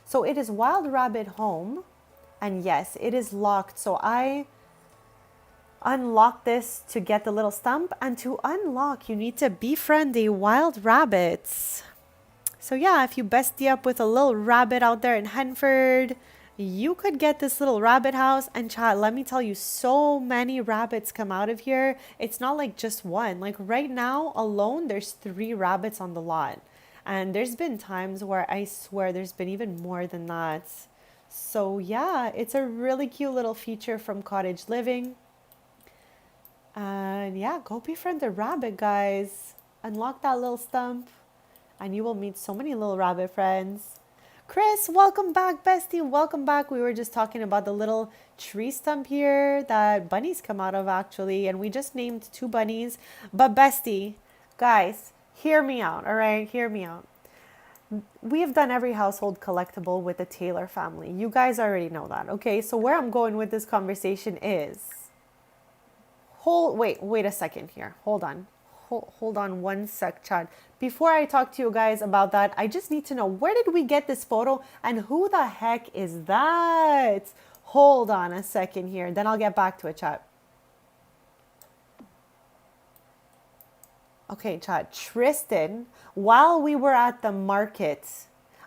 So it is Wild Rabbit Home. And yes, it is locked. So I unlock this to get the little stump. And to unlock, you need to befriend the wild rabbits. So yeah, if you bestie up with a little rabbit out there in Henford, you could get this little rabbit house. And chat, let me tell you, so many rabbits come out of here. It's not like just one. Like right now alone, there's 3 rabbits on the lot. And there's been times where I swear there's been even more than that. So yeah, it's a really cute little feature from Cottage Living. And yeah, go befriend the rabbit, guys. Unlock that little stump and you will meet so many little rabbit friends. Chris, welcome back, bestie. Welcome back. We were just talking about the little tree stump here that bunnies come out of actually. And we just named 2 bunnies. But bestie, guys, hear me out, all right? Hear me out. We have done every household collectible with the Taylor family. You guys already know that, okay? So where I'm going with this conversation is... Wait a second here. Hold on one sec, Chad. Before I talk to you guys about that, I just need to know, where did we get this photo and who the heck is that? Hold on a second here. Then I'll get back to it, Chad. Okay, Chad. Tristan, while we were at the market,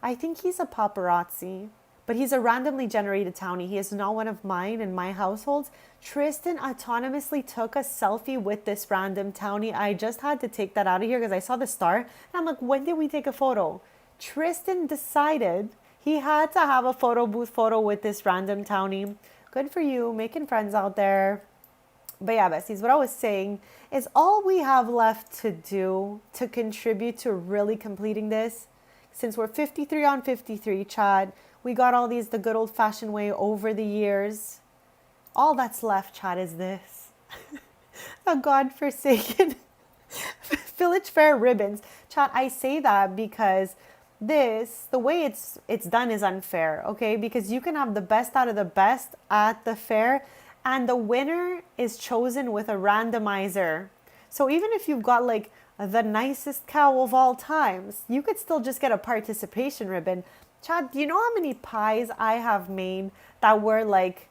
I think he's a paparazzi, but he's a randomly generated townie. He is not one of mine in my household. Tristan autonomously took a selfie with this random townie. I just had to take that out of here because I saw the star. And I'm like, when did we take a photo? Tristan decided he had to have a photo booth photo with this random townie. Good for you, making friends out there. But yeah, besties, what I was saying is all we have left to do to contribute to really completing this, since we're 53 on 53, Chad, we got all these the good old fashioned way over the years. All that's left, Chad, is this. The godforsaken Village Fair ribbons. Chad, I say that because this, the way it's done is unfair, okay? Because you can have the best out of the best at the fair, and the winner is chosen with a randomizer. So even if you've got like the nicest cow of all times, you could still just get a participation ribbon. Chad, do you know how many pies I have made that were like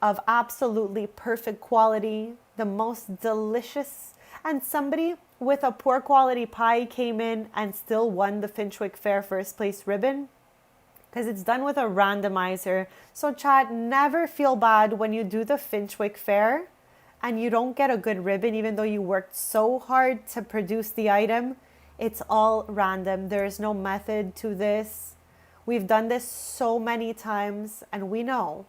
of absolutely perfect quality, the most delicious, and somebody with a poor quality pie came in and still won the Finchwick Fair first place ribbon? Because it's done with a randomizer. So Chad, never feel bad when you do the Finchwick Fair and you don't get a good ribbon even though you worked so hard to produce the item. It's all random. There is no method to this. We've done this so many times, and we know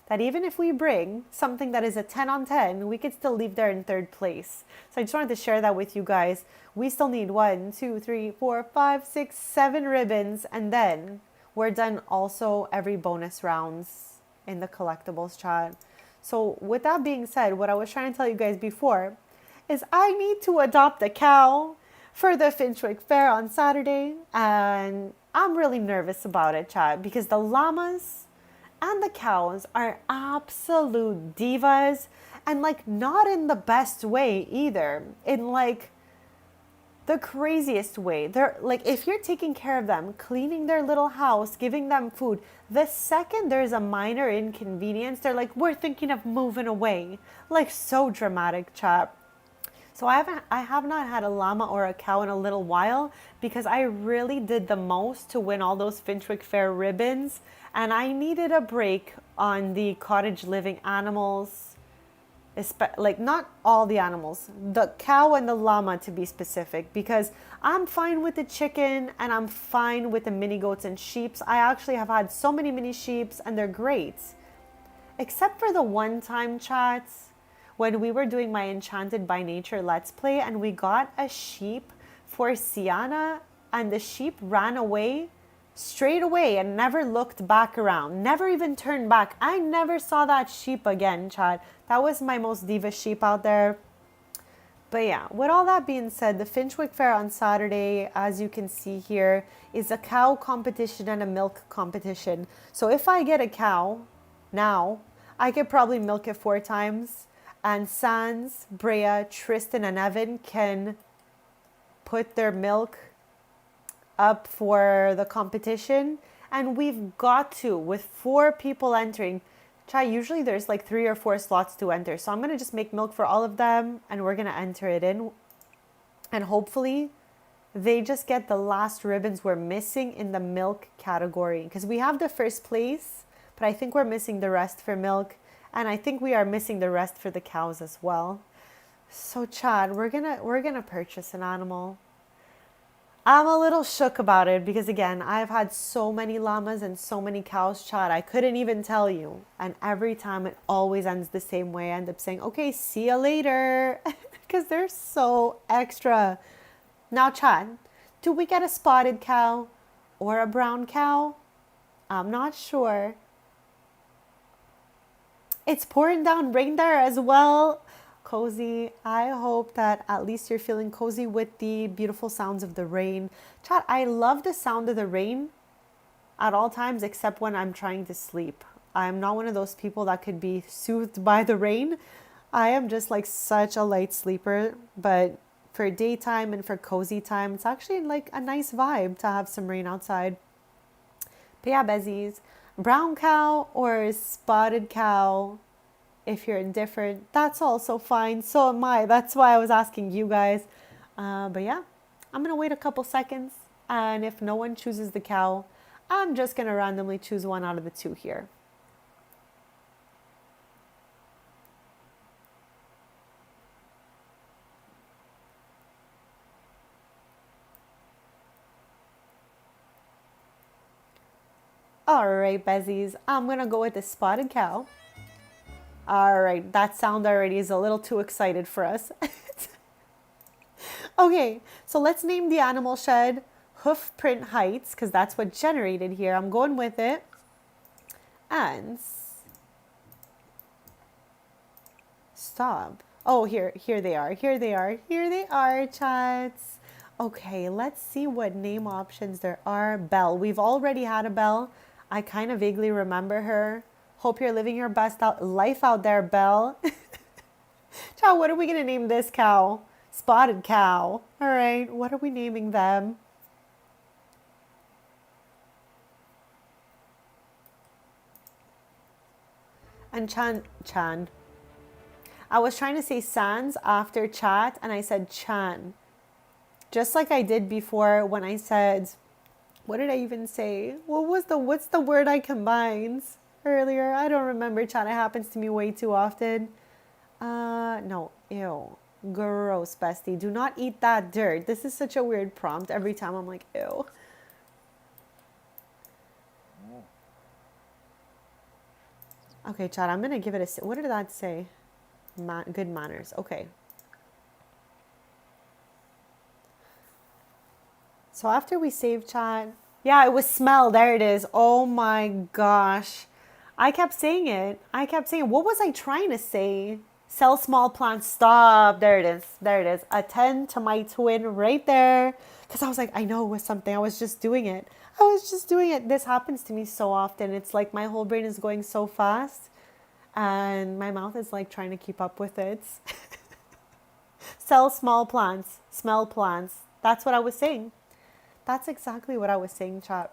that even if we bring something that is a 10 on 10, we could still leave there in third place. So I just wanted to share that with you guys. We still need 1, 2, 3, 4, 5, 6, 7 ribbons, and then we're done also every bonus rounds in the collectibles, chat. So with that being said, what I was trying to tell you guys before is I need to adopt a cow for the Finchwick Fair on Saturday, and I'm really nervous about it, chat, because the llamas and the cows are absolute divas, and like not in the best way either, in like the craziest way. They're like, if you're taking care of them, cleaning their little house, giving them food, the second there's a minor inconvenience, they're like, we're thinking of moving away. Like, so dramatic, chat. So I have not had a llama or a cow in a little while because I really did the most to win all those Finchwick Fair ribbons, and I needed a break on the cottage living animals. Like, not all the animals, the cow and the llama to be specific, because I'm fine with the chicken and I'm fine with the mini goats and sheeps. I actually have had so many mini sheeps and they're great, except for the one time, chats, when we were doing my Enchanted by Nature Let's Play and we got a sheep for Sienna, and the sheep ran away straight away and never looked back around, never even turned back. I never saw that sheep again, chat. That was my most diva sheep out there. But yeah, with all that being said, the Finchwick Fair on Saturday, as you can see here, is a cow competition and a milk competition. So if I get a cow now, I could probably milk it 4 times. And Sans, Brea, Tristan, and Evan can put their milk up for the competition. And we've got to, with 4 people entering, usually there's like 3 or 4 slots to enter. So I'm going to just make milk for all of them and we're going to enter it in. And hopefully they just get the last ribbons we're missing in the milk category. Because we have the first place, but I think we're missing the rest for milk. And I think we are missing the rest for the cows as well. So Chad, we're gonna purchase an animal. I'm a little shook about it because, again, I've had so many llamas and so many cows, Chad. I couldn't even tell you. And every time it always ends the same way. I end up saying, okay, see you later. Because they're so extra. Now, Chad, do we get a spotted cow or a brown cow? I'm not sure. It's pouring down rain there as well. Cozy. I hope that at least you're feeling cozy with the beautiful sounds of the rain. Chat, I love the sound of the rain at all times except when I'm trying to sleep. I'm not one of those people that could be soothed by the rain. I am just like such a light sleeper. But for daytime and for cozy time, it's actually like a nice vibe to have some rain outside. But yeah, Bezies. Brown cow or spotted cow, if you're indifferent, that's also fine. So am I. That's why I was asking you guys. But yeah, I'm going to wait a couple seconds. And if no one chooses the cow, I'm just going to randomly choose one out of the two here. All right, Besties, I'm going to go with the spotted cow. All right, that sound already is a little too excited for us. Okay, so let's name the animal shed Hoof Print Heights, because that's what generated here. I'm going with it. And stop. Oh, here they are. Here they are, chats. Okay, let's see what name options there are. Belle. We've already had a Belle. I kind of vaguely remember her. Hope you're living your best life out there, Belle. Child, what are we going to name this cow? Spotted cow. All right, what are we naming them? And Chan. I was trying to say sans after chat and I said Chan. Just like I did before when I said, what did I even say? What's the word I combined earlier? I don't remember, chat. It happens to me way too often. No, ew. Gross, bestie. Do not eat that dirt. This is such a weird prompt. Every time I'm like, ew. Okay, chat, I'm going to give it a... What did that say? Good manners. Okay. So after we save chat... Yeah, it was smell. There it is. Oh my gosh. I kept saying it. What was I trying to say? Sell small plants. Stop. There it is. Attend to my twin right there. Because I was like, I know it was something. I was just doing it. This happens to me so often. It's like my whole brain is going so fast. And my mouth is like trying to keep up with it. Sell small plants. Smell plants. That's what I was saying. That's exactly what I was saying, chat.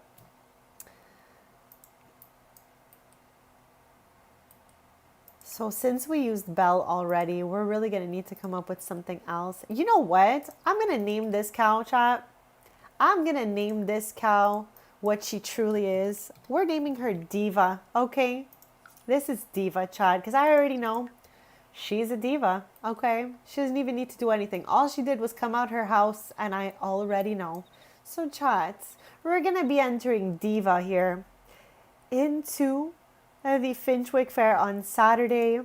So since we used Belle already, we're really going to need to come up with something else. You know what? I'm going to name this cow, chat. I'm going to name this cow what she truly is. We're naming her Diva, okay? This is Diva, chat, because I already know she's a diva, okay? She doesn't even need to do anything. All she did was come out her house, and I already know. So, chat, we're going to be entering Diva here into the Finchwick Fair on Saturday.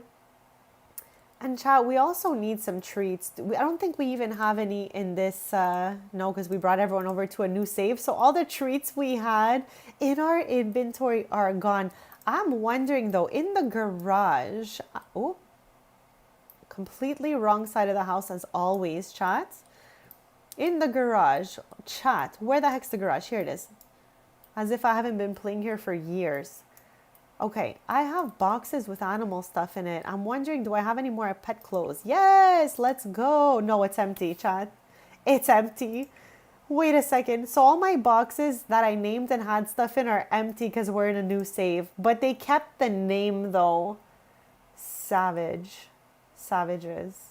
And chat, we also need some treats. I don't think we even have any in this, no, because we brought everyone over to a new save. So all the treats we had in our inventory are gone. I'm wondering though, in the garage, oh, completely wrong side of the house as always, chat. In the garage, chat, where the heck's the garage? Here it is. As if I haven't been playing here for years. Okay, I have boxes with animal stuff in it. I'm wondering, do I have any more pet clothes? Yes, let's go. No, it's empty, chat. It's empty. Wait a second. So all my boxes that I named and had stuff in are empty because we're in a new save. But they kept the name though. Savage. Savages.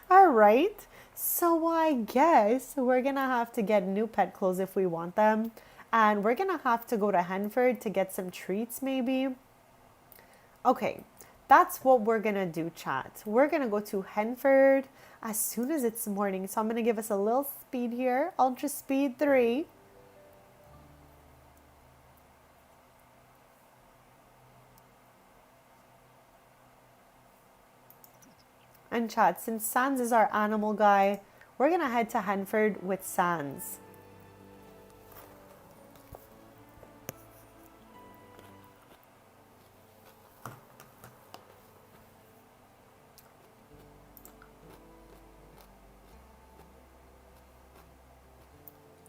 All right. So I guess we're going to have to get new pet clothes if we want them. And we're going to have to go to Henford to get some treats maybe. Okay, that's what we're going to do, chat. We're going to go to Henford as soon as it's morning. So I'm going to give us a little speed here. Ultra speed 3. And chat, since Sans is our animal guy, we're going to head to Henford with Sans.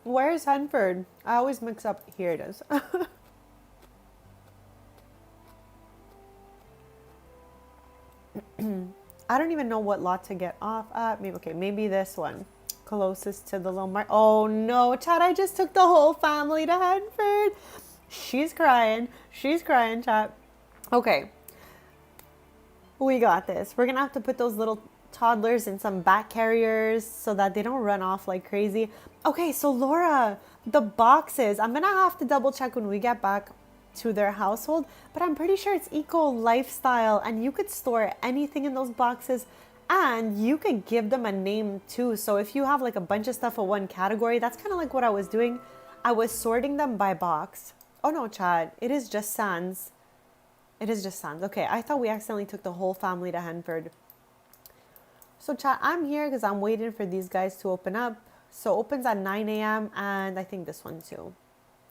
Where's Henford? I always mix up. Here it is. I don't even know what lot to get off at. Maybe this one. Closest to the little mark. Oh no, chat, I just took the whole family to Henford. She's crying, chat. Okay. We got this. We're gonna have to put those little toddlers in some back carriers so that they don't run off like crazy. Okay, so Laura, the boxes, I'm gonna have to double check when we get back to their household, but I'm pretty sure it's eco lifestyle and you could store anything in those boxes and you could give them a name too. So if you have like a bunch of stuff in one category, that's kind of like what I was doing. I was sorting them by box. Oh no, Chad, it is just Sans. It is just Sans. Okay, I thought we accidentally took the whole family to Henford. So chat, I'm here because I'm waiting for these guys to open up. So opens at 9 a.m. and I think this one too.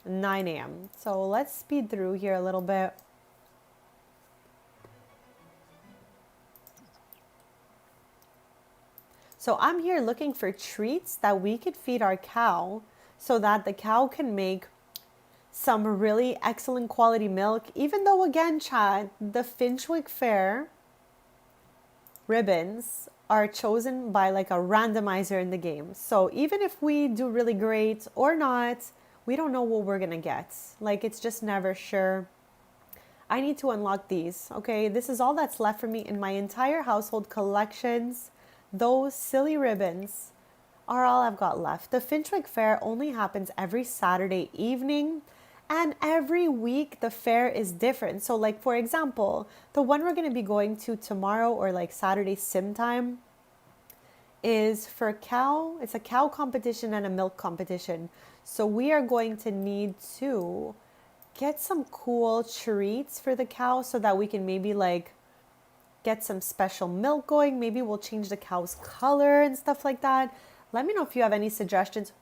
9 a.m. So let's speed through here a little bit. So I'm here looking for treats that we could feed our cow so that the cow can make some really excellent quality milk. Even though again, chat, the Finchwick Fair ribbons are chosen by like a randomizer in the game. So even if we do really great or not, we don't know what we're gonna get. Like it's just never sure. I need to unlock these. Okay, this is all that's left for me in my entire household collections. Those silly ribbons are all I've got left. The Finchwick Fair only happens every Saturday evening. And every week the fair is different. So like, for example, the one we're going to be going to tomorrow or like Saturday sim time is for cow. It's a cow competition and a milk competition. So we are going to need to get some cool treats for the cow so that we can maybe like get some special milk going. Maybe we'll change the cow's color and stuff like that. Let me know if you have any suggestions.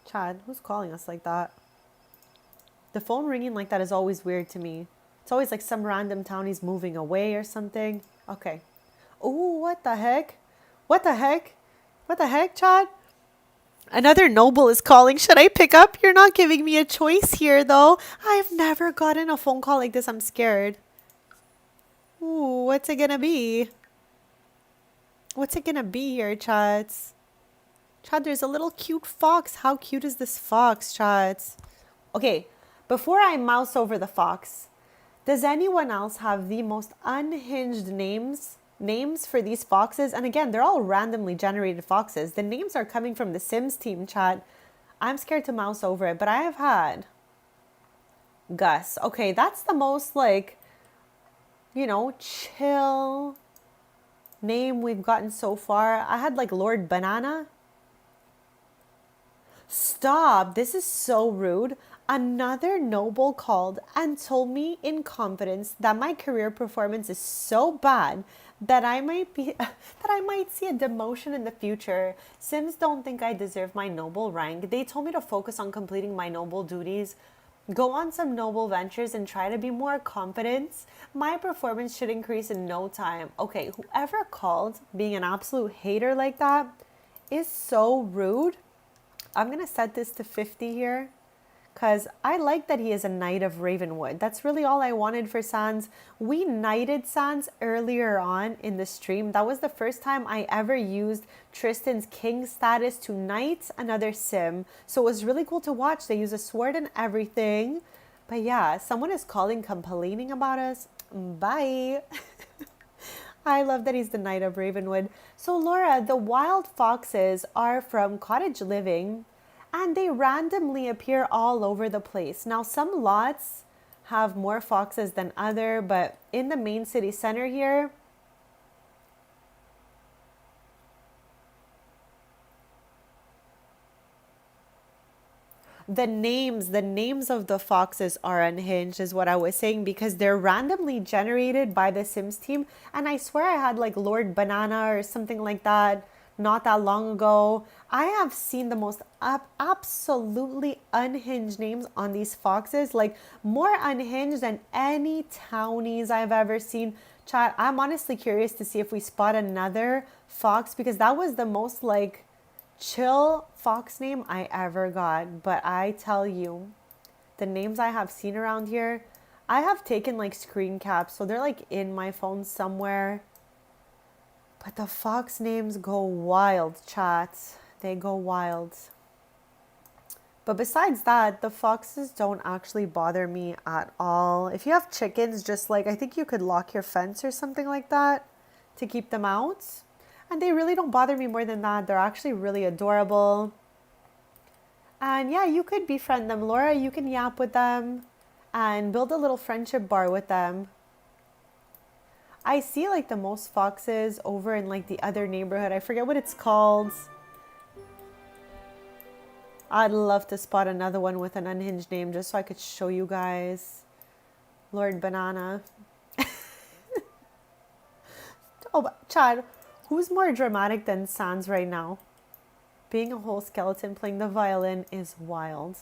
Chad, who's calling us like that? The phone ringing like that is always weird to me. It's always like some random townie's moving away or something. Okay. Oh, what the heck? What the heck? What the heck, Chad? Another noble is calling. Should I pick up? You're not giving me a choice here, though. I've never gotten a phone call like this. I'm scared. Ooh, what's it gonna be? What's it gonna be here, Chad? Chad, there's a little cute fox. How cute is this fox, Chad? Okay. Before I mouse over the fox, does anyone else have the most unhinged names for these foxes? And again, they're all randomly generated foxes. The names are coming from the Sims team, chat. I'm scared to mouse over it, but I have had Gus. Okay, that's the most like, you know, chill name we've gotten so far. I had like Lord Banana. Stop. This is so rude. Another noble called and told me in confidence that my career performance is so bad that I might see a demotion in the future. Sims don't think I deserve my noble rank. They told me to focus on completing my noble duties, go on some noble ventures and try to be more confident. My performance should increase in no time. Okay, whoever called being an absolute hater like that is so rude. I'm going to set this to 50 here because I like that he is a knight of Ravenwood. That's really all I wanted for Sans. We knighted Sans earlier on in the stream. That was the first time I ever used Tristan's king status to knight another sim. So it was really cool to watch. They use a sword and everything. But yeah, someone is calling complaining about us. Bye. I love that he's the knight of Ravenwood. So Laura, the wild foxes are from Cottage Living and they randomly appear all over the place. Now some lots have more foxes than other, but in the main city center here, the names of the foxes are unhinged is what I was saying, because they're randomly generated by the Sims team. And I swear I had like Lord Banana or something like that not that long ago. I have seen the most absolutely unhinged names on these foxes, like more unhinged than any townies I've ever seen. Chat, I'm honestly curious to see if we spot another fox, because that was the most like chill fox name I ever got. But I tell you, the names I have seen around here, I have taken like screen caps, so they're like in my phone somewhere. But the fox names go wild, chat. They go wild. But besides that, the foxes don't actually bother me at all. If you have chickens, just like, I think you could lock your fence or something like that to keep them out. And they really don't bother me more than that. They're actually really adorable. And yeah, you could befriend them, Laura. You can yap with them and build a little friendship bar with them. I see like the most foxes over in like the other neighborhood. I forget what it's called. I'd love to spot another one with an unhinged name just so I could show you guys. Lord Banana. Oh, but Chad, who's more dramatic than Sans right now? Being a whole skeleton playing the violin is wild.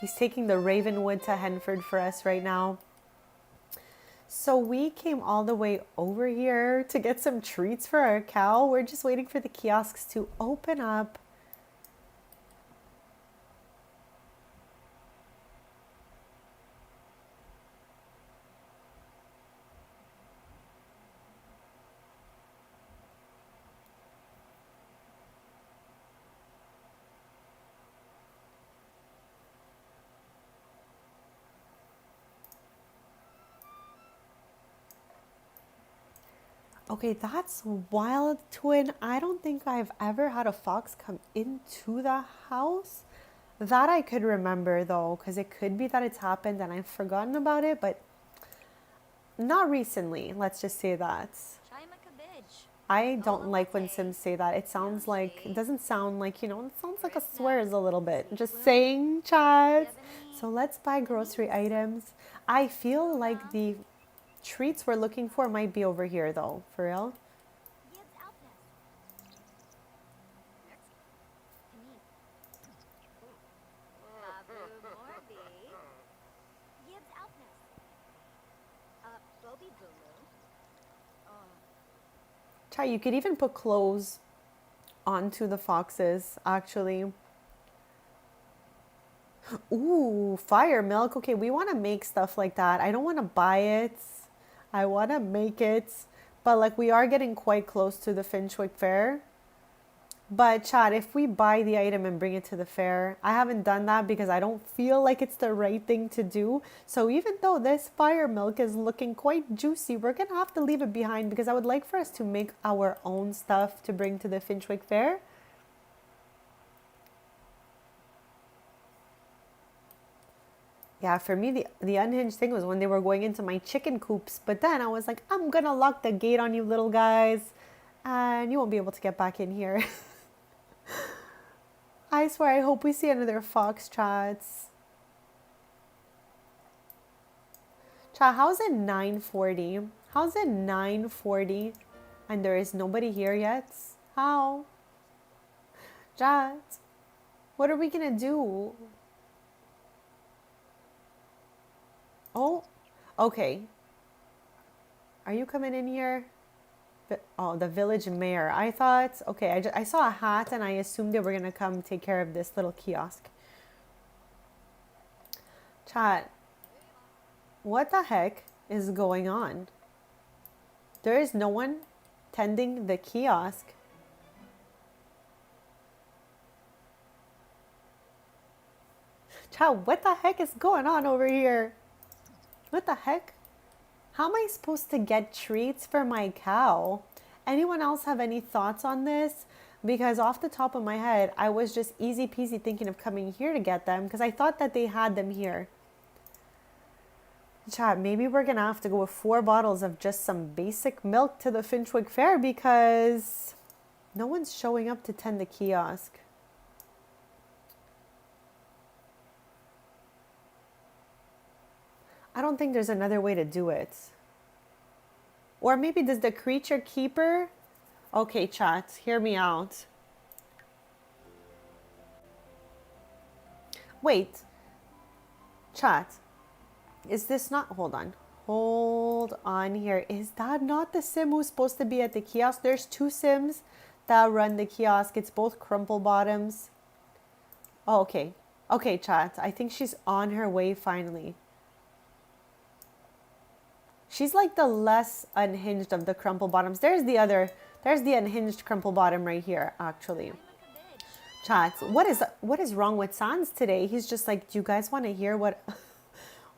He's taking the Ravenwood to Henford for us right now. So we came all the way over here to get some treats for our cow. We're just waiting for the kiosks to open up. Okay, that's wild, twin. I don't think I've ever had a fox come into the house. That I could remember though, because it could be that it's happened and I've forgotten about it, but not recently. Let's just say that. I don't like when Sims say that. It sounds like, it doesn't sound like, you know, it sounds like a swears a little bit. Just saying, chat. So let's buy grocery items. I feel like the treats we're looking for might be over here though, for real. Chai, you could even put clothes onto the foxes, actually. Ooh, fire milk. Okay, we want to make stuff like that. I don't want to buy it. I want to make it. But like we are getting quite close to the Finchwick Fair. But Chad, if we buy the item and bring it to the fair, I haven't done that because I don't feel like it's the right thing to do. So even though this fire milk is looking quite juicy, we're going to have to leave it behind because I would like for us to make our own stuff to bring to the Finchwick Fair. Yeah, for me, the unhinged thing was when they were going into my chicken coops. But then I was like, I'm going to lock the gate on you little guys. And you won't be able to get back in here. I swear, I hope we see another fox, chats. Chat, how's it 9:40? How's it 9:40? And there is nobody here yet? How? Chat, what are we going to do? Oh, okay. Are you coming in here? Oh, the village mayor. I thought, okay, I saw a hat and I assumed they were going to come take care of this little kiosk. Chat, what the heck is going on? There is no one tending the kiosk. Chat, what the heck is going on over here? What the heck? How am I supposed to get treats for my cow? Anyone else have any thoughts on this? Because off the top of my head, I was just easy peasy thinking of coming here to get them because I thought that they had them here. Chat, maybe we're going to have to go with 4 bottles of just some basic milk to the Finchwick Fair because no one's showing up to tend the kiosk. I don't think there's another way to do it. Or maybe does the creature keeper... Okay, chat, hear me out. Wait. Chat. Is this not... Hold on. Hold on here. Is that not the sim who's supposed to be at the kiosk? There's 2 sims that run the kiosk. It's both crumple bottoms. Oh, okay. Okay, chat. I think she's on her way finally. She's like the less unhinged of the crumple bottoms. There's the unhinged crumple bottom right here, actually. Chat, what is wrong with Sans today? He's just like, do you guys want to hear what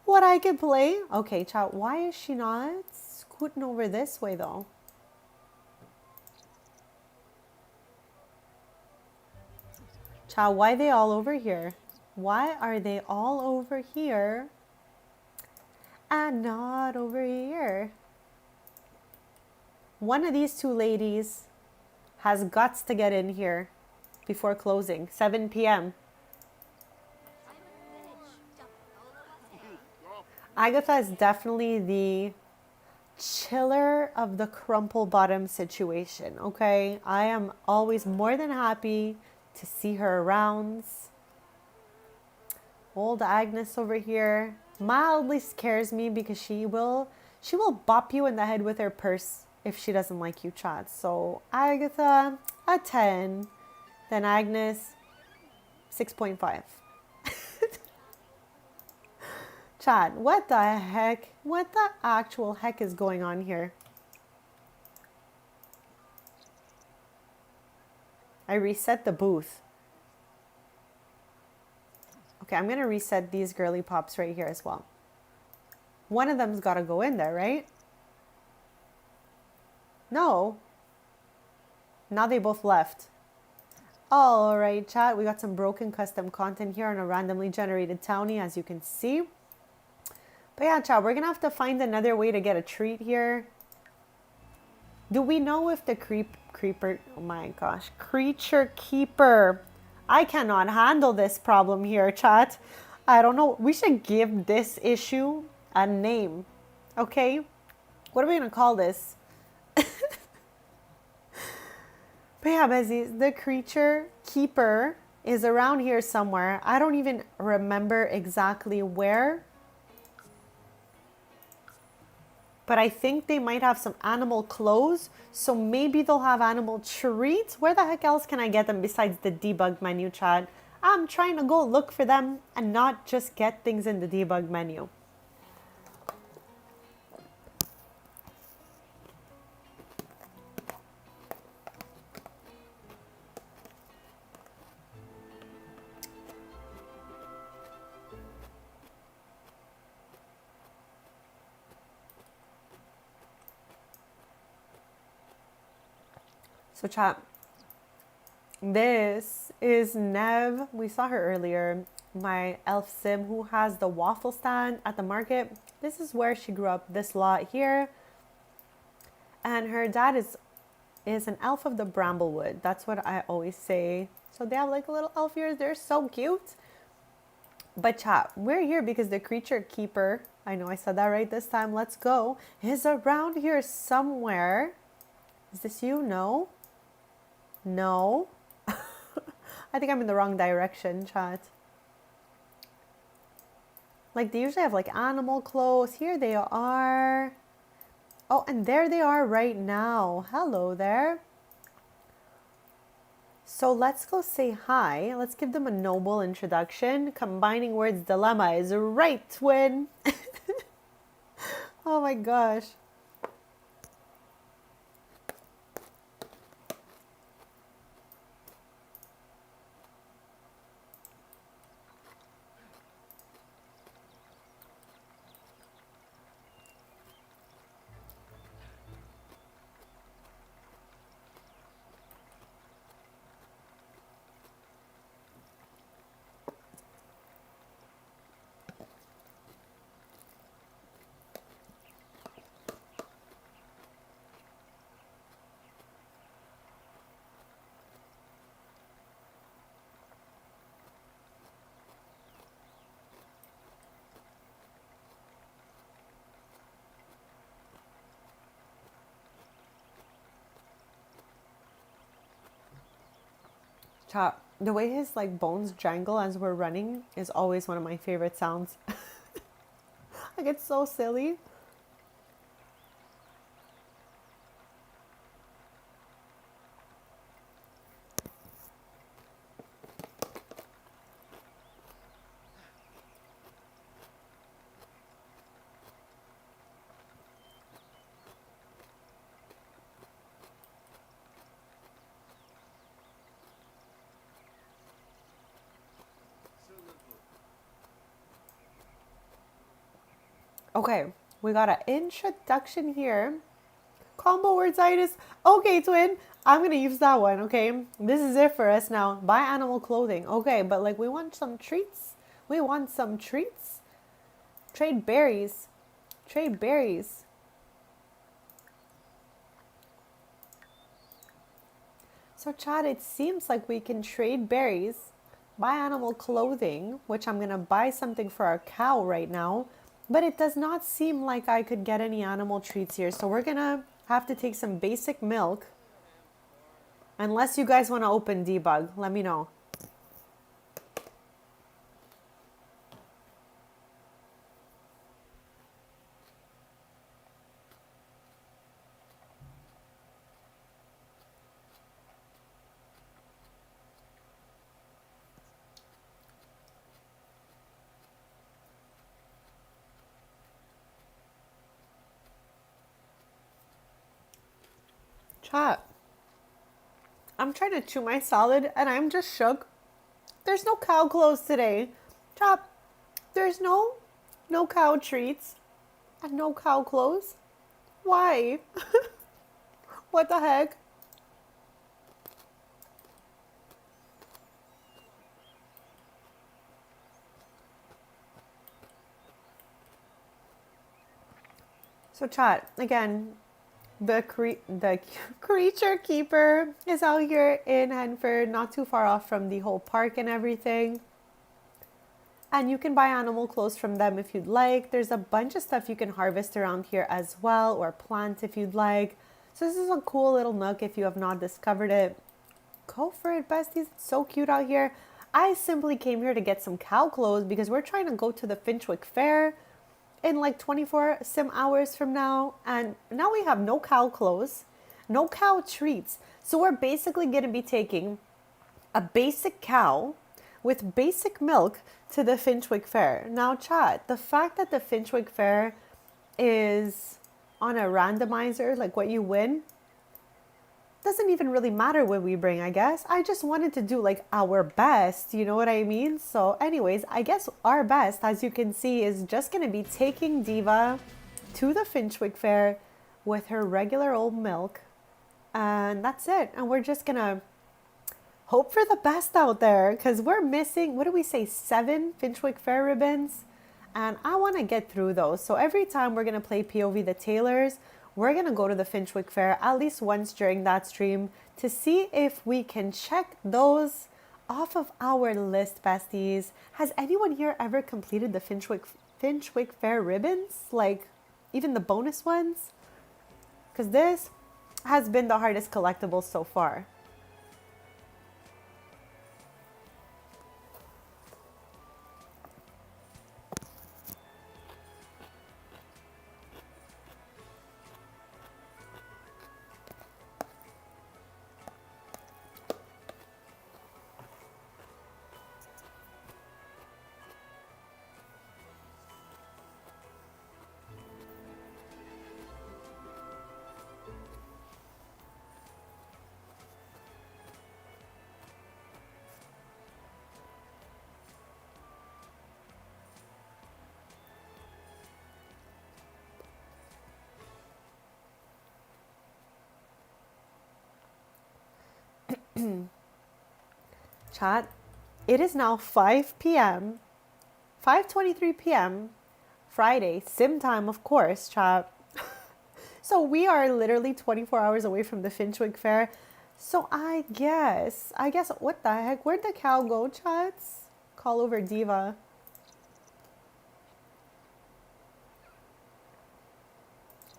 I could play? Okay, chat, why is she not scooting over this way though? Child, why are they all over here? Why are they all over here and not over here? One of these two ladies has guts to get in here before closing, 7 p.m. Agatha is definitely the chiller of the crumple bottom situation, okay? I am always more than happy to see her around. Old Agnes over here mildly scares me because she will bop you in the head with her purse if she doesn't like you, chat. So Agatha, a 10. Then Agnes, 6.5. Chat, what the heck? What the actual heck is going on here? I reset the booth. Okay, I'm gonna reset these girly pops right here as well. One of them's gotta go in there, right? No. Now they both left. All right, chat, we got some broken custom content here on a randomly generated townie, as you can see. But yeah, chat, we're gonna have to find another way to get a treat here. Do we know if the creeper, oh my gosh, creature keeper, I cannot handle this problem here, chat. I don't know, we should give this issue a name, okay? What are we gonna call this? But yeah, Besties, the creature keeper is around here somewhere. I don't even remember exactly where. But I think they might have some animal clothes. So maybe they'll have animal treats. Where the heck else can I get them besides the debug menu, chat? I'm trying to go look for them and not just get things in the debug menu. So chat, this is Nev. We saw her earlier. My elf sim who has the waffle stand at the market. This is where she grew up, this lot here. And her dad is an elf of the Bramblewood. That's what I always say. So they have like a little elf ears. They're so cute. But chat, we're here because the creature keeper, I know I said that right this time, let's go, is around here somewhere. Is this you? No. No. I think I'm in the wrong direction, chat. Like they usually have like animal clothes. Here they are. Oh, and there they are right now. Hello there. So let's go say hi. Let's give them a noble introduction. Combining words dilemma is right, twin. Oh my gosh. Chat, the way his like bones jangle as we're running is always one of my favorite sounds. Like it's so silly. Okay, we got an introduction here Combo wordzitis. Okay, twin. I'm going to use that one, okay? This is it for us now. Buy animal clothing. Okay, but like we want some treats. We want some treats. Trade berries. Trade berries. So Chad, it seems like we can trade berries, buy animal clothing, which I'm going to buy something for our cow right now. But it does not seem like I could get any animal treats here. So we're going to have to take some basic milk. Unless you guys want to open debug, let me know. Chat. I'm trying to chew my salad and I'm just shook. There's no cow clothes today. Chop, there's no cow treats and no cow clothes. Why? What the heck? So chat, again, the creature keeper is out here in Henford, not too far off from the whole park and everything. And you can buy animal clothes from them if you'd like. There's a bunch of stuff you can harvest around here as well, or plant if you'd like. So this is a cool little nook if you have not discovered it. Go for it, besties. It's so cute out here. I simply came here to get some cow clothes because we're trying to go to the Finchwick Fair in like 24 sim hours from now. And now we have no cow clothes, no cow treats. So we're basically going to be taking a basic cow with basic milk to the Finchwick Fair. Now, chat, the fact that the Finchwick Fair is on a randomizer, like what you win, doesn't even really matter what we bring, I guess. I just wanted to do like our best, you know what I mean? So anyways, I guess our best, as you can see, is just going to be taking Diva to the Finchwick Fair with her regular old milk. And that's it. And we're just going to hope for the best out there because we're missing, what do we say, 7 Finchwick Fair ribbons? And I want to get through those. So every time we're going to play POV the Tailors, we're going to go to the Finchwick Fair at least once during that stream to see if we can check those off of our list, besties. Has anyone here ever completed the Finchwick Fair ribbons? Like even the bonus ones? Because this has been the hardest collectible so far. Chat, it is now 5 p.m., 5:23 p.m., Friday, sim time, of course, chat. So we are literally 24 hours away from the Finchwick Fair. So I guess, what the heck? Where'd the cow go, chats? Call over Diva.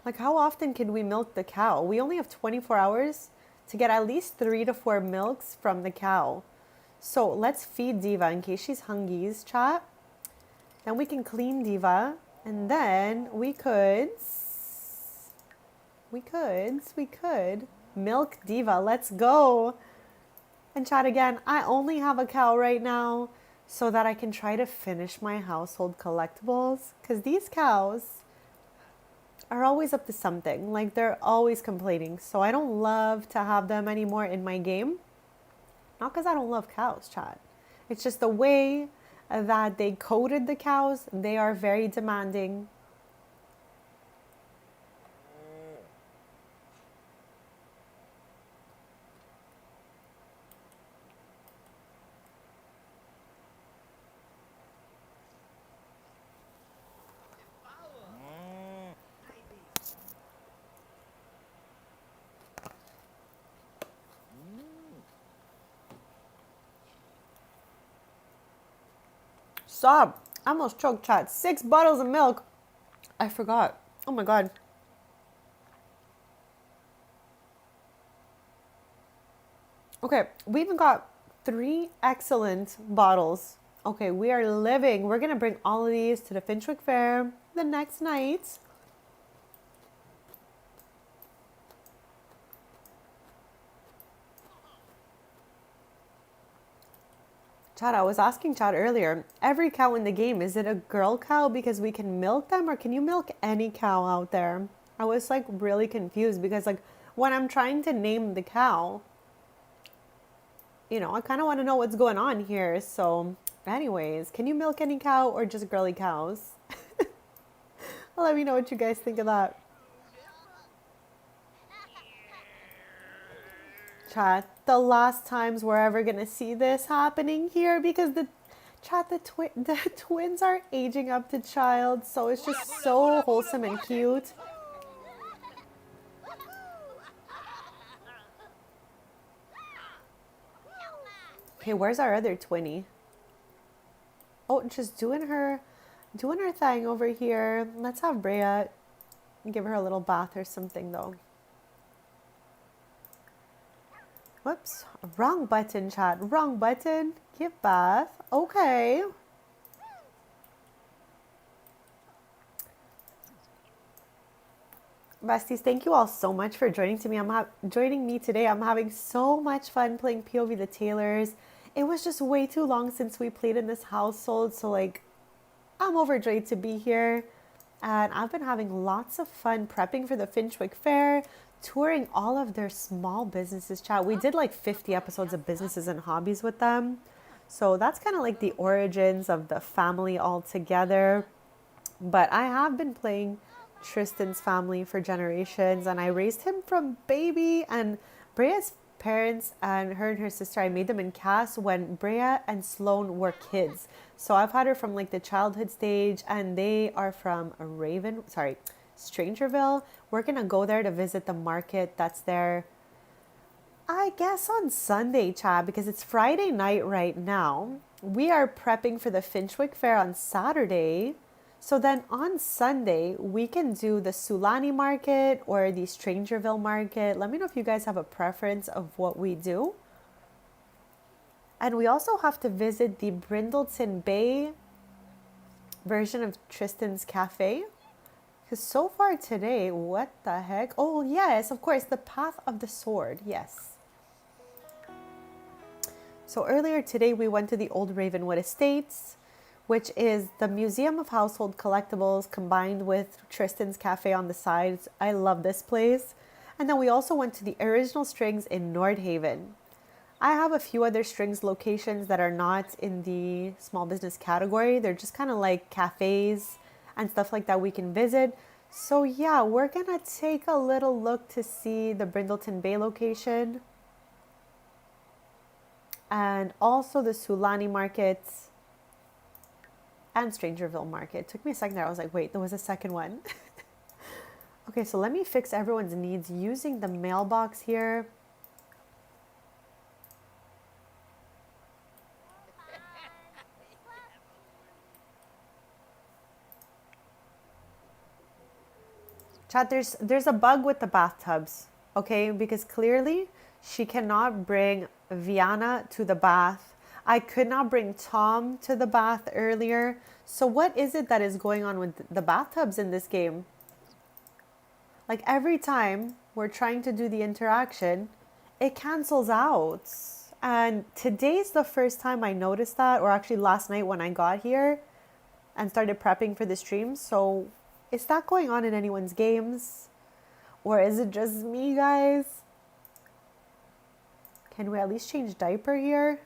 Like, how often can we milk the cow? We only have 24 hours to get at least 3 to 4 milks from the cow. So let's feed Diva in case she's hungies, chat. Then we can clean Diva. And then we could milk Diva. Let's go. And chat again, I only have a cow right now so that I can try to finish my household collectibles. Because these cows are always up to something. Like, they're always complaining. So I don't love to have them anymore in my game. Not because I don't love cows, chat. It's just the way that they coded the cows. They are very demanding. stop. I almost choked, chat. 6 bottles of milk. I forgot. Oh my god. Okay, we even got 3 excellent bottles. Okay, we are living. We're gonna bring all of these to the Finchwick Fair the next night. Chad, I was asking Chad earlier, every cow in the game, is it a girl cow because we can milk them, or can you milk any cow out there? I was like really confused because like when I'm trying to name the cow, you know, I kind of want to know what's going on here. So anyways, can you milk any cow or just girly cows? Let me know what you guys think of that. Chat, the last times we're ever gonna see this happening here, because the twins are aging up to child, so it's just so wholesome and cute. Okay, where's our other twinny? Oh, just doing her thing over here. Let's have Brea give her a little bath or something though. Whoops, wrong button, chat, wrong button. Give bath. Okay. Besties, thank you all so much for joining me today. I'm having so much fun playing POV the Taylors. It was just way too long since we played in this household, so like I'm overjoyed to be here. And I've been having lots of fun prepping for the Finchwick Fair, touring all of their small businesses, chat. We did like 50 episodes of businesses and hobbies with them. So that's kind of like the origins of the family all together. But I have been playing Tristan's family for generations, and I raised him from baby. And Brea's parents and her sister, I made them in Cass when Brea and Sloan were kids. So I've had her from like the childhood stage, and they are from Strangerville. We're gonna go there to visit the market that's there, I guess, on Sunday, chat, because it's Friday night right now. We are prepping for the Finchwick Fair on Saturday. So then on Sunday, we can do the Sulani market or the Strangerville market. Let me know if you guys have a preference of what we do. And we also have to visit the Brindleton Bay version of Tristan's Cafe. Because so far today, what the heck? Oh, yes, of course, the Path of the Sword. Yes. So earlier today, we went to the Old Ravenwood Estates, which is the Museum of Household Collectibles combined with Tristan's Cafe on the sides. I love this place. And then we also went to the Original Strings in Nordhaven. I have a few other strings locations that are not in the small business category. They're just kind of like cafes and stuff like that we can visit. So yeah, we're gonna take a little look to see the Brindleton Bay location. And also the Sulani markets and Strangerville market. It took me a second there. I was like, wait, there was a second one. Okay, so let me fix everyone's needs using the mailbox here. Chat, there's a bug with the bathtubs, okay? Because clearly she cannot bring Viana to the bath. I could not bring Tom to the bath earlier. So what is it that is going on with the bathtubs in this game? Like every time we're trying to do the interaction, it cancels out. And today's the first time I noticed that, or actually last night when I got here and started prepping for the stream. So is that going on in anyone's games? Or is it just me, guys? Can we at least change diaper here?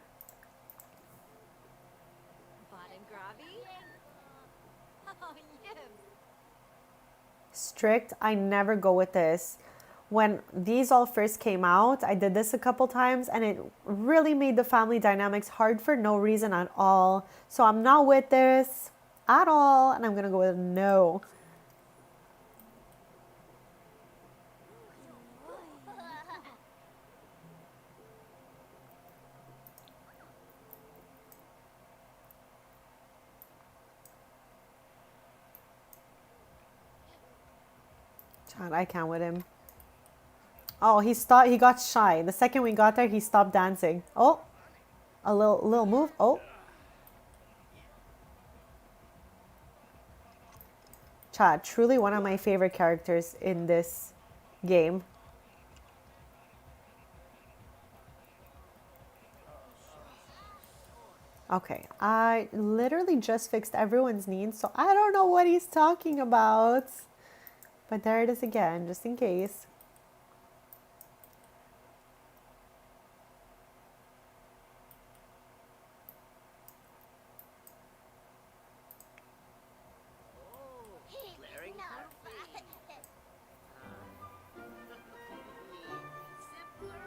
Strict, I never go with this. When these all first came out, I did this a couple times and it really made the family dynamics hard for no reason at all. So I'm not with this at all, and I'm gonna go with no. Chad, I can't with him. Oh, he stopped. He got shy. The second we got there, he stopped dancing. Oh, a little move. Oh, Chad, truly one of my favorite characters in this game. Okay, I literally just fixed everyone's needs, so I don't know what he's talking about. But there it is again, just in case. Oh, glaring coffee. Simpler.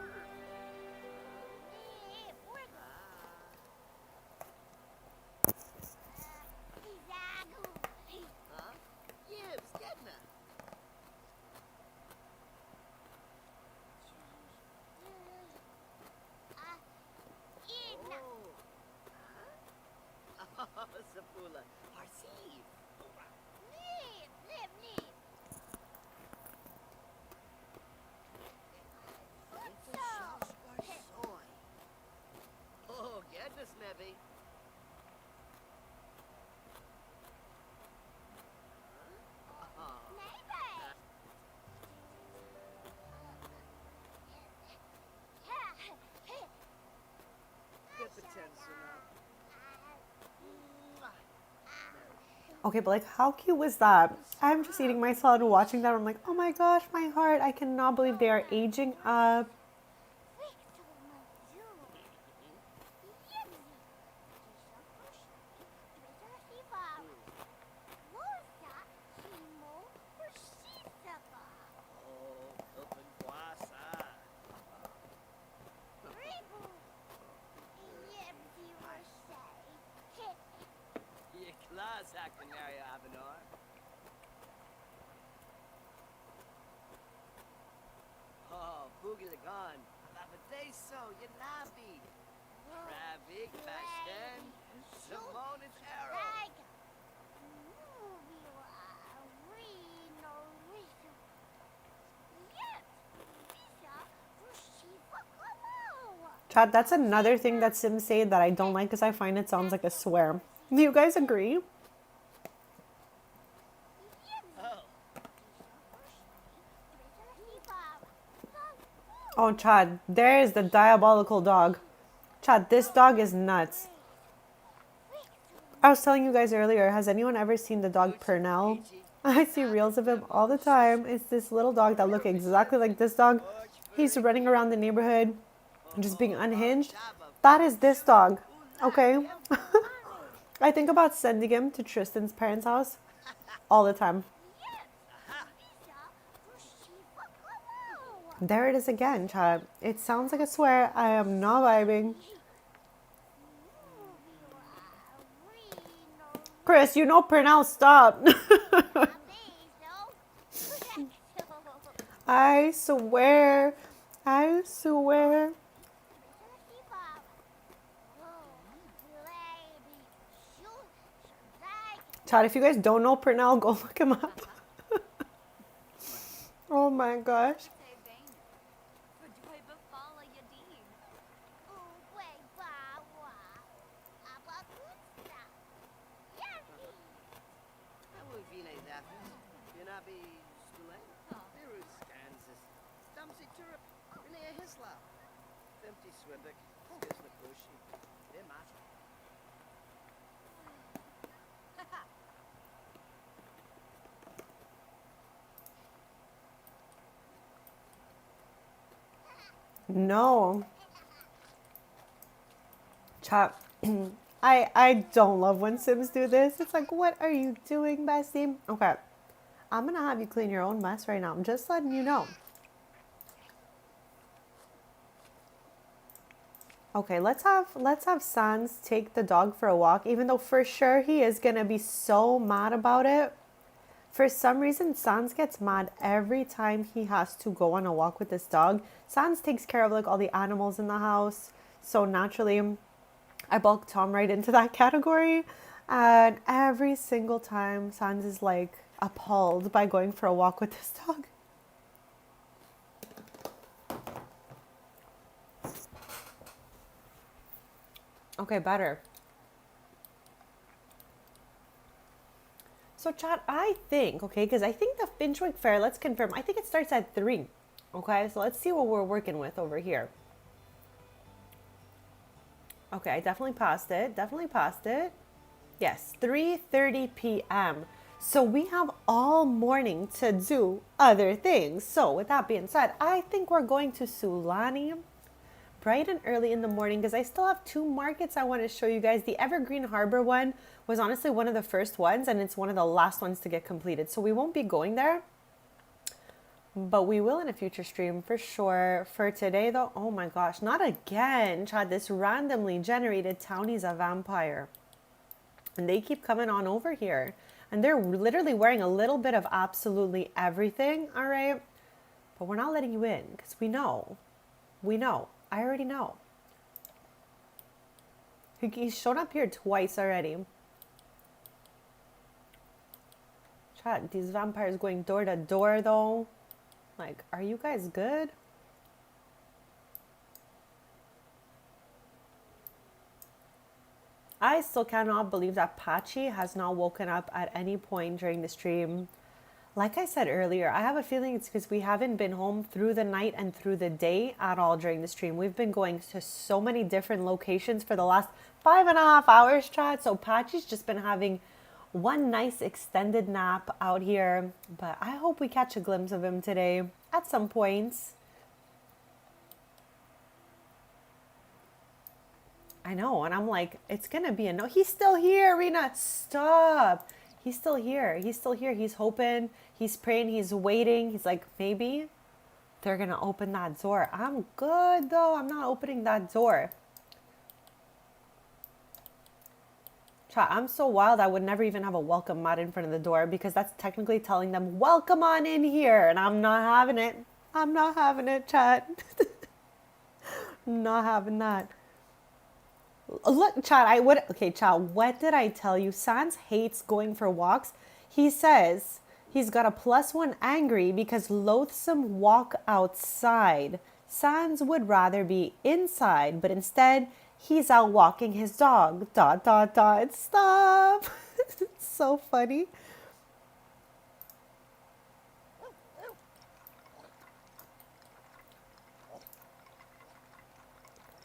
Huh? Gibbs, Gedna. Oh. Huh? Oh, Sapula. Parsiv. Oh, Gedna's maybe. Okay, but like, how cute was that? I'm just eating my salad and watching that. I'm like, oh my gosh, my heart. I cannot believe they are aging up. Oh, open guasa. Ye class Acanaria Avenor. Oh, Boogie Lagan. Lavadeso, Yanabi. Ravik, Bashen. Simone and Arrow. Chad, that's another thing that Sims say that I don't like because I find it sounds like a swear. Do you guys agree? Oh, Oh, Chad, there is the diabolical dog. Chad, this dog is nuts. I was telling you guys earlier, has anyone ever seen the dog Purnell? I see reels of him all the time. It's this little dog that looks exactly like this dog. He's running around the neighborhood, just being unhinged. That is this dog, okay? I think about sending him to Tristan's parents' house all the time. There it is again, Chad. It sounds like a swear. I am not vibing. Chris, you know Purnell, stop. I swear. I swear. Chad, if you guys don't know Purnell, go look him up. Oh my gosh. Yanabi Stulay. Virus, Kansas. Stumsy Turip. Renee Hislaw. Empty Swimbick. Gisnakushi. Dimata. No. Chat. I don't love when Sims do this. It's like, what are you doing, bestie? Okay. I'm gonna have you clean your own mess right now. I'm just letting you know. Okay, let's have Sans take the dog for a walk, even though for sure he is gonna be so mad about it. For some reason, Sans gets mad every time he has to go on a walk with this dog. Sans takes care of like all the animals in the house, so naturally, I bulk Tom right into that category. And every single time, Sans is like appalled by going for a walk with this dog. Okay, better. So chat, I think, okay, because I think the Finchwick Fair, let's confirm, I think it starts at 3. Okay, so let's see what we're working with over here. Okay, I definitely passed it. Definitely passed it. Yes, 3:30 p.m. So we have all morning to do other things. So with that being said, I think we're going to Sulani bright and early in the morning because I still have 2 markets I want to show you guys. The Evergreen Harbor one was honestly one of the first ones and it's one of the last ones to get completed. So we won't be going there, but we will in a future stream for sure. For today though, oh my gosh, not again. Chad, this randomly generated townie's a vampire. And they keep coming on over here. And they're literally wearing a little bit of absolutely everything, all right? But we're not letting you in because we know. We know. I already know. He's shown up here twice already. Chat, these vampires going door to door though. Like, are you guys good? I still cannot believe that Patchy has not woken up at any point during the stream. Like I said earlier, I have a feeling it's because we haven't been home through the night and through the day at all during the stream. We've been going to so many different locations for the last 5.5 hours, chat. So Patchy's just been having one nice extended nap out here. But I hope we catch a glimpse of him today at some points. I know, and I'm like, it's gonna be a no. He's still here, Rena. Stop. He's still here. He's still here. He's hoping. He's praying. He's waiting. He's like, maybe they're gonna open that door. I'm good though. I'm not opening that door. Chat, I'm so wild. I would never even have a welcome mat in front of the door because that's technically telling them, welcome on in here. And I'm not having it. I'm not having it, chat. I'm not having that. Look, Chad, Chad, what did I tell you? Sans hates going for walks. He says he's got a +1 angry because loathsome walk outside. Sans would rather be inside, but instead he's out walking his dog. ... Stop. It's so funny.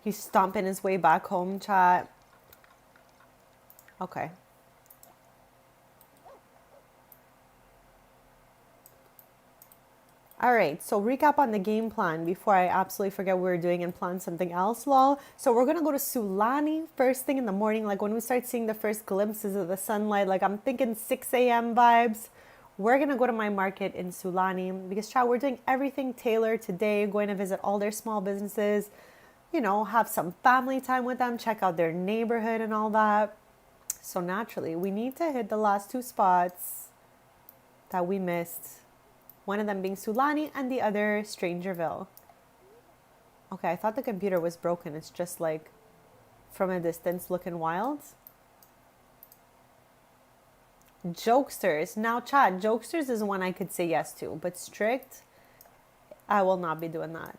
He's stomping his way back home, chat. Okay. All right, so recap on the game plan before I absolutely forget what we're doing and plan something else, lol. So we're going to go to Sulani first thing in the morning, like when we start seeing the first glimpses of the sunlight, like I'm thinking 6 a.m. vibes. We're going to go to my market in Sulani because, chat, we're doing everything tailored today, going to visit all their small businesses, you know, have some family time with them, check out their neighborhood and all that. So naturally, we need to hit the last 2 spots that we missed. One of them being Sulani and the other Strangerville. Okay, I thought the computer was broken. It's just like from a distance looking wild. Jokesters. Now, chat, Jokesters is one I could say yes to, but Strict, I will not be doing that.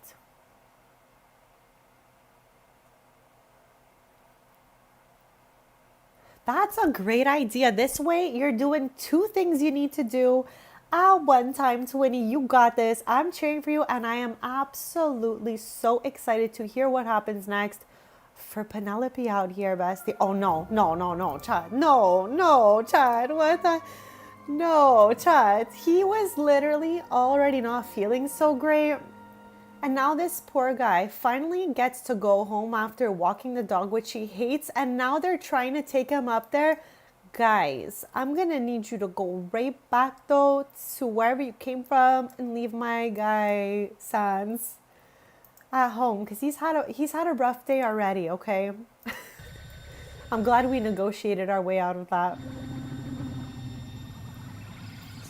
That's a great idea. This way, you're doing 2 things you need to do at one time, Twinny. You got this. I'm cheering for you, and I am absolutely so excited to hear what happens next for Penelope out here, bestie. Oh, no, Chad. No, Chad. What the? No, Chad. He was literally already not feeling so great. And now this poor guy finally gets to go home after walking the dog, which he hates. And now they're trying to take him up there. Guys, I'm going to need you to go right back, though, to wherever you came from and leave my guy, Sans, at home. Because he's had a rough day already, okay? I'm glad we negotiated our way out of that.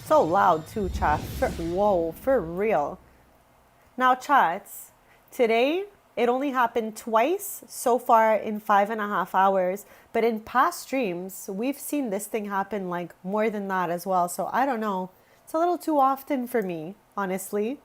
So loud, too, chat. Whoa, for real. Now, chats, today it only happened twice so far in 5.5 hours, but in past streams, we've seen this thing happen like more than that as well. So I don't know. It's a little too often for me, honestly.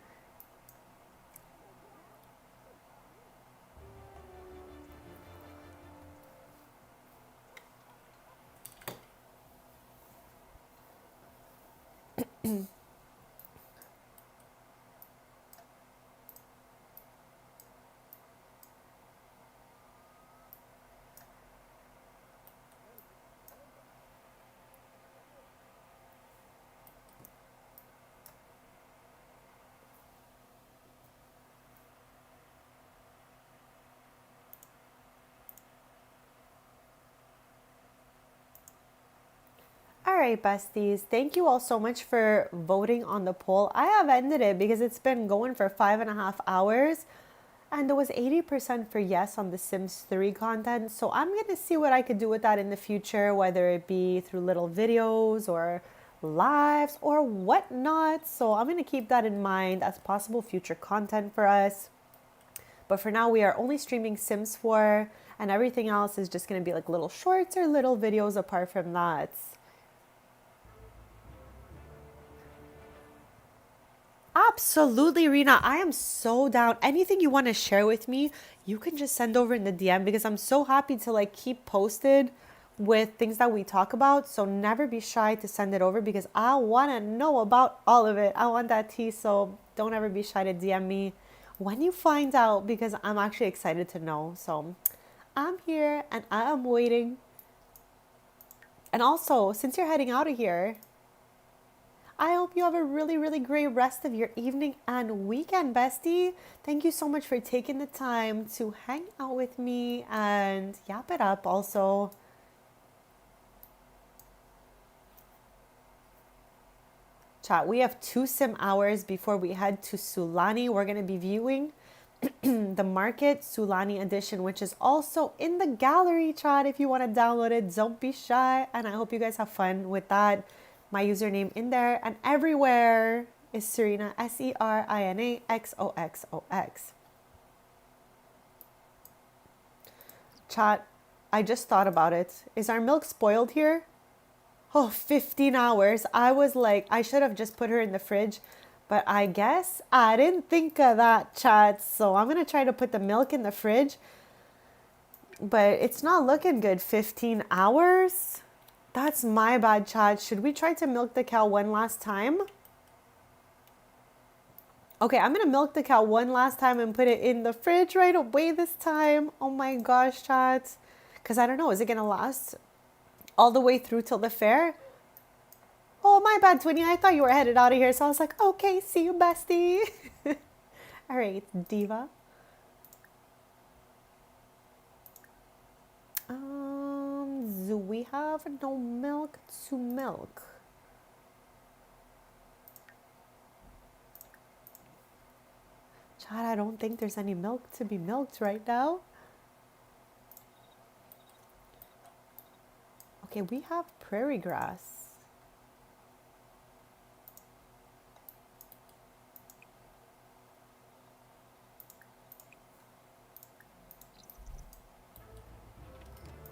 All right, besties. Thank you all so much for voting on the poll. I have ended it because it's been going for 5.5 hours and there was 80% for yes on the Sims 3 content. So I'm going to see what I could do with that in the future, whether it be through little videos or lives or whatnot. So I'm going to keep that in mind as possible future content for us. But for now, we are only streaming Sims 4 and everything else is just going to be like little shorts or little videos apart from that. Absolutely, Rena. I am so down. Anything you want to share with me, you can just send over in the DM because I'm so happy to like keep posted with things that we talk about. So never be shy to send it over because I want to know about all of it. I want that tea. So don't ever be shy to DM me when you find out because I'm actually excited to know. So I'm here and I am waiting. And also, since you're heading out of here, I hope you have a really, really great rest of your evening and weekend, bestie. Thank you so much for taking the time to hang out with me and yap it up also. Chat, we have 2 sim hours before we head to Sulani. We're going to be viewing the Market Sulani edition, which is also in the gallery, chat. If you want to download it, don't be shy. And I hope you guys have fun with that. My username in there and everywhere is Serena, SERINAXOXOX. Chat, I just thought about it. Is our milk spoiled here? Oh, 15 hours. I was like, I should have just put her in the fridge. But I guess I didn't think of that, chat. So I'm going to try to put the milk in the fridge. But it's not looking good. 15 hours? That's my bad, chat. Should we try to milk the cow one last time? Okay, I'm going to milk the cow one last time and put it in the fridge right away this time. Oh my gosh, chat. Because I don't know. Is it going to last all the way through till the fair? Oh, my bad, Twinny. I thought you were headed out of here. So I was like, okay, see you, bestie. All right, Diva. Do we have no milk to milk? Chad, I don't think there's any milk to be milked right now. Okay, we have prairie grass.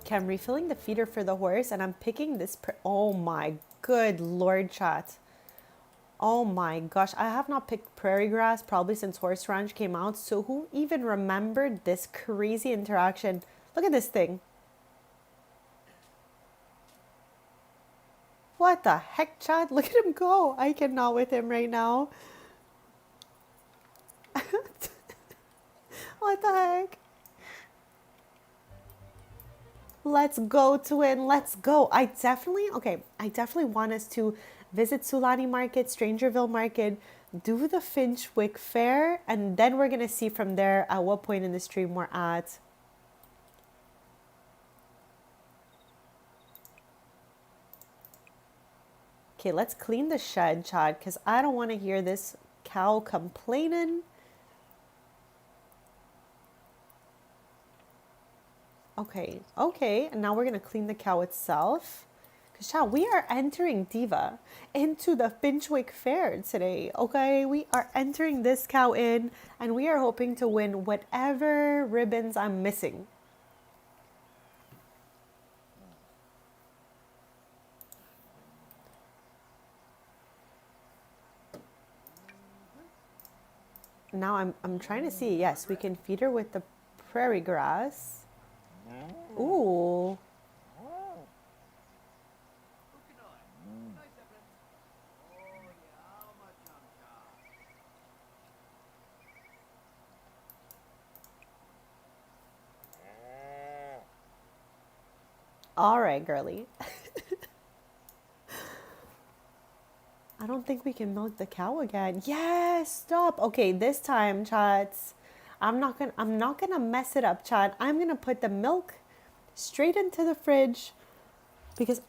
Okay, I'm refilling the feeder for the horse and I'm picking this. Oh my good Lord, chat. Oh my gosh, I have not picked prairie grass probably since Horse Ranch came out. So who even remembered this crazy interaction? Look at this thing. What the heck, Chad? Look at him go. I cannot with him right now. What the heck? Let's go, twin. Let's go. I definitely want us to visit Sulani Market, Strangerville Market, do the Finchwick Fair, and then we're going to see from there at what point in the stream we're at. Okay, let's clean the shed, Chad, because I don't want to hear this cow complaining. Okay, and now we're going to clean the cow itself. Because, Chad, we are entering Diva into the Finchwick Fair today, okay? We are entering this cow in, and we are hoping to win whatever ribbons I'm missing. Now I'm trying to see. Yes, we can feed her with the prairie grass. Ooh. All right, girly. I don't think we can milk the cow again. Yes, stop. Okay, this time, chats. I'm not gonna mess it up, chat. I'm gonna put the milk straight into the fridge because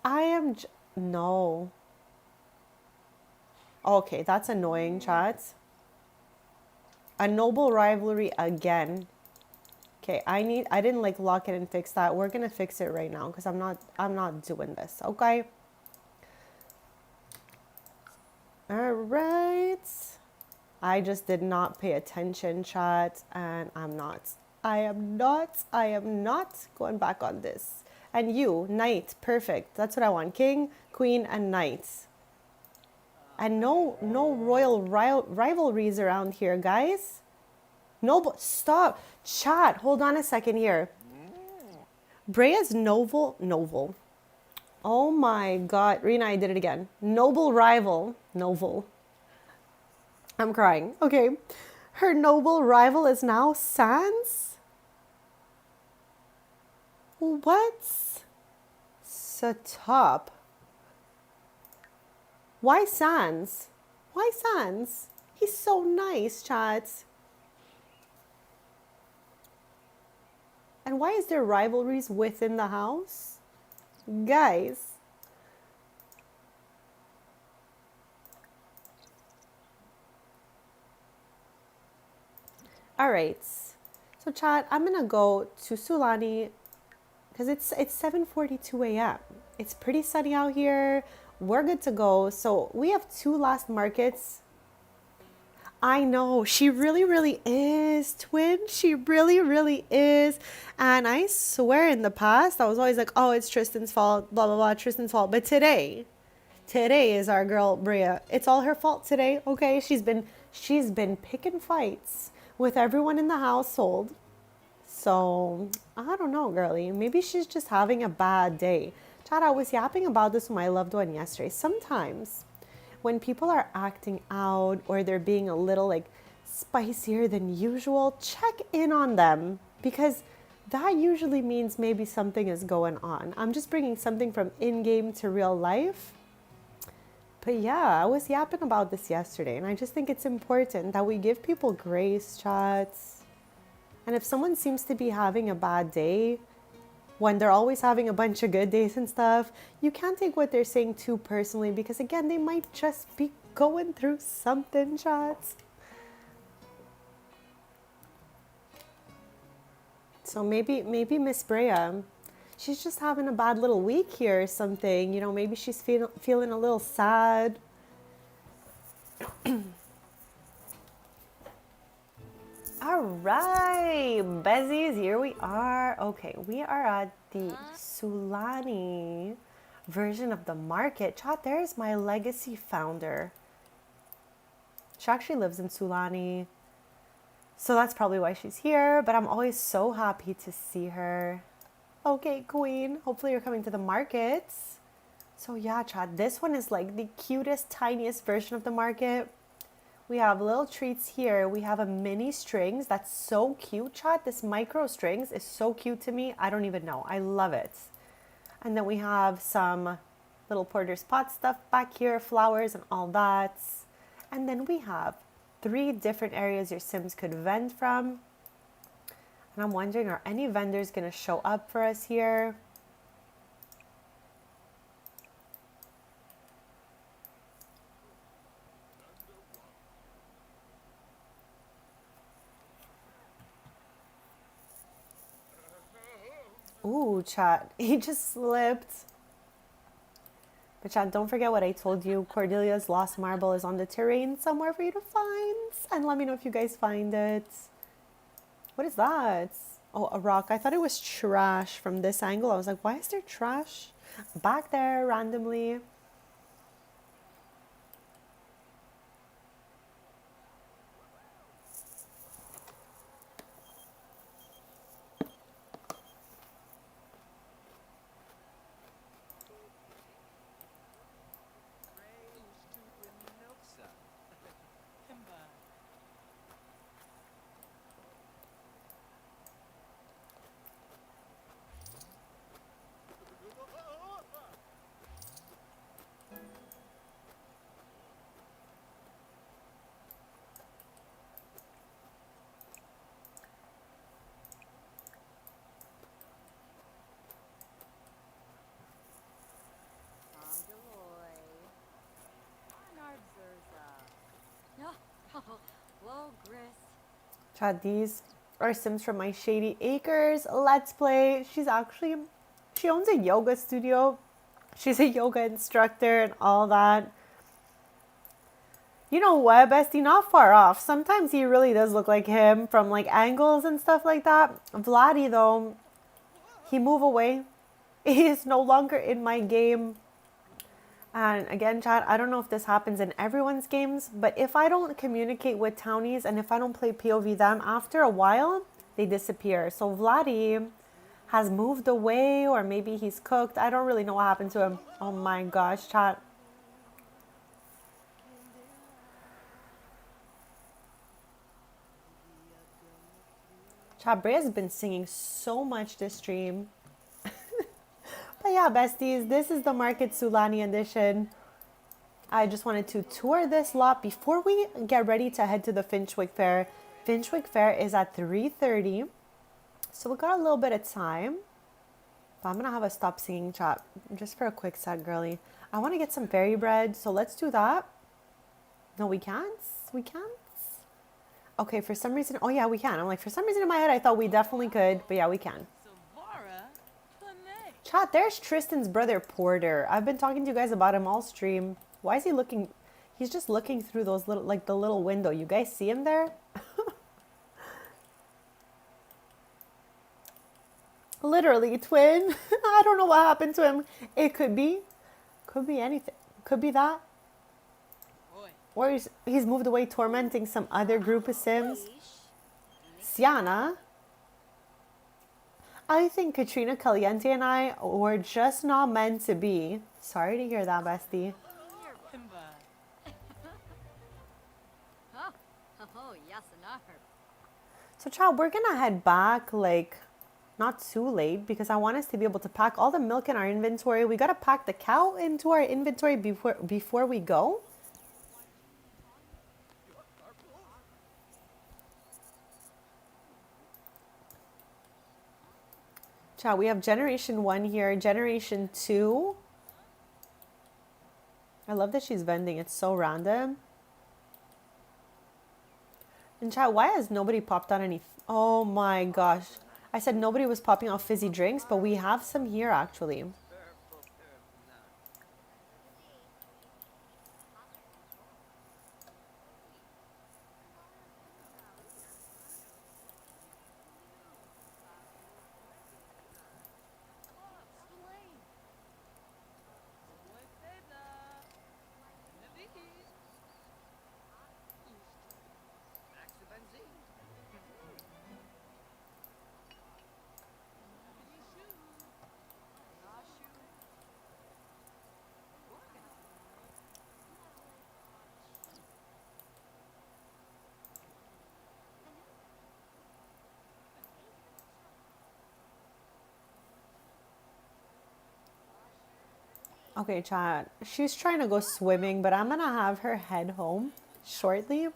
no. Okay, that's annoying, chat. A noble rivalry again. Okay, I didn't like lock it and fix that. We're gonna fix it right now because I'm not doing this. Okay. All right. I just did not pay attention, chat, and I am not going back on this. And you, knight, perfect. That's what I want. King, queen, and knight. And no royal rivalries around here, guys. No, stop. Chat, hold on a second here. Brea's novel. Oh my god. Rena, I did it again. Noble rival. Novel. I'm crying. Okay. Her noble rival is now Sans? What? Stop. Why Sans? Why Sans? He's so nice, chat. And why is there rivalries within the house? Guys. All right. So chat, I'm going to go to Sulani because it's 7:42 a.m. It's pretty sunny out here. We're good to go. So we have 2 last markets. I know, she really is, twin. She really is. And I swear in the past, I was always like, oh, it's Tristan's fault, blah, blah, blah, Tristan's fault. But today is our girl, Bria. It's all her fault today, okay? She's been picking fights with everyone in the household. So, I don't know, girly. Maybe she's just having a bad day. Chad, I was yapping about this with my loved one yesterday. Sometimes when people are acting out or they're being a little like spicier than usual, check in on them because that usually means maybe something is going on. I'm just bringing something from in-game to real life. But yeah, I was yapping about this yesterday and I just think it's important that we give people grace, chats. And if someone seems to be having a bad day, when they're always having a bunch of good days and stuff, you can't take what they're saying too personally because again, they might just be going through something, chats. So maybe Miss Brea, she's just having a bad little week here or something. You know, maybe she's feeling a little sad. All right, Besties, here we are. Okay, we are at the Sulani version of the market. Chat, there's my legacy founder. She actually lives in Sulani, so that's probably why she's here, but I'm always so happy to see her. Okay, queen, hopefully you're coming to the markets. So yeah, chat, this one is like the cutest, tiniest version of the market. We have little treats here. We have a mini strings. That's so cute, chat. This micro strings is so cute to me. I don't even know. I love it. And then we have some little porter's pot stuff back here, flowers and all that. And then we have 3 different areas your Sims could vend from. And I'm wondering, are any vendors going to show up for us here? Ooh, chat, he just slipped. But chat, don't forget what I told you. Cordelia's lost marble is on the terrain somewhere for you to find. And let me know if you guys find it. What is that? Oh, a rock. I thought it was trash from this angle. I was like, why is there trash back there randomly? Whoa, Gris. Chat, these are Sims from my Shady Acres Let's Play. She owns a yoga studio. She's a yoga instructor and all that. You know what, Bestie? Not far off. Sometimes he really does look like him from like angles and stuff like that. Vladdy, though, he moved away. He is no longer in my game. And again, chat, I don't know if this happens in everyone's games, but if I don't communicate with townies and if I don't play POV them, after a while, they disappear. So Vladdy has moved away, or maybe he's cooked. I don't really know what happened to him. Oh my gosh, chat. Chat, Brea has been singing so much this stream. But yeah, besties, this is the Market Sulani edition. I just wanted to tour this lot before we get ready to head to the Finchwick Fair. Finchwick Fair is at 3:30, so we got a little bit of time. But I'm gonna have a stop singing, chat just for a quick sec, girly. I want to get some fairy bread, so let's do that. No, we can't. We can't. Okay, for some reason, oh yeah, we can. I'm like, for some reason in my head, I thought we definitely could, but yeah, we can. Chat, there's Tristan's brother, Porter. I've been talking to you guys about him all stream. Why is he looking? He's just looking through those little, like the little window. You guys see him there? Literally, twin. I don't know what happened to him. It could be anything. Could be that. Or he's moved away tormenting some other group of Sims. Sienna. I think Katrina Caliente and I were just not meant to be. Sorry to hear that, bestie. Oh, yes, enough. So, child, we're gonna head back, like, not too late, because I want us to be able to pack all the milk in our inventory. We gotta pack the cow into our inventory before we go. Child, we have Generation 1 here, Generation 2. I love that she's vending. It's so random. And child, why has nobody popped on any... Oh my gosh. I said nobody was popping off fizzy drinks, but we have some here actually. Okay, chat. She's trying to go swimming, but I'm gonna have her head home shortly.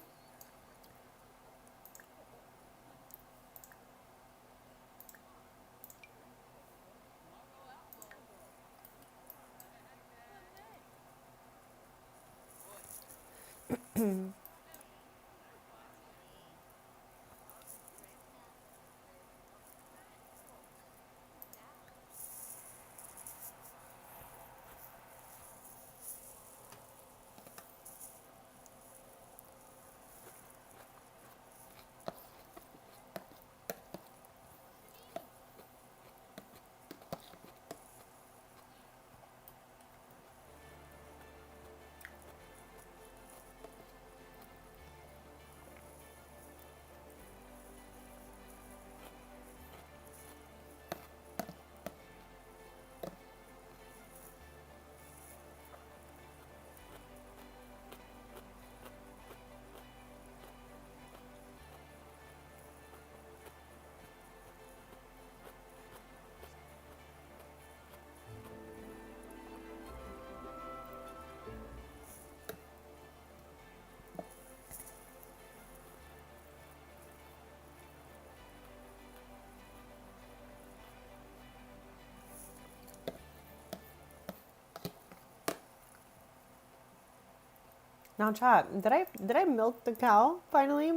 Now, chat, did I milk the cow finally?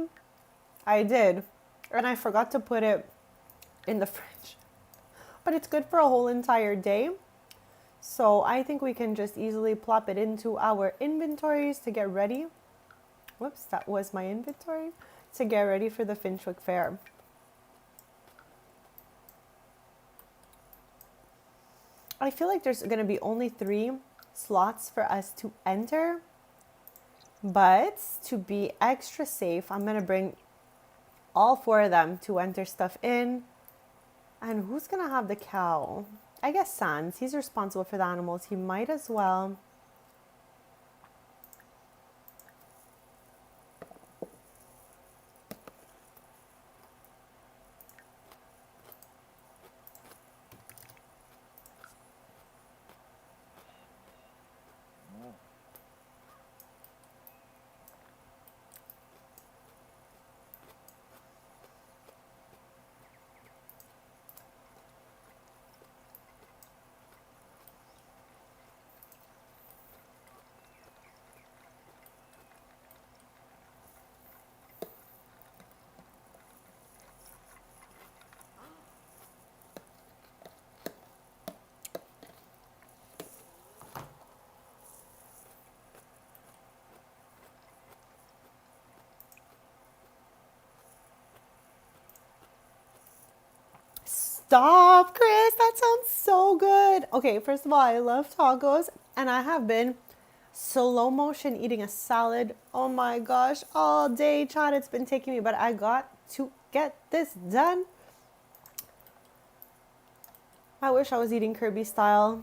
I did, and I forgot to put it in the fridge. But it's good for a whole entire day. So I think we can just easily plop it into our inventories to get ready. Whoops, that was my inventory. To get ready for the Finchwick Fair. I feel like there's going to be only 3 slots for us to enter. But to be extra safe, I'm going to bring all 4 of them to enter stuff in. And who's going to have the cow? I guess Sans. He's responsible for the animals. He might as well. Stop, Chris. That sounds so good. Okay, first of all, I love tacos, and I have been slow motion eating a salad. Oh my gosh, all day, Chad. It's been taking me, but I got to get this done. I wish I was eating Kirby style.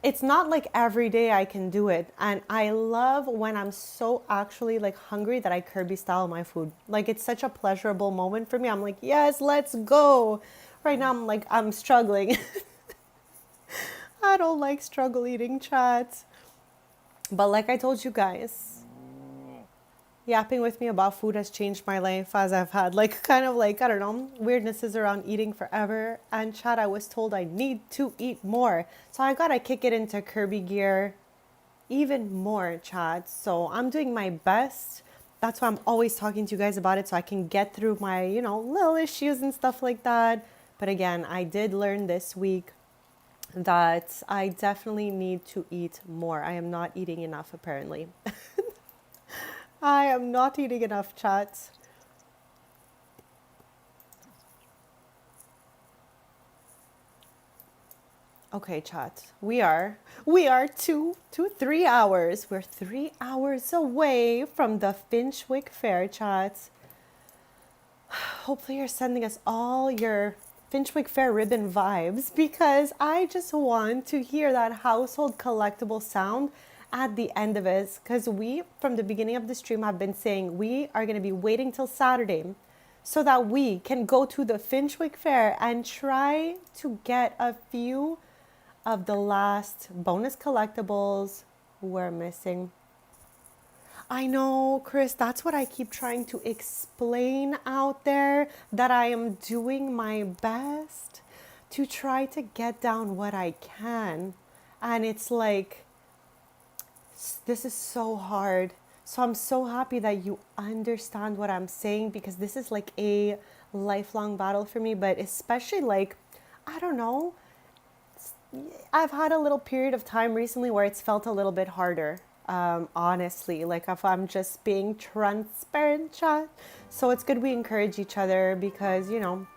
It's not like every day I can do it. And I love when I'm so actually like hungry that I Kirby style my food. Like it's such a pleasurable moment for me. I'm like, yes, let's go. Right now I'm like, I'm struggling. I don't like struggle eating, chat. But like I told you guys, yapping with me about food has changed my life as I've had like kind of like, I don't know, weirdnesses around eating forever. And chat, I was told I need to eat more. So I gotta kick it into Kirby gear even more, chat. So I'm doing my best. That's why I'm always talking to you guys about it so I can get through my, you know, little issues and stuff like that. But again, I did learn this week that I definitely need to eat more. I am not eating enough, apparently. I am not eating enough, chat. Okay, chat. We are 3 hours. We're 3 hours away from the Finchwick Fair, chat. Hopefully you're sending us all your Finchwick Fair ribbon vibes because I just want to hear that household collectible sound at the end of it, because we, from the beginning of the stream, have been saying we are going to be waiting till Saturday so that we can go to the Finchwick Fair and try to get a few of the last bonus collectibles we're missing. I know, Chris, that's what I keep trying to explain out there, that I am doing my best to try to get down what I can. And it's like, this is so hard. So I'm so happy that you understand what I'm saying, because this is like a lifelong battle for me, but especially like, I don't know, I've had a little period of time recently where it's felt a little bit harder. Honestly, like if I'm just being transparent, chat. So it's good we encourage each other because, you know,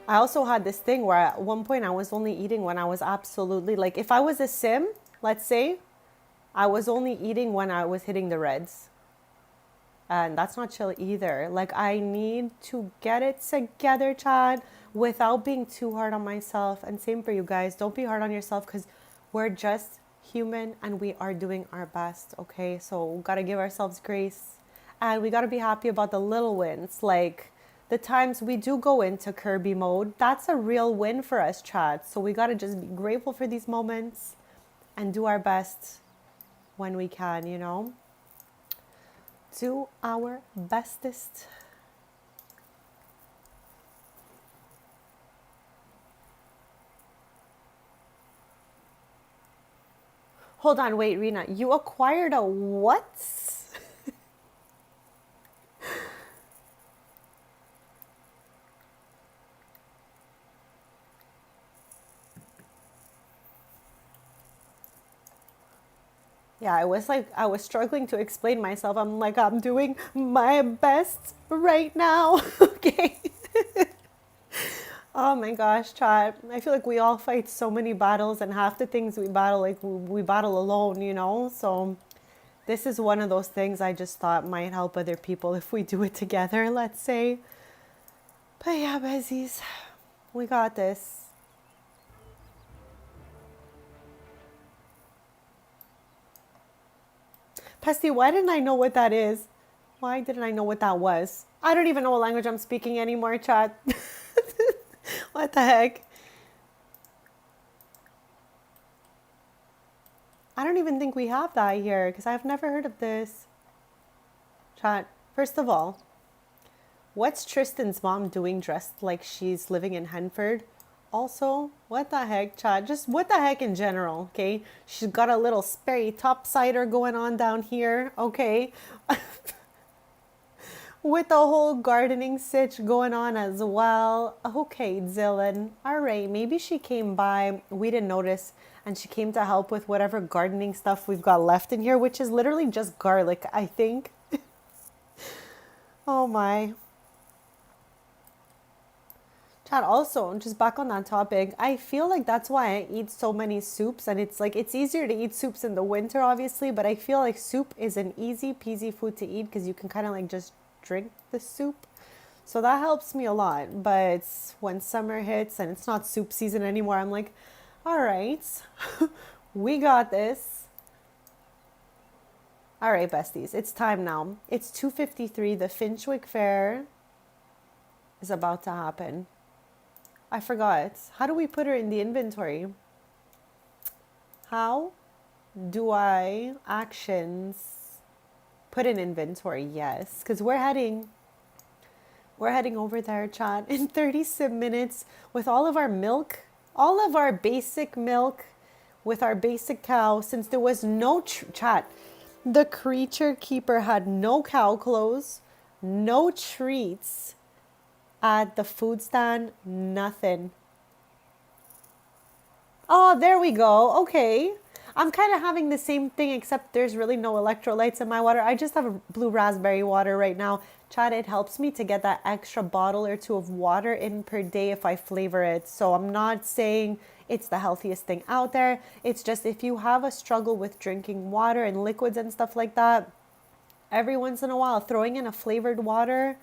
I also had this thing where at one point I was only eating when I was absolutely like, if I was a sim, let's say, I was only eating when I was hitting the reds. And that's not chill either. Like I need to get it together, Chad, without being too hard on myself. And same for you guys. Don't be hard on yourself because we're just human and we are doing our best, okay? So we gotta give ourselves grace and we gotta be happy about the little wins. Like the times we do go into Kirby mode, that's a real win for us, Chad. So we gotta just be grateful for these moments and do our best when we can, you know? Do our bestest. Hold on, wait, Rena. You acquired a what? Yeah, I was struggling to explain myself. I'm like, I'm doing my best right now. Okay. Oh my gosh, chat. I feel like we all fight so many battles, and half the things we battle, like we battle alone, you know? So this is one of those things I just thought might help other people if we do it together, let's say. But yeah, Bezies, we got this. Pesty, why didn't I know what that is? Why didn't I know what that was? I don't even know what language I'm speaking anymore, chat. What the heck? I don't even think we have that here because I've never heard of this. Chat, first of all, what's Tristan's mom doing dressed like she's living in Henford? Also, what the heck, chat? Just what the heck in general, okay? She's got a little Sperry topsider going on down here, okay? With the whole gardening sitch going on as well. Okay, Dylan. All right, maybe she came by, we didn't notice, and she came to help with whatever gardening stuff we've got left in here, which is literally just garlic, I think. Oh my. Chad, also, just back on that topic, I feel like that's why I eat so many soups. And it's like, it's easier to eat soups in the winter, obviously, but I feel like soup is an easy peasy food to eat because you can kind of like just drink the soup. So that helps me a lot. But when summer hits and it's not soup season anymore, I'm like, all right, we got this. All right, besties, it's time now. It's 2:53. The Finchwick Fair is about to happen. I forgot. How do we put her in the inventory? How do I actions put in inventory? Yes, because we're heading over there, chat, in 37 minutes with all of our milk, all of our basic milk with our basic cow. Since there was no chat, the creature keeper had no cow clothes, no treats at the food stand, nothing. Oh, there we go. Okay. I'm kind of having the same thing, except there's really no electrolytes in my water. I just have a blue raspberry water right now. Chad, it helps me to get that extra bottle or two of water in per day if I flavor it. So I'm not saying it's the healthiest thing out there. It's just if you have a struggle with drinking water and liquids and stuff like that, every once in a while, throwing in a flavored water,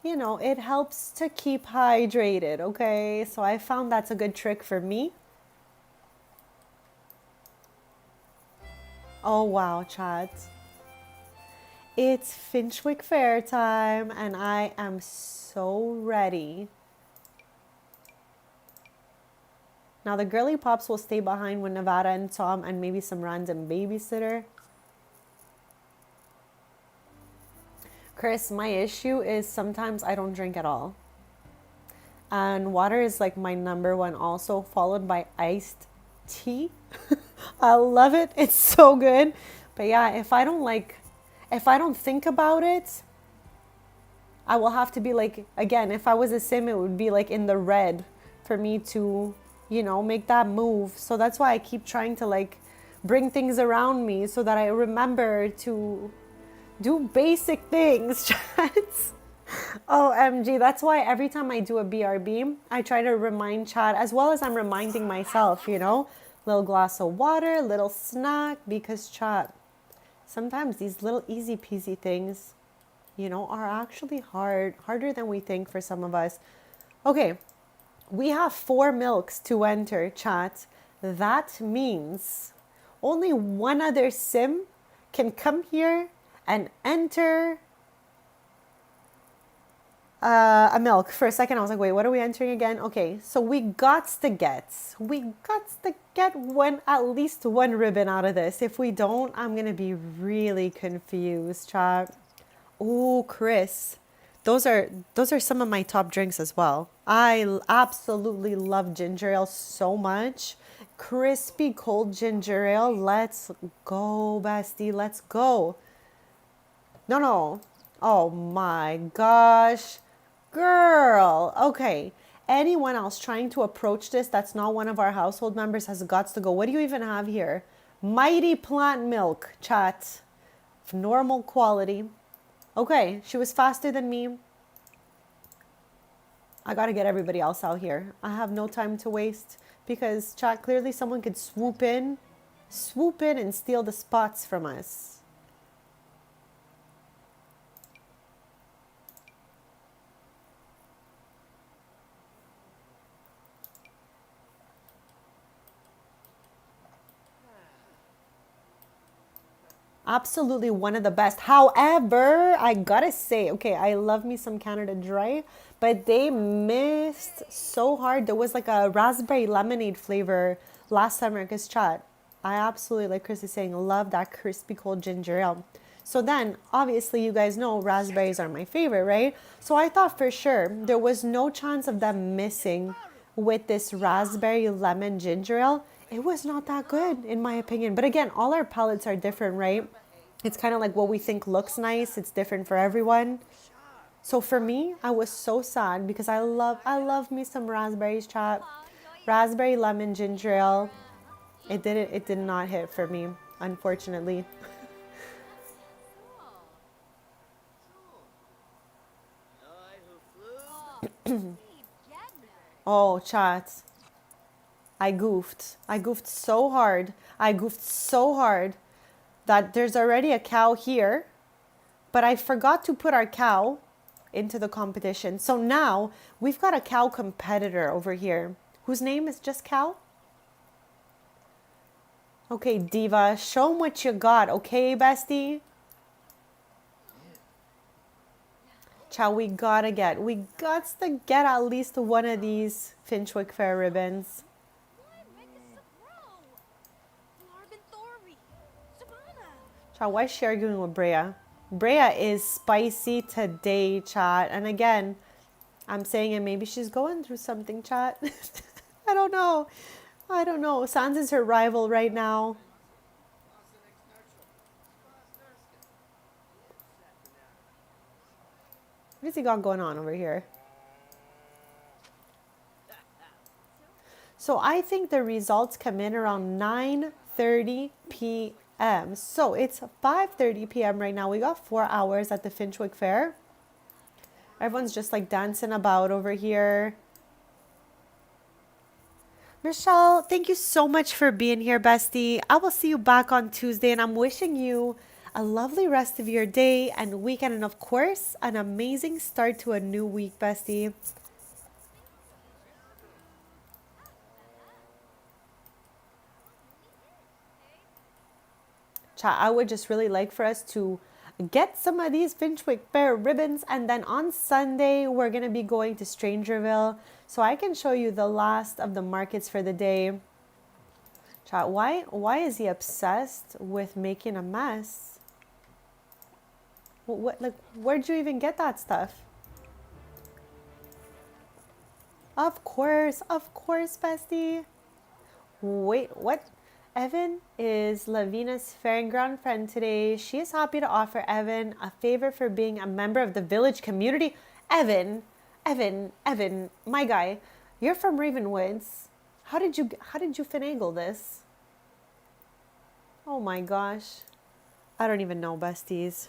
you know, it helps to keep hydrated, okay? So I found that's a good trick for me. Oh, wow, chat. It's Finchwick Fair time, and I am so ready. Now, the girly pops will stay behind with Nevada and Tom and maybe some random babysitter. Chris, my issue is sometimes I don't drink at all. And water is like my number one also, followed by iced tea. I love it. It's so good. But yeah, if I don't think about it, I will have to be like, again, if I was a sim, it would be like in the red for me to, you know, make that move. So that's why I keep trying to like bring things around me so that I remember to do basic things, chats. OMG, that's why every time I do a BRB, I try to remind Chad, as well as I'm reminding myself, you know, little glass of water, little snack, because Chad, sometimes these little easy peasy things, you know, are actually harder than we think for some of us. Okay, we have 4 milks to enter, chat. That means only one other sim can come here and enter a milk. For a second, I was like, wait, what are we entering again? Okay, so we got to get at least one ribbon out of this. If we don't, I'm going to be really confused, chat. Oh, Chris, those are some of my top drinks as well. I absolutely love ginger ale so much. Crispy cold ginger ale. Let's go, bestie. Let's go. No, no. Oh my gosh. Girl. Okay. Anyone else trying to approach this that's not one of our household members has guts to go. What do you even have here? Mighty plant milk, chat. Normal quality. Okay, she was faster than me. I gotta get everybody else out here. I have no time to waste because, chat, clearly someone could swoop in and steal the spots from us. Absolutely one of the best. However, I gotta say, okay, I love me some Canada Dry, but they missed so hard. There was like a raspberry lemonade flavor last summer because, chat, I absolutely, like Chris is saying, love that crispy cold ginger ale. So then, obviously, you guys know raspberries are my favorite, right? So I thought for sure there was no chance of them missing with this raspberry lemon ginger ale. It was not that good, in my opinion. But again, all our palates are different, right? It's kind of like what we think looks nice. It's different for everyone. So for me, I was so sad because I love me some raspberries, chat. Raspberry lemon ginger ale. It did not hit for me, unfortunately. Oh, chat. I goofed. I goofed so hard. I goofed so hard that there's already a cow here, but I forgot to put our cow into the competition. So now we've got a cow competitor over here whose name is just Cow. Okay, Diva, show them what you got, okay, bestie? Chow, we got to get at least one of these Finchwick Fair ribbons. Chow, why is she arguing with Brea? Brea is spicy today, chat. And again, I'm saying it, maybe she's going through something, chat. I don't know. I don't know. Sans is her rival right now. What has he got going on over here? So I think the results come in around 9:30 p.m. So it's 5:30 p.m. right now. We got 4 hours at the Finchwick Fair. Everyone's just like dancing about over here. Michelle, thank you so much for being here, bestie. I will see you back on Tuesday, and I'm wishing you a lovely rest of your day and weekend, and of course, an amazing start to a new week, bestie. Chat, I would just really like for us to get some of these Finchwick Fair ribbons, and then on Sunday, we're going to be going to Strangerville, so I can show you the last of the markets for the day. Chat, why is he obsessed with making a mess? Like, where'd you even get that stuff? Of course, bestie. Wait, what? Evan is Lavina's fair and ground friend today. She is happy to offer Evan a favor for being a member of the village community. Evan, my guy, you're from Ravenwoods. How did you finagle this? Oh my gosh. I don't even know, besties.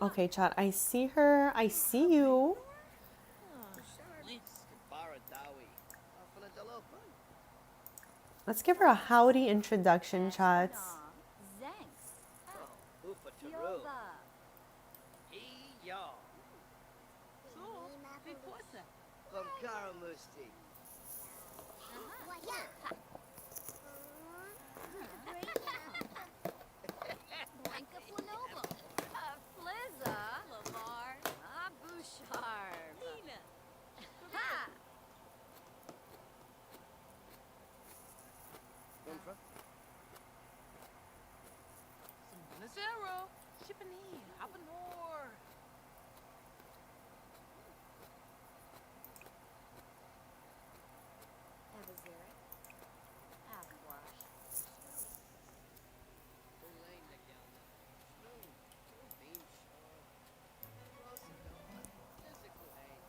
Okay, chat, I see her. I see you. Let's give her a howdy introduction, chats. Shippany, Avanor. Avazira. Avwash. Elaine the Galna. No bean shore. Close enough. Physical aid.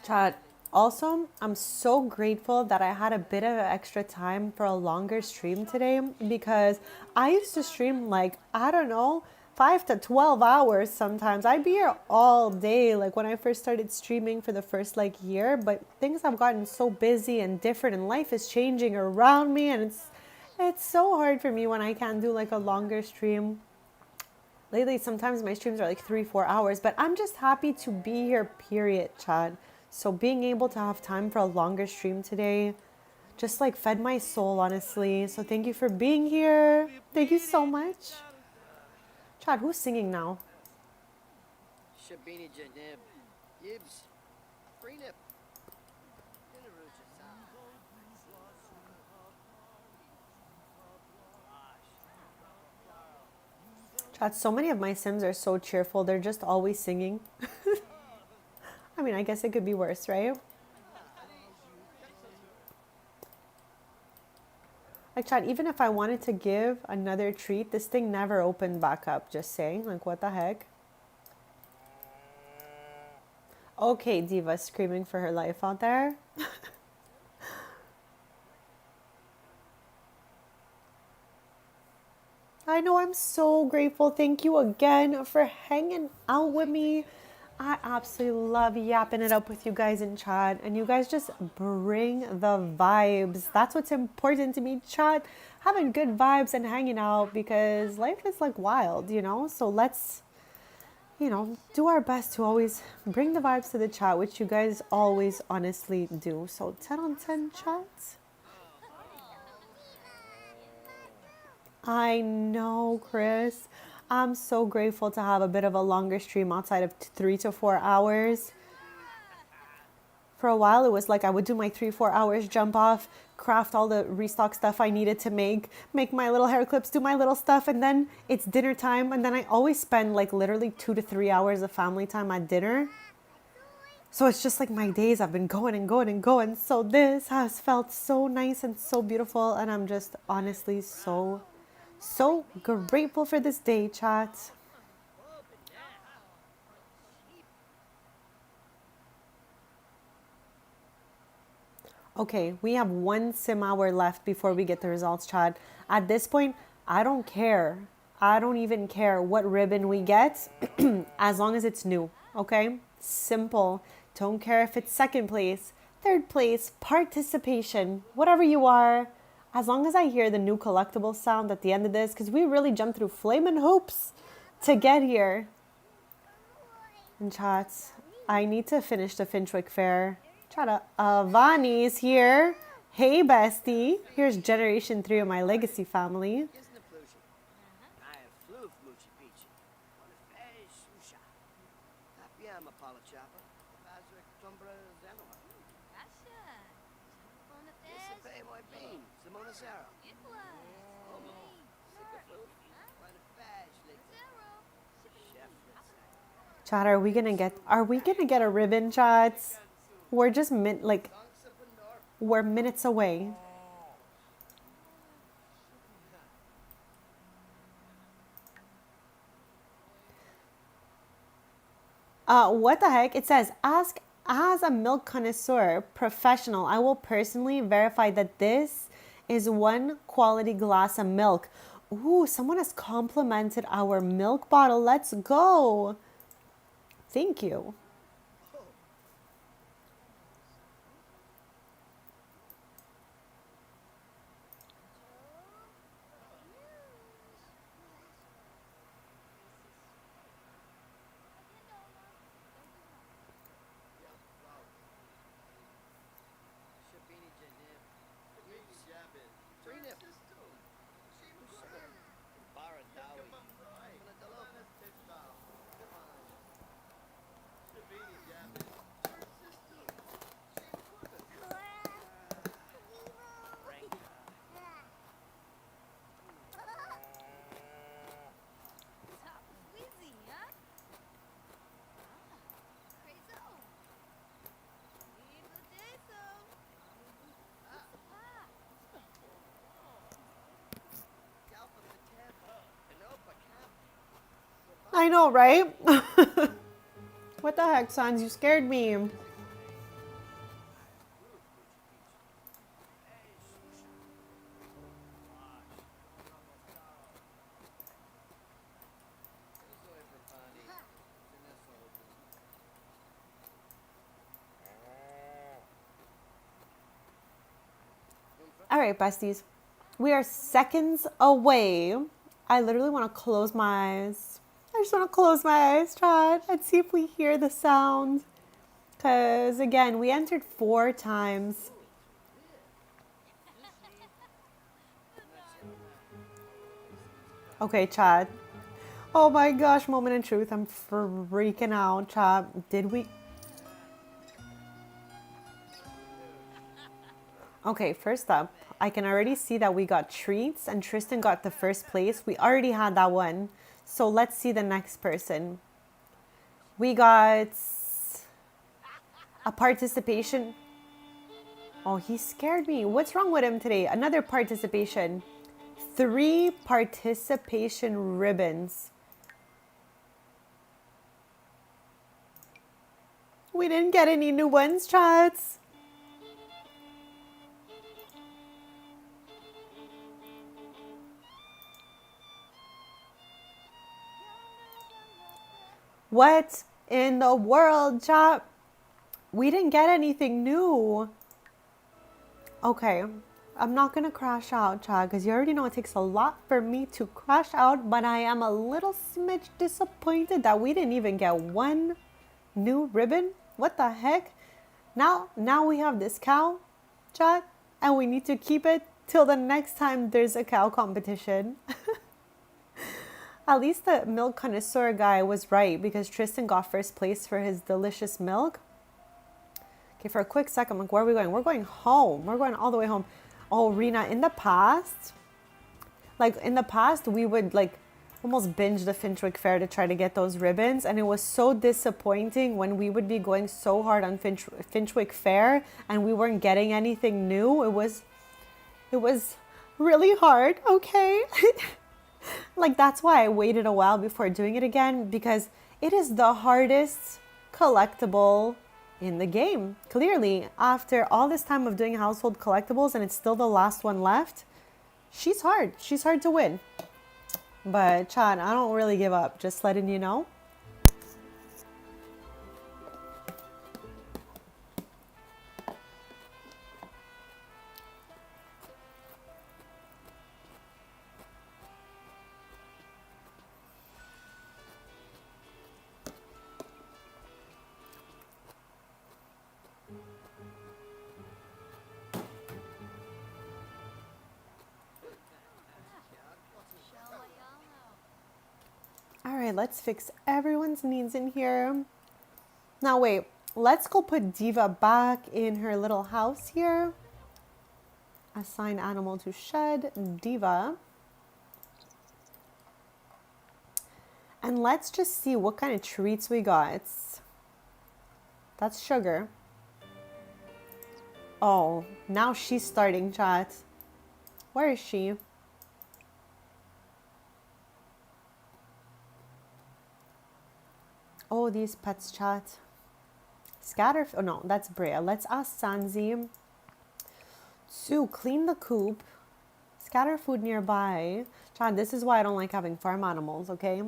Chad, also, I'm so grateful that I had a bit of extra time for a longer stream today because I used to stream like, I don't know, 5 to 12 hours sometimes. I'd be here all day, like when I first started streaming for the first like year, but things have gotten so busy and different and life is changing around me and it's so hard for me when I can't do like a longer stream. Lately, sometimes my streams are like 3, 4 hours, but I'm just happy to be here, period, Chad. So being able to have time for a longer stream today just like fed my soul, honestly. So thank you for being here. Thank you so much. Chad, who's singing now? Shabini Janib. Yibs. Freenip. Inaruja Sam. Chad, so many of my Sims are so cheerful. They're just always singing. I mean, I guess it could be worse, right? Like, Chad, even if I wanted to give another treat, this thing never opened back up. Just saying. Like, what the heck? Okay, Diva screaming for her life out there. I know, I'm so grateful. Thank you again for hanging out with me. I absolutely love yapping it up with you guys in chat. And you guys just bring the vibes. That's what's important to me, chat. Having good vibes and hanging out because life is like wild, you know? So let's, you know, do our best to always bring the vibes to the chat, which you guys always honestly do. So 10 on 10 chats. I know, Chris. I'm so grateful to have a bit of a longer stream outside of 3 to 4 hours. For a while, it was like I would do my 3, 4 hours, jump off, craft all the restock stuff I needed to make my little hair clips, do my little stuff, and then it's dinner time. And then I always spend like literally 2 to 3 hours of family time at dinner. So it's just like my days have been going and going and going. So this has felt so nice and so beautiful. And I'm just honestly so grateful for this day, chat. Okay, we have 1 sim hour left before we get the results, chat. At this point, I don't care. I don't even care what ribbon we get as long as it's new, okay? Simple. Don't care if it's second place, third place, participation, whatever you are. As long as I hear the new collectible sound at the end of this, because we really jumped through flaming hoops to get here. And chats, I need to finish the Finchwick Fair. Chat, Vani's here. Hey, bestie. Here's Generation 3 of my legacy family. Isn't a plushi. I have flew flucci peachy. On a fay susha. Tapiama palachapa. Bazric tumbra zanoma. Asha. On the Isipay my bean. Simona Sarah. Homo. Sikaflu. On a fash lick. Chef let's say. Chat, are we gonna get a ribbon, chats? We're just we're minutes away. What the heck? It says, ask as a milk connoisseur professional, I will personally verify that this is one quality glass of milk. Ooh, someone has complimented our milk bottle. Let's go. Thank you. Shabini Janib. Freenip. Baradawi. I know, right? What the heck, Sans? You scared me. All right, besties. We are seconds away. I literally want to close my eyes. I just want to close my eyes, chat, and see if we hear the sound. Because, again, we entered 4 times. Okay, chat. Oh my gosh, moment in truth. I'm freaking out, chat. Did we... Okay, first up, I can already see that we got treats and Tristan got the first place. We already had that one. So let's see the next person. We got a participation. Oh, he scared me. What's wrong with him today? Another participation. 3 participation ribbons. We didn't get any new ones, chats. What in the world, chat? We didn't get anything new. Okay, I'm not gonna crash out, chat, because you already know it takes a lot for me to crash out, but I am a little smidge disappointed that we didn't even get one new ribbon. What the heck? Now we have this cow, chat, and we need to keep it till the next time there's a cow competition. At least the milk connoisseur guy was right because Tristan got first place for his delicious milk. Okay, for a quick second, I'm like, where are we going? We're going home. We're going all the way home. Oh, Rena, in the past, we would like almost binge the Finchwick Fair to try to get those ribbons. And it was so disappointing when we would be going so hard on Finchwick Fair and we weren't getting anything new. It was really hard, okay? Like, that's why I waited a while before doing it again, because it is the hardest collectible in the game. Clearly, after all this time of doing household collectibles and it's still the last one left, she's hard. She's hard to win. But, Chad, I don't really give up. Just letting you know. All right, let's fix everyone's needs in here. Now, wait, let's go put Diva back in her little house here. Assign animal to shed, Diva. And let's just see what kind of treats we got. That's Sugar. Oh, now she's starting, chat. Where is she? Oh, these pets, chat. Scatter. Oh, no, that's Brea. Let's ask Sanzi to clean the coop. Scatter food nearby. Chat, this is why I don't like having farm animals, okay?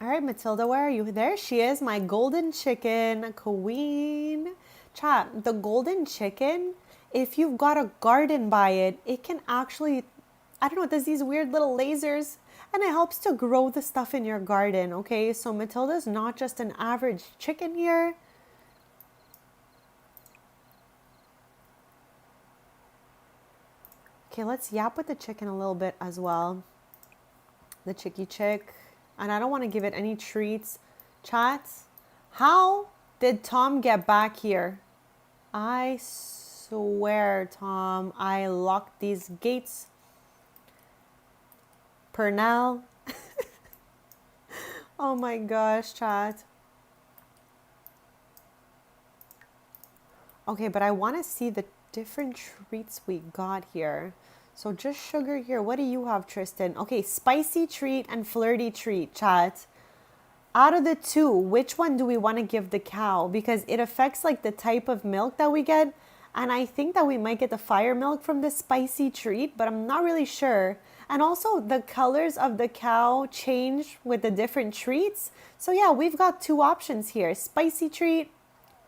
All right, Matilda, where are you? There she is, my golden chicken queen. Chat, the golden chicken, if you've got a garden by it, it can actually, I don't know, it does these weird little lasers and it helps to grow the stuff in your garden, okay? So Matilda's not just an average chicken here. Okay, let's yap with the chicken a little bit as well. The chicky chick. And I don't want to give it any treats. Chat, how did Tom get back here? I swear, Tom, I locked these gates. Pernell. Oh my gosh, chat. Okay, but I want to see the different treats we got here. So just sugar here. What do you have, Tristan? Okay, spicy treat and flirty treat, chat. Out of the two, which one do we want to give the cow? Because it affects like the type of milk that we get. And I think that we might get the fire milk from the spicy treat, but I'm not really sure. And also the colors of the cow change with the different treats. So yeah, we've got two options here. Spicy treat,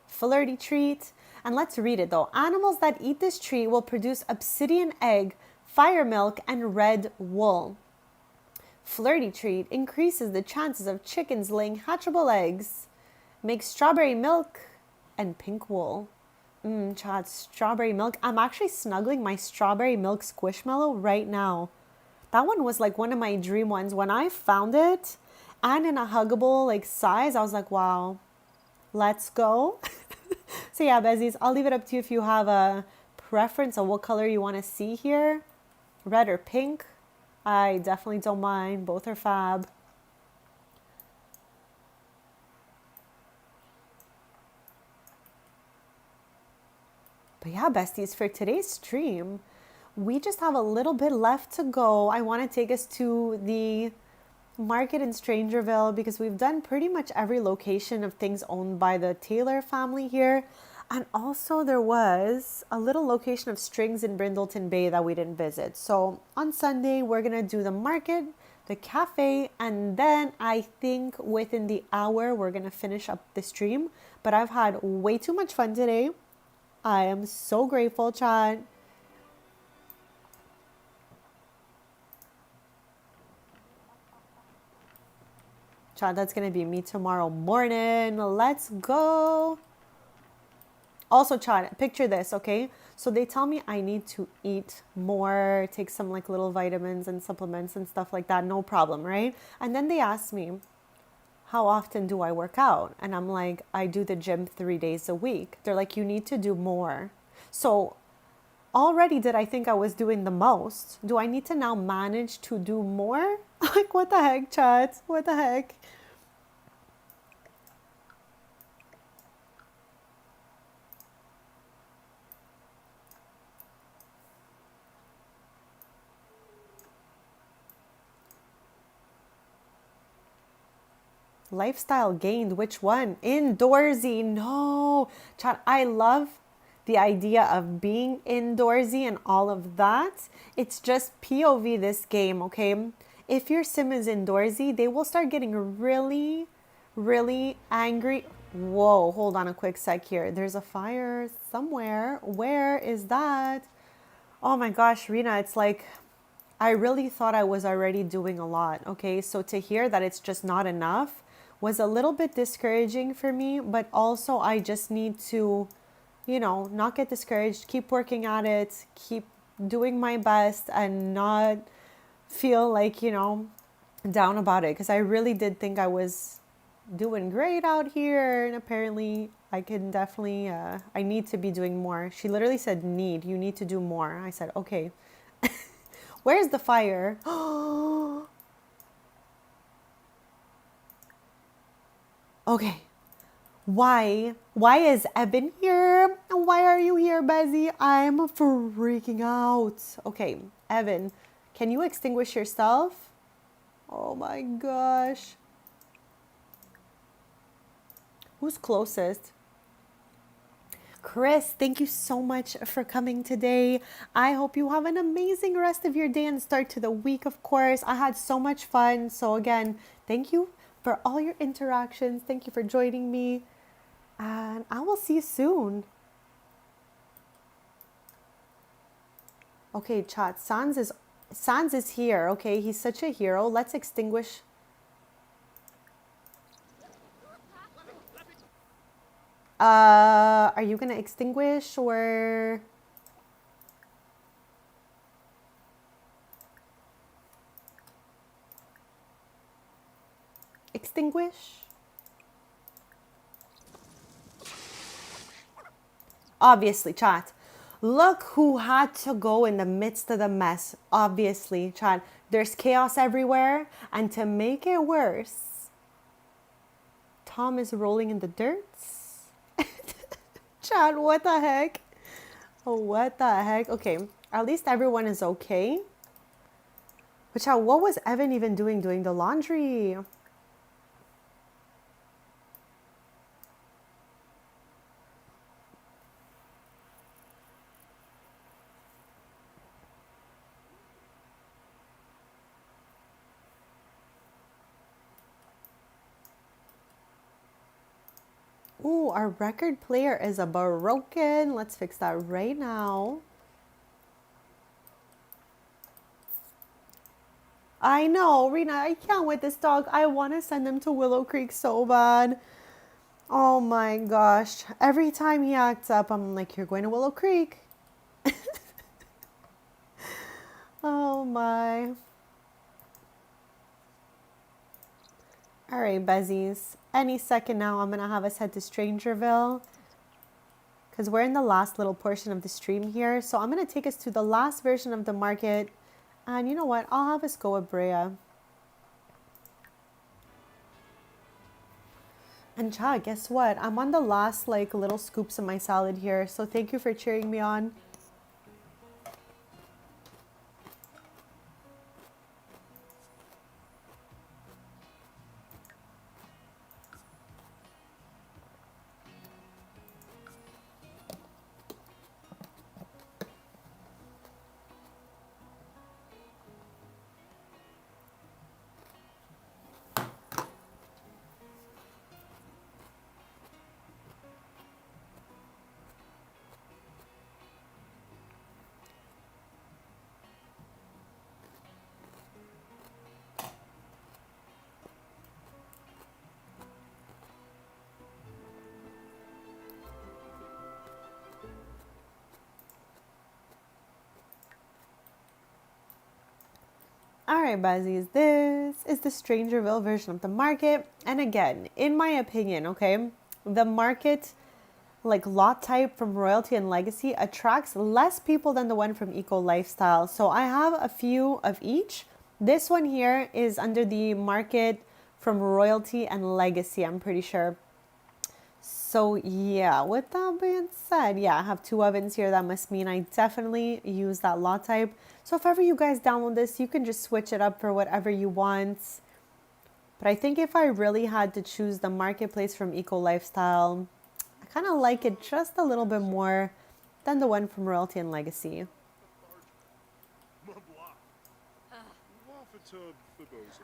flirty treat. And let's read it though. Animals that eat this treat will produce obsidian egg, fire milk, and red wool. Flirty treat increases the chances of chickens laying hatchable eggs, makes strawberry milk, and pink wool. Chat, strawberry milk. I'm actually snuggling my strawberry milk squishmallow right now. That one was like one of my dream ones. When I found it and in a huggable like size, I was like, wow, let's go. So yeah, Besties, I'll leave it up to you if you have a preference of what color you want to see here. Red or pink. I definitely don't mind. Both are fab. But yeah, Besties, for today's stream, we just have a little bit left to go. I want to take us to the market in Strangerville because we've done pretty much every location of things owned by the Taylor family here. And also there was a little location of strings in Brindleton Bay that we didn't visit. So on Sunday, we're going to do the market, the cafe, and then I think within the hour, we're going to finish up the stream. But I've had way too much fun today. I am so grateful, chat. Chat, that's going to be me tomorrow morning. Let's go. Also, chat, picture this, okay? So they tell me I need to eat more, take some like little vitamins and supplements and stuff like that. No problem, right? And then they ask me, how often do I work out? And I'm like, I do the gym 3 days a week. They're like, you need to do more. So already did I think I was doing the most? Do I need to now manage to do more? Like, what the heck, chat? What the heck? Lifestyle gained, which one? Indoorsy. No. Chat, I love the idea of being indoorsy and all of that. It's just POV this game, okay? If your sim is indoorsy, they will start getting really, really angry. Whoa, hold on a quick sec here. There's a fire somewhere. Where is that? Oh my gosh, Rena, it's like I really thought I was already doing a lot, okay? So to hear that it's just not enough was a little bit discouraging for me, but also I just need to, you know, not get discouraged, keep working at it, keep doing my best and not feel like, you know, down about it because I really did think I was doing great out here and apparently I can definitely I need to be doing more. She literally said you need to do more. I said okay. Where's the fire? Okay. Why is Evan here? Why are you here, Bezzy? I'm freaking out. Okay, Evan, can you extinguish yourself? Oh my gosh. Who's closest? Chris, thank you so much for coming today. I hope you have an amazing rest of your day and start to the week, of course. I had so much fun. So again, thank you for all your interactions. Thank you for joining me. And I will see you soon. Okay, chat. Sans is here. Okay, he's such a hero. Let's extinguish. Are you gonna extinguish or? Extinguish? Obviously, chat. Look who had to go in the midst of the mess. Obviously, chat. There's chaos everywhere. And to make it worse, Tom is rolling in the dirts. Chad, what the heck? Oh, what the heck? Okay, at least everyone is okay. But Chad, what was Evan even doing the laundry? Ooh, our record player is a broken. Let's fix that right now. I know, Rena, I can't with this dog. I want to send him to Willow Creek so bad. Oh my gosh. Every time he acts up, I'm like, you're going to Willow Creek. Oh my. All right, Bezzies. Any second now, I'm going to have us head to Strangerville. Because we're in the last little portion of the stream here. So I'm going to take us to the last version of the market. And you know what? I'll have us go with Brea. And Cha, guess what? I'm on the last like little scoops of my salad here. So thank you for cheering me on. Alright, Bazzies, this is the Strangerville version of the market. And again, in my opinion, okay, the market, like lot type from Royalty and Legacy, attracts less people than the one from Eco Lifestyle. So I have a few of each. This one here is under the market from Royalty and Legacy, I'm pretty sure. So yeah, with that being said, yeah, I have 2 ovens here. That must mean I definitely use that lot type. So if ever you guys download this, you can just switch it up for whatever you want. But I think if I really had to choose the marketplace from Eco Lifestyle, I kind of like it just a little bit more than the one from Royalty and Legacy.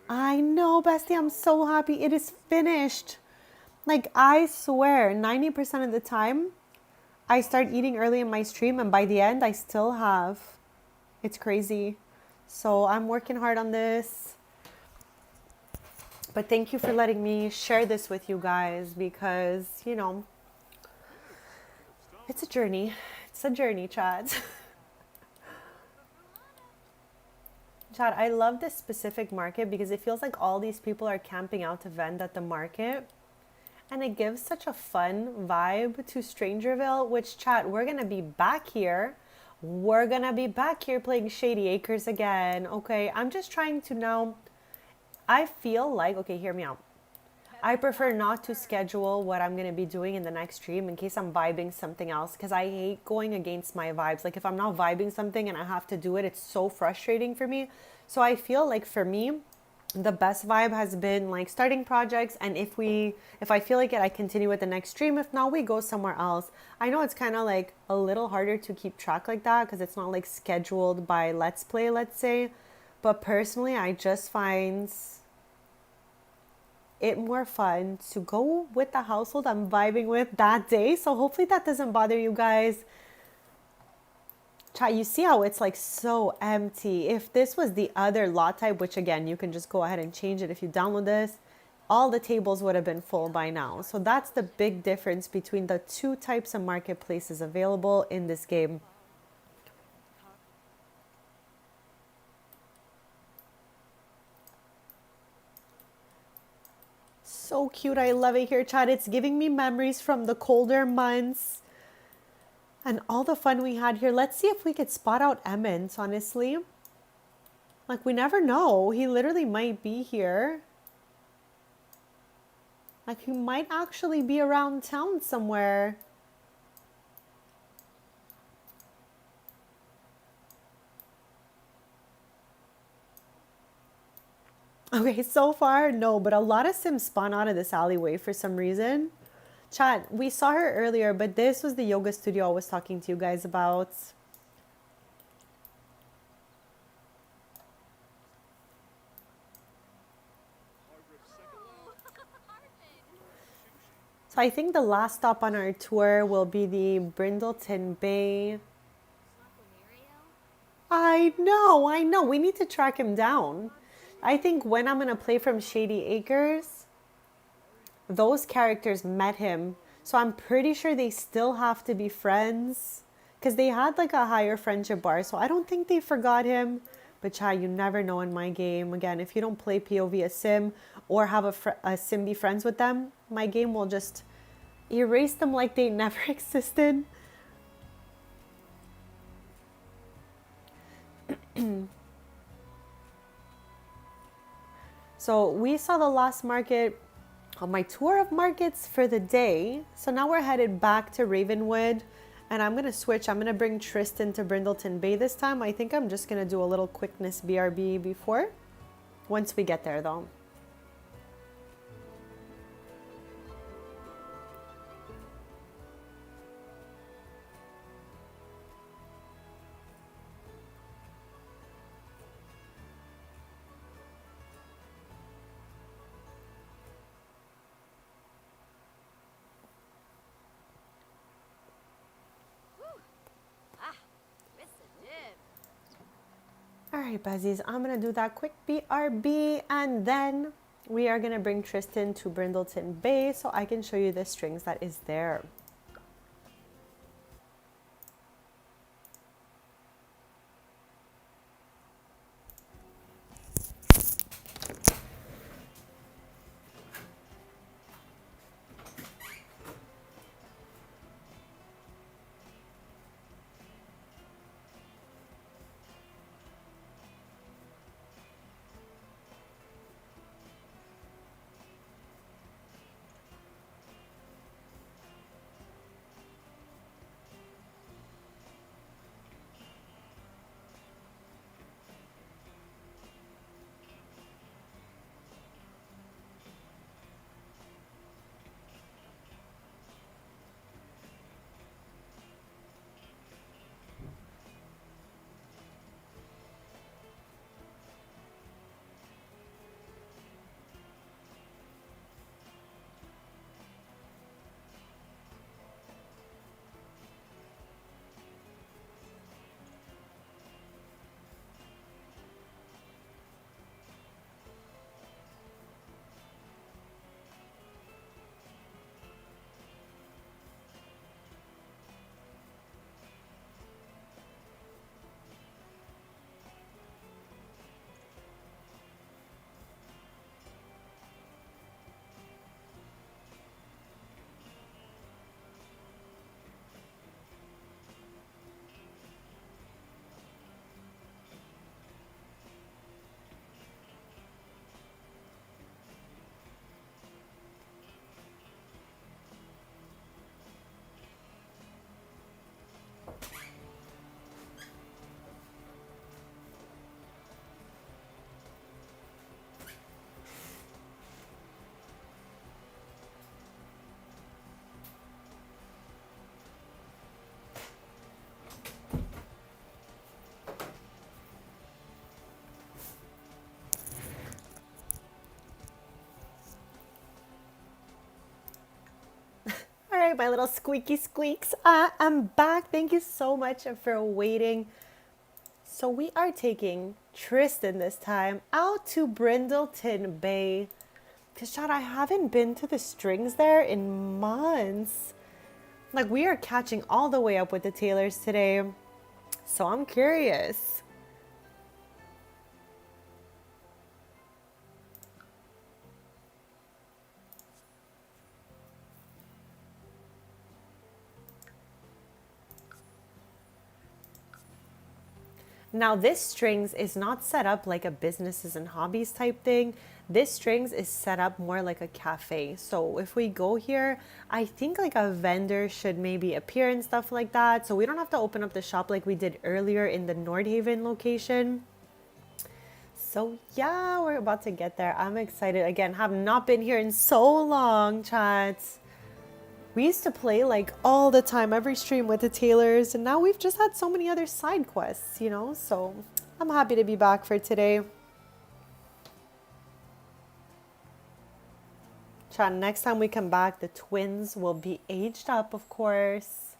I know, Bestie, I'm so happy it is finished. Like, I swear, 90% of the time, I start eating early in my stream, and by the end, I still have. It's crazy. So I'm working hard on this. But thank you for letting me share this with you guys because, you know, it's a journey. It's a journey, Chad. Chad, I love this specific market because it feels like all these people are camping out to vend at the market. And it gives such a fun vibe to Strangerville, which, chat, we're going to be back here. We're going to be back here playing Shady Acres again. Okay, I'm just trying to know. I feel like, okay, hear me out. I prefer not to schedule what I'm going to be doing in the next stream in case I'm vibing something else. Because I hate going against my vibes. Like if I'm not vibing something and I have to do it, it's so frustrating for me. So I feel like for me, the best vibe has been like starting projects, and if I feel like it, I continue with the next stream. If not, we go somewhere else. I know it's kind of like a little harder to keep track like that because it's not like scheduled by Let's Play, let's say. But personally, I just find it more fun to go with the household I'm vibing with that day. So hopefully that doesn't bother you guys. Chat, you see how it's like so empty. If this was the other lot type, which again, you can just go ahead and change it if you download this, all the tables would have been full by now. So that's the big difference between the 2 types of marketplaces available in this game. So cute. I love it here, chat. It's giving me memories from the colder months. And all the fun we had here. Let's see if we could spot out Emmons, honestly. Like, we never know. He literally might be here. Like he might actually be around town somewhere. Okay, so far, no, but a lot of Sims spawn out of this alleyway for some reason. Chat, we saw her earlier, but this was the yoga studio I was talking to you guys about. So I think the last stop on our tour will be the Brindleton Bay. I know. We need to track him down. I think when I'm going to play from Shady Acres, those characters met him. So I'm pretty sure they still have to be friends because they had like a higher friendship bar. So I don't think they forgot him. But Chad, you never know in my game. Again, if you don't play POV a sim or have a sim be friends with them, my game will just erase them like they never existed. So we saw the last market on my tour of markets for the day. So now we're headed back to Ravenwood and I'm going to switch. I'm going to bring Tristan to Brindleton Bay this time. I think I'm just going to do a little quickness BRB before. Once we get there though. All right, Besties, I'm going to do that quick BRB and then we are going to bring Tristan to Brindleton Bay so I can show you the strings that is there. All right, my little squeaky squeaks. I'm back. Thank you so much for waiting. So we are taking Tristan this time out to Brindleton Bay. Because, Chad, I haven't been to the strings there in months. Like, we are catching all the way up with the Taylors today. So I'm curious. Now this strings is not set up like a businesses and hobbies type thing. This strings is set up more like a cafe. So if we go here, I think like a vendor should maybe appear and stuff like that. So we don't have to open up the shop like we did earlier in the Nordhaven location. So yeah, we're about to get there. I'm excited. Again, have not been here in so long, chats. We used to play like all the time, every stream with the Taylors, and now we've just had so many other side quests, you know? So I'm happy to be back for today. Chat, next time we come back, the twins will be aged up, of course.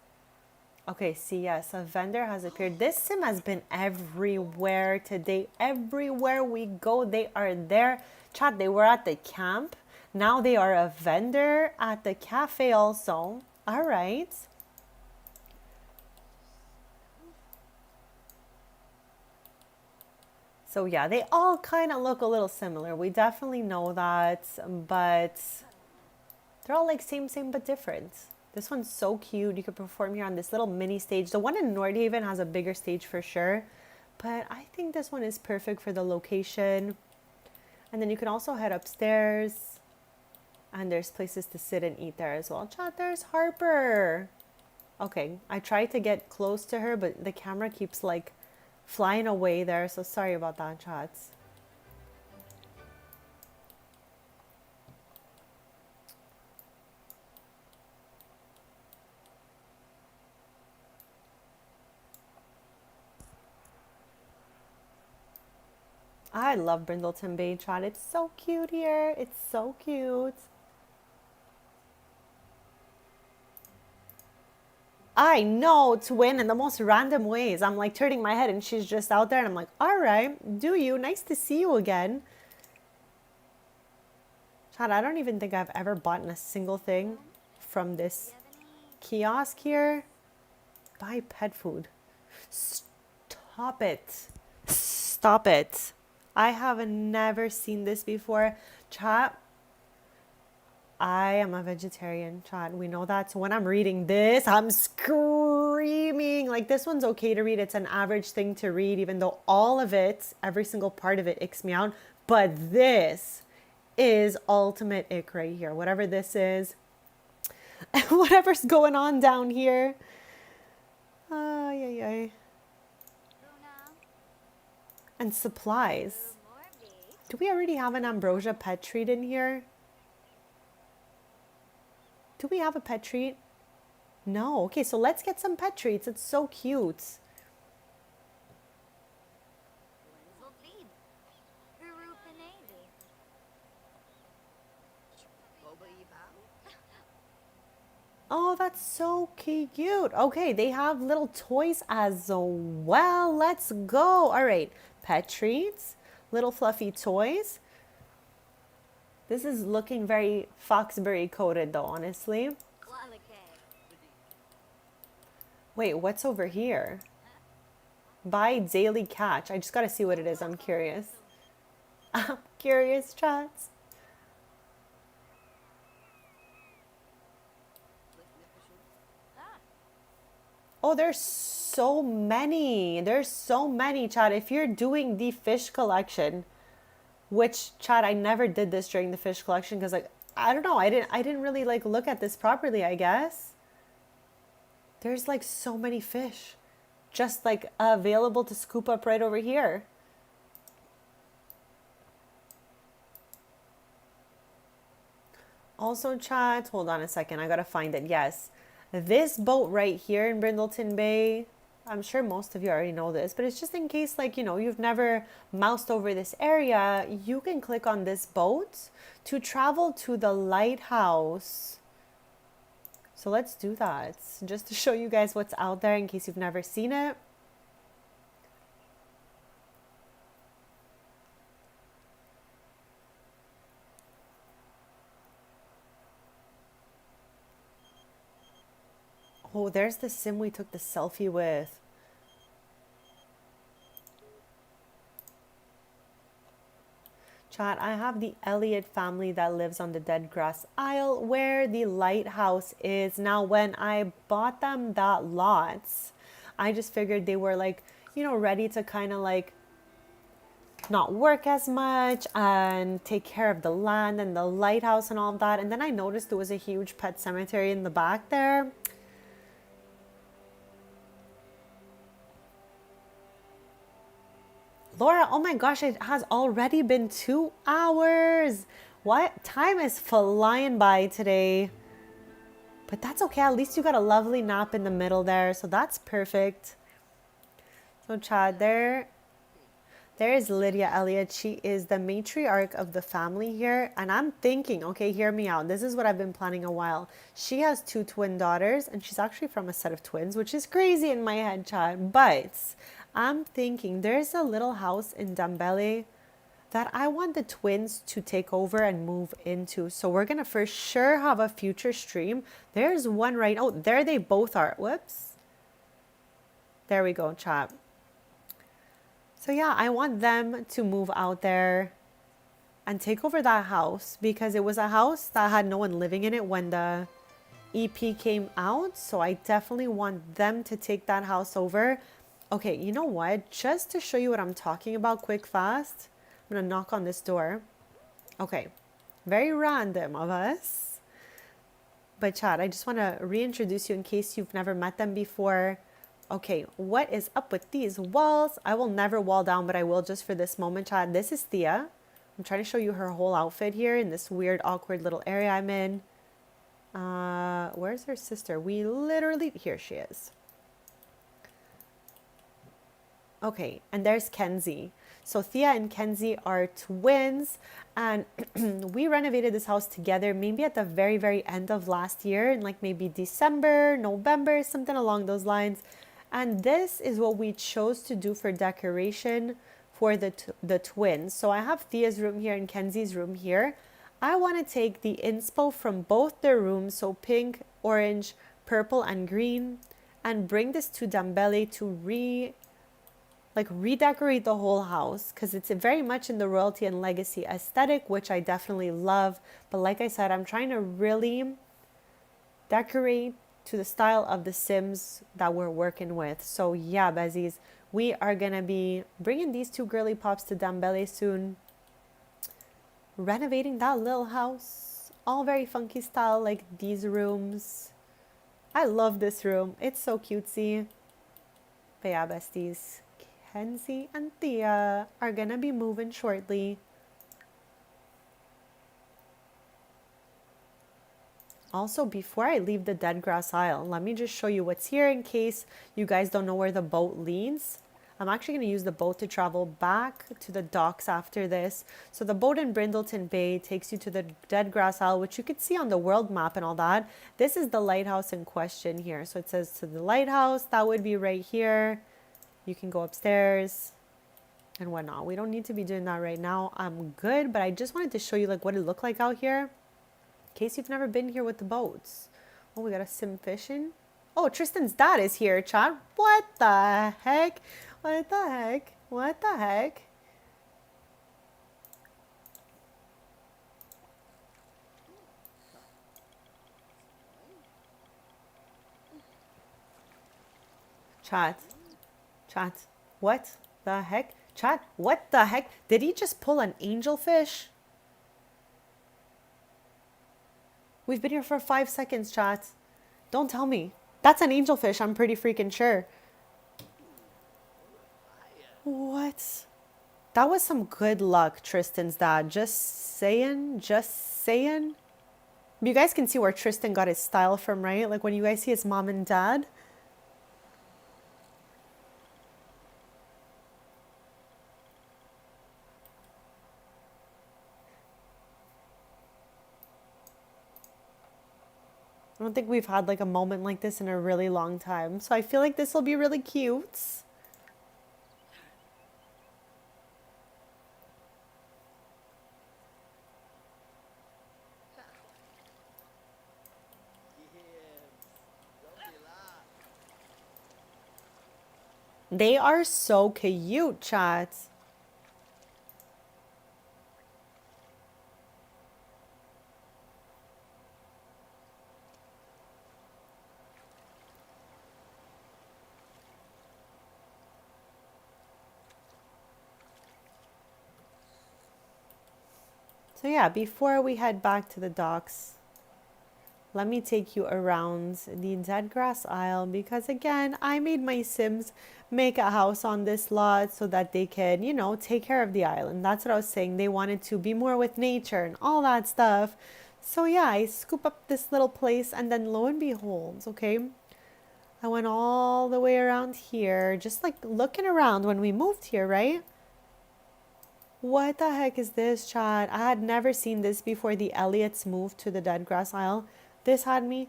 Okay, see, yes, a vendor has appeared. This sim has been everywhere today. Everywhere we go, they are there. Chat, they were at the camp. Now they are a vendor at the cafe also. All right. So yeah, they all kind of look a little similar. We definitely know that, but they're all like same but different. This one's so cute. You could perform here on this little mini stage. The one in Nordhaven has a bigger stage for sure, but I think this one is perfect for the location. And then you can also head upstairs, and there's places to sit and eat there as well. Chat, there's Harper. Okay, I tried to get close to her, but the camera keeps like flying away there, so sorry about that, chats. I love Brindleton Bay, chat. It's so cute here. It's so cute. I know, twin, in the most random ways. I'm like turning my head and she's just out there and I'm like, all right, do you? Nice to see you again. Chad, I don't even think I've ever bought a single thing from this kiosk here. Buy pet food. Stop it. Stop it. I have never seen this before. Chat, I am a vegetarian, chat. We know that. So when I'm reading this, I'm screaming. Like, this one's okay to read. It's an average thing to read, even though all of it, every single part of it icks me out. But this is ultimate ick right here. Whatever this is, whatever's going on down here. Ay, ay, ay. And supplies. Do we already have an ambrosia pet treat in here? Do we have a pet treat? No. Okay, so let's get some pet treats. It's so cute. Oh, that's so cute. Okay, they have little toys as well. Let's go. All right, pet treats, little fluffy toys. This is looking very Foxbury coated though, honestly. Wait, what's over here? Buy daily catch. I just gotta see what it is. I'm curious. I'm curious, chats. Oh, there's so many. There's so many, chat. If you're doing the fish collection, which, chat, I never did this during the fish collection because, like, I don't know. I didn't really like look at this properly, I guess. There's like so many fish just like available to scoop up right over here. Also, chat, hold on a second. I gotta find it. Yes. This boat right here in Brindleton Bay, I'm sure most of you already know this, but it's just in case, like, you know, you've never moused over this area, you can click on this boat to travel to the lighthouse. So let's do that, just to show you guys what's out there in case you've never seen it. Oh, there's the sim we took the selfie with. Chat, I have the Elliott family that lives on the Dead Grass Isle where the lighthouse is. Now, when I bought them that lot, I just figured they were like, you know, ready to kind of like not work as much and take care of the land and the lighthouse and all of that. And then I noticed there was a huge pet cemetery in the back there. Laura, oh my gosh, it has already been 2 hours. What? Time is flying by today. But that's okay. At least you got a lovely nap in the middle there. So that's perfect. So Chad, there is Lydia Elliott. She is the matriarch of the family here. And I'm thinking, okay, hear me out. This is what I've been planning a while. She has 2 twin daughters, and she's actually from a set of twins, which is crazy in my head, Chad. But I'm thinking there's a little house in Dambele that I want the twins to take over and move into. So we're going to for sure have a future stream. There's one right. Oh, there they both are. Whoops. There we go, chat. So yeah, I want them to move out there and take over that house because it was a house that had no one living in it when the EP came out. So I definitely want them to take that house over. Okay, you know what? Just to show you what I'm talking about quick, fast, I'm going to knock on this door. Okay, very random of us. But Chad, I just want to reintroduce you in case you've never met them before. Okay, what is up with these walls? I will never wall down, but I will just for this moment, Chad. This is Thea. I'm trying to show you her whole outfit here in this weird, awkward little area I'm in. Where's her sister? We literally, here she is. Okay, and there's Kenzie. So Thea and Kenzie are twins, and we renovated this house together maybe at the very, very end of last year, in like maybe December, November, something along those lines. And this is what we chose to do for decoration for the twins. So I have Thea's room here and Kenzie's room here. I want to take the inspo from both their rooms, so pink, orange, purple, and green, and bring this to Dambele to redecorate the whole house because it's very much in the royalty and legacy aesthetic, which I definitely love. But like I said, I'm trying to really decorate to the style of the Sims that we're working with. So yeah, Bezies, we are going to be bringing these 2 girly pops to Dambele soon. Renovating that little house. All very funky style, like these rooms. I love this room. It's so cutesy. But yeah, besties, Kenzie and Thea are gonna be moving shortly. Also, before I leave the dead grass aisle, let me just show you what's here in case you guys don't know where the boat leads. I'm actually going to use the boat to travel back to the docks after this. So the boat in Brindleton Bay takes you to the dead grass aisle, which you could see on the world map and all that. This is the lighthouse in question here. So it says to the lighthouse, that would be right here. You can go upstairs and whatnot. We don't need to be doing that right now. I'm good, but I just wanted to show you like what it looked like out here. In case you've never been here with the boats. Oh, we got a sim fishing. Oh, Tristan's dad is here, Chad. What the heck? What the heck? What the heck? Chat. What the heck? Chat. What the heck? Did he just pull an angelfish? We've been here for 5 seconds, chat. Don't tell me. That's an angelfish, I'm pretty freaking sure. What? That was some good luck, Tristan's dad. Just saying. You guys can see where Tristan got his style from, right? Like when you guys see his mom and dad. I don't think we've had like a moment like this in a really long time. So I feel like this will be really cute. They are so cute, chat. So yeah, before we head back to the docks, let me take you around the dead grass aisle because again, I made my Sims make a house on this lot so that they can, you know, take care of the island. That's what I was saying. They wanted to be more with nature and all that stuff. So yeah, I scoop up this little place and then lo and behold, okay, I went all the way around here, just like looking around when we moved here, right? What the heck is this, Chad? I had never seen this before the Elliots moved to the dead grass aisle. This had me.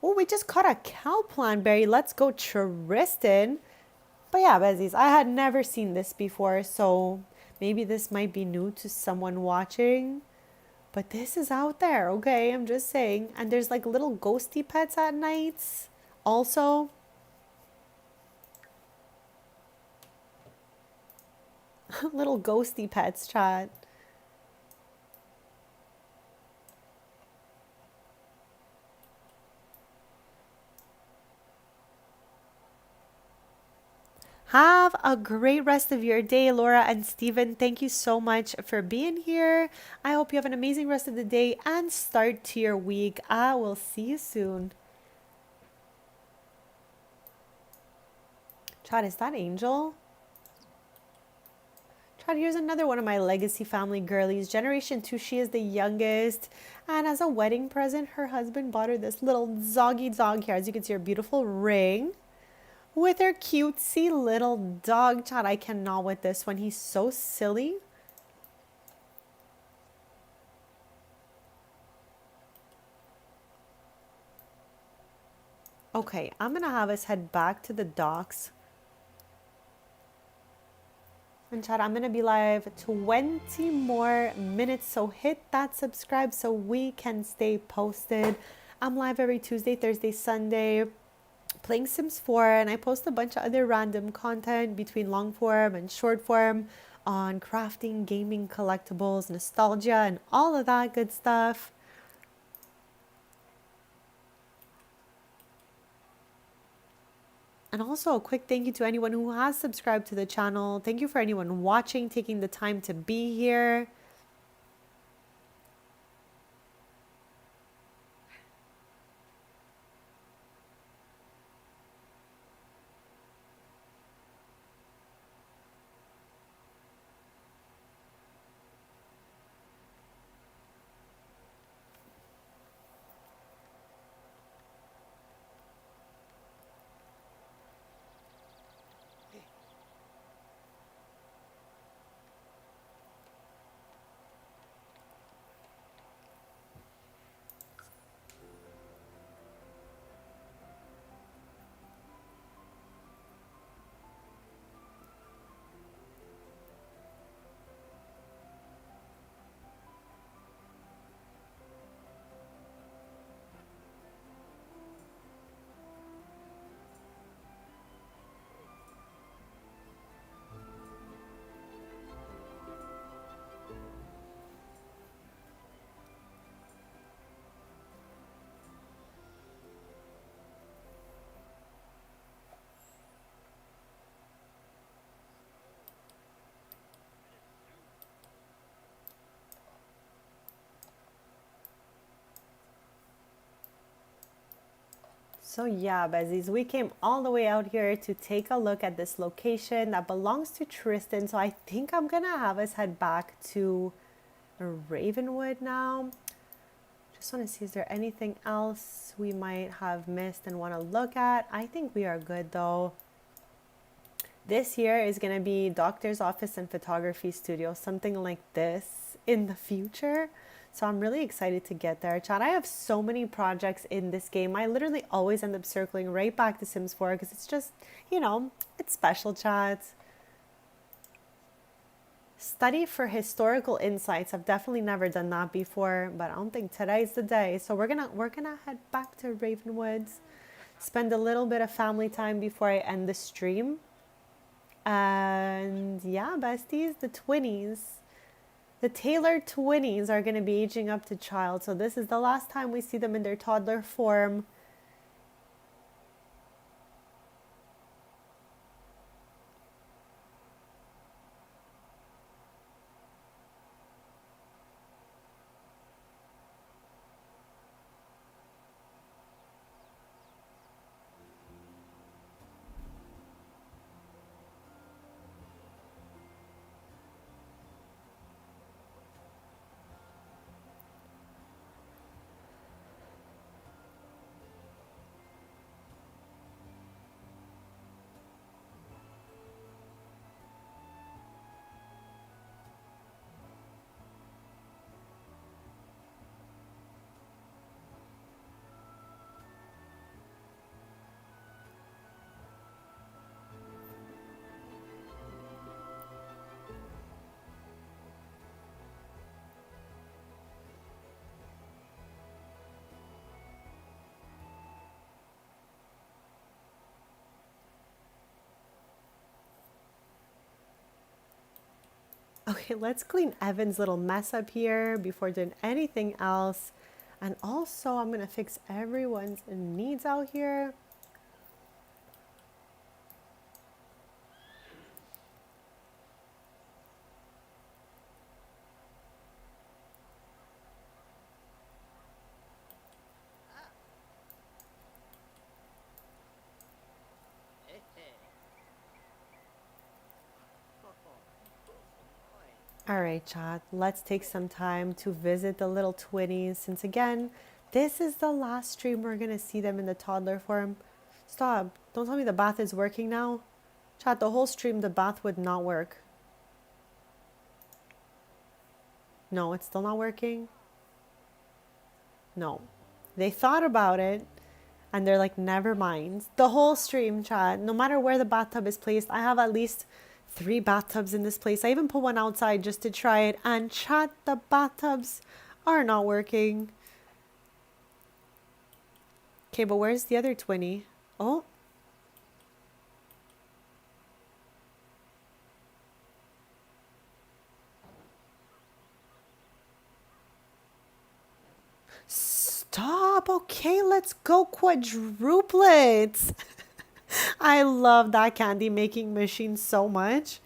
Oh, we just caught a cow berry. Let's go, Tristan. But yeah, Bezies, I had never seen this before, so maybe this might be new to someone watching. But this is out there, okay? I'm just saying. And there's like little ghosty pets at nights. Also, little ghosty pets, chat. Have a great rest of your day, Laura and Steven. Thank you so much for being here. I hope you have an amazing rest of the day and start to your week. I will see you soon. Chad, is that Angel? Chad, here's another one of my legacy family girlies. Generation 2, she is the youngest. And as a wedding present, her husband bought her this little doggy dog here. As you can see, her beautiful ring with her cutesy little dog. Chad, I cannot with this one. He's so silly. Okay, I'm going to have us head back to the docks. And Chad, I'm going to be live 20 more minutes. So hit that subscribe so we can stay posted. I'm live every Tuesday, Thursday, Sunday, playing Sims 4. And I post a bunch of other random content between long form and short form on crafting, gaming, collectibles, nostalgia, and all of that good stuff. And also a quick thank you to anyone who has subscribed to the channel. Thank you for anyone watching, taking the time to be here. So yeah, Bezies, we came all the way out here to take a look at this location that belongs to Tristan. So I think I'm gonna have us head back to Ravenwood now. Just want to see, is there anything else we might have missed and want to look at? I think we are good though. This here is gonna be doctor's office and photography studio, something like this in the future. So I'm really excited to get there. Chat, I have so many projects in this game. I literally always end up circling right back to Sims 4 because it's just, you know, it's special, chat. Study for historical insights. I've definitely never done that before, but I don't think today's the day. So we're gonna head back to Ravenwoods, spend a little bit of family time before I end the stream. And yeah, besties, the twinnies. The Taylor twinnies are going to be aging up to child. So this is the last time we see them in their toddler form. Okay, let's clean Evan's little mess up here before doing anything else. And also, I'm gonna fix everyone's needs out here. Hey, hey. Oh, boy. All right, chat, let's take some time to visit the little twinnies since again, this is the last stream we're gonna see them in the toddler form. Stop, don't tell me the bath is working now. Chat, the whole stream, the bath would not work. No, it's still not working. No, they thought about it and they're like, never mind. The whole stream, chat, no matter where the bathtub is placed, I have at least 3 bathtubs in this place. I even put one outside just to try it, and chat, the bathtubs are not working. Okay, but where's the other twinny? Oh. Stop. Okay, let's go quadruplets. I love that candy making machine so much.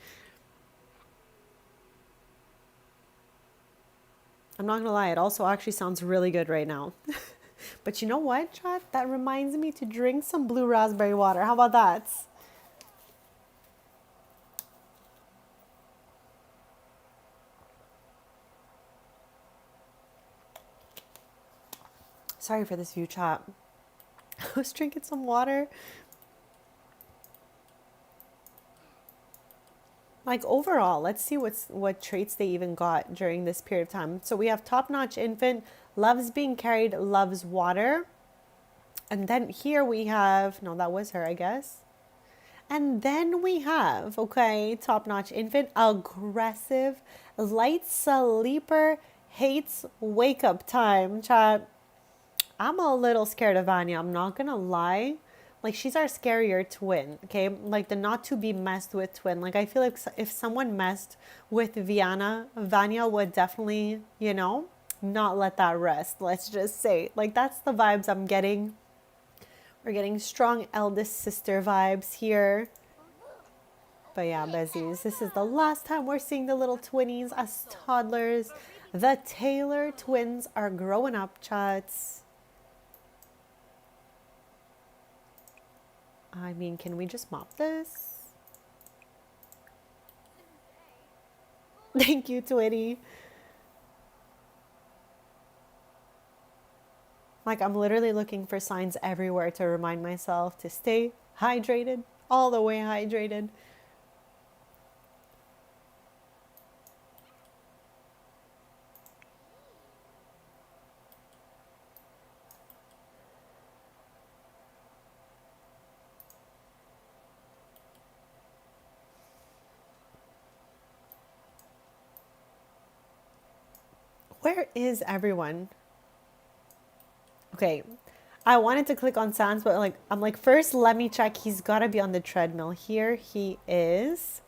I'm not gonna lie, it also actually sounds really good right now. But you know what, chat? That reminds me to drink some blue raspberry water. How about that? Sorry for this view, chat. I was drinking some water. Like overall, let's see what traits they even got during this period of time. So we have top-notch infant, loves being carried, loves water. And then here we have, no, that was her, I guess. And then we have, okay, top-notch infant, aggressive, light sleeper, hates wake-up time. Chat, I'm a little scared of Vanya, I'm not gonna lie. Like, she's our scarier twin, okay? Like, the not to be messed with twin. Like, I feel like if someone messed with Vanya would definitely, you know, not let that rest. Let's just say. Like, that's the vibes I'm getting. We're getting strong eldest sister vibes here. But yeah, Besties, this is the last time we're seeing the little twinnies as toddlers. The Taylor twins are growing up, chats. I mean, can we just mop this? Thank you, Twitty. Like, I'm literally looking for signs everywhere to remind myself to stay hydrated, all the way hydrated. Where is everyone? Okay, I wanted to click on Sans, but like I'm like, first let me check. He's gotta be on the treadmill. Here he is.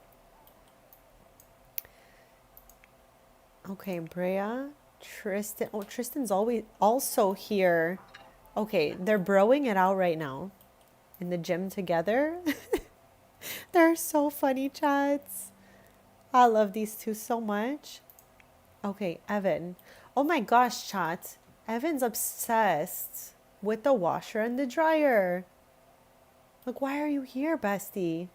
Okay, Brea, Tristan. Oh, Tristan's always also here. Okay, they're broing it out right now in the gym together. They're so funny, chats. I love these two so much. Okay, Evan. Oh my gosh, chat. Evan's obsessed with the washer and the dryer. Like, why are you here, bestie?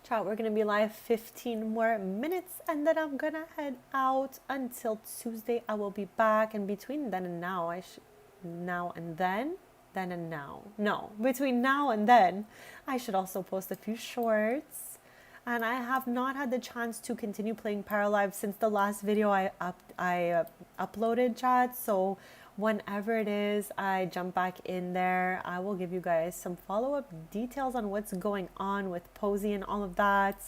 Chat, we're going to be live 15 more minutes and then I'm going to head out until Tuesday. I will be back, and between then and now, now and then and now. No, between now and then, I should also post a few shorts. and I have not had the chance to continue playing Paralive since the last video I uploaded, chat. So whenever it is I jump back in there, I will give you guys some follow-up details on what's going on with Posey and all of that.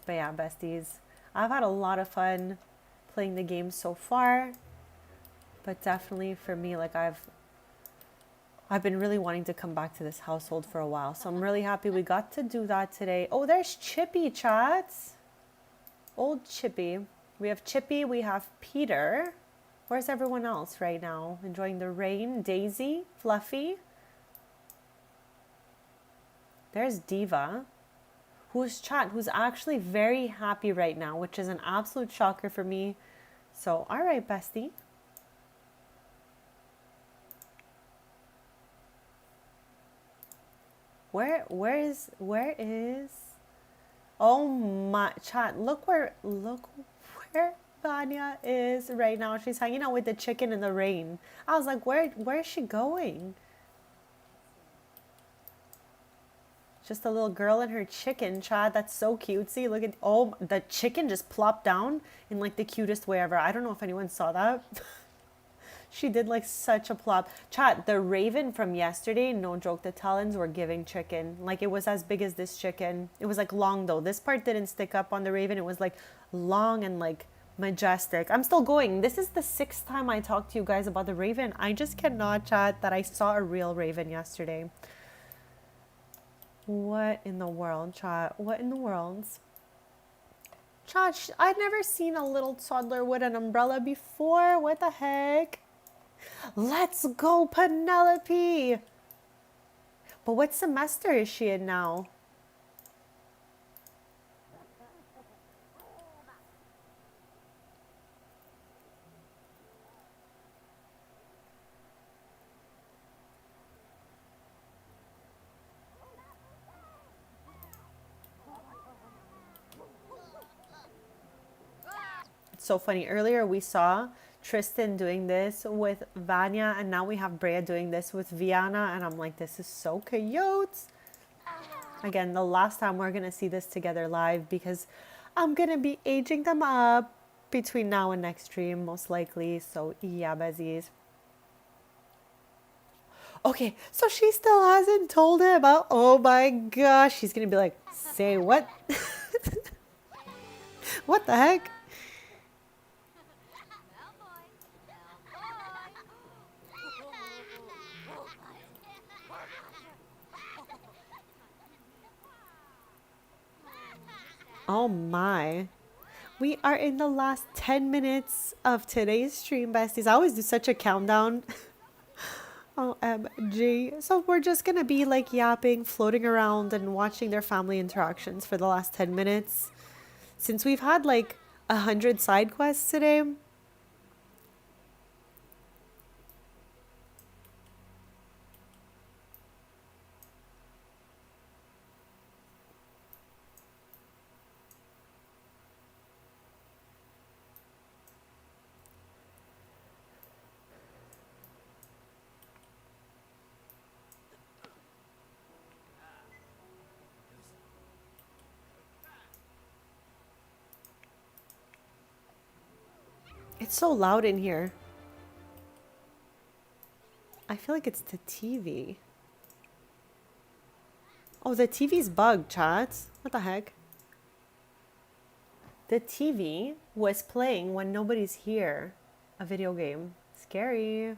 But yeah, besties, I've had a lot of fun playing the game so far, but definitely for me, like I've been really wanting to come back to this household for a while. So I'm really happy we got to do that today. Oh, there's Chippy, chats. Old Chippy. We have Chippy, we have Peter. Where's everyone else right now? Enjoying the rain. Daisy, Fluffy. There's Diva, who's actually very happy right now, which is an absolute shocker for me. So, all right, bestie. Where is oh my chat, look where Vanya is right now. She's hanging out with the chicken in the rain. I was like, where is she going? Just a little girl and her chicken, chat. That's so cutesy. Look at, oh, the chicken just plopped down in like the cutest way ever. I don't know if anyone saw that. She did like such a plop. Chat, the raven from yesterday, no joke, the talons were giving chicken. Like it was as big as this chicken. It was like long though. This part didn't stick up on the raven. It was like long and like majestic. I'm still going. This is the 6th time I talked to you guys about the raven. I just cannot, chat, that I saw a real raven yesterday. What in the world, chat? What in the world? Chat, I'd never seen a little toddler with an umbrella before. What the heck? Let's go, Penelope! But what semester is she in now? It's so funny. Earlier we saw Tristan doing this with Vanya, and now we have Brea doing this with Viana, and I'm like, this is so cute. Again, the last time we're gonna see this together live, because I'm gonna be aging them up between now and next stream, most likely. So yeah, bezies. Okay, so she still hasn't told him. Oh my gosh, she's gonna be like, say what? What the heck? Oh my. We are in the last 10 minutes of today's stream, besties. I always do such a countdown. OMG. So we're just gonna be like yapping, floating around, and watching their family interactions for the last 10 minutes. Since we've had like 100 side quests today. It's so loud in here. I feel like it's the TV. Oh, the TV's bugged, chat. What the heck? The TV was playing when nobody's here. A video game. Scary.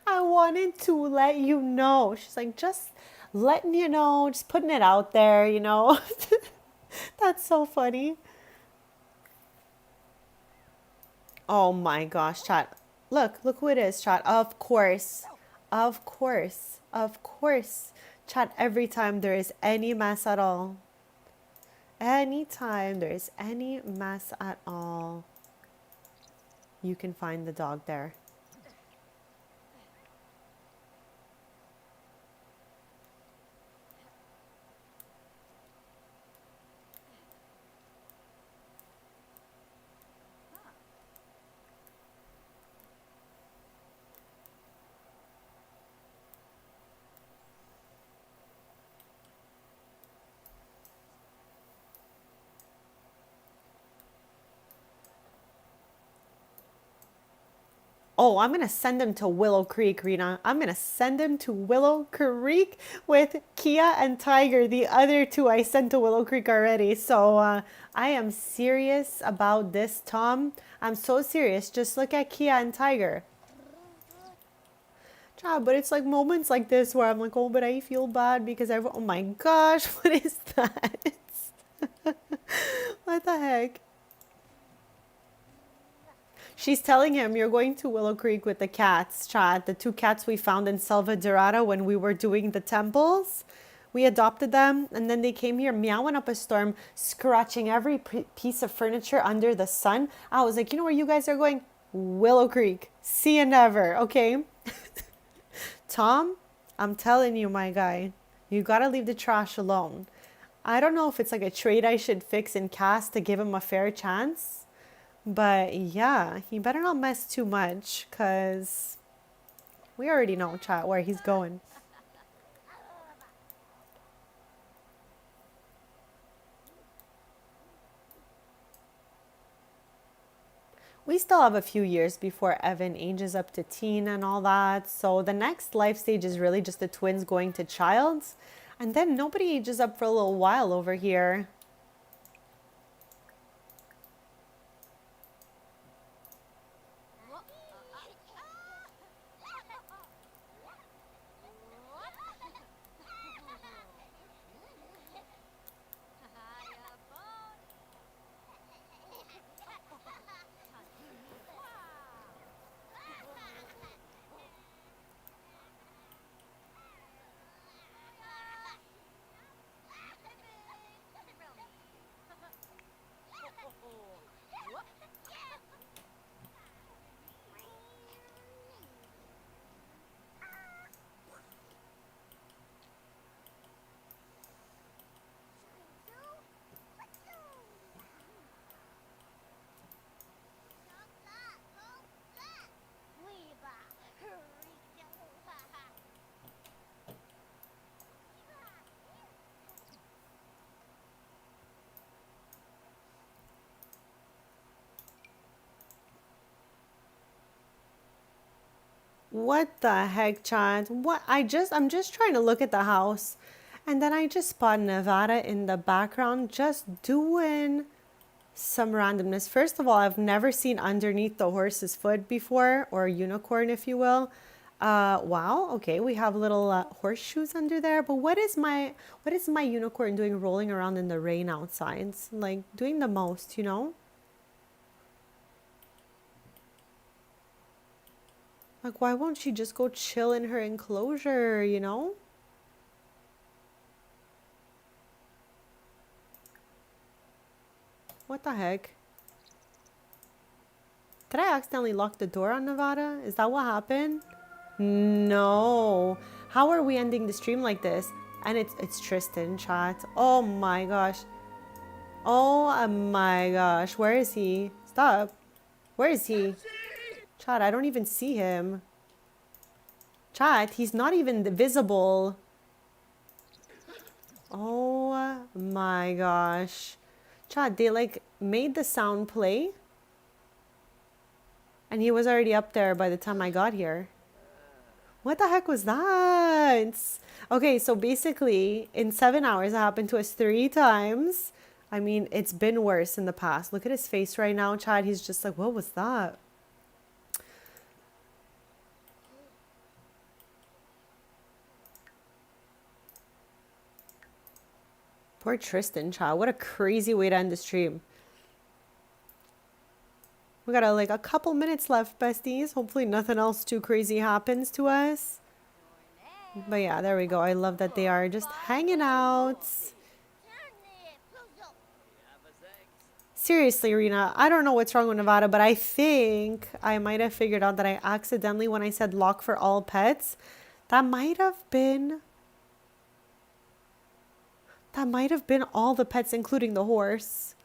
I wanted to let you know. She's like, just letting you know, just putting it out there, you know. That's so funny. Oh my gosh, chat. Look who it is, chat. Of course. Of course. Of course. Chat, every time there is any mess at all. Anytime there is any mess at all, you can find the dog there. Oh, I'm going to send him to Willow Creek, Rena. I'm going to send him to Willow Creek with Kia and Tiger. The other two I sent to Willow Creek already. So I am serious about this, Tom. I'm so serious. Just look at Kia and Tiger. Yeah, but it's like moments like this where I'm like, oh, but I feel bad because oh my gosh, what is that? What the heck? She's telling him you're going to Willow Creek with the cats, Chad. The two cats we found in Selva Dorada when we were doing the temples. We adopted them and then they came here meowing up a storm, scratching every piece of furniture under the sun. I was like, you know where you guys are going? Willow Creek. See you never, okay? Tom, I'm telling you, my guy, you gotta leave the trash alone. I don't know if it's like a trait I should fix in cast to give him a fair chance. But yeah, he better not mess too much because we already know, chat, where he's going. We still have a few years before Evan ages up to teen and all that. So the next life stage is really just the twins going to childs. And then nobody ages up for a little while over here. What the heck, Chad? What? I'm just trying to look at the house. And then I just spot Nevada in the background just doing some randomness. First of all, I've never seen underneath the horse's foot before, or a unicorn, if you will. Wow, okay, we have little horseshoes under there. But what is my unicorn doing rolling around in the rain outside? Like doing the most, you know? Like, why won't she just go chill in her enclosure, you know? What the heck? Did I accidentally lock the door on Nevada? Is that what happened? No. How are we ending the stream like this? And it's Tristan, chat. Oh my gosh. Oh my gosh. Where is he? Stop. Where is he? Chat, I don't even see him. Chat, he's not even visible. Oh my gosh. Chat, they like made the sound play. And he was already up there by the time I got here. What the heck was that? Okay, so basically in 7 hours it happened to us 3 times. I mean, it's been worse in the past. Look at his face right now, Chad. He's just like, what was that? Poor Tristan, child. What a crazy way to end the stream. We got like a couple minutes left, besties. Hopefully nothing else too crazy happens to us. But yeah, there we go. I love that they are just hanging out. Seriously, Rena, I don't know what's wrong with Nevada, but I think I might have figured out that I accidentally, when I said lock for all pets, that might have been all the pets, including the horse.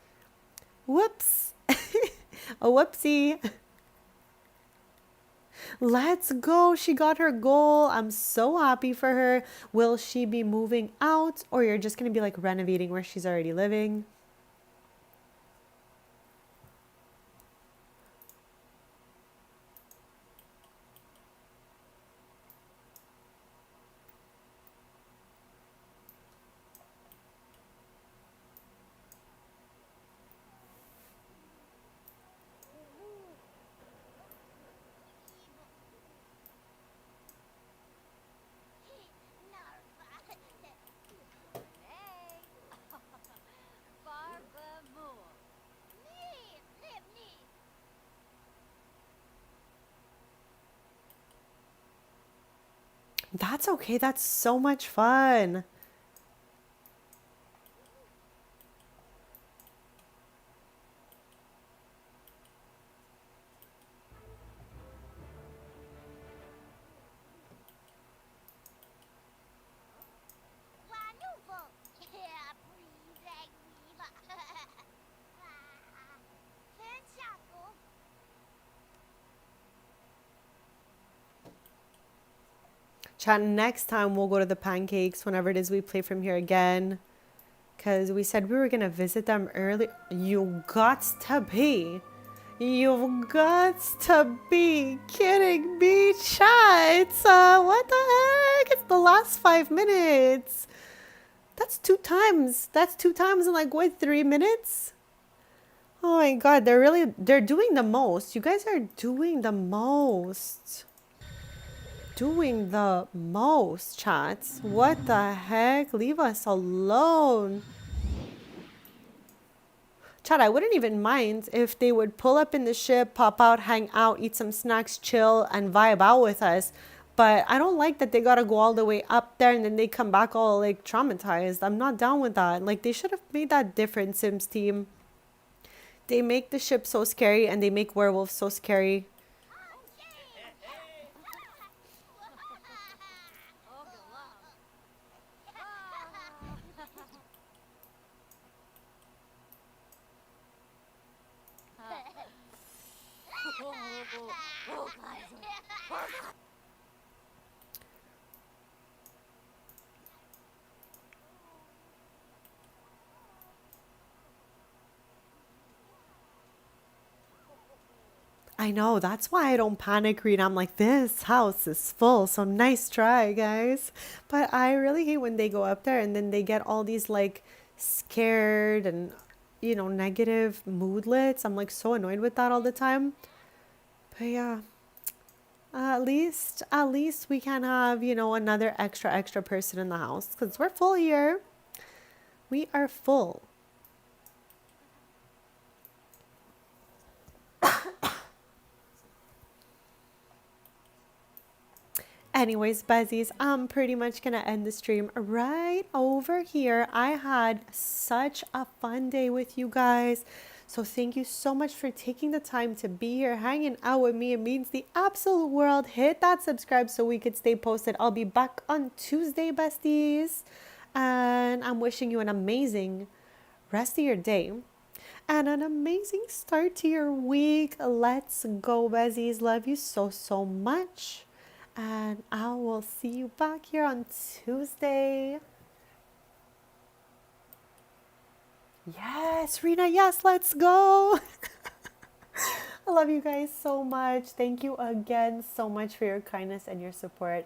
Whoops. A whoopsie. Let's go. She got her goal. I'm so happy for her. Will she be moving out, or you're just going to be like renovating where she's already living? That's okay. That's so much fun. Wonderful. Yeah, please, like me. Fantastic. Chat, next time we'll go to the pancakes whenever it is we play from here again. Because we said we were going to visit them early. You got to be. You've got to be kidding me, chat. What the heck? It's the last 5 minutes. That's 2 times. That's 2 times in like, what, 3 minutes? Oh my god, they're doing the most. You guys are doing the most. Doing the most, chats. What the heck? Leave us alone. Chat, I wouldn't even mind if they would pull up in the ship, pop out, hang out, eat some snacks, chill, and vibe out with us. But I don't like that they gotta go all the way up there and then they come back all like traumatized. I'm not down with that. Like, they should have made that different, Sims team. They make the ship so scary and they make werewolves so scary. Oh, good luck. I know, that's why I don't panic read. I'm like, this house is full, so nice try, guys. But I really hate when they go up there and then they get all these like scared and, you know, negative moodlets. I'm like so annoyed with that all the time. But yeah, at least we can have, you know, another extra person in the house because we're full here. We are full. Anyways, Besties, I'm pretty much gonna end the stream right over here. I had such a fun day with you guys. So thank you so much for taking the time to be here, hanging out with me. It means the absolute world. Hit that subscribe so we could stay posted. I'll be back on Tuesday, Besties. And I'm wishing you an amazing rest of your day and an amazing start to your week. Let's go, Besties. Love you so much. And I will see you back here on Tuesday. Yes, Rena, yes, let's go. I love you guys so much. Thank you again so much for your kindness and your support.